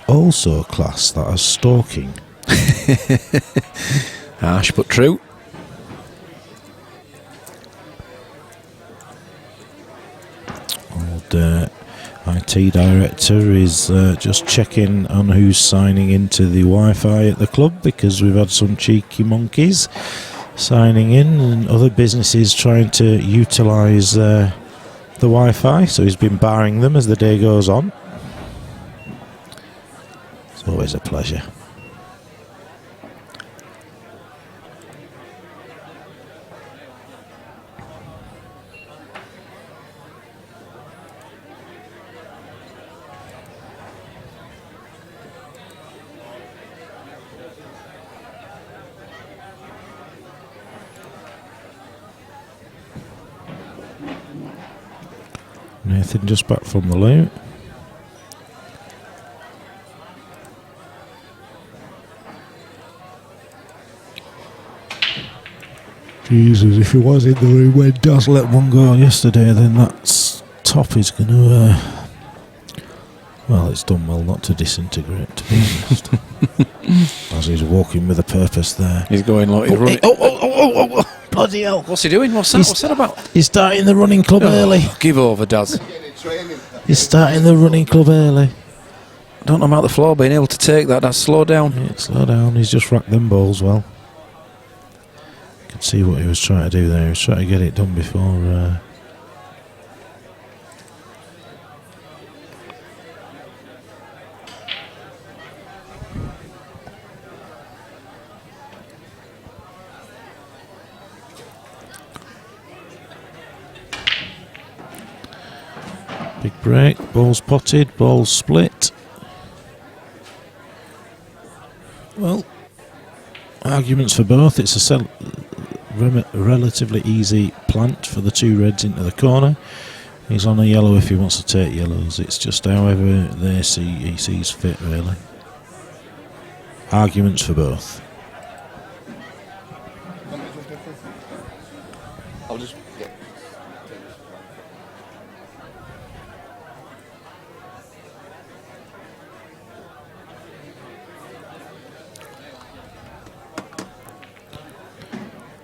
also class that as stalking. Harsh but true. Old IT director is just checking on who's signing into the Wi-Fi at the club, because we've had some cheeky monkeys signing in and other businesses trying to utilise the Wi-Fi, so he's been barring them as the day goes on. It's always a pleasure. Nathan just back from the loo. Jesus, if he was in the room when Daz let one go yesterday, then that top is going to... well, it's done well not to disintegrate, to be honest. As he's walking with a purpose there. He's going like he's running. Oh, bloody hell. What's he doing? What's that? What's that about? He's starting the running club early. Give over, Daz. He's starting the running club early. I don't know about the floor being able to take that. That's slow down. Yeah, slow down. He's just racked them balls well. You can see what he was trying to do there. He was trying to get it done before... Big break, ball's potted, ball's split. Well, Arguments for both. It's a relatively easy plant for the two reds into the corner. He's on a yellow if he wants to take yellows. It's just however he sees fit, really. Arguments for both. I'll just. Yeah.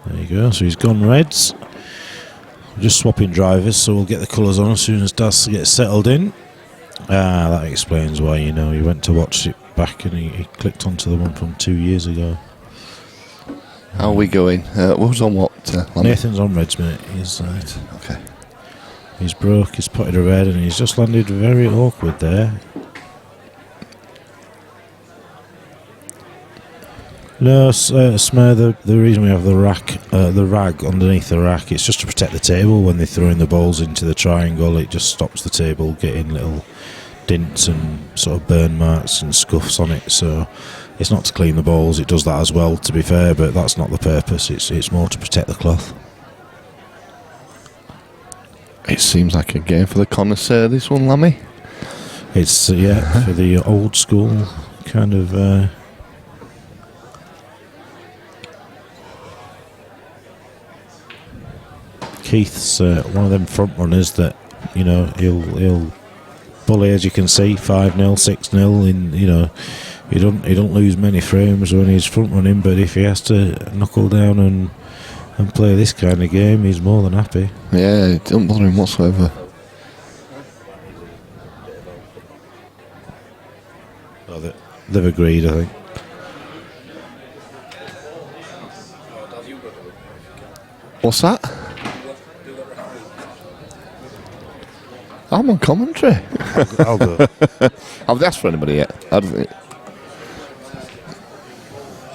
There you go. So he's gone reds. We're just swapping drivers, so we'll get the colours on as soon as Das gets settled in. That explains why, he went to watch it back and he clicked onto the one from 2 years ago. How are we going? Who's on what? Nathan's on reds, mate. He's okay. He's broke, he's potted a red, and he's just landed very awkward there. No, Smer, the reason we have the rag underneath the rack, it's just to protect the table when they're throwing the balls into the triangle. It just stops the table getting little dints and sort of burn marks and scuffs on it. So it's not to clean the balls, it does that as well, to be fair, but that's not the purpose. It's more to protect the cloth. It seems like a game for the connoisseur, this one, Lammy. It's, for the old school kind of... Keith's one of them front runners that he'll bully, as you can see, 5-0, 6-0. In he don't lose many frames when he's front running, but if he has to knuckle down and play this kind of game, he's more than happy. Yeah, it don't bother him whatsoever. Oh, they've agreed, I think. What's that? I'm on commentary. I'll go. Have they asked for anybody yet?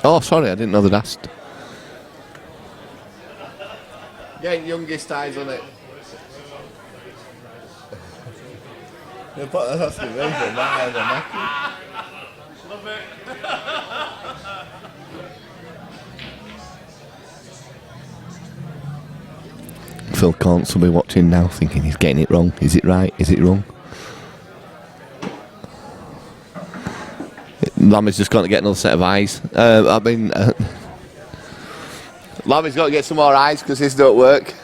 Oh, sorry, I didn't know they'd asked. Yeah, youngest eyes on it. That's amazing. Love it. Phil Cantz will be watching now thinking he's getting it wrong. Is it right? Is it wrong? Lammy's just got to get another set of eyes. Lammy's got to get some more eyes because his don't work.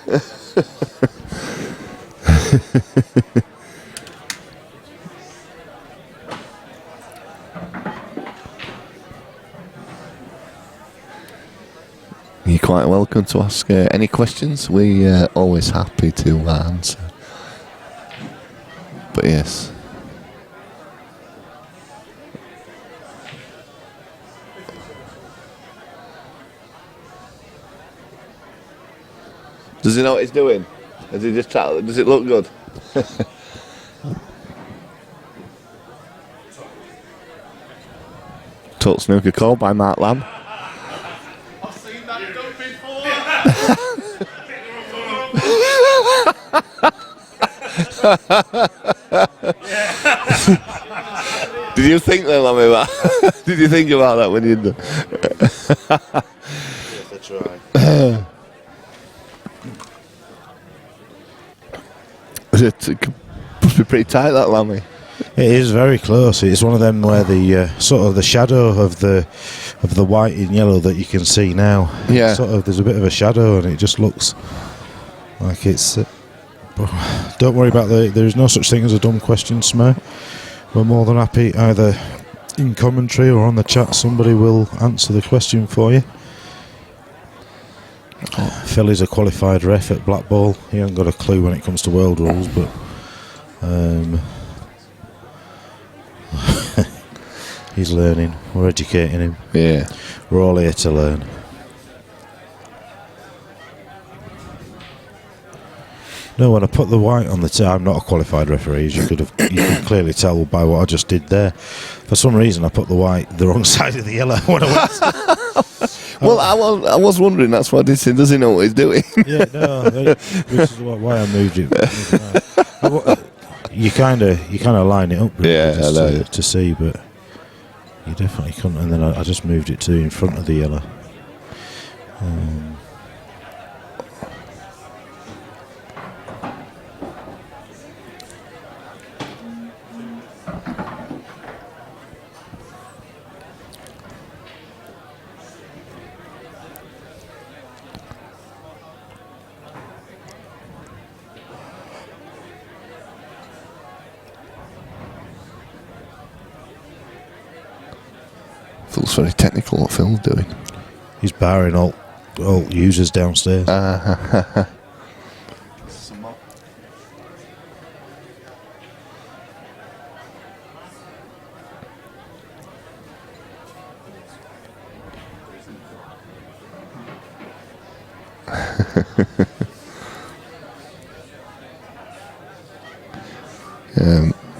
You're quite welcome to ask any questions. We're always happy to answer. But yes. Does he know what he's doing? Does he just try? Does it look good? Talk snooker call by Mark Lamb. I've seen that done before. Did you think then, Lammy, that? Did you think about that when you did? Yes, that's right. It must be pretty tight, that Lammy. It is very close. It's one of them where the sort of the shadow of the white and yellow that you can see now. Yeah. Sort of, there's a bit of a shadow, and it just looks like it's. Don't worry about there is no such thing as a dumb question, Smer. We're more than happy either in commentary or on the chat. Somebody will answer the question for you. Phil is a qualified ref at Black Ball. He hasn't got a clue when it comes to world rules, but he's learning. We're educating him. Yeah. We're all here to learn. No, when I put the white on the tee, I'm not a qualified referee, as you could clearly tell by what I just did there. For some reason, I put the white the wrong side of the yellow when I went. Well, I was wondering. That's what I did say. Does he know what he's doing? Yeah, no, which is why I moved it. You kind of line it up, really, yeah, to see, but you definitely couldn't. And then I just moved it to in front of the yellow. Feels very technical what Phil's doing. He's barring all users downstairs. Some more.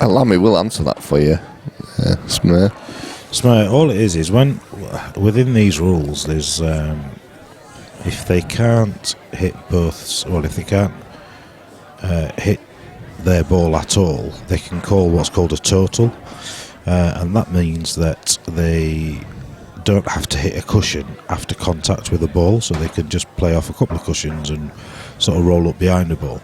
Lammy will answer that for you. Smear. So all it is when within these rules, there's if they can't hit both, well, if they can't hit their ball at all, they can call what's called a total, and that means that they don't have to hit a cushion after contact with the ball, so they can just play off a couple of cushions and sort of roll up behind the ball.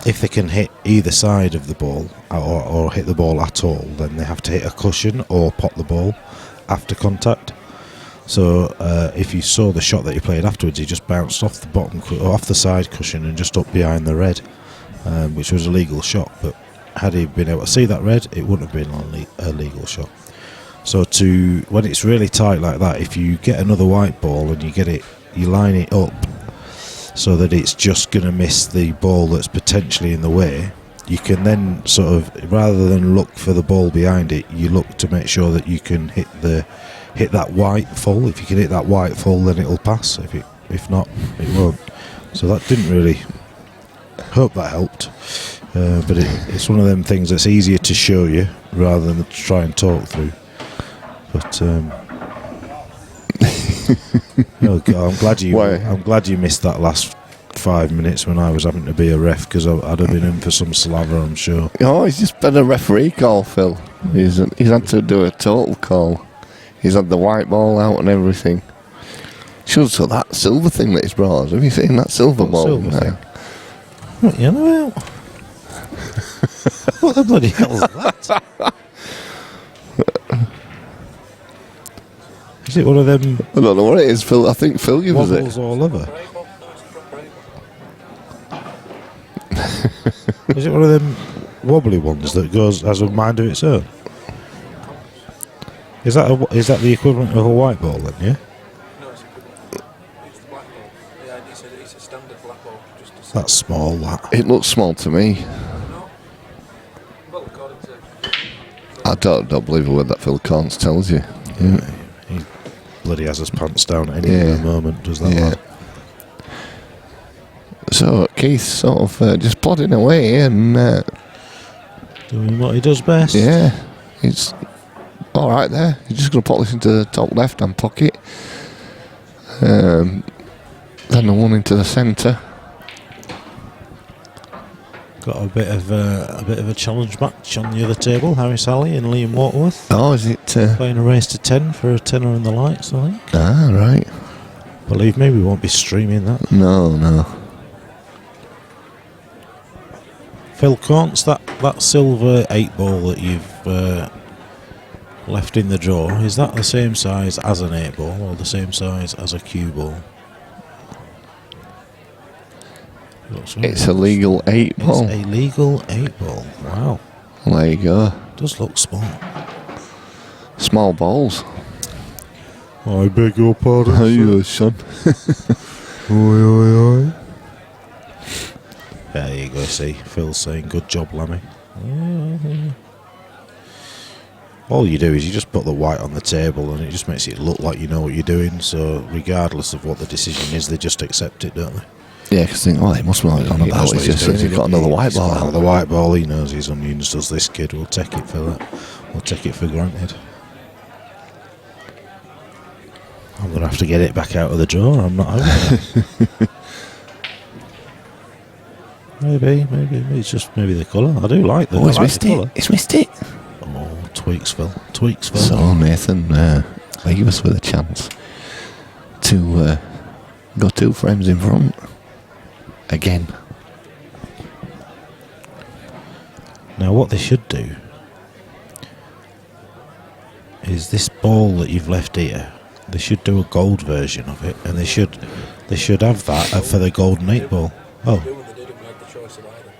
If they can hit either side of the ball or hit the ball at all, then they have to hit a cushion or pot the ball after contact. So if you saw the shot that he played afterwards, he just bounced off the bottom, off the side cushion and just up behind the red, which was a legal shot. But had he been able to see that red, it wouldn't have been a legal shot. So when it's really tight like that, if you get another white ball and you line it up so that it's just going to miss the ball that's potentially in the way, you can then sort of, rather than look for the ball behind it, you look to make sure that you can hit that white full. If you can hit that white full, then it'll pass. If not, it won't. So that didn't really. Hope that helped. But it's one of them things that's easier to show you rather than to try and talk through. But oh God, I'm glad you missed that last 5 minutes when I was having to be a ref, because I'd have been in for some slaver, I'm sure. Oh, he's just been a referee call, Phil. He's had to do a total call. He's had the white ball out and everything. Shows for that silver thing that he's brought us. Have you seen that silver ball? Silver thing? What you know about? What the bloody hell is that? Is it one of them? I don't know what it is, Phil. I think Phil gave us it. Wobbles all over. Is it one of them wobbly ones that has a mind of its own? Is that the equivalent of a white ball then? Yeah. No, it's equivalent. It's the black ball. Yeah, it's a standard black ball. That's small. That. It looks small to me. No. Well, according to. I don't believe a word that Phil Corns tells you. Yeah. He bloody has his pants down at any given moment, does that lad? So Keith's sort of just plodding away and doing what he does best. Yeah, it's all right there. You're just going to put this into the top left-hand pocket. Then the one into the centre. Got a bit of a challenge match on the other table. Harry Sally and Liam Waterworth. Oh, is it playing a race to 10 for a tenner in the lights? I think. Ah, right. Believe me, we won't be streaming that. No. Phil Corns, that silver 8 ball that you've left in the drawer, is that the same size as an 8 ball or the same size as a cue ball? It's a legal 8 ball. It's a legal 8 ball. Wow. There you go. Does look small. Small balls. I beg your pardon. How you, son? Oi. There you go, see. Phil's saying, good job, Lammy. All you do is you just put the white on the table and it just makes it look like you know what you're doing, so regardless of what the decision is, they just accept it, don't they? Yeah, because think, he must know what he's on about. He just says he's got another white ball out. The white ball, he knows his onions, does this kid. We'll take it for that. We'll take it for granted. I'm going to have to get it back out of the drawer. I'm not having it. Maybe it's just the colour. I do like the. Oh, he's missed it. He's missed it. Oh, tweaks, Phil. So Nathan, leave us with a chance to go 2 frames in front again. Now, what they should do is this ball that you've left here. They should do a gold version of it, and they should have that for the golden 8 ball. Oh. They did it, we had the choice of either.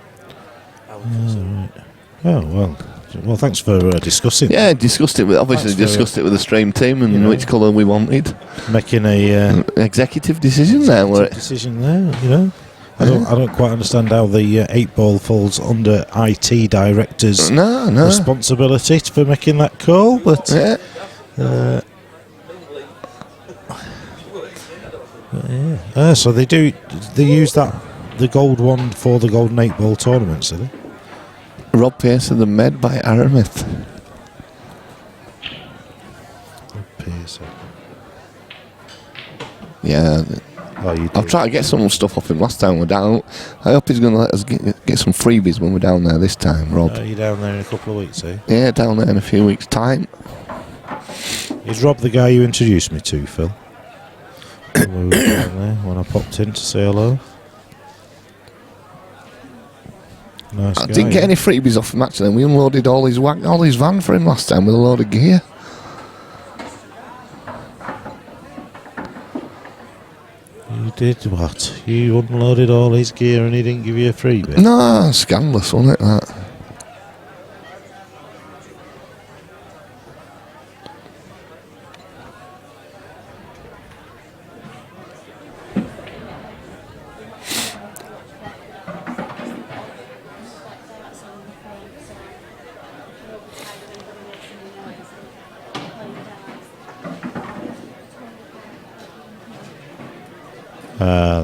Right. Oh well, thanks for discussing. Yeah, discussed it. Discussed it with the stream team and which colour we wanted. Making a executive decision there. Decision there. I don't quite understand how the 8 ball falls under IT director's responsibility for making that call, but so they use the gold one for the golden 8 ball tournaments, do they? Rob Pearson, the Med by Aramith. Pearson. Yeah. I've tried to get some stuff off him last time we're down. I hope he's going to let us get some freebies when we're down there this time, Rob. Are you down there in a couple of weeks, eh? Yeah, down there in a few weeks' time. Is Rob the guy you introduced me to, Phil? When we were down there, when I popped in to say hello? Nice I guy, didn't get any freebies off him actually. We unloaded all his van for him last time with a load of gear. You did what? You unloaded all his gear and he didn't give you a freebie? No, scandalous, wasn't it, that?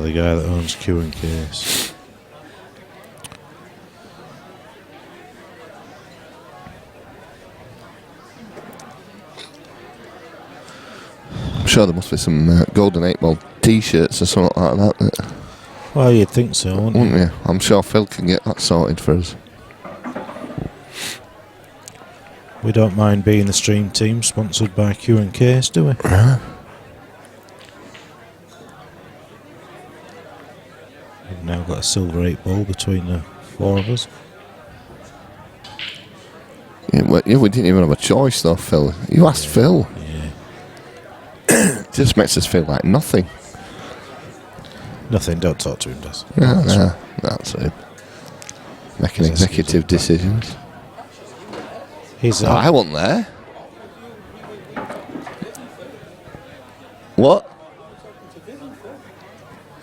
The guy that owns Q and Case. I'm sure there must be some golden 8 ball t-shirts or something like that. Well, you'd think so, wouldn't you? I'm sure Phil can get that sorted for us. We don't mind being the stream team sponsored by Q and Case, do we? We've now got a silver 8 ball between the 4 of us. Yeah, we didn't even have a choice though, Phil. You asked Phil. Yeah. It just makes us feel like nothing. Nothing, don't talk to him, does. That's it. Making executive decisions. I wasn't there. What?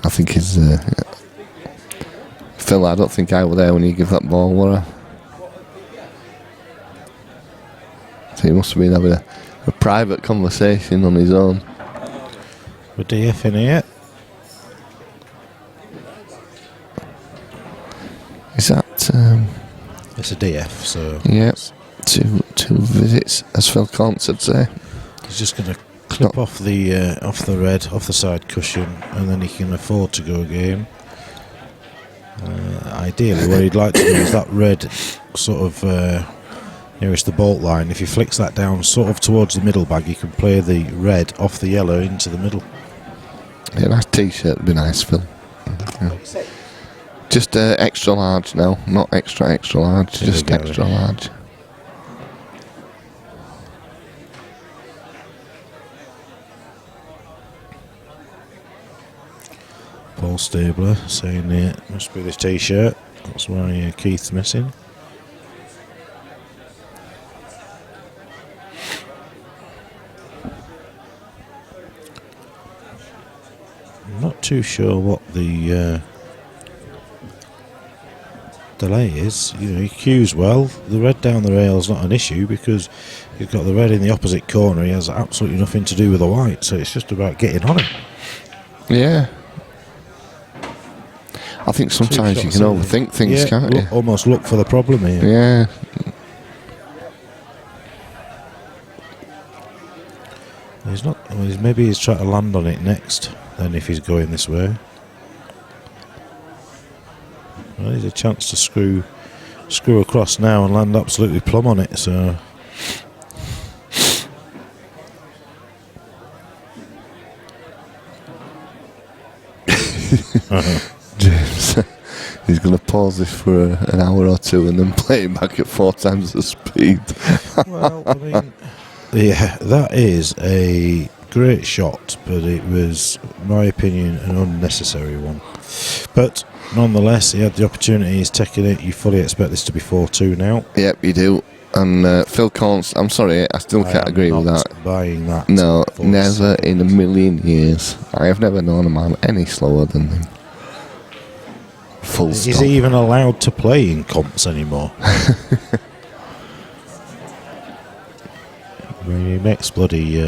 I think it's Phil, I don't think I were there when you gave that ball, were I? So he must have been having a private conversation on his own. We're DF in here. Is that it's a DF, so yeah, two visits, as Phil Collins would say. He's just going to clip off the red, off the side cushion, and then he can afford to go a game. Ideally, what he'd like to do is that red sort of nearest the bolt line. If he flicks that down sort of towards the middle bag, he can play the red off the yellow into the middle. Yeah, nice t-shirt would be nice, Phil. Yeah. Just extra large now, not extra large, just extra large. Paul Stabler saying it must be this t-shirt. That's why Keith's missing. I'm not too sure what the delay is. You know, he cues well. The red down the rail is not an issue because he's got the red in the opposite corner. He has absolutely nothing to do with the white, so it's just about getting on it. Yeah. I think sometimes you can overthink things, can't you? Almost look for the problem here. Yeah. He's not. Well, maybe he's trying to land on it next. Then, if he's going this way, well, there's a chance to screw across now and land absolutely plumb on it. So. James, he's going to pause this for an hour or two and then play it back at 4 times the speed. Well, I mean, yeah, that is a great shot, but it was, in my opinion, an unnecessary one. But nonetheless, he had the opportunity, he's taking it. You fully expect this to be 4-2 now. Yep, you do. And Phil Collins, I'm sorry, I still can't agree with that. Buying that. No, for never seconds. in a million years. I have never known a man any slower than him. Full Is stop. he even allowed to play in comps anymore? I mean, he makes bloody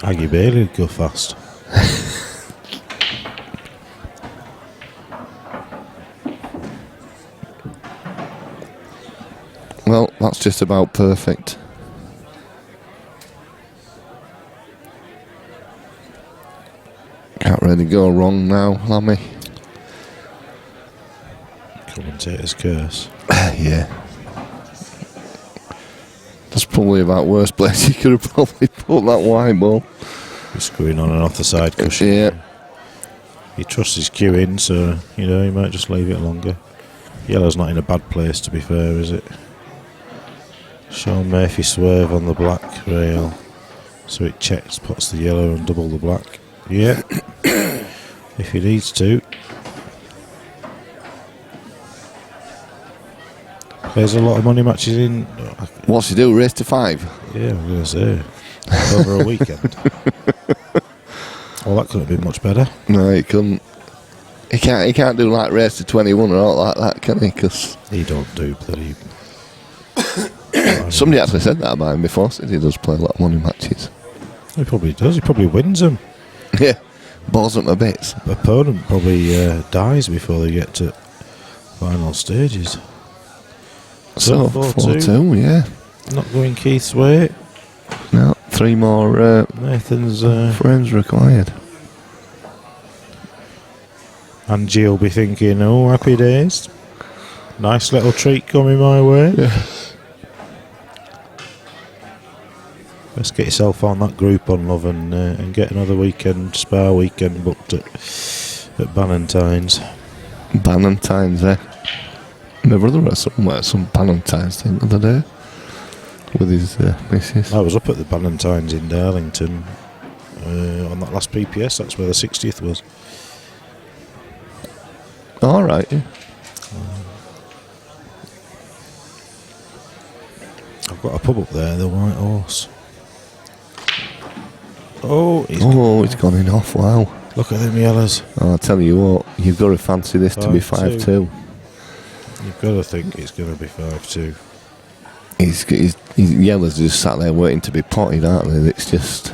Aggie Bailey go fast. Well, that's just about perfect. Can't really go wrong now, Lammy. Commentator's curse. Yeah. That's probably about worst place you could have probably put that wide ball. He's screwing on and off the side cushion. Yeah. He trusts his cue in, so, you know, he might just leave it longer. Yellow's not in a bad place, to be fair, is it? Sean Murphy swerve on the black rail. So it checks, puts the yellow and double the black. Yeah. If he needs to. There's a lot of money matches in. What's he do? Race to 5? Yeah, I'm going to say. Over a weekend. Well, that couldn't have been much better. No, he couldn't. He can't do like race to 21 or all like that, can he? Because He don't do bloody... somebody actually said that about him before. Said he does play a lot of money matches. He probably does. He probably wins them. Yeah, balls up my bits. Opponent probably dies before they get to final stages. So 4-2, yeah. Not going Keith's way. No, 3 more Nathan's frames required. Angie will be thinking, oh, happy days. Nice little treat coming my way. Yeah. Let's get yourself on that Groupon, love, and get another weekend, spa weekend booked at Bannantine's. Bannantine's, eh? My brother was somewhere, some Bannantine's thing the other day with his missus. I was up at the Bannantine's in Darlington on that last PPS. That's where the 60th was. All right. Yeah. I've got a pub up there, the White Horse. Oh, It's gone in off. Wow. Look at them yellows. Oh, I'll tell you what, you've got to fancy this to be 5-2. You've got to think it's going to be 5-2. His yellows just sat there waiting to be potted, aren't they? It's just...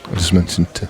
I just mentioned to...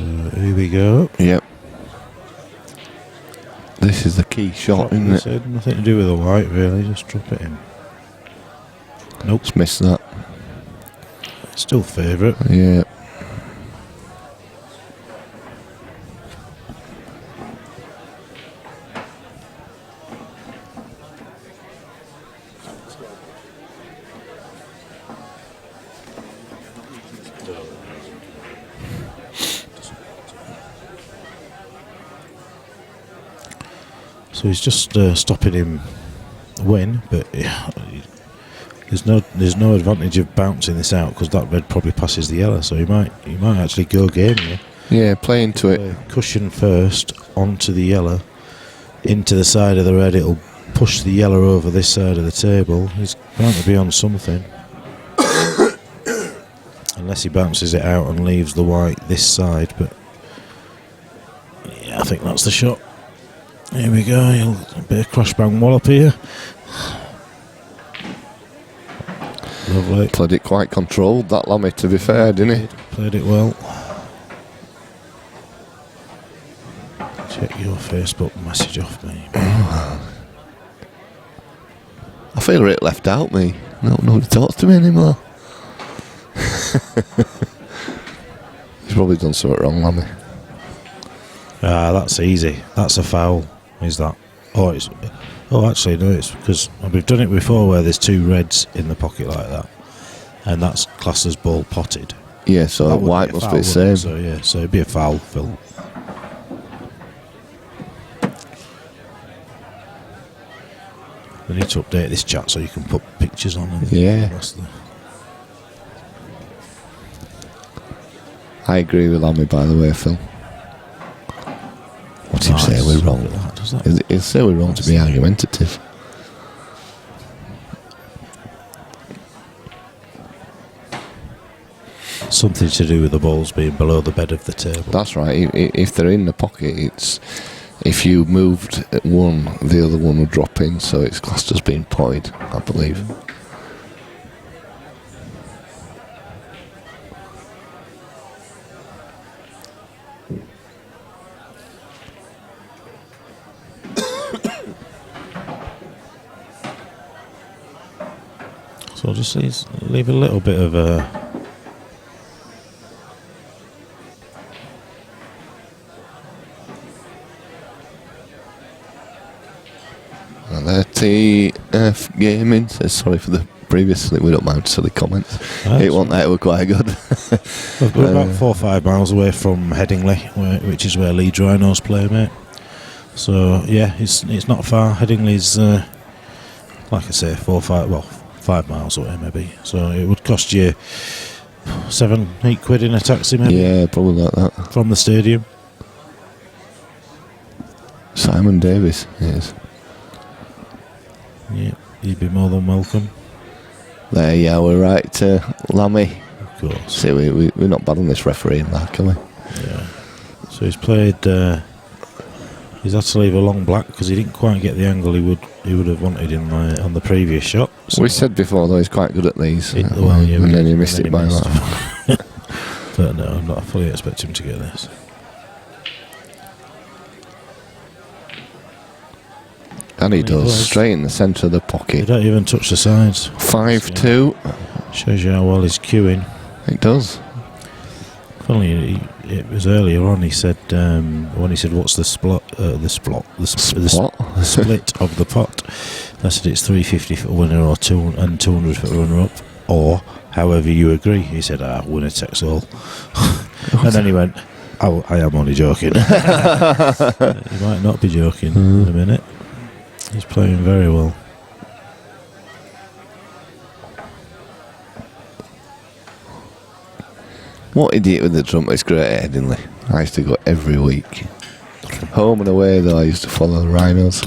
Here we go. Yep. This is the key shot, isn't it? Said nothing to do with the white, really. Just drop it in. Nope. Just missed that. Still favourite. Yeah. So he's just stopping him win, but there's no advantage of bouncing this out because that red probably passes the yellow, so he might actually go game here. Yeah, play into it. Cushion first onto the yellow, into the side of the red. It'll push the yellow over this side of the table. He's bound to be on something, unless he bounces it out and leaves the white this side. But yeah, I think that's the shot. Here we go, a bit of crash bang wallop here. Lovely. Played it quite controlled, that Lammy, to be fair, didn't he? Played it well. Check your Facebook message off me. I feel a bit left out, me. Nobody talks to me anymore. He's probably done something wrong, Lammy. That's easy. That's a foul. Is that? Actually, no, it's because we've done it before where there's two reds in the pocket like that, and that's classed as ball potted. Yeah, so that white must be the same. So yeah, so it'd be a foul, Phil. We need to update this chat so you can put pictures on. And Yeah. I agree with Lammy, by the way, Phil. What's him say we're wrong? He'll say we're wrong to be argumentative. Something to do with the balls being below the bed of the table. That's right. If they're in the pocket, it's if you moved one, the other one would drop in, so it's classed as being potted, I believe. So I'll just leave a little bit of a... And TF Gaming says sorry for the previously, we don't mind silly comments. It wasn't that, it was quite good. We're about 4 or 5 miles away from Headingley, which is where Leeds Rhinos play, mate. So yeah, it's not far. Headingley's, like I say, 5 miles away maybe. So it would cost you 7-8 quid in a taxi maybe. Yeah, probably like that. From the stadium. Simon Davis, yes. Yeah, you'd be more than welcome. There you are, we're right, Lammy. Of course. See, we're not bad on this refereeing, like, are we? Yeah. So he's played. He's had to leave a long black because he didn't quite get the angle he would have wanted on the previous shot. So we said before though he's quite good at these. And then he missed it by that. But no, I'm not fully expecting him to get this. And he does, straight in the centre of the pocket. He don't even touch the sides. 5-2. Shows you how well he's queuing. It does. Funny, it was earlier on. He said when he said, "What's the split of the pot?" I said it's 350 for winner or 200 for runner-up, or however you agree. He said, "Winner takes all." And then he went, "Oh, I am only joking." He might not be joking in a minute. He's playing very well. What idiot with the trumpet is great at Headingley. I used to go every week. Home and away though, I used to follow the Rhinos.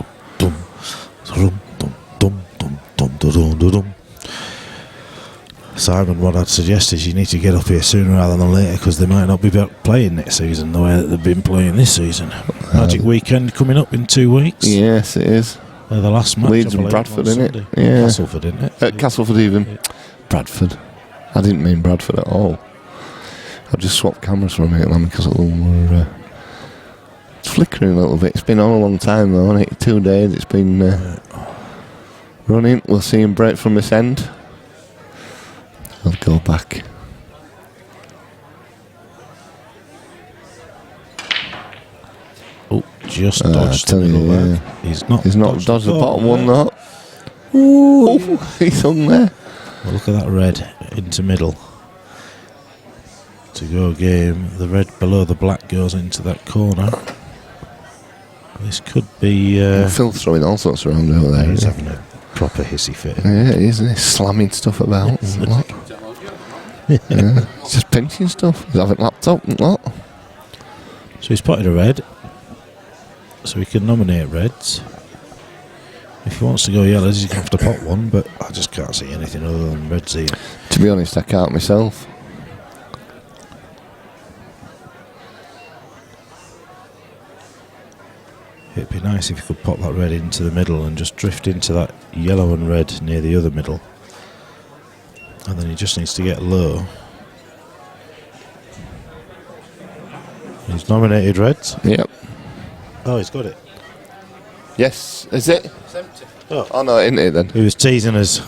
Simon, what I'd suggest is you need to get up here sooner rather than later because they might not be playing next season the way that they've been playing this season. Magic weekend coming up in 2 weeks. Yes, it is. The last match, Leeds and Bradford, isn't it? Yeah. Castleford, isn't it? Castleford even. Yeah. Bradford. I didn't mean Bradford at all. I'll just swap cameras for a minute, man, because we're it's flickering a little bit. It's been on a long time though, hasn't it? 2 days it's been running. We'll see him break from this end. I'll go back. Oh, just I dodged tell the you, middle yeah. there. He's not Dodged the bottom one there. though. Ooh, he's hung there. Well, look at that red into middle. To go game, the red below the black goes into that corner. This could be. Phil's throwing all sorts around over there. He's Isn't having a proper hissy fit. Yeah, he is, isn't he? Slamming stuff about and what. Yeah, he's just pinching stuff. He's having laptop and what. So he's potted a red. So he can nominate reds. If he wants to go yellows, he's going to have to pot one, but I just can't see anything other than reds here. To be honest, I can't myself. It'd be nice if you could pop that red into the middle and just drift into that yellow and red near the other middle. And then he just needs to get low. He's nominated reds. Yep. Oh, he's got it. Yes, is it? It's empty. Oh no, isn't it then? He was teasing us.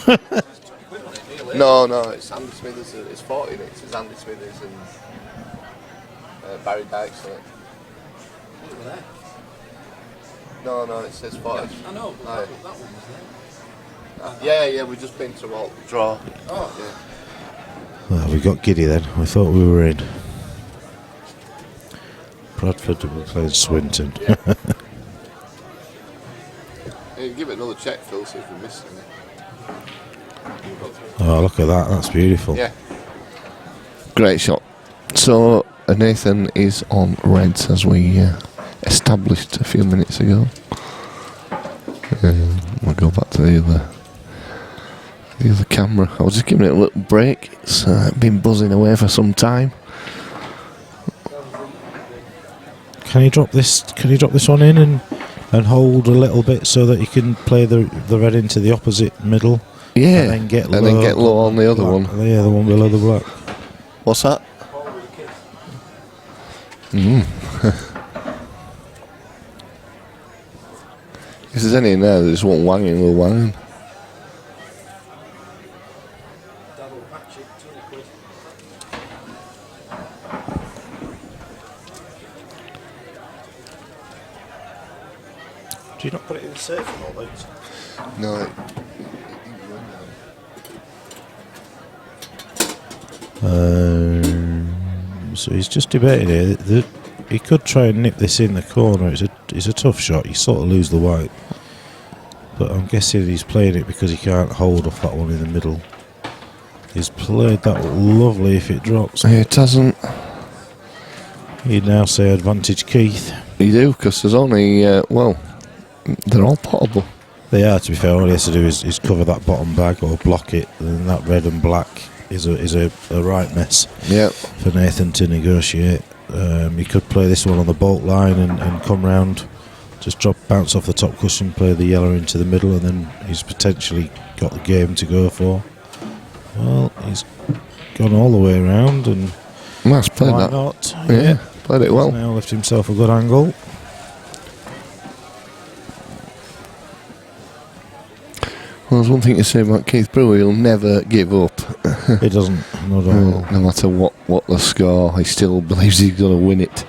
No, it's Andy Smithers. It's 40 in it. It's Andy Smithers and Barry Dykes on it. Over there. No, it says 40. I know, but Aye. that one was there. Yeah, we've just been to what? Draw. Oh, Well, we got giddy then. We thought we were in. Bradford will be playing Swinton. Yeah. Hey, give it another check, Phil, see if we missed anything. Oh, look at that. That's beautiful. Yeah. Great shot. So, Nathan is on reds as we established a few minutes ago. We'll go back to the other camera. I was just giving it a little break. It's been buzzing away for some time. Can he drop this? Can he drop this one in and hold a little bit so that he can play the red into the opposite middle? Yeah. And then get low on the other black. one. Yeah, the one below the black. What's that? If there's any in there that just want wanging, we'll wang them. double patch it, 20 quid. Do you not put it in the safe and all those? No. So he's just debating here. He could try and nip this in the corner. It's a tough shot. You sort of lose the white. But I'm guessing he's playing it because he can't hold off that one in the middle. He's played that lovely if it drops. It hasn't. He'd now say advantage Keith. You do, because there's only, well, they're all potable. They are, to be fair. All he has to do is cover that bottom bag or block it. And that red and black is a right mess. Yep. For Nathan to negotiate. He could play this one on the bolt line and come round, just bounce off the top cushion, play the yellow into the middle, and then he's potentially got the game to go for. Well, he's gone all the way around, and Nice, played why that. not? Yeah, played it well. Now left himself a good angle. Well, there's one thing to say about Keith Brewer, he'll never give up. He doesn't, not at all. No matter what the score, he still believes he's going to win it.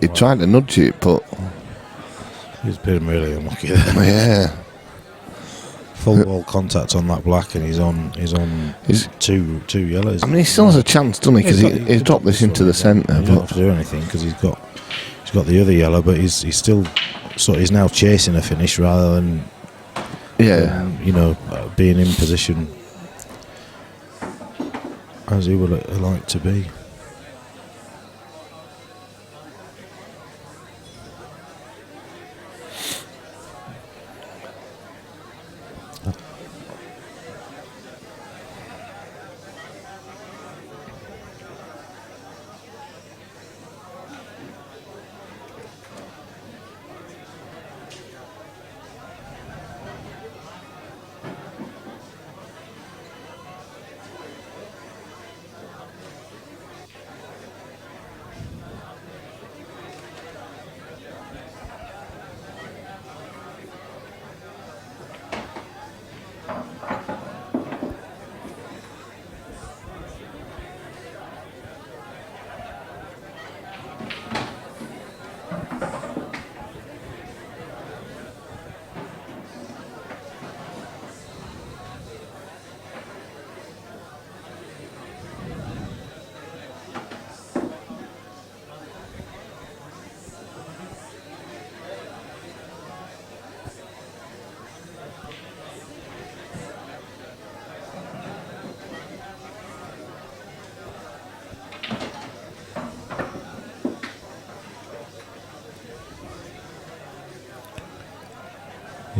He tried to nudge it, but He's been really unlucky there. yeah, Full ball contact on that black, and he's on two yellows. I mean, he still has a chance, doesn't he? Because he's dropped this into the centre. He don't But have to do anything because he's got the other yellow, but he's still he's now chasing a finish rather than being in position as he would like to be.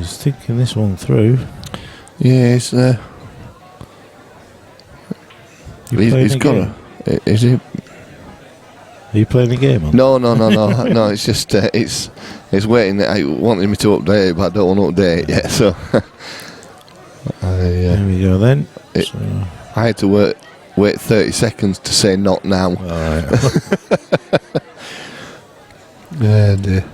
He's thinking this one through. Yeah, he's got game? Is he? Are you playing the game on? No. No, it's just it's waiting. I wanted me to update it, but I don't want to update it yet. So There we go then. I had to wait 30 seconds to say not now. Alright. And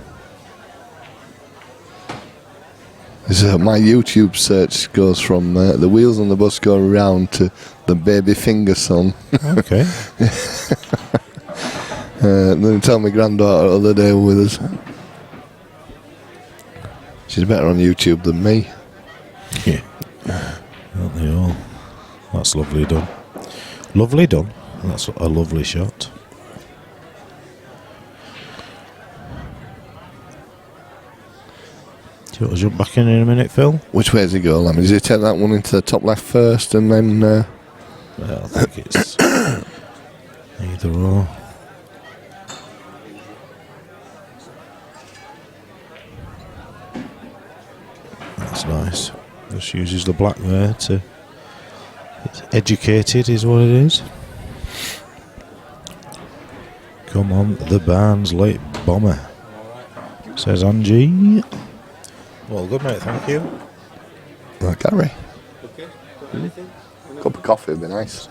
my YouTube search goes from the wheels on the bus go around to the Baby Finger song. Okay. Then tell my granddaughter the other day with us. She's better on YouTube than me. Yeah. Aren't they all? That's lovely done. Lovely done. That's a lovely shot. Do you want to jump back in a minute, Phil? Which way does he go, Lammy? Does he take that one into the top left first and then... Well, I think it's either or. That's nice. Just uses the black there to... It's educated is what it is. Come on, the Barnes late bomber. Says Angie. Well, good mate, thank you. Right, Gary. Okay. Cup of coffee would be nice.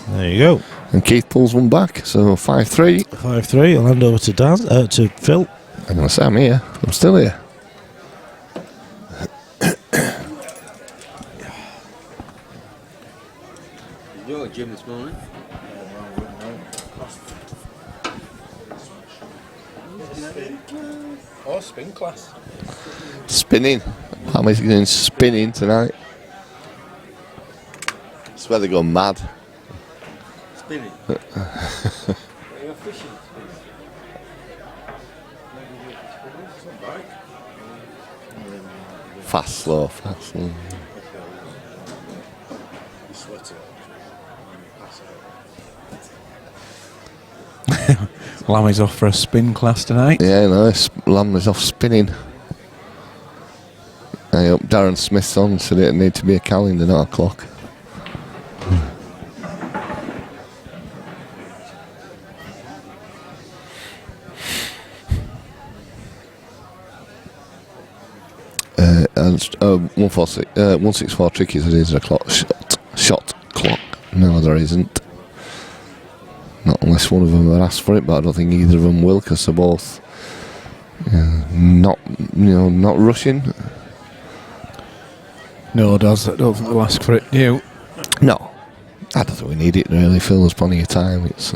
There you go. And Keith pulls one back, so 5-3. 5-3. I'll hand over to to Phil. I'm going to say I'm here. I'm still here. You're at the gym this morning. Oh, spin class. Spinning. How many going spinning tonight? It's where they go mad. Spinning. You're fishing. Fast, slow, fast, slow. Lammy's off for a spin class tonight. Yeah, no, Lamb is off spinning. I hope Darren Smith's on, so it need to be a calendar, not a clock. And 164 tricky, so there's a clock shot clock. No, there isn't. Not unless one of them had asked for it, but I don't think either of them will, because they're both not rushing. No, Daz, I don't think they'll ask for it. You? No, I don't think we need it really. Phil, there's plenty of time. It's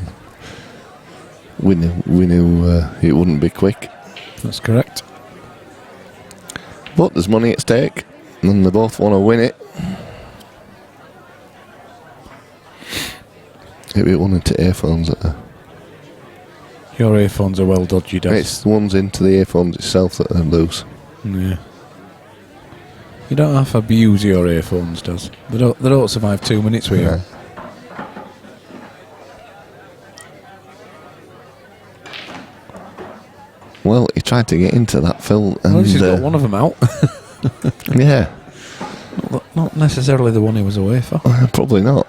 we knew it wouldn't be quick. That's correct. But there's money at stake, and they both want to win it. It'd be one into earphones. Your earphones are well dodgy, Daz. It's the ones into the earphones itself that are loose. Yeah. You don't have to abuse your earphones, Daz. They don't survive 2 minutes with you. Well, he tried to get into that, Phil. And Well, he's got one of them out. yeah. Not necessarily the one he was away for. Probably not.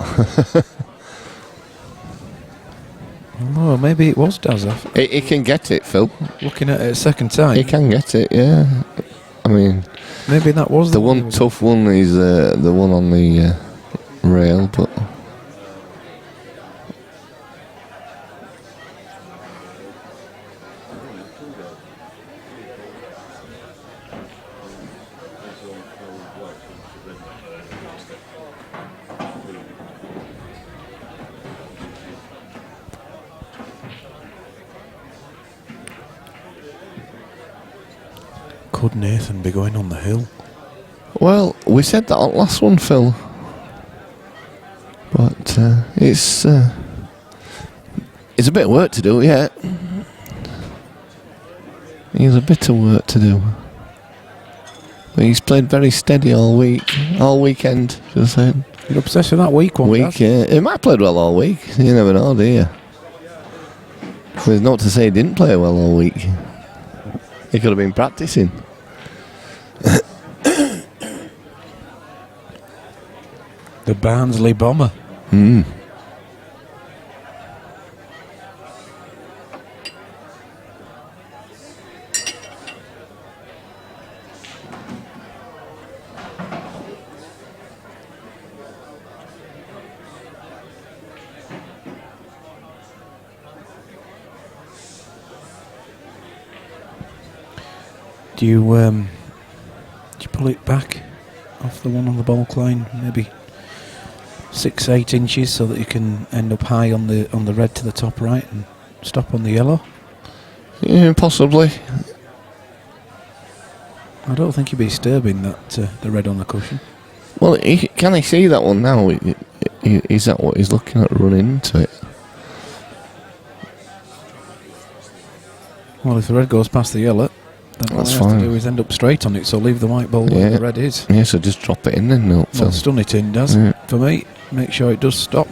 Oh, maybe it was Daz. He can get it, Phil. Looking at it a second time. He can get it, yeah. I mean, maybe that was the one tough one is the one on the rail, but could Nathan be going on the hill? well, we said that on last one, Phil. But it's a bit of work to do, yeah. He's a bit of work to do. But he's played very steady all weekend, should I say. You're obsessed with that week one, Daz? Yeah. He might have played well all week. You never know, do you? There's not to say he didn't play well all week. He could have been practicing. The Barnsley Bomber. Do you pull it back off the one on the bulk line, maybe 6-8 inches, so that you can end up high on the red to the top right and stop on the yellow? Yeah, possibly. I don't think you'd be disturbing that the red on the cushion. Well, can he see that one now? Is that what he's looking at, running into it? Well, if the red goes past the yellow, then all That's you have fine. to do is end up straight on it, so leave the white ball where the red is. Yeah, so just drop it in then, no, Phil. Well, stun it in, does. Yeah. For me, make sure it does stop.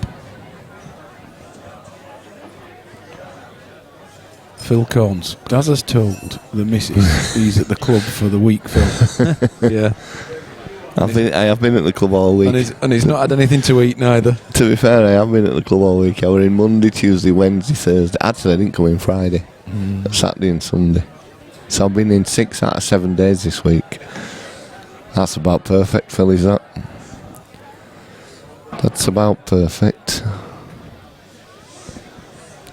Phil Corns. Daz has told the missus he's at the club for the week, Phil. Yeah. I have been at the club all week. And he's not had anything to eat neither. To be fair, I have been at the club all week. I were in Monday, Tuesday, Wednesday, Thursday. Actually, I didn't come in Friday. Saturday and Sunday. So I've been in 6 out of 7 days this week. That's about perfect, Phil, is that? That's about perfect.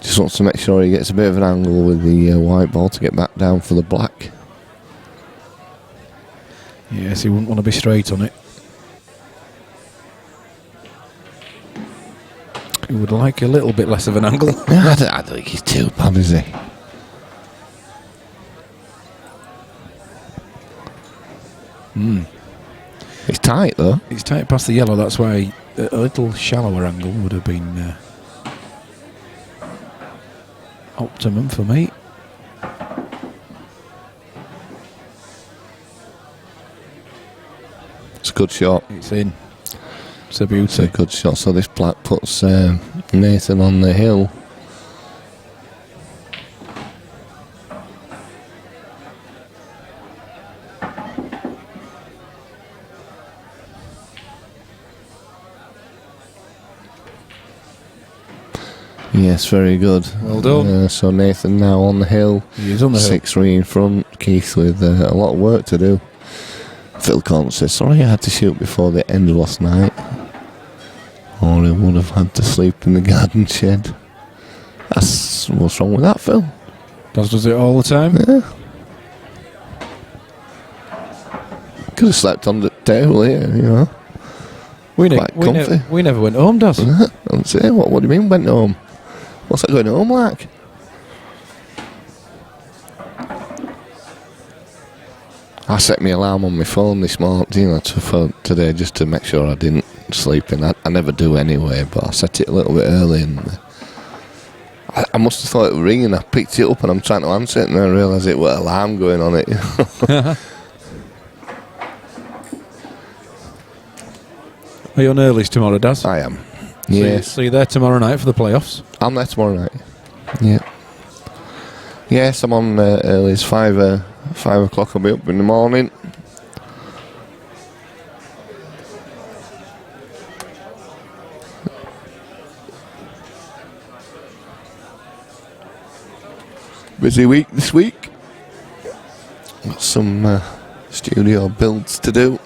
Just wants to make sure he gets a bit of an angle with the white ball to get back down for the black. Yes, he wouldn't want to be straight on it. He would like a little bit less of an angle. I don't think he's too bad, is he? It's tight though. It's tight past the yellow, that's why a little shallower angle would have been optimum for me. It's a good shot. It's in. It's a It's beauty. a good shot. So this black puts Nathan on the hill. Yes, very good. Well done. So Nathan now on the hill. He is on the hill. 6-3 in front. Keith with a lot of work to do. Phil Corn says, sorry I had to shoot before the end of last night. Or he would have had to sleep in the garden shed. What's wrong with that, Phil? Does it all the time? Yeah. Could have slept on the table here, you know. Quite comfy. We never went home, Daz. I'd say, what do you mean went home? What's that going home like? I set my alarm on my phone this morning, you know, for today, just to make sure I didn't sleep in. I never do anyway, but I set it a little bit early, and I must have thought it was ringing. I picked it up and I'm trying to answer it, and I realised it was an alarm going on it. Are you on earlies tomorrow, Daz? I am. Yes. So you're there tomorrow night for the playoffs? I'm there tomorrow night. Yeah. Yes, I'm on early. It's 5 o'clock. I'll be up in the morning. Busy week this week. Got some studio builds to do.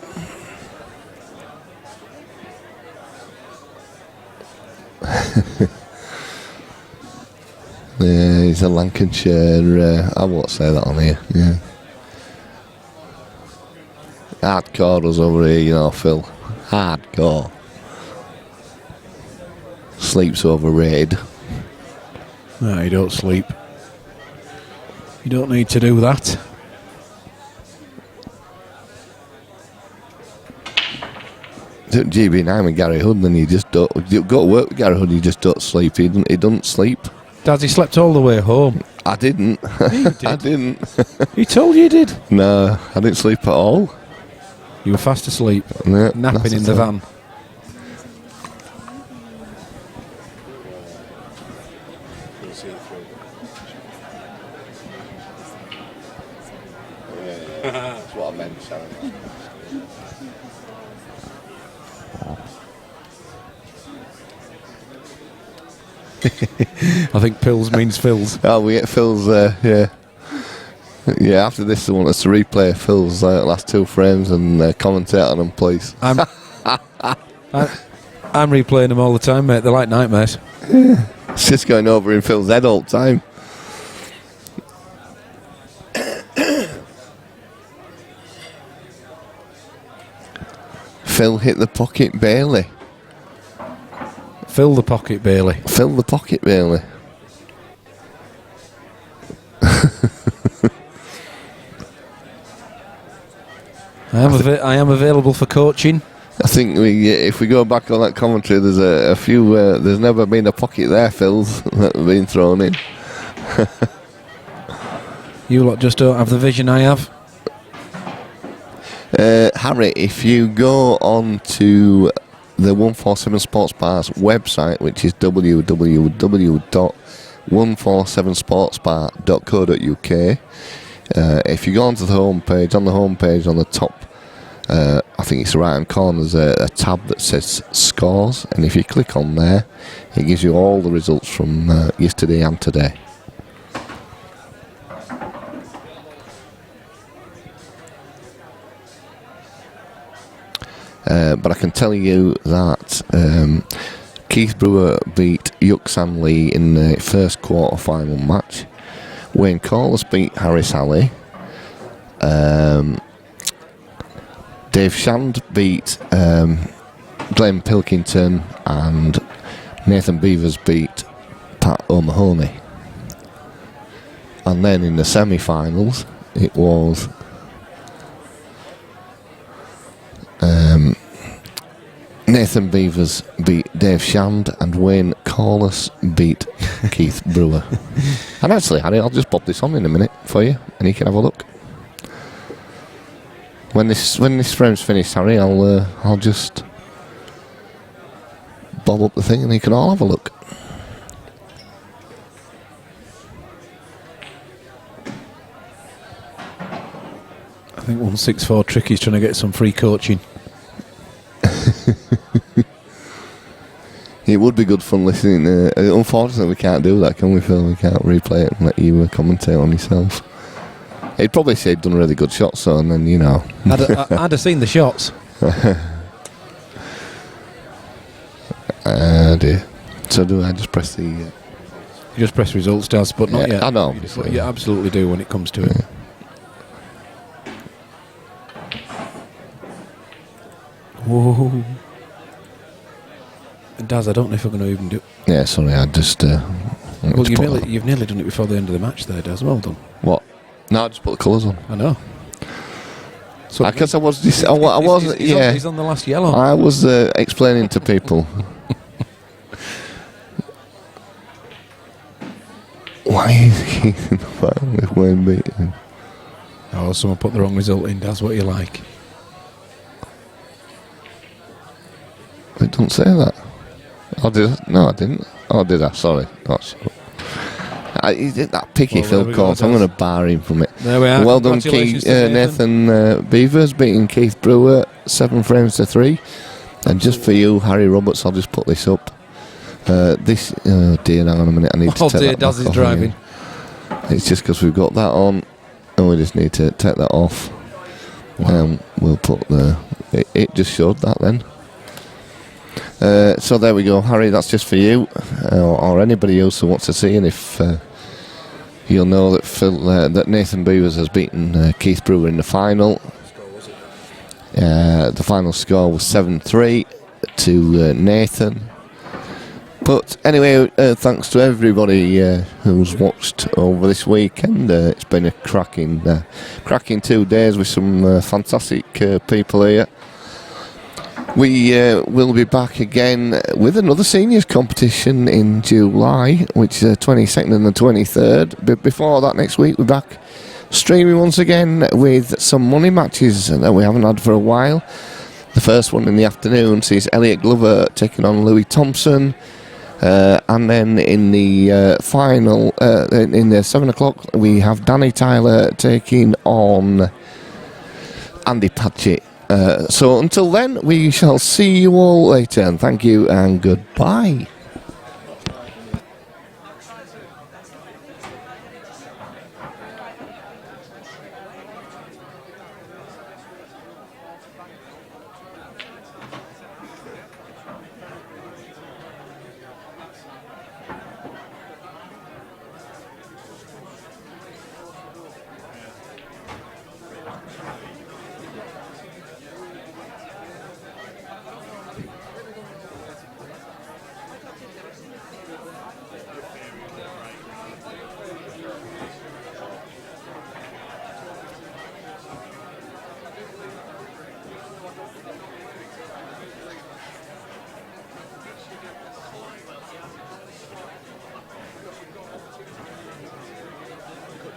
Yeah, he's a Lancashire. I won't say that on here. Yeah. Hardcore us over here, you know, Phil. Hardcore. Sleep's overrated. No, you don't sleep. You don't need to do that. GB9 with Gary Hood, then you just don't. You go to work with Gary Hood, you just don't sleep. He doesn't sleep. Daz, he slept all the way home. I didn't. You did. I didn't. He told you he did. No, I didn't sleep at all. You were fast asleep, Yeah, napping that's in the van. That's what I meant, sorry. I think pills means fills. Oh, we get Phil's, yeah. Yeah, after this, they want us to replay Phil's last 2 frames and commentate on them, please. I'm replaying them all the time, mate. They're like nightmares. It's just going over in Phil's head all the time. Phil hit the pocket Bailey. Fill the pocket, Bailey. Fill the pocket Bailey. I am available for coaching. I think if we go back on that commentary, there's a few. There's never been a pocket there, Phil's, that have been thrown in. You lot just don't have the vision I have. Harry, if you go on to the 147 Sports Bar's website, which is www.147sportsbar.co.uk, if you go onto the homepage, on the top, I think it's the right hand corner, there's a tab that says scores, and if you click on there, it gives you all the results from yesterday and today. But I can tell you that Keith Brewer beat Yuxan Lee in the first quarter-final match. Wayne Corliss beat Harris Alley. Dave Shand beat Glenn Pilkington, and Nathan Beavers beat Pat O'Mahony. And then in the semi-finals, it was Nathan Beavers beat Dave Shand, and Wayne Corliss beat Keith Brewer. And actually, Harry, I'll just pop this on in a minute for you, and you can have a look. When this frame's finished, Harry, I'll just bob up the thing, and you can all have a look. I think 164 Tricky's trying to get some free coaching. It would be good fun listening. Unfortunately, we can't do that, can we, Phil? We can't replay it and let you commentate on yourself. He'd probably say he'd done a really good shot, so, and then, you know. I'd have seen the shots. Dear. So do I just press the... You just press results, Daz, but not yet. I know. You absolutely do when it comes to it. Whoa. And Daz, I don't know if I'm going to even do it. Yeah, sorry, I just... well, you've nearly done it before the end of the match there, Daz. Well done. What? No, I just put the colours on. I know. So because I was... I wasn't... Yeah. He's on the last yellow. I was explaining to people... Why is Keith in the final with Wayne beating? Oh, someone put the wrong result in, Daz. What you like? It doesn't say that. Oh, did I? No, I didn't. Oh, did I? Sorry. He did that picky Phil Court. I'm going to bar him from it. There we are. Well done, Keith, Nathan Beavers beating Keith Brewer 7 frames to 3. And just for you, Harry Roberts, I'll just put this up. This, oh dear, hang on a minute. I need to take that Daz is off driving. Again. It's just because we've got that on, and we just need to take that off. Wow. We'll put the. It just showed that then. So there we go, Harry. That's just for you, or anybody else who wants to see. And if you'll know that that Nathan Beavers has beaten Keith Brewer in the final. The final score was 7-3 to Nathan. But anyway, thanks to everybody who's watched over this weekend. It's been a cracking 2 days with some fantastic people here. We will be back again with another seniors competition in July, which is the 22nd and the 23rd. But before that, next week, we're back streaming once again with some money matches that we haven't had for a while. The first one in the afternoon sees Elliot Glover taking on Louis Thompson. And then in the final, in the 7 o'clock, we have Danny Tyler taking on Andy Patchett. So until then, we shall see you all later, and thank you and goodbye.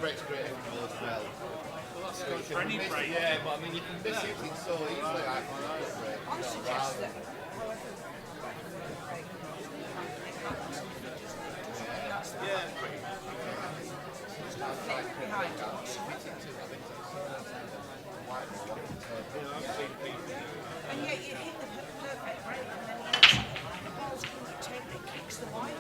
Breaks great as well. Well, that's good for any break. Yeah, but I mean, you can miss it so easily. Like, I suggest that. Yeah. Behind us. And yet you hit the perfect break and then the ball's coming at 10 and it kicks the wide.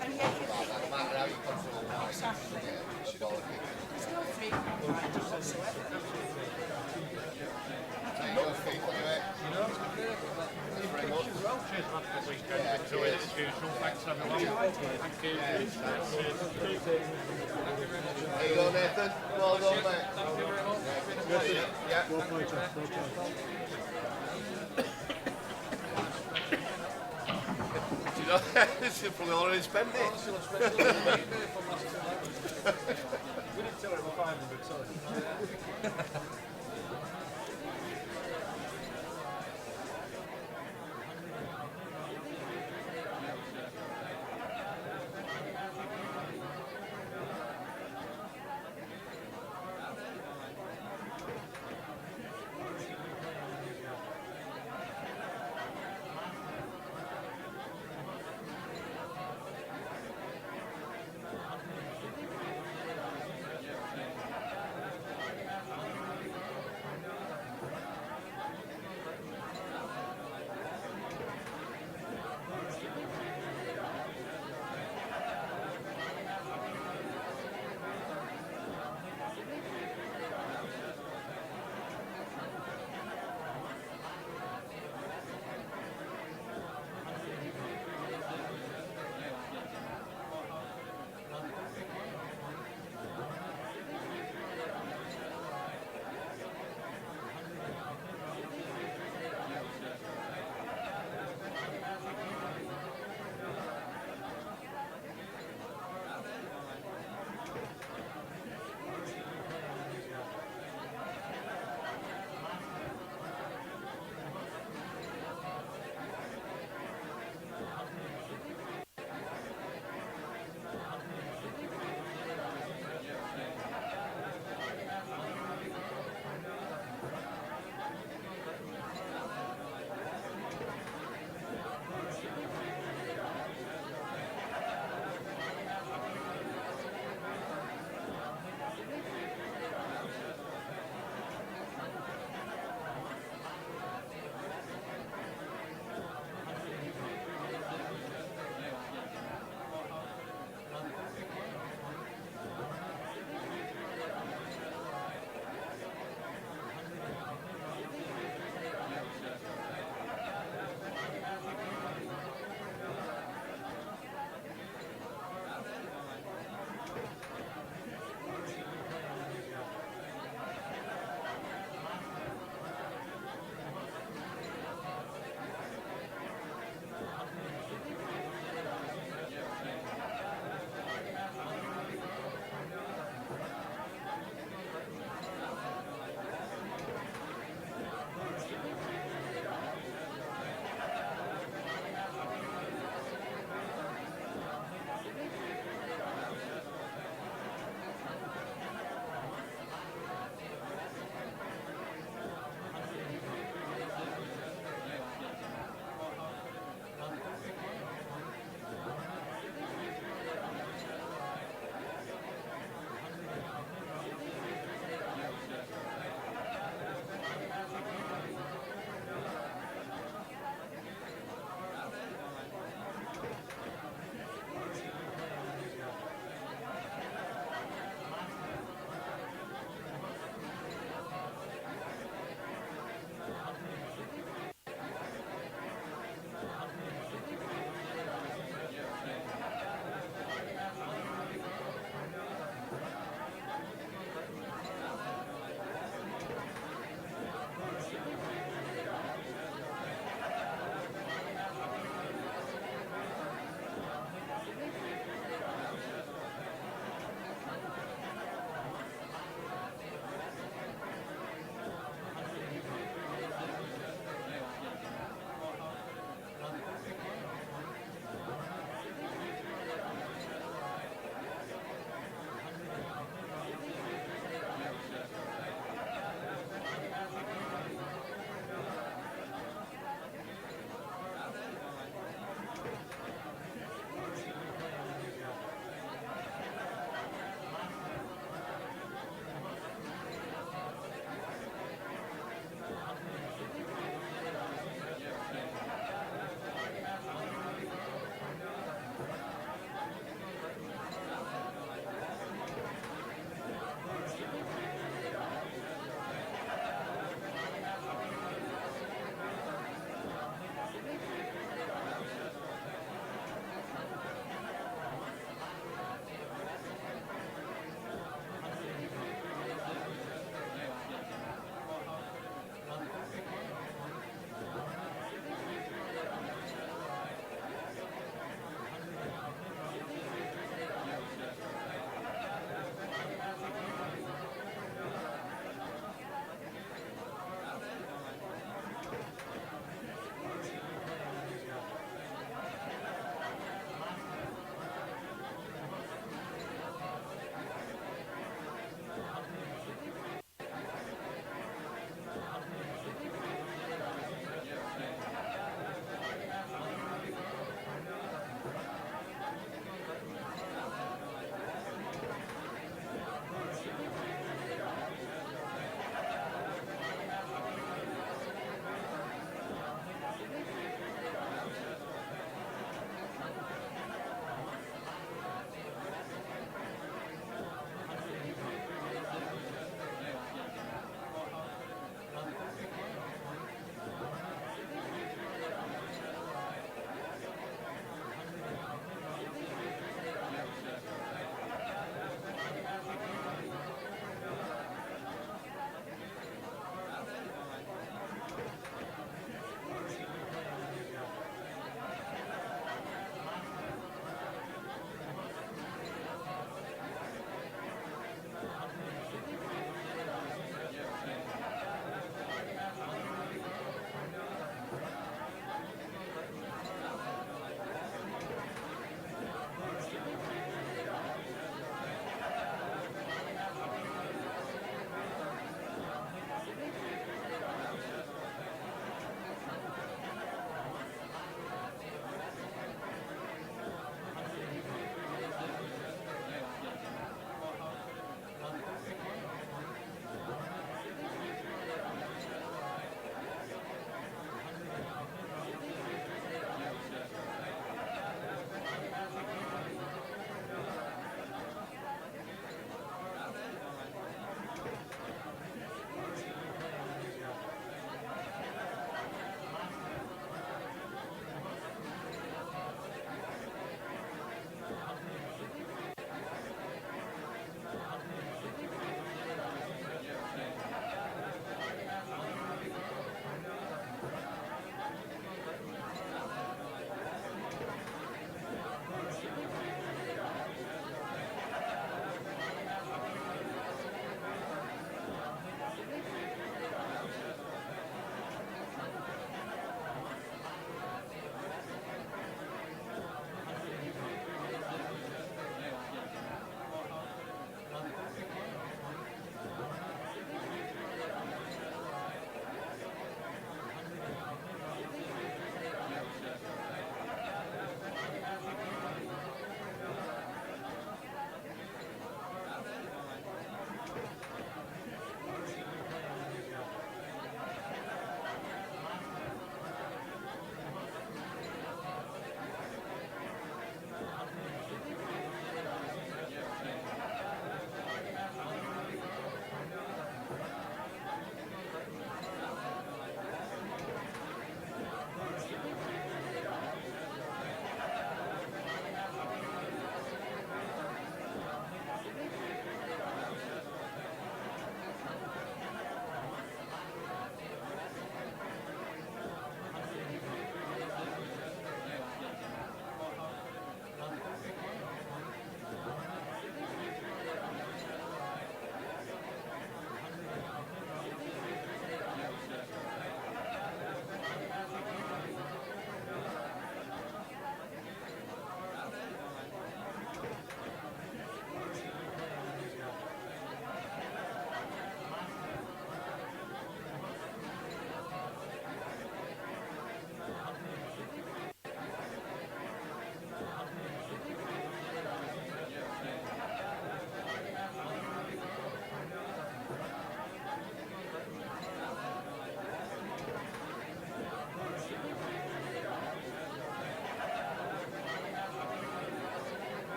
And yet you hit the matter how you control the exactly. There's no free behind us whatsoever. There you go, Nathan. Well done, mate. Thank you very much. Yeah. Well played, Jeff. Well played. You know, this is probably already spent it. We didn't tell her it was 500, sorry.